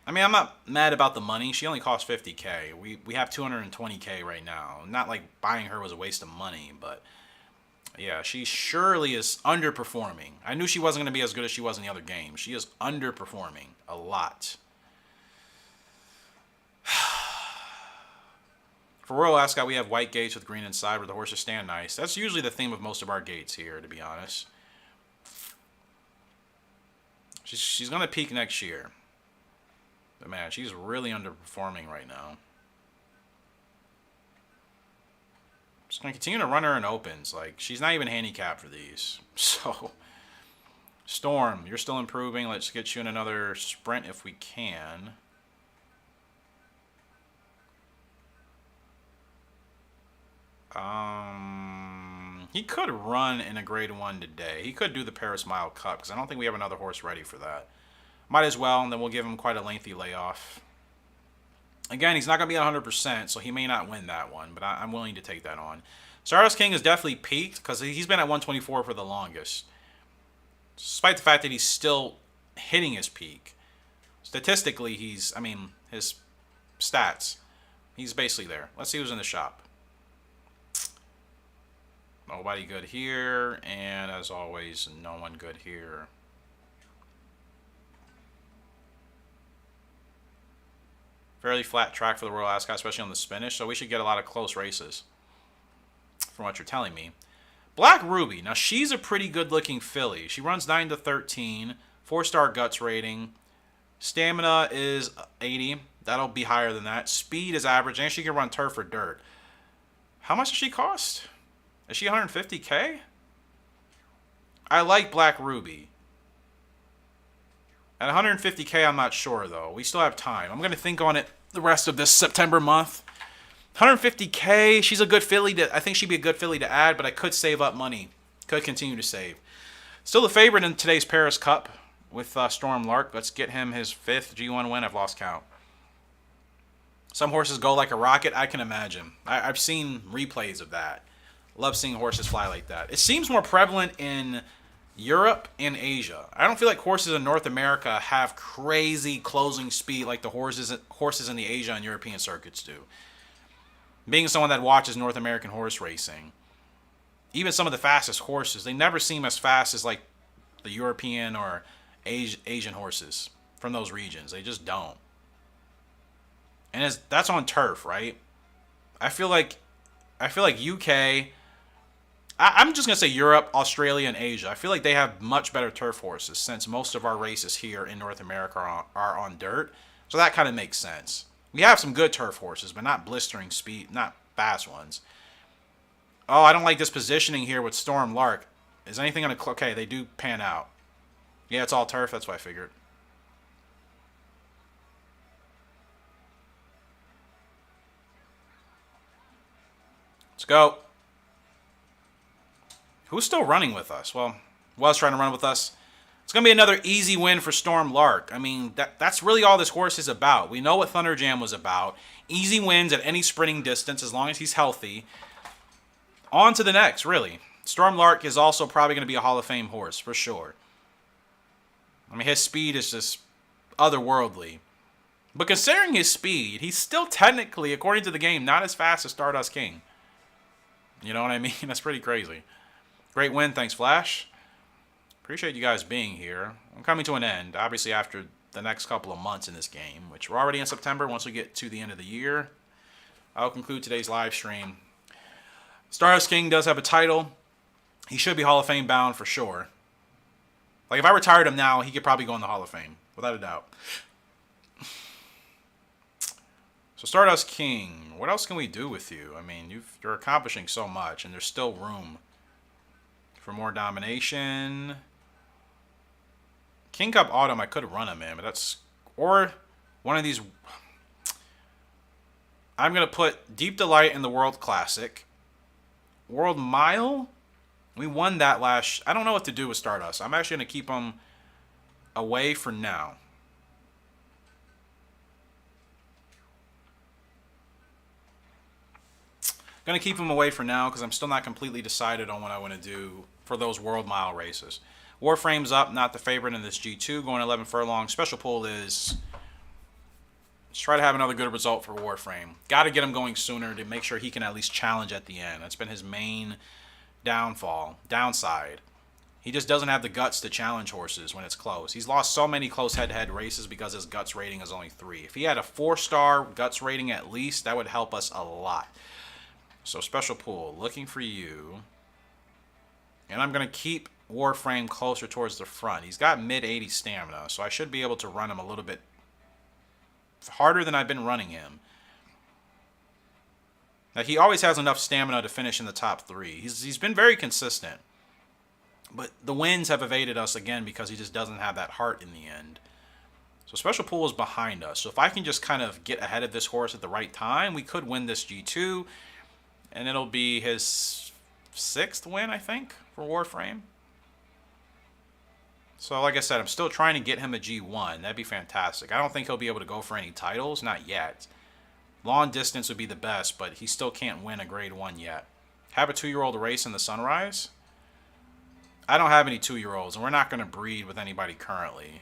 I mean, I'm not mad about the money. She only cost 50K. We have 220K right now. Not like buying her was a waste of money, but... Yeah, she surely is underperforming. I knew she wasn't going to be as good as she was in the other game. She is underperforming a lot. For Royal Ascot, we have white gates with green inside where the horses stand nice. That's usually the theme of most of our gates here, to be honest. She's going to peak next year. But man, she's really underperforming right now. Just going to continue to run her in opens. Like, she's not even handicapped for these. So, Storm, you're still improving. Let's get you in another sprint if we can. He could run in a grade 1 today. He could do the Paris Mile Cup, because I don't think we have another horse ready for that. Might as well, and then we'll give him quite a lengthy layoff. Again, he's not going to be at 100%, so he may not win that one, but I'm willing to take that on. Stardust King is definitely peaked, because he's been at 124 for the longest. Despite the fact that he's still hitting his peak. Statistically, his stats, he's basically there. Let's see who's in the shop. Nobody good here, and as always, no one good here. Fairly flat track for the Royal Ascot, especially on the Spanish, so we should get a lot of close races, from what you're telling me. Black Ruby, now she's a pretty good-looking filly. She runs 9 to 13, 4-star guts rating. Stamina is 80. That'll be higher than that. Speed is average, and she can run turf or dirt. How much does she cost? Is she 150K? I like Black Ruby. At 150K, I'm not sure, though. We still have time. I'm going to think on it the rest of this September month. 150K, she's a good filly. I think she'd be a good filly to add, but I could save up money. Could continue to save. Still the favorite in today's Paris Cup with Storm Lark. Let's get him his 5th G1 win. I've lost count. Some horses go like a rocket. I can imagine. I've seen replays of that. Love seeing horses fly like that. It seems more prevalent in Europe and Asia. I don't feel like horses in North America have crazy closing speed like the horses in the Asia and European circuits do. Being someone that watches North American horse racing, even some of the fastest horses, they never seem as fast as like the European or Asian horses from those regions. They just don't. And that's on turf, right? I feel like UK. I'm just going to say Europe, Australia, and Asia. I feel like they have much better turf horses since most of our races here in North America are on dirt. So that kind of makes sense. We have some good turf horses, but not blistering speed, not fast ones. Oh, I don't like this positioning here with Storm Lark. Is anything going to... Okay, they do pan out. Yeah, it's all turf. That's what I figured. Let's go. Who's still running with us? Well, was trying to run with us. It's going to be another easy win for Storm Lark. I mean, that's really all this horse is about. We know what Thunder Jam was about. Easy wins at any sprinting distance as long as he's healthy. On to the next, really. Storm Lark is also probably going to be a Hall of Fame horse, for sure. I mean, his speed is just otherworldly. But considering his speed, he's still technically, according to the game, not as fast as Stardust King. You know what I mean? That's pretty crazy. Great win. Thanks, Flash. Appreciate you guys being here. I'm coming to an end, obviously, after the next couple of months in this game, which we're already in September. Once we get to the end of the year, I'll conclude today's live stream. Stardust King does have a title. He should be Hall of Fame bound for sure. Like, if I retired him now, he could probably go in the Hall of Fame, without a doubt. So, Stardust King, what else can we do with you? I mean, you're accomplishing so much, and there's still room for more domination. King Cup Autumn, I could run him in, but that's... Or one of these... I'm going to put Deep Delight in the World Classic. World Mile? We won that last... I don't know what to do with Stardust. I'm actually going to keep him away for now. Going to keep him away for now because I'm still not completely decided on what I want to do for those World Mile races. Warframe's up, not the favorite in this G2, going 11 furlongs. Special pull is... Let's try to have another good result for Warframe. Got to get him going sooner to make sure he can at least challenge at the end. That's been his main downside. He just doesn't have the guts to challenge horses when it's close. He's lost so many close head-to-head races because his guts rating is only 3. If he had a 4-star guts rating at least, that would help us a lot. So special pull, looking for you. And I'm going to keep Warframe closer towards the front. He's got mid-80 stamina, so I should be able to run him a little bit harder than I've been running him. Now, he always has enough stamina to finish in the top 3. He's been very consistent. But the wins have evaded us again because he just doesn't have that heart in the end. So Special Pool is behind us. So if I can just kind of get ahead of this horse at the right time, we could win this G2. And it'll be his 6th win, I think, for Warframe. So like I said, I'm still trying to get him a G1. That'd be fantastic. I don't think he'll be able to go for any titles. Not yet. Long distance would be the best, but he still can't win a grade 1 yet. Have a 2-year-old race in the Sunrise? I don't have any 2-year-olds, and we're not going to breed with anybody currently.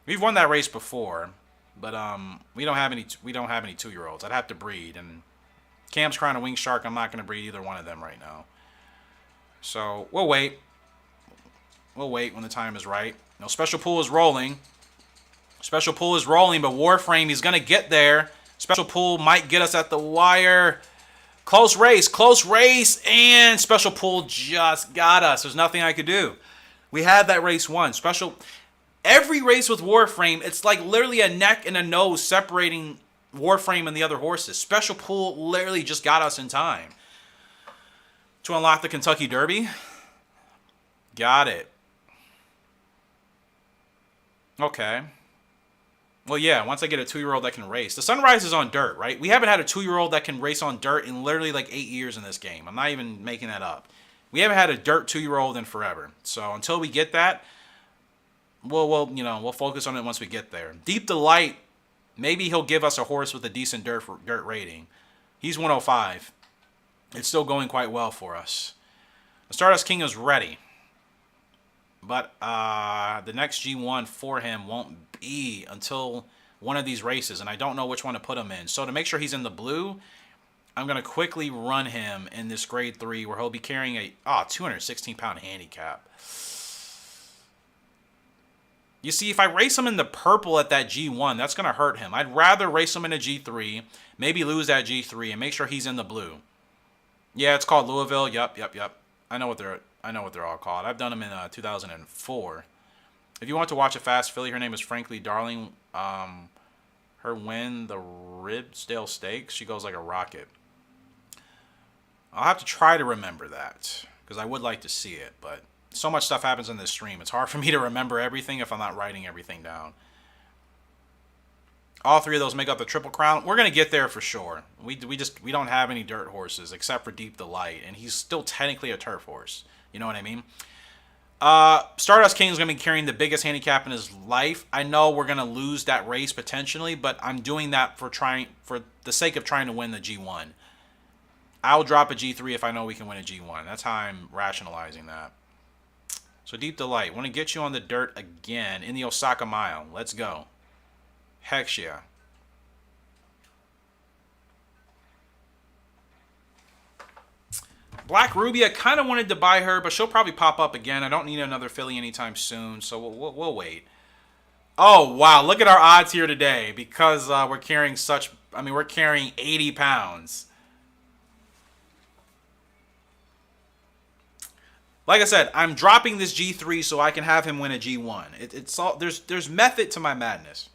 We've won that race before, but we don't have any 2-year-olds. I'd have to breed, and Cam's Crown and Wing Shark, I'm not going to breed either one of them right now. So we'll wait. We'll wait when the time is right. No, Special Pool is rolling. Special Pool is rolling, but Warframe, he's going to get there. Special Pool might get us at the wire. Close race, and Special Pool just got us. There's nothing I could do. We had that race won. Every race with Warframe, it's like literally a neck and a nose separating Warframe and the other horses. Special Pool literally just got us in time to unlock the Kentucky Derby. Got it. Okay. Well, yeah, once I get a 2-year-old that can race. The Sunrise is on dirt, right? We haven't had a 2-year-old that can race on dirt in literally like 8 years in this game. I'm not even making that up. We haven't had a dirt 2-year-old in forever. So until we get that, we'll focus on it once we get there. Deep Delight, maybe he'll give us a horse with a decent dirt rating. He's 105. It's still going quite well for us. The Stardust King is ready. But the next G1 for him won't be until one of these races, and I don't know which one to put him in. So to make sure he's in the blue, I'm going to quickly run him in this grade 3 where he'll be carrying a 216-pound handicap. You see, if I race him in the purple at that G1, that's going to hurt him. I'd rather race him in a G3, maybe lose that G3, and make sure he's in the blue. Yeah, it's called Louisville. Yup. I know what they're all called. I've done them in 2004. If you want to watch a fast filly, her name is Frankly Darling. Her win the Ribsdale Stakes. She goes like a rocket. I'll have to try to remember that because I would like to see it, but so much stuff happens in this stream. It's hard for me to remember everything if I'm not writing everything down. All 3 of those make up the Triple Crown. We're gonna get there for sure. We don't have any dirt horses except for Deep Delight, and he's still technically a turf horse. You know what I mean? Stardust King is going to be carrying the biggest handicap in his life. I know we're going to lose that race potentially, but I'm doing that for the sake of trying to win the G1. I'll drop a G3 if I know we can win a G1. That's how I'm rationalizing that. So Deep Delight, want to get you on the dirt again in the Osaka Mile. Let's go. Heck yeah. Black Ruby, I kind of wanted to buy her, but she'll probably pop up again. I don't need another filly anytime soon, so we'll wait. Oh, wow. Look at our odds here today because we're carrying we're carrying 80 pounds. Like I said, I'm dropping this G3 so I can have him win a G1. It's all there's method to my madness.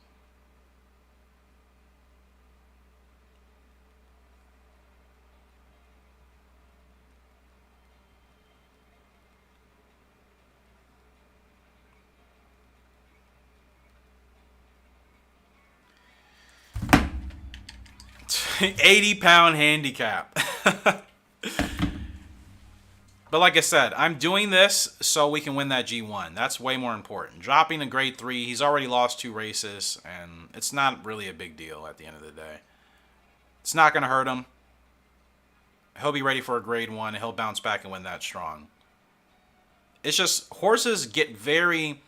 £80 handicap. But like I said, I'm doing this so we can win that G1. That's way more important. Dropping a grade 3, he's already lost 2 races, and it's not really a big deal at the end of the day. It's not going to hurt him. He'll be ready for a grade 1, and he'll bounce back and win that strong. It's just horses get very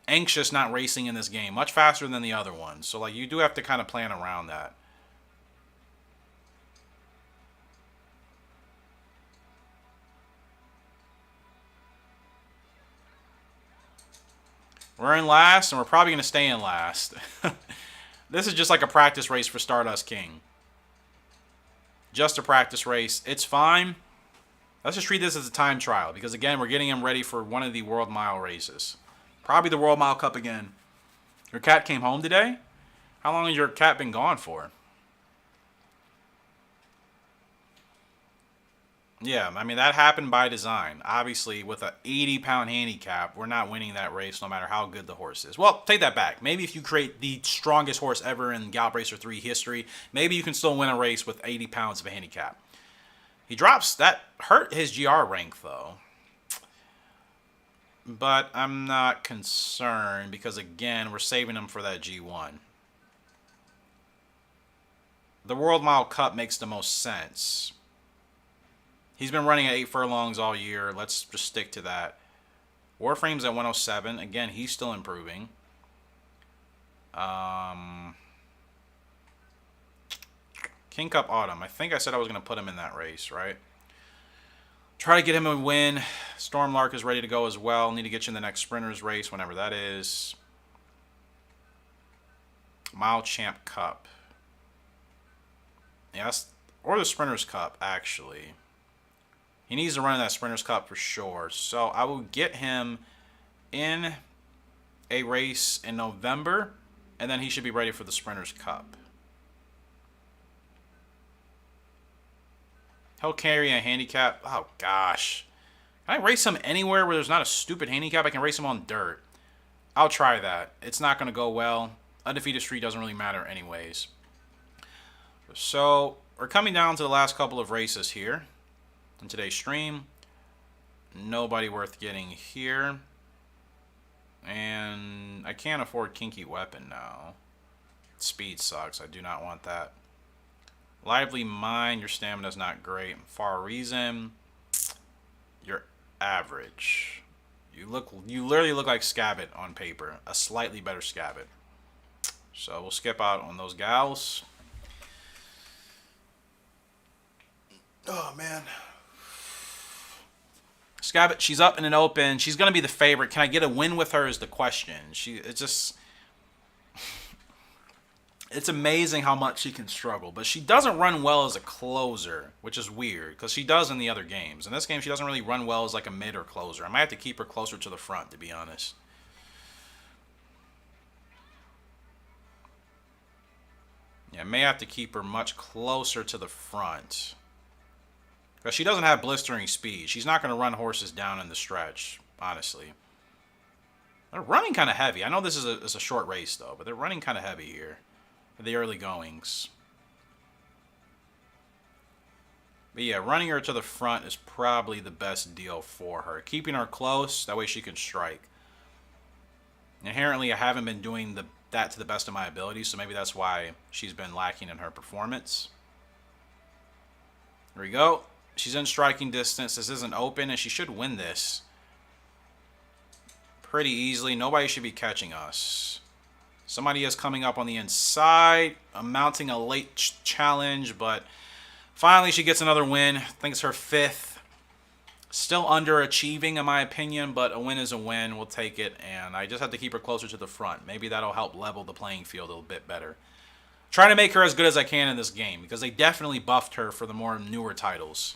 anxious not racing in this game, much faster than the other ones. So like you do have to kind of plan around that. We're in last, and we're probably going to stay in last. This is just like a practice race for Stardust King. Just a practice race. It's fine. Let's just treat this as a time trial because, again, we're getting him ready for one of the World Mile races. Probably the World Mile Cup again. Your cat came home today? How long has your cat been gone for? Yeah, I mean, that happened by design. Obviously, with an 80-pound handicap, we're not winning that race no matter how good the horse is. Well, take that back. Maybe if you create the strongest horse ever in Gallop Racer 3 history, maybe you can still win a race with 80 pounds of a handicap. He drops. That hurt his GR rank, though. But I'm not concerned because, again, we're saving him for that G1. The World Mile Cup makes the most sense. He's been running at 8 furlongs all year. Let's just stick to that. Warframe's at 107. Again, he's still improving. King Cup Autumn. I think I said I was going to put him in that race, right? Try to get him a win. Storm Lark is ready to go as well. Need to get you in the next Sprinters race, whenever that is. Mile Champ Cup. Yes, or the Sprinters Cup, actually. He needs to run in that Sprinters Cup for sure. So I will get him in a race in November, and then he should be ready for the Sprinters Cup. He'll carry a handicap. Oh, gosh. Can I race him anywhere where there's not a stupid handicap? I can race him on dirt. I'll try that. It's not going to go well. Undefeated Street doesn't really matter anyways. So we're coming down to the last couple of races here in today's stream. Nobody worth getting here. And I can't afford Kinky Weapon now. Speed sucks. I do not want that. Lively Mind, your stamina's not great. Far Reason, you're average. You literally look like Scab-it on paper. A slightly better Scab-it. So we'll skip out on those gals. Oh, man. Scab-it, she's up in an open. She's going to be the favorite. Can I get a win with her is the question. It's just... It's amazing how much she can struggle. But she doesn't run well as a closer, which is weird, because she does in the other games. In this game, she doesn't really run well as like a mid or closer. I might have to keep her closer to the front, to be honest. Yeah, I may have to keep her much closer to the front. Because she doesn't have blistering speed. She's not going to run horses down in the stretch, honestly. They're running kind of heavy. I know this is a short race, though, but they're running kind of heavy here. The early goings. But yeah, running her to the front is probably the best deal for her. Keeping her close, that way she can strike. Inherently, I haven't been doing that to the best of my ability, so maybe that's why she's been lacking in her performance. Here we go. She's in striking distance. This isn't open, and she should win this pretty easily. Nobody should be catching us. Somebody is coming up on the inside. I'm mounting a late challenge, but finally she gets another win. I think it's her 5th. Still underachieving in my opinion, but a win is a win. We'll take it, and I just have to keep her closer to the front. Maybe that'll help level the playing field a little bit better. Trying to make her as good as I can in this game, because they definitely buffed her for the more newer titles.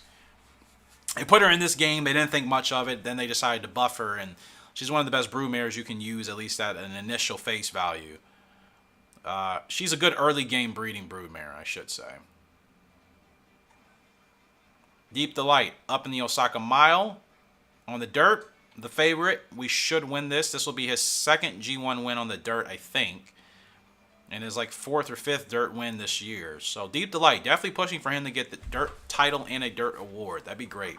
They put her in this game, they didn't think much of it, then they decided to buff her, and she's one of the best broodmares you can use, at least at an initial face value. She's a good early game breeding broodmare, I should say. Deep Delight, up in the Osaka Mile. On the dirt, the favorite. We should win this. This will be his 2nd G1 win on the dirt, I think. And his like 4th or 5th dirt win this year. So Deep Delight, definitely pushing for him to get the dirt title and a dirt award. That'd be great.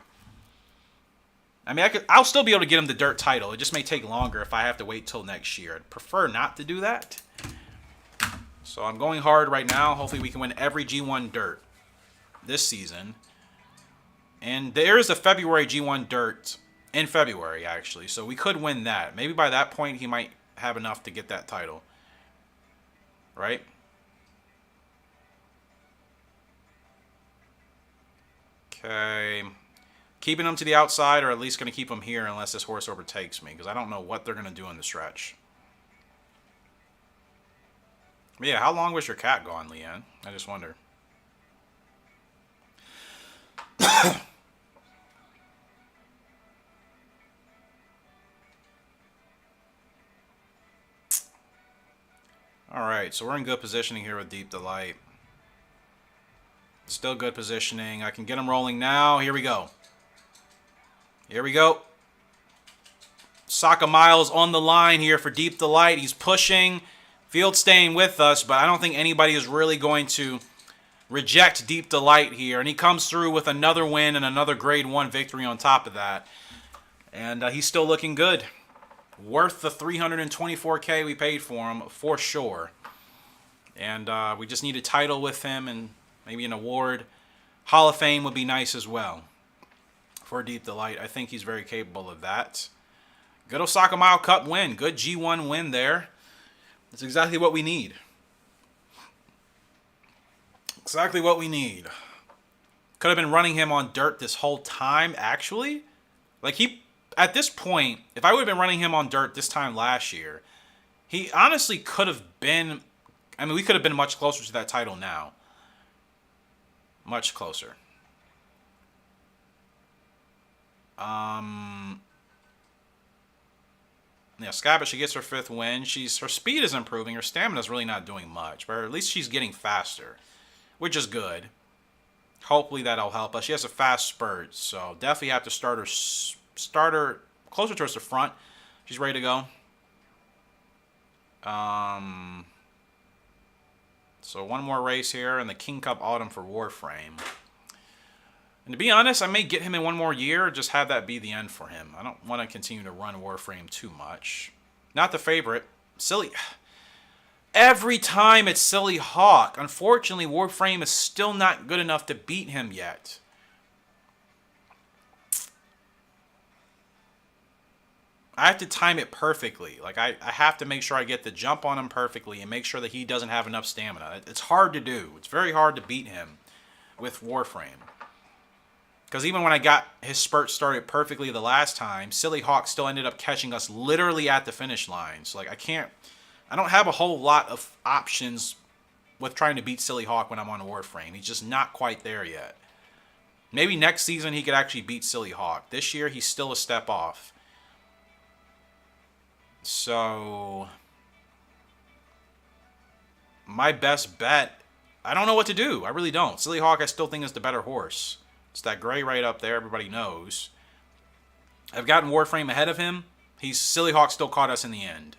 I mean, I'll still be able to get him the dirt title. It just may take longer if I have to wait till next year. I'd prefer not to do that. So I'm going hard right now. Hopefully we can win every G1 dirt this season. And there is a February G1 dirt in February, actually. So we could win that. Maybe by that point he might have enough to get that title. Right? Okay. Keeping them to the outside, or at least going to keep them here unless this horse overtakes me, because I don't know what they're going to do in the stretch. But yeah, how long was your cat gone, Leanne? I just wonder. All right, so we're in good positioning here with Deep Delight. Still good positioning. I can get him rolling now. Here we go. Here we go. Soccer miles on the line here for Deep Delight. He's pushing. Field staying with us, but I don't think anybody is really going to reject Deep Delight here. And he comes through with another win and another grade 1 victory on top of that. And he's still looking good. Worth the $324K we paid for him, for sure. And we just need a title with him and maybe an award. Hall of Fame would be nice as well for Deep Delight. I think he's very capable of that. Good Osaka Mile Cup win. Good G1 win there. That's exactly what we need. Exactly what we need. Could have been running him on dirt this whole time, actually. Like, at this point, if I would have been running him on dirt this time last year, he honestly could have been, I mean, we could have been much closer to that title now. Much closer. Yeah, Scab-it, she gets her 5th win. Her speed is improving. Her stamina is really not doing much, but at least she's getting faster, which is good. Hopefully that'll help us. She has a fast spurt, so definitely have to start her closer towards the front. She's ready to go. So one more race here in the King Cup Autumn for Warframe. And to be honest, I may get him in one more year, just have that be the end for him. I don't want to continue to run Warframe too much. Not the favorite. Silly. Every time it's Silly Hawk. Unfortunately, Warframe is still not good enough to beat him yet. I have to time it perfectly. Like, I have to make sure I get the jump on him perfectly and make sure that he doesn't have enough stamina. It's hard to do. It's very hard to beat him with Warframe. Because even when I got his spurt started perfectly the last time, Silly Hawk still ended up catching us literally at the finish line. So, like, I don't have a whole lot of options with trying to beat Silly Hawk when I'm on Warframe. He's just not quite there yet. Maybe next season he could actually beat Silly Hawk. This year he's still a step off. So, my best bet, I don't know what to do. I really don't. Silly Hawk I still think is the better horse. It's that gray right up there. Everybody knows. I've gotten Warframe ahead of him. Silly Hawk still caught us in the end.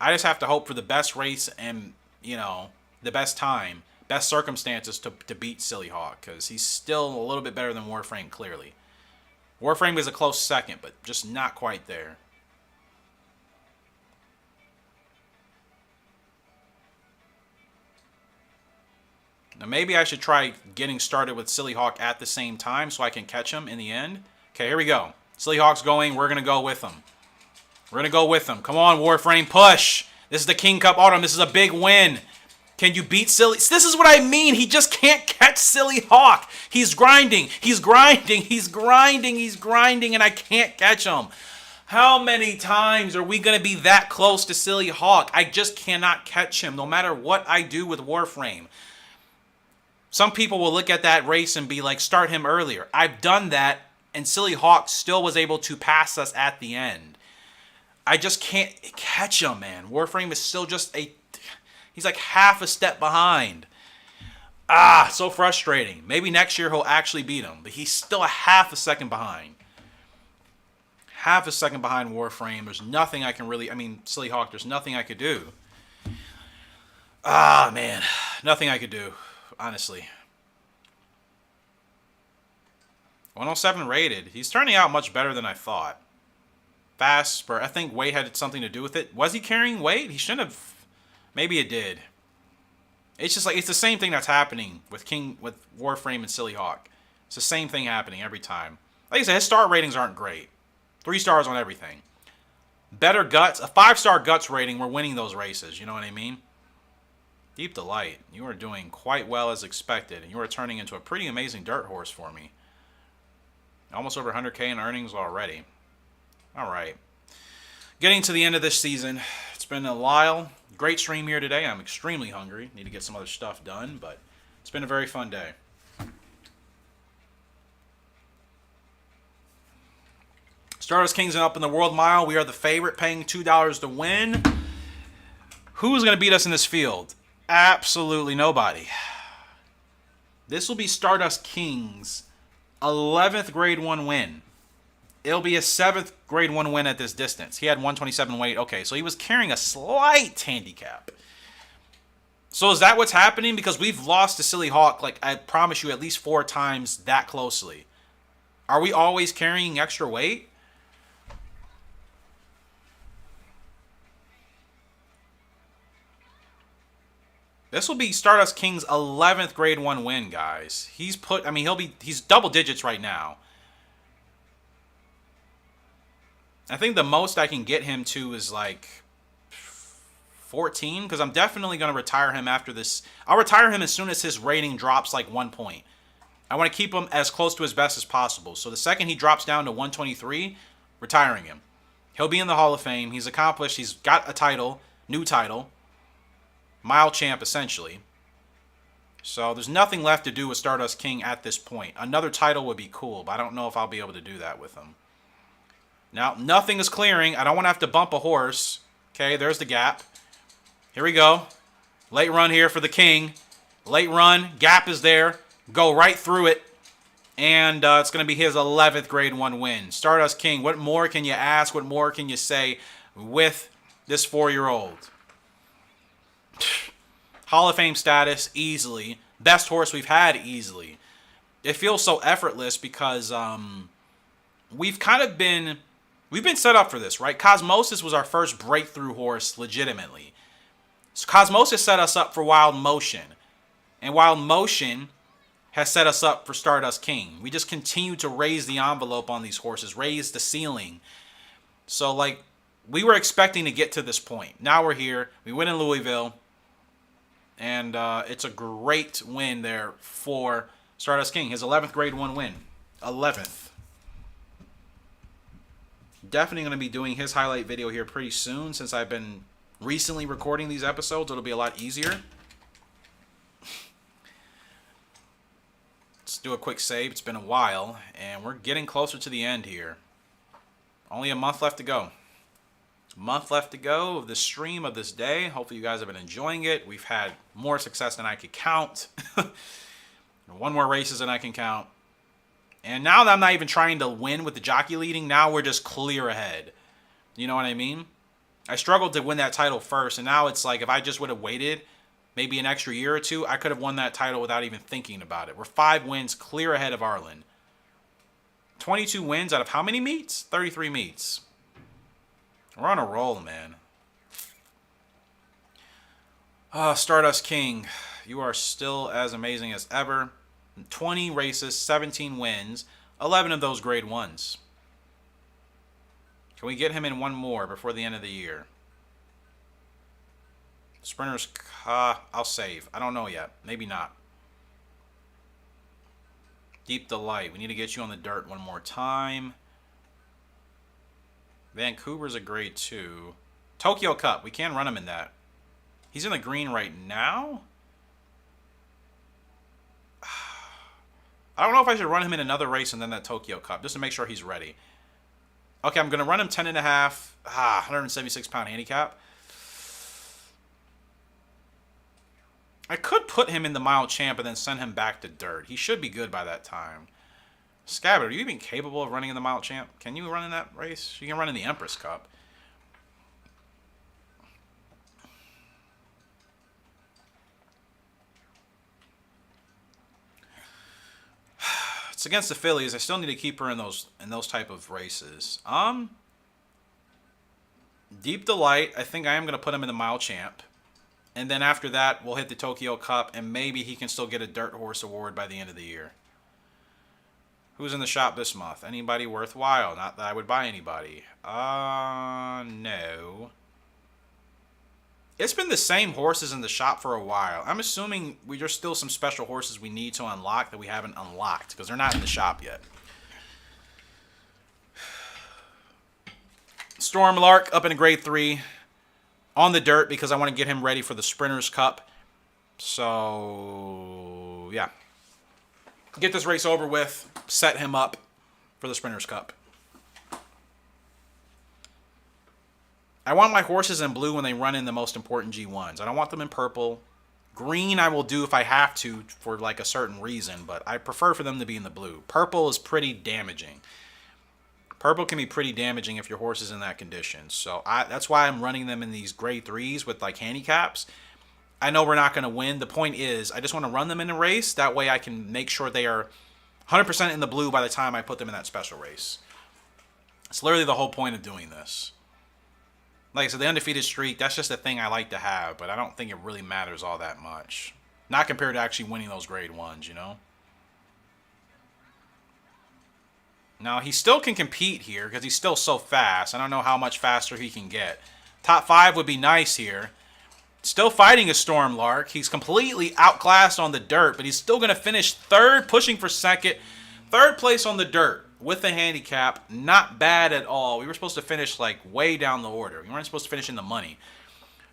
I just have to hope for the best race and, you know, the best time, best circumstances to beat Silly Hawk. Because he's still a little bit better than Warframe, clearly. Warframe is a close second, but just not quite there. Now, maybe I should try getting started with Silly Hawk at the same time so I can catch him in the end. Okay, here we go. Silly Hawk's going. We're going to go with him. We're going to go with him. Come on, Warframe, push. This is the King Cup Autumn. This is a big win. Can you beat Silly? This is what I mean. He just can't catch Silly Hawk. He's grinding. He's grinding. He's grinding. He's grinding, and I can't catch him. How many times are we going to be that close to Silly Hawk? I just cannot catch him no matter what I do with Warframe. Some people will look at that race and be like, start him earlier. I've done that, and Silly Hawk still was able to pass us at the end. I just can't catch him, man. Warframe is still just he's like half a step behind. So frustrating. Maybe next year he'll actually beat him, but he's still a half a second behind. Half a second behind Warframe. There's nothing I can really, Silly Hawk, there's nothing I could do. Man. Nothing I could do. Honestly. 107 rated. He's turning out much better than I thought. Fast spurt. I think weight had something to do with it. Was he carrying weight? He shouldn't have. Maybe it did. It's just like, it's the same thing that's happening with Warframe and Silly Hawk. It's the same thing happening every time. Like I said, his star ratings aren't great. 3 stars on everything. Better guts. A 5-star guts rating, we're winning those races. You know what I mean? Deep Delight, you are doing quite well as expected, and you are turning into a pretty amazing dirt horse for me. Almost over 100K in earnings already. All right. Getting to the end of this season. It's been a while. Great stream here today. I'm extremely hungry. Need to get some other stuff done, but it's been a very fun day. Stardust King's up in the World Mile. We are the favorite, paying $2 to win. Who's going to beat us in this field? Absolutely nobody. This will be Stardust King's 11th Grade 1 win. It'll be his 7th Grade 1 win at this distance. He had 127 weight. Okay, so he was carrying a slight handicap. So is that what's happening? Because we've lost to Silly Hawk, like I promise you, at least 4 times that closely. Are we always carrying extra weight? This will be Stardust King's 11th Grade 1 win, guys. He's double digits right now. I think the most I can get him to is like 14, because I'm definitely going to retire him after this. I'll retire him as soon as his rating drops like 1 point. I want to keep him as close to his best as possible. So the second he drops down to 123, retiring him. He'll be in the Hall of Fame. He's accomplished. He's got a title, new title. Mile champ, essentially. So there's nothing left to do with Stardust King at this point. Another title would be cool, but I don't know if I'll be able to do that with him. Now, nothing is clearing. I don't want to have to bump a horse. Okay, there's the gap. Here we go. Late run here for the King. Late run. Gap is there. Go right through it. And it's going to be his 11th Grade 1 win. Stardust King, what more can you ask? What more can you say with this 4-year-old? Hall of Fame status, easily. Best horse we've had, easily. It feels so effortless because we've been set up for this, right? Cosmosis was our first breakthrough horse, legitimately. So Cosmosis set us up for Wild Motion. And Wild Motion has set us up for Stardust King. We just continue to raise the envelope on these horses, raise the ceiling. So, like, we were expecting to get to this point. Now we're here. We win in Louisville. And it's a great win there for Stardust King. His 11th Grade 1 win. 11th. Definitely going to be doing his highlight video here pretty soon. Since I've been recently recording these episodes, it'll be a lot easier. Let's do a quick save. It's been a while. And we're getting closer to the end here. Only a month left to go. Month left to go of the stream of this day. Hopefully you guys have been enjoying it. We've had more success than I could count. 1 more races than I can count. And now that I'm not even trying to win with the jockey leading, now we're just clear ahead. You know what I mean? I struggled to win that title first, and now it's like if I just would have waited maybe an extra year or 2, I could have won that title without even thinking about it. We're 5 wins clear ahead of Arlen. 22 wins out of how many meets? 33 meets. We're on a roll, man. Stardust King, you are still as amazing as ever. 20 races, 17 wins, 11 of those Grade 1s. Can we get him in 1 more before the end of the year? Sprinters, I'll save. I don't know yet. Maybe not. Deep Delight. We need to get you on the dirt 1 more time. Vancouver's a Grade 2. Tokyo Cup. We can run him in that. He's in the green right now. I don't know if I should run him in another race and then that Tokyo Cup, just to make sure he's ready. Okay, I'm going to run him 10.5. 176-pound handicap. I could put him in the mile champ and then send him back to dirt. He should be good by that time. Scab-it, are you even capable of running in the mile champ? Can you run in that race? You can run in the Empress Cup. It's against the fillies. I still need to keep her in those type of races. Deep Delight, I think I am going to put him in the mile champ. And then after that, we'll hit the Tokyo Cup, and maybe he can still get a Dirt Horse Award by the end of the year. Who's in the shop this month? Anybody worthwhile? Not that I would buy anybody. No. It's been the same horses in the shop for a while. I'm assuming there's still some special horses we need to unlock that we haven't unlocked, because they're not in the shop yet. Storm Lark up in a Grade 3. On the dirt, because I want to get him ready for the Sprinters Cup. So, yeah. Get this race over with. Set him up for the Sprinters Cup. I want my horses in blue when they run in the most important G1s. I don't want them in purple. Green I will do if I have to for like a certain reason, but I prefer for them to be in the blue. Purple is pretty damaging. Purple can be pretty damaging if your horse is in that condition. So that's why I'm running them in these grade 3s with like handicaps. I know we're not going to win. The point is I just want to run them in a race. That way I can make sure they are 100% in the blue by the time I put them in that special race. It's literally the whole point of doing this. Like I said, the undefeated streak, that's just a thing I like to have, but I don't think it really matters all that much. Not compared to actually winning those grade 1s, you know? Now, he still can compete here because he's still so fast. I don't know how much faster he can get. Top 5 would be nice here. Still fighting a Storm Lark. He's completely outclassed on the dirt, but he's still going to finish 3rd, pushing for 2nd. 3rd place on the dirt with a handicap. Not bad at all. We were supposed to finish like way down the order. We weren't supposed to finish in the money.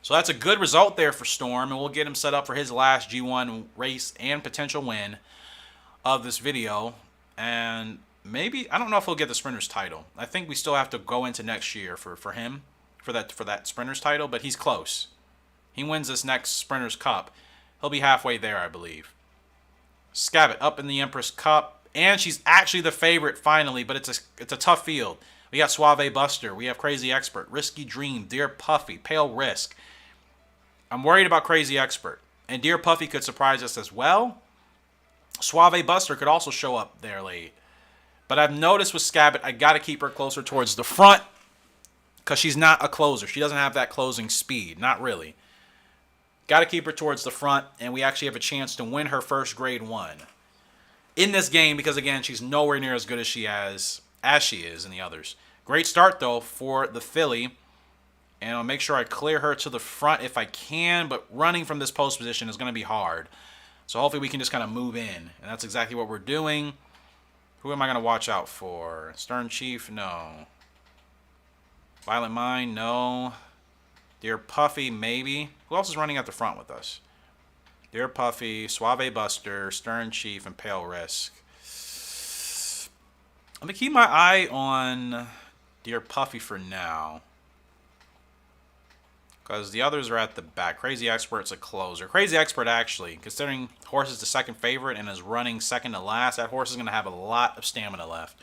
So that's a good result there for Storm, and we'll get him set up for his last G1 race and potential win of this video. And maybe, I don't know if he'll get the Sprinter's title. I think we still have to go into next year for him, for that Sprinter's title, but he's close. He wins this next Sprinter's Cup. He'll be halfway there, I believe. Scab-it up in the Empress Cup. And she's actually the favorite finally, but it's a tough field. We got Suave Buster. We have Crazy Expert, Risky Dream, Dear Puffy, Pale Risk. I'm worried about Crazy Expert. And Dear Puffy could surprise us as well. Suave Buster could also show up there late. But I've noticed with Scab-it, I got to keep her closer towards the front because she's not a closer. She doesn't have that closing speed. Not really. Got to keep her towards the front, and we actually have a chance to win her first grade 1 in this game because, again, she's nowhere near as good as she is in the others. Great start, though, for the filly. And I'll make sure I clear her to the front if I can, but running from this post position is going to be hard. So hopefully we can just kind of move in, and that's exactly what we're doing. Who am I going to watch out for? Stern Chief? No. Violent Mind? No. Dear Puffy? Maybe. Who else is running at the front with us? Dear Puffy, Suave Buster, Stern Chief, and Pale Risk. I'm going to keep my eye on Dear Puffy for now. Because the others are at the back. Crazy Expert's a closer. Crazy Expert, actually, considering horse is the second favorite and is running second to last, that horse is going to have a lot of stamina left.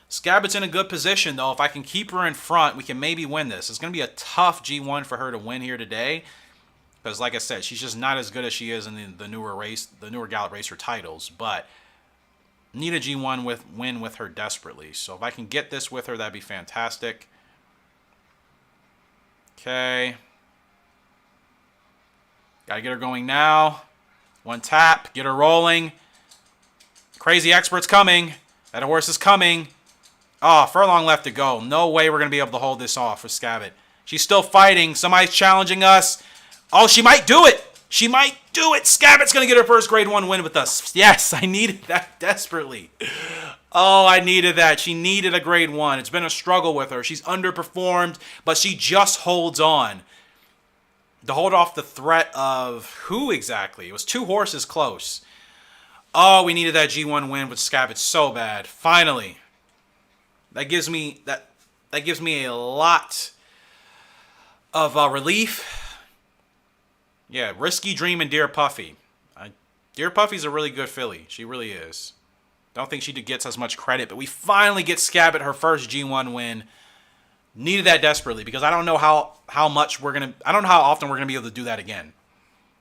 Scab-it's in a good position, though. If I can keep her in front, we can maybe win this. It's going to be a tough G1 for her to win here today. Because, like I said, she's just not as good as she is in the newer Gallop Racer titles. But need a G1 win with her desperately. So if I can get this with her, that'd be fantastic. Okay. Gotta get her going now. One tap. Get her rolling. Crazy Expert's coming. That horse is coming. Oh, furlong left to go. No way we're going to be able to hold this off with Scab-it. She's still fighting. Somebody's challenging us. Oh, she might do it. She might do it. Scab-it's going to get her first grade 1 win with us. Yes, I needed that desperately. Oh, I needed that. She needed a grade 1. It's been a struggle with her. She's underperformed, but she just holds on. To hold off the threat of who exactly? It was 2 horses close. Oh, we needed that G1 win with Scab-it so bad. Finally. That gives me a lot of relief. Yeah, Risky Dream and Dear Puffy. Dear Puffy's a really good filly. She really is. Don't think she gets as much credit, but we finally get Scab-it her first G1 win. Needed that desperately because I don't know how often we're gonna be able to do that again,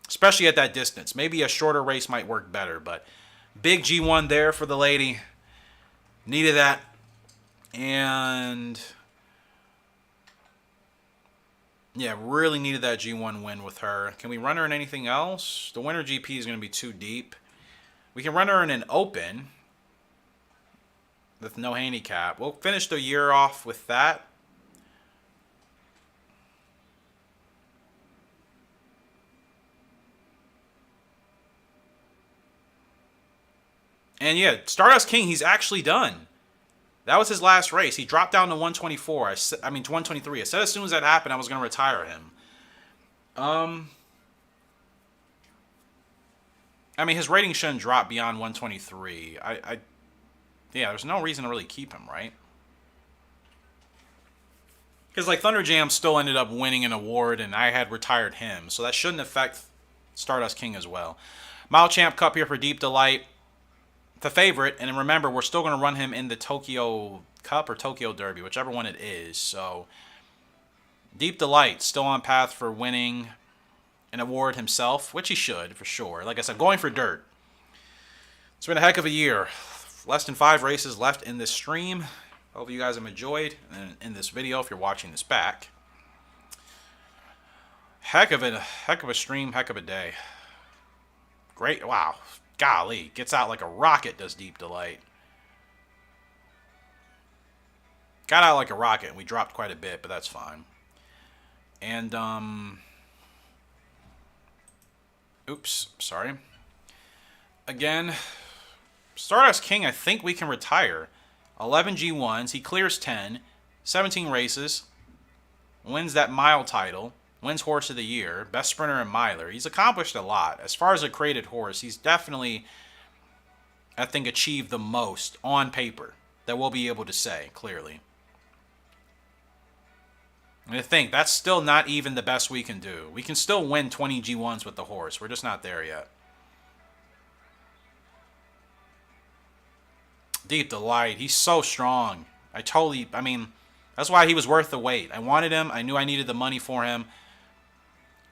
especially at that distance. Maybe a shorter race might work better, but big G1 there for the lady. Needed that, and yeah, really needed that G1 win with her. Can we run her in anything else? The winter GP is gonna be too deep. We can run her in an open with no handicap. We'll finish the year off with that. And yeah, Stardust King, he's actually done. That was his last race. He dropped down to 124. To 123. I said as soon as that happened, I was going to retire him. I mean, his rating shouldn't drop beyond 123. Yeah, there's no reason to really keep him, right? Because like Thunder Jam still ended up winning an award, and I had retired him, so that shouldn't affect Stardust King as well. Mile Champ Cup here for Deep Delight, the favorite, and remember we're still going to run him in the Tokyo Cup or Tokyo Derby, whichever one it is. So Deep Delight still on path for winning an award himself, which he should for sure. Like I said, going for dirt. It's been a heck of a year. Less than 5 races left in this stream. Hope you guys have enjoyed in this video if you're watching this back. Heck of a stream, heck of a day. Great, wow. Golly, gets out like a rocket, does Deep Delight. Got out like a rocket, and we dropped quite a bit, but that's fine. And, oops, sorry. Again, Stardust King, I think we can retire. 11 G1s, he clears 10, 17 races, wins that mile title, wins Horse of the Year, best sprinter and miler. He's accomplished a lot. As far as a created horse, he's definitely, I think, achieved the most on paper that we'll be able to say, clearly. And I think that's still not even the best we can do. We can still win 20 G1s with the horse. We're just not there yet. Deep Delight. He's so strong. I mean, that's why he was worth the wait. I wanted him. I knew I needed the money for him.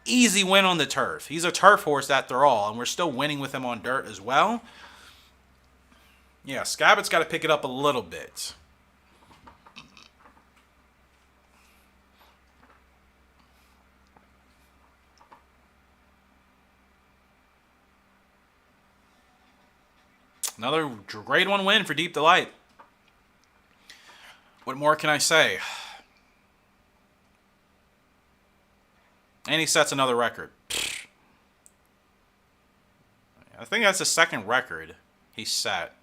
Easy win on the turf. He's a turf horse after all, and we're still winning with him on dirt as well. Yeah, Scab-it's got to pick it up a little bit. Another grade 1 win for Deep Delight. What more can I say? And he sets another record. I think that's the second record he set. I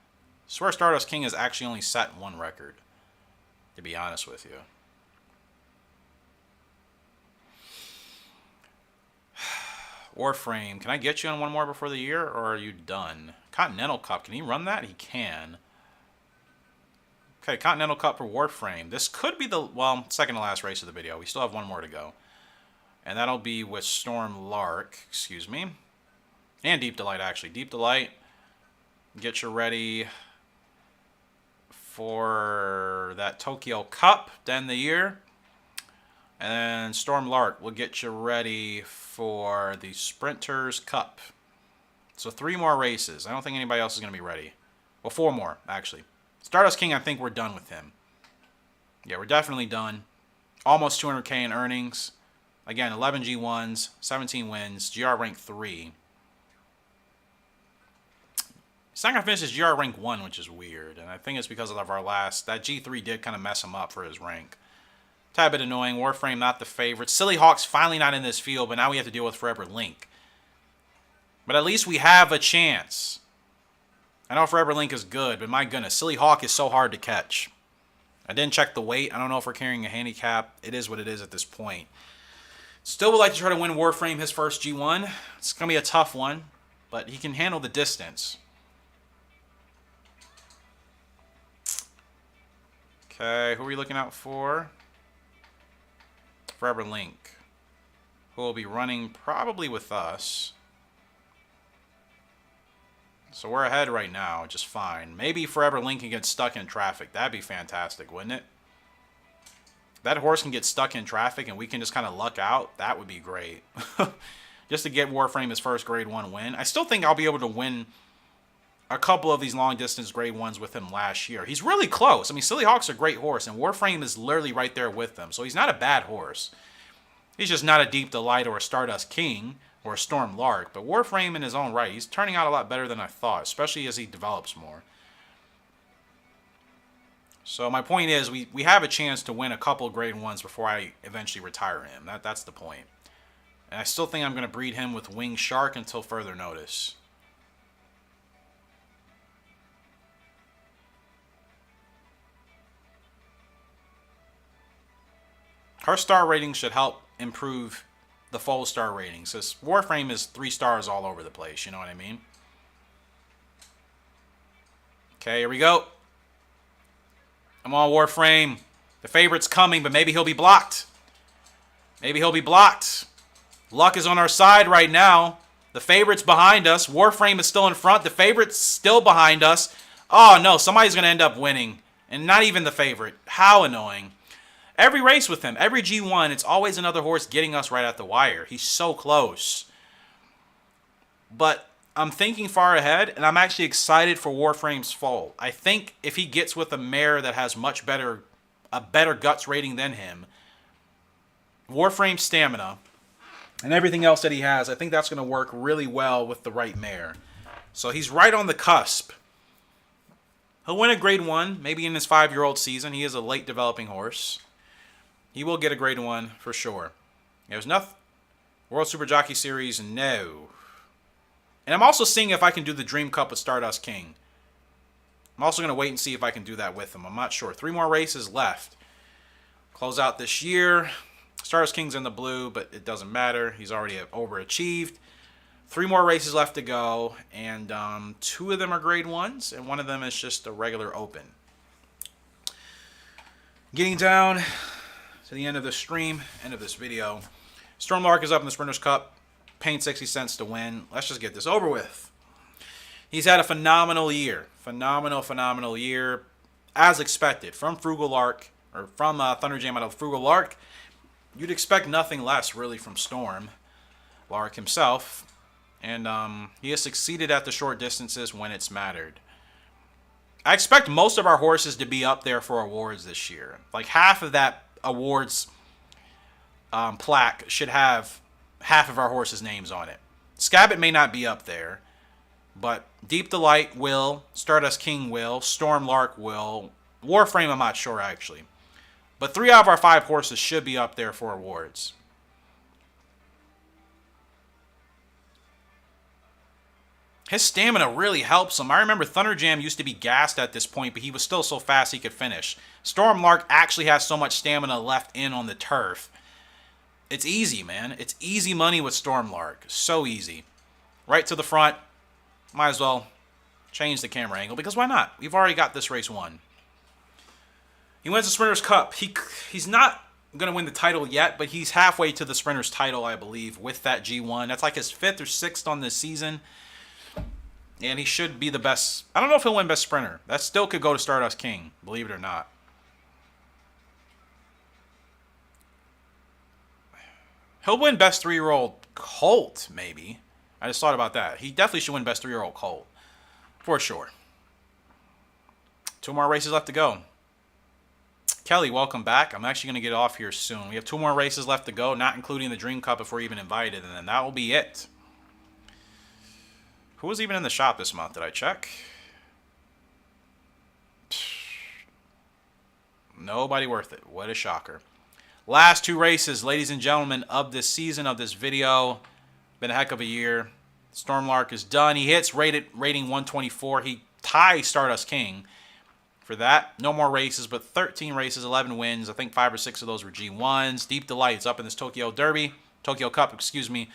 swear Stardust King has actually only set 1 record, to be honest with you. Warframe, can I get you on one more before the year, or are you done? Continental Cup, can he run that? He can. Okay, Continental Cup for Warframe. This could be the, well, second to last race of the video. We still have 1 more to go. And that'll be with Storm Lark, excuse me. And Deep Delight, actually. Deep Delight, get you ready for that Tokyo Cup to end the year. And Storm Lark will get you ready for the Sprinters Cup. So 3 more races. I don't think anybody else is going to be ready. Well, 4 more, actually. Stardust King, I think we're done with him. Yeah, we're definitely done. Almost 200K in earnings. Again, 11 G1s, 17 wins, GR rank 3. He's not going to finish his GR rank 1, which is weird. And I think it's because of our last... That G3 did kind of mess him up for his rank. Tad bit annoying. Warframe not the favorite. Silly Hawk's finally not in this field, but now we have to deal with Forever Link. But at least we have a chance. I know Forever Link is good, but my goodness, Silly Hawk is so hard to catch. I didn't check the weight. I don't know if we're carrying a handicap. It is what it is at this point. Still would like to try to win Warframe his first G1. It's going to be a tough one, but he can handle the distance. Okay, who are we looking out for? Forever Link, who will be running probably with us. So we're ahead right now, just fine. Maybe Forever Link can get stuck in traffic. That'd be fantastic, wouldn't it? If that horse can get stuck in traffic and we can just kind of luck out, that would be great. Just to get Warframe his first grade 1 win. I still think I'll be able to win a couple of these long distance grade 1s with him last year. He's really close. I mean, Silly Hawk's a great horse, and Warframe is literally right there with them. So he's not a bad horse. He's just not a Deep Delight or a Stardust King or a Storm Lark. But Warframe in his own right, he's turning out a lot better than I thought, especially as he develops more. So my point is, we have a chance to win a couple grade 1s before I eventually retire him. That's the point. And I still think I'm going to breed him with Winged Shark until further notice. Her star rating should help improve the foal star ratings. This Warframe is 3 stars all over the place, you know what I mean? Okay, here we go. Come on, Warframe. The favorite's coming, but maybe he'll be blocked. Maybe he'll be blocked. Luck is on our side right now. The favorite's behind us. Warframe is still in front. The favorite's still behind us. Oh, no. Somebody's going to end up winning. And not even the favorite. How annoying. Every race with him, every G1, it's always another horse getting us right at the wire. He's so close. But I'm thinking far ahead, and I'm actually excited for Warframe's foal. I think if he gets with a mare that has a better guts rating than him, Warframe's stamina, and everything else that he has, I think that's going to work really well with the right mare. So he's right on the cusp. He'll win a grade 1, maybe in his 5-year-old season. He is a late developing horse. He will get a grade 1 for sure. There's nothing. World Super Jockey Series, no. And I'm also seeing if I can do the Dream Cup with Stardust King. I'm also going to wait and see if I can do that with him. I'm not sure. 3 more races left. Close out this year. Stardust King's in the blue, but it doesn't matter. He's already overachieved. 3 more races left to go, and 2 of them are grade 1s, and 1 of them is just a regular open. Getting down to the end of the stream, end of this video. Lark is up in the Sprinters Cup, paying 60 cents to win. Let's just get this over with. He's had a phenomenal year. Phenomenal year, as expected, from Frugal Lark, or from Thunder Jam out of Frugal Lark. You'd expect nothing less, really, from Storm Lark himself. And he has succeeded at the short distances when it's mattered. I expect most of our horses to be up there for awards this year. Like half of that awards plaque should have half of our horses' names on it. Scab-it may not be up there, but Deep Delight will, Stardust King will, Storm Lark will, Warframe I'm not sure actually. But 3 out of our 5 horses should be up there for awards. His stamina really helps him. I remember Thunder Jam used to be gassed at this point, but he was still so fast he could finish. Storm Lark actually has so much stamina left in on the turf. It's easy, man. It's easy money with Storm Lark. So easy. Right to the front. Might as well change the camera angle, because why not? We've already got this race won. He wins the Sprinters Cup. He's not going to win the title yet, but he's halfway to the Sprinters title, I believe, with that G1. That's like his 5th or 6th on this season. And he should be the best. I don't know if he'll win Best Sprinter. That still could go to Stardust King, believe it or not. He'll win Best 3-year-old Colt, maybe. I just thought about that. He definitely should win Best 3-year-old Colt. For sure. 2 more races left to go. Kelly, welcome back. I'm actually going to get off here soon. We have 2 more races left to go, not including the Dream Cup if we're even invited, and then that will be it. Who was even in the shop this month? Did I check? Nobody worth it. What a shocker. Last 2 races, ladies and gentlemen, of this season, of this video. Been a heck of a year. Storm Lark is done. He hits rating 124. He ties Stardust King. For that, no more races, but 13 races, 11 wins. I think 5 or 6 of those were G1s. Deep Delight's up in this Tokyo Cup, excuse me.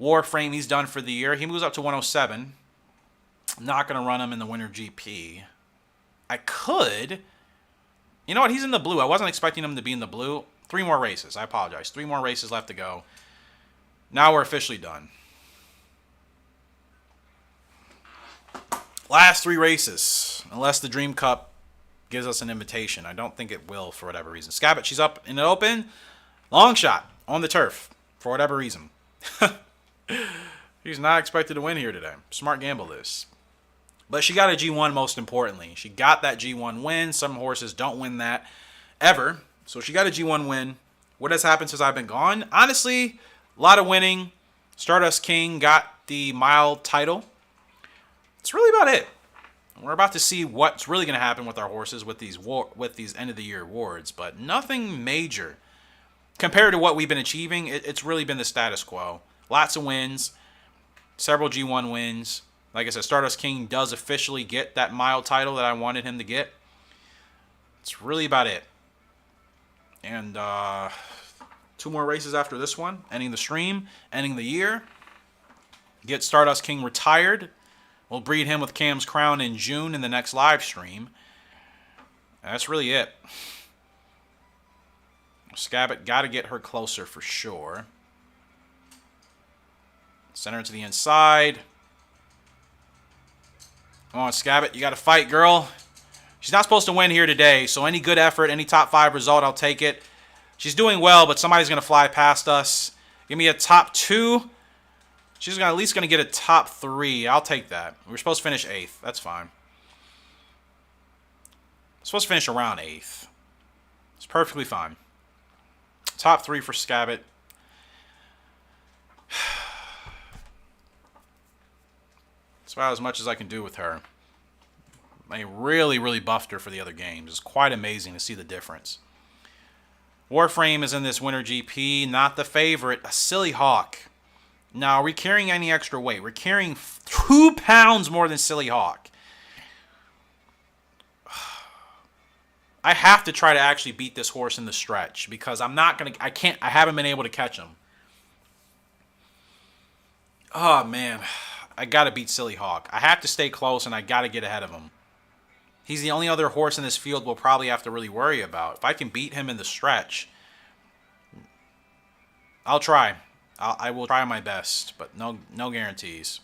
Warframe, he's done for the year. He moves up to 107. Not going to run him in the Winter GP. I could. You know what? He's in the blue. I wasn't expecting him to be in the blue. 3 more races. I apologize. 3 more races left to go. Now we're officially done. Last 3 races. Unless the Dream Cup gives us an invitation. I don't think it will for whatever reason. Scab-it, she's up in the open. Long shot on the turf for whatever reason. He's not expected to win here today. Smart gamble this. But she got a G1 most importantly. She got that G1 win. Some horses don't win that ever. So she got a G1 win. What has happened since I've been gone? Honestly, a lot of winning. Stardust King got the mile title. That's really about it. We're about to see what's really going to happen with our horses with these end of the year awards, but nothing major compared to what we've been achieving. It's really been the status quo. Lots of wins, several G1 wins. Like I said, Stardust King does officially get that mile title that I wanted him to get. It's really about it. And 2 more races after this one, ending the stream, ending the year. Get Stardust King retired. We'll breed him with Cam's Crown in June in the next live stream. That's really it. Scab-it, got to get her closer for sure. Send her to the inside. Come on, Scab-it, you got to fight, girl. She's not supposed to win here today, so any good effort, any top 5 result, I'll take it. She's doing well, but somebody's going to fly past us. Give me a top 2. She's at least going to get a top 3. I'll take that. We're supposed to finish 8th. That's fine. We're supposed to finish around 8th. It's perfectly fine. Top 3 for Scab-it. That's about as much as I can do with her. I really, really buffed her for the other games. It's quite amazing to see the difference. Warframe is in this Winter GP. Not the favorite. A Silly Hawk. Now, are we carrying any extra weight? We're carrying 2 pounds more than Silly Hawk. I have to try to actually beat this horse in the stretch because I'm not going to... I haven't been able to catch him. Oh, man. I got to beat Silly Hawk. I have to stay close and I got to get ahead of him. He's the only other horse in this field we'll probably have to really worry about. If I can beat him in the stretch, I'll try. I will try my best, but no guarantees.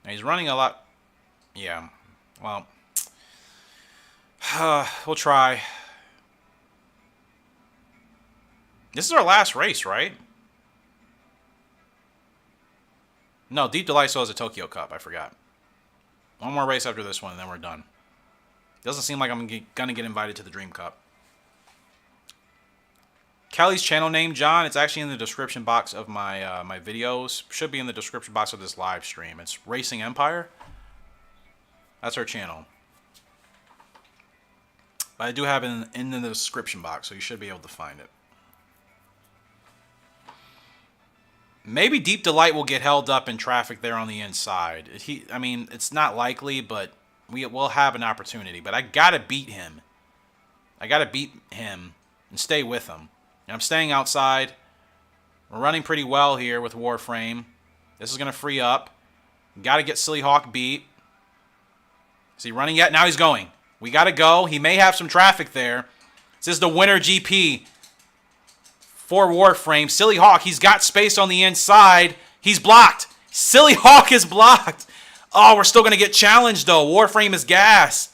Now he's running a lot. Yeah, well, we'll try. This is our last race, right? No, Deep Delight still has a Tokyo Cup. I forgot. One more race after this one, and then we're done. Doesn't seem like I'm going to get invited to the Dream Cup. Kelly's channel name, John, it's actually in the description box of my my videos. Should be in the description box of this live stream. It's RacingEmpire. That's our channel. But I do have it in the description box, so you should be able to find it. Maybe Deep Delight will get held up in traffic there on the inside. I mean, it's not likely, but we will have an opportunity. But I got to beat him. I got to beat him and stay with him. And I'm staying outside. We're running pretty well here with Warframe. This is going to free up. Got to get Silly Hawk beat. Is he running yet? Now he's going. We got to go. He may have some traffic there. This is the Winter GP. For Warframe. Silly Hawk, he's got space on the inside. He's blocked. Silly Hawk is blocked. Oh, we're still going to get challenged, though. Warframe is gas.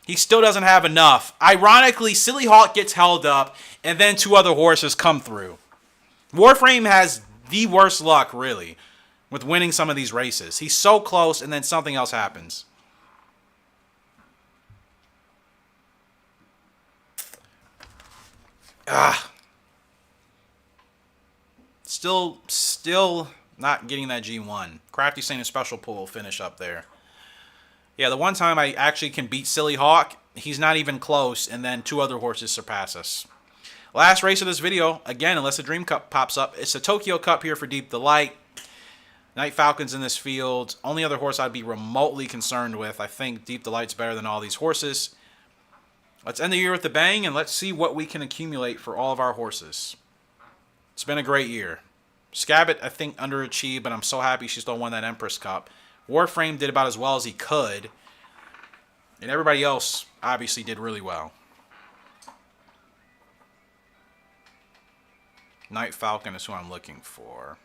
He still doesn't have enough. Ironically, Silly Hawk gets held up, and then 2 other horses come through. Warframe has the worst luck, really, with winning some of these races. He's so close, and then something else happens. Still not getting that G1. Crafty saying a special pull will finish up there. Yeah, the one time I actually can beat Silly Hawk, he's not even close, and then 2 other horses surpass us. Last race of this video, again, unless the Dream Cup pops up, it's the Tokyo Cup here for Deep Delight. Night Falcon's in this field. Only other horse I'd be remotely concerned with. I think Deep Delight's better than all these horses. Let's end the year with a bang, and let's see what we can accumulate for all of our horses. It's been a great year. Scab-it, I think, underachieved, but I'm so happy she still won that Empress Cup. Warframe did about as well as he could. And everybody else obviously did really well. Night Falcon is who I'm looking for.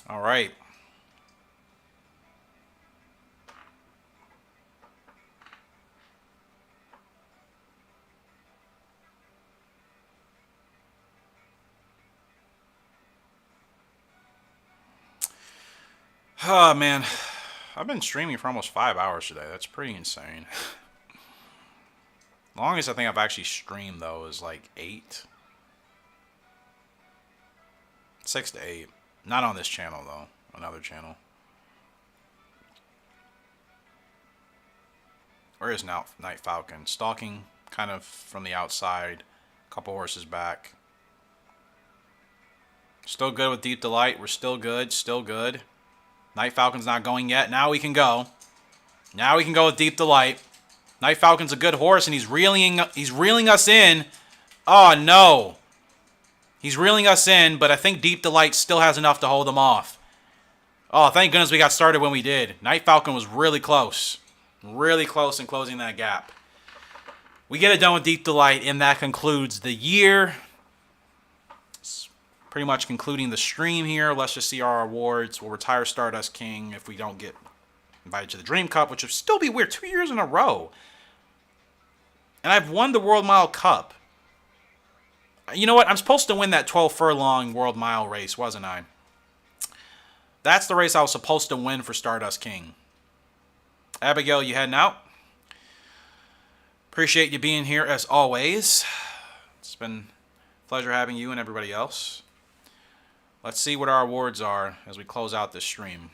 All right. Oh, man. I've been streaming for almost 5 hours today. That's pretty insane. Longest I think I've actually streamed, though, is like 8. 6 to 8. Not on this channel, though. Another channel. Where is now Night Falcon? Stalking kind of from the outside. A couple horses back. Still good with Deep Delight. We're still good. Still good. Night Falcon's not going yet. Now we can go. Now we can go with Deep Delight. Night Falcon's a good horse, and he's reeling us in. Oh, no. He's reeling us in, but I think Deep Delight still has enough to hold him off. Oh, thank goodness we got started when we did. Night Falcon was really close. Really close in closing that gap. We get it done with Deep Delight, and that concludes the year. It's pretty much concluding the stream here. Let's just see our awards. We'll retire Stardust King if we don't get invited to the Dream Cup, which would still be weird. 2 years in a row. And I've won the World Mile Cup. You know what? I'm supposed to win that 12 furlong World Mile race, wasn't I? That's the race I was supposed to win for Stardust King. Abigail, you heading out? Appreciate you being here as always. It's been a pleasure having you and everybody else. Let's see what our awards are as we close out this stream.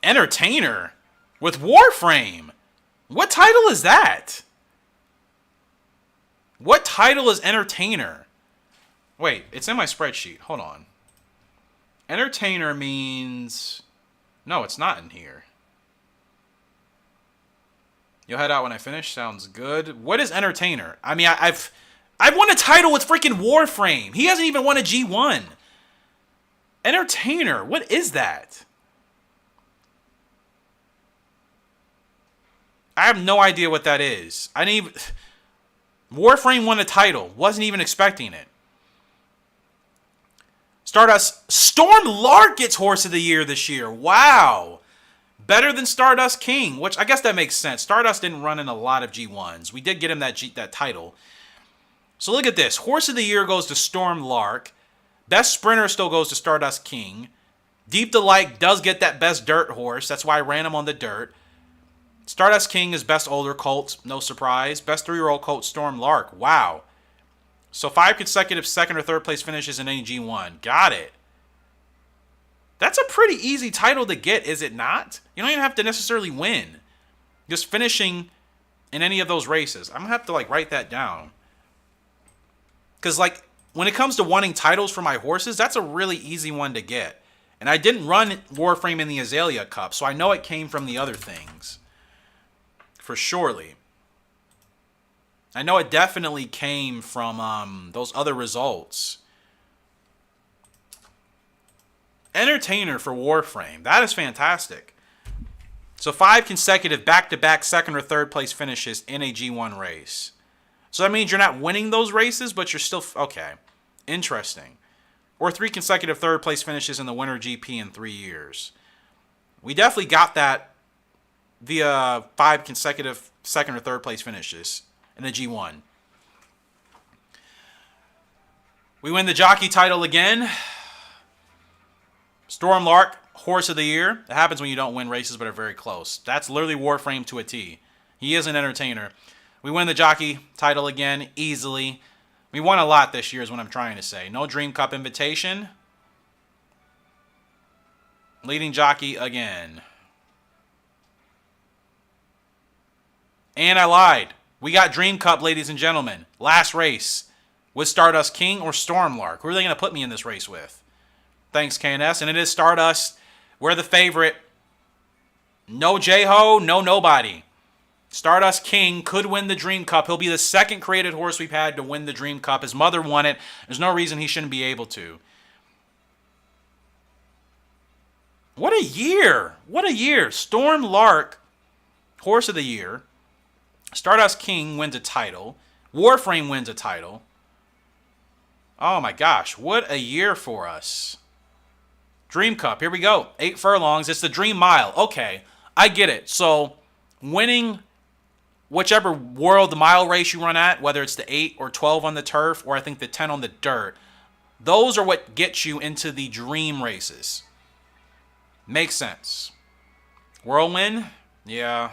Entertainer with Warframe. What title is that? What title is Entertainer? Wait, it's in my spreadsheet. Hold on. Entertainer means... No, it's not in here. You'll head out when I finish. Sounds good. What is Entertainer? I mean, I've won a title with freaking Warframe. He hasn't even won a G1. Entertainer. What is that? I have no idea what that is. I didn't even... Warframe won a title. Wasn't even expecting it. Stardust. Storm Lark gets Horse of the Year this year. Wow. Better than Stardust King, which I guess that makes sense. Stardust didn't run in a lot of G1s. We did get him that title. So look at this. Horse of the Year goes to Storm Lark. Best Sprinter still goes to Stardust King. Deep Delight does get that Best Dirt Horse. That's why I ran him on the dirt. Stardust King is Best Older Colt. No surprise. Best 3-year-old Colt, Storm Lark. Wow. So 5 consecutive second or third place finishes in any G1. Got it. That's a pretty easy title to get, is it not? You don't even have to necessarily win. Just finishing in any of those races. I'm going to have to write that down. Because when it comes to wanting titles for my horses, that's a really easy one to get. And I didn't run Warframe in the Azalea Cup, so I know it came from the other things. For surely. I know it definitely came from those other results. Entertainer for Warframe. That is fantastic. So 5 consecutive back-to-back second or third place finishes in a G1 race. So that means you're not winning those races, but you're still... Okay. Interesting. Or 3 consecutive third place finishes in the Winter GP in 3 years. We definitely got that via 5 consecutive second or third place finishes in the G1. We win the jockey title again. Storm Lark, Horse of the Year. It happens when you don't win races but are very close. That's literally Warframe to a T. He is an entertainer. We win the jockey title again easily. We won a lot this year is what I'm trying to say. No Dream Cup invitation. Leading jockey again. And I lied. We got Dream Cup, ladies and gentlemen. Last race. With Stardust King or Storm Lark. Who are they going to put me in this race with? Thanks, KNS. And it is Stardust. We're the favorite. No J-Ho, no nobody. Stardust King could win the Dream Cup. He'll be the second created horse we've had to win the Dream Cup. His mother won it. There's no reason he shouldn't be able to. What a year. What a year. Storm Lark, Horse of the Year. Stardust King wins a title. Warframe wins a title. Oh my gosh, what a year for us. Dream Cup, here we go. 8 furlongs, it's the Dream Mile. Okay, I get it. So, winning whichever World Mile race you run at, whether it's the 8 or 12 on the turf, or I think the 10 on the dirt, those are what gets you into the dream races. Makes sense. Whirlwind? Yeah.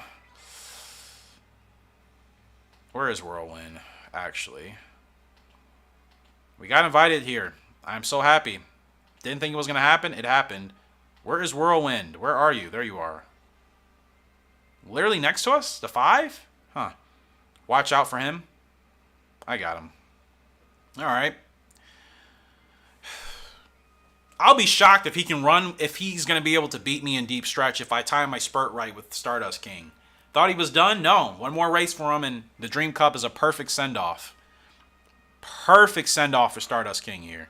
Where is Whirlwind, actually? We got invited here. I'm so happy. Didn't think it was going to happen. It happened. Where is Whirlwind? Where are you? There you are. Literally next to us? The 5? Huh. Watch out for him. I got him. Alright. I'll be shocked if he can run, if he's going to be able to beat me in deep stretch if I time my spurt right with Stardust King. Thought he was done? No. One more race for him, and the Dream Cup is a perfect send-off. Perfect send-off for Stardust King here.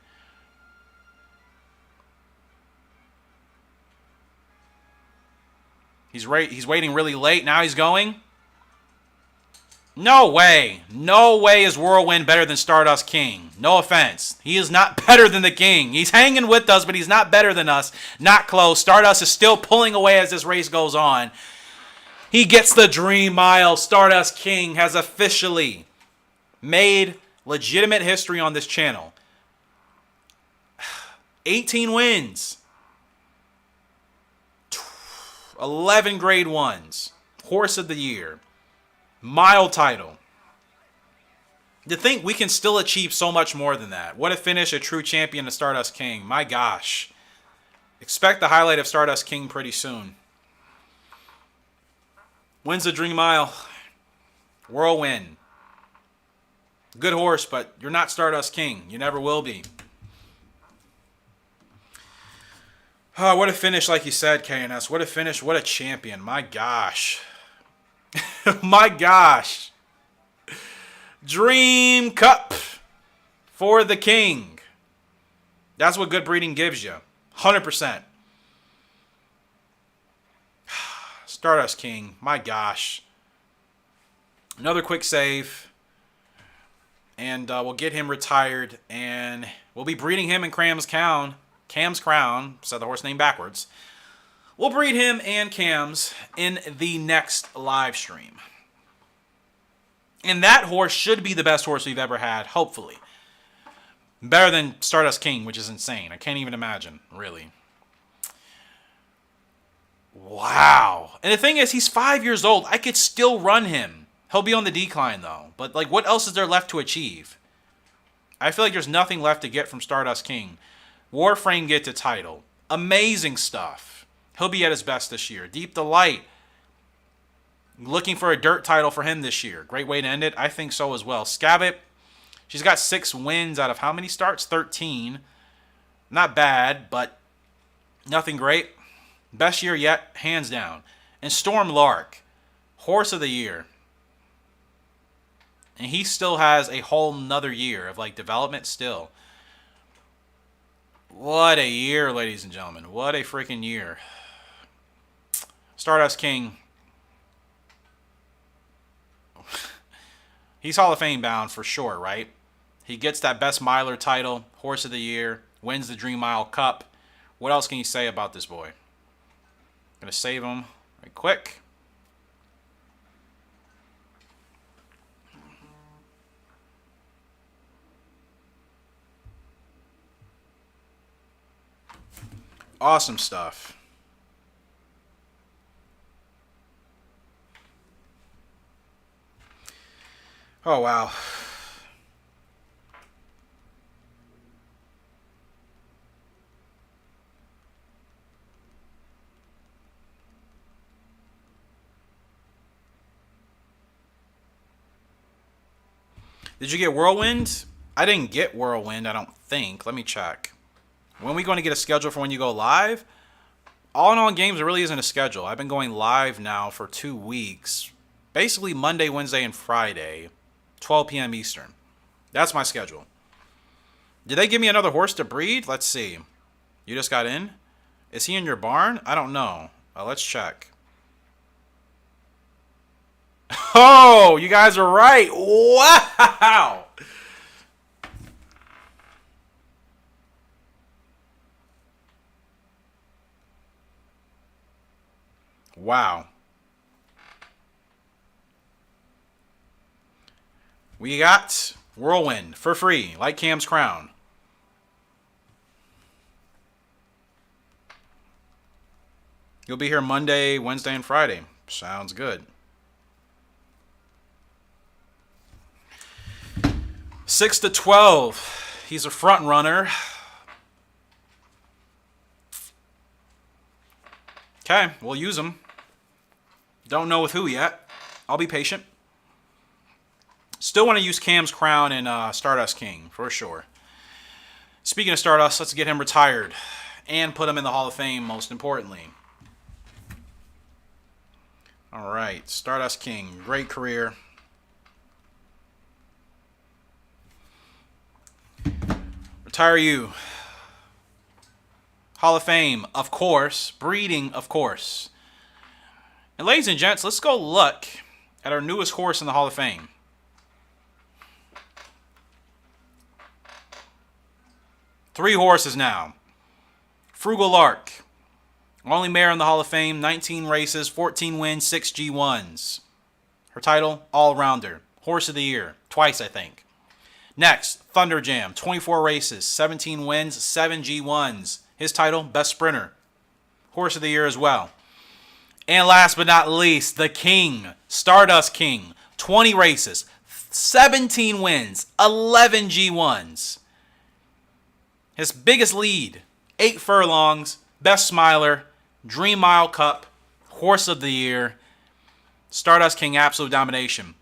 He's waiting really late. Now he's going. No way. No way is Whirlwind better than Stardust King. No offense. He is not better than the King. He's hanging with us, but he's not better than us. Not close. Stardust is still pulling away as this race goes on. He gets the Dream Mile. Stardust King has officially made legitimate history on this channel. 18 wins. 11 grade 1s. Horse of the year. Mile title. To think we can still achieve so much more than that. What a finish, a true champion of Stardust King. My gosh. Expect the highlight of Stardust King pretty soon. Wins the Dream Mile. Whirlwind. Good horse, but you're not Stardust King. You never will be. Oh, what a finish, like you said, KNS. What a finish. What a champion. My gosh. My gosh. Dream Cup for the King. That's what good breeding gives you. 100%. Stardust King. My gosh. Another quick save. And we'll get him retired. And we'll be breeding him in Cam's Crown. Said the horse name backwards. We'll breed him and Cam's in the next live stream. And that horse should be the best horse we've ever had, hopefully. Better than Stardust King, which is insane. I can't even imagine, really. Wow. And the thing is, he's 5 years old. I could still run him. He'll be on the decline, though. But, like, what else is there left to achieve? I feel like there's nothing left to get from Stardust King. Warframe gets a title. Amazing stuff. He'll be at his best this year. Deep Delight. Looking for a dirt title for him this year. Great way to end it. I think so as well. Scab-it. She's got 6 wins out of how many starts? 13. Not bad, but nothing great. Best year yet, hands down. And Storm Lark. Horse of the year. And he still has a whole nother year of like development still. What a year, ladies and gentlemen. What a freaking year. Stardust King. He's Hall of Fame bound for sure, right? He gets that Best Miler title, Horse of the Year, wins the Dream Mile Cup. What else can you say about this boy? Gonna save him right quick. Awesome stuff. Oh, wow. Did you get Whirlwind? I didn't get Whirlwind, I don't think. Let me check. When are we going to get a schedule for when you go live? All in all games, there really isn't a schedule. I've been going live now for 2 weeks. Basically Monday, Wednesday, and Friday, 12 p.m. Eastern. That's my schedule. Did they give me another horse to breed? Let's see. You just got in? Is he in your barn? I don't know. Let's check. Oh, you guys are right. Wow. Wow. We got Whirlwind for free, like Cam's Crown. You'll be here Monday, Wednesday, and Friday. Sounds good. 6 to 12. He's a front runner. Okay, we'll use him. Don't know with who yet. I'll be patient. Still want to use Cam's Crown and Stardust King, for sure. Speaking of Stardust, let's get him retired. And put him in the Hall of Fame, most importantly. All right, Stardust King, great career. Retire you. Hall of Fame, of course. Breeding, of course. And ladies and gents, let's go look at our newest horse in the Hall of Fame. Three horses now. Frugal Lark. Only mare in the Hall of Fame, 19 races, 14 wins, 6 G1s. Her title, All-Rounder. Horse of the Year, twice I think. Next, Thunder Jam, 24 races, 17 wins, 7 G1s. His title, Best Sprinter. Horse of the Year as well. And last but not least, the King, Stardust King, 20 races, 17 wins, 11 G1s. His biggest lead, 8 furlongs, Best Smiler, Dream Mile Cup, Horse of the Year, Stardust King, absolute domination.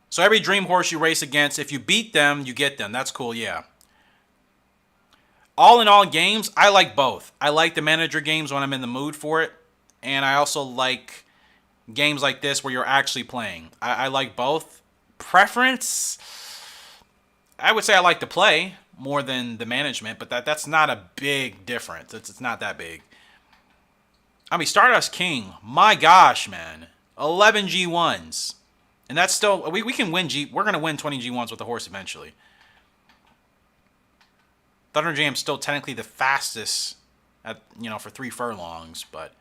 So every dream horse you race against, if you beat them, you get them. That's cool, yeah. All in all games, I like both. I like the manager games when I'm in the mood for it. And I also like games like this where you're actually playing. I like both. Preference, I would say I like to play more than the management, but that's not a big difference. It's not that big. I mean, Stardust King, my gosh, man. 11 G1s. And that's still, we can win we're going to win 20 G1s with the horse eventually. Thunder Jam's still technically the fastest at, for 3 furlongs, but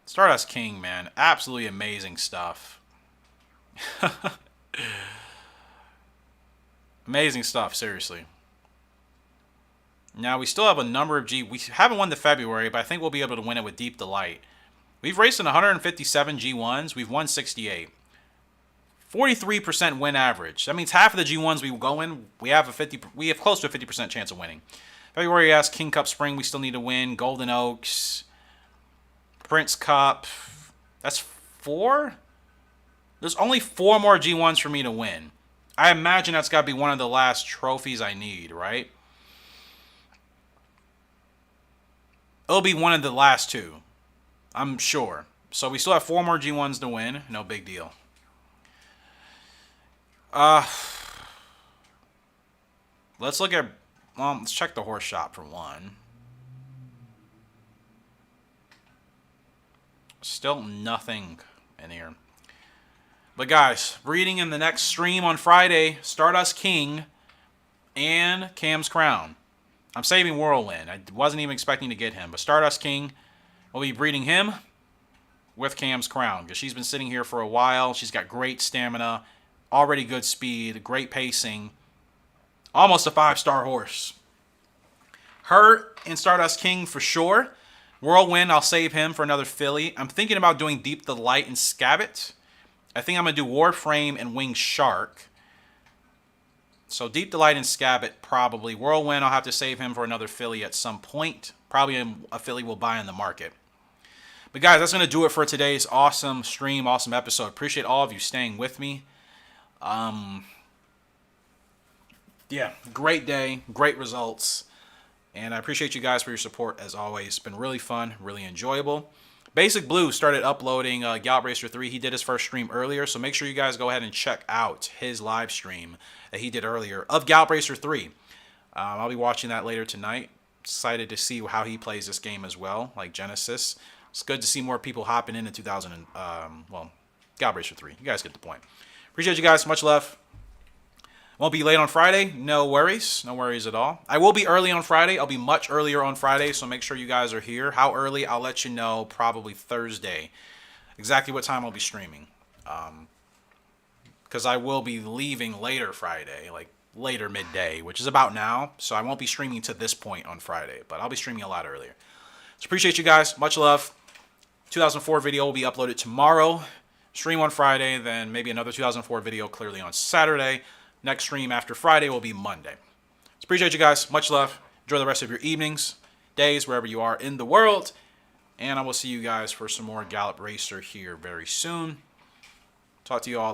Stardust King, man, absolutely amazing stuff. Amazing stuff, seriously. Now, we still have a number of we haven't won the February, but I think we'll be able to win it with Deep Delight. We've raced in 157 G1s. We've won 68. 43% win average. That means half of the G1s we go in, we have close to a 50% chance of winning. February, yes, King Cup Spring, we still need to win. Golden Oaks, Prince Cup. That's 4? There's only 4 more G1s for me to win. I imagine that's got to be one of the last trophies I need, right? It'll be one of the last 2. I'm sure. So we still have 4 more G1s to win. No big deal. Let's look at, let's check the horse shop for one. Still nothing in here. But guys, breeding in the next stream on Friday, Stardust King and Cam's Crown. I'm saving Whirlwind. I wasn't even expecting to get him, but Stardust King will be breeding him with Cam's Crown because she's been sitting here for a while. She's got great stamina, already good speed, great pacing, almost a 5-star horse. Her and Stardust King for sure. Whirlwind, I'll save him for another filly. I'm thinking about doing Deep Delight and Scab-it. I think I'm going to do Warframe and Winged Shark. So Deep Delight and Scab-it probably. Whirlwind, I'll have to save him for another filly at some point. Probably a filly we'll buy in the market. But guys, that's going to do it for today's awesome stream, awesome episode. Appreciate all of you staying with me. Yeah, great day, great results. And I appreciate you guys for your support as always. It's been really fun, really enjoyable. Basic Blue started uploading Yacht Racer 3. He did his first stream earlier, so make sure you guys go ahead and check out his live stream that he did earlier of Yacht Racer 3. I'll be watching that later tonight. Excited to see how he plays this game as well, like Genesis. It's good to see more people hopping into Yacht Racer 3. You guys get the point. Appreciate you guys. Much love. Won't be late on Friday. No worries. No worries at all. I will be early on Friday. I'll be much earlier on Friday, so make sure you guys are here. How early? I'll let you know probably Thursday. Exactly what time I'll be streaming. Because I will be leaving later Friday, like later midday, which is about now. So I won't be streaming to this point on Friday, but I'll be streaming a lot earlier. So appreciate you guys. Much love. 2004 video will be uploaded tomorrow. Stream on Friday, then maybe another 2004 video clearly on Saturday. Next stream after Friday will be Monday. So appreciate you guys. Much love. Enjoy the rest of your evenings, days, wherever you are in the world. And I will see you guys for some more Gallop Racer here very soon. Talk to you all.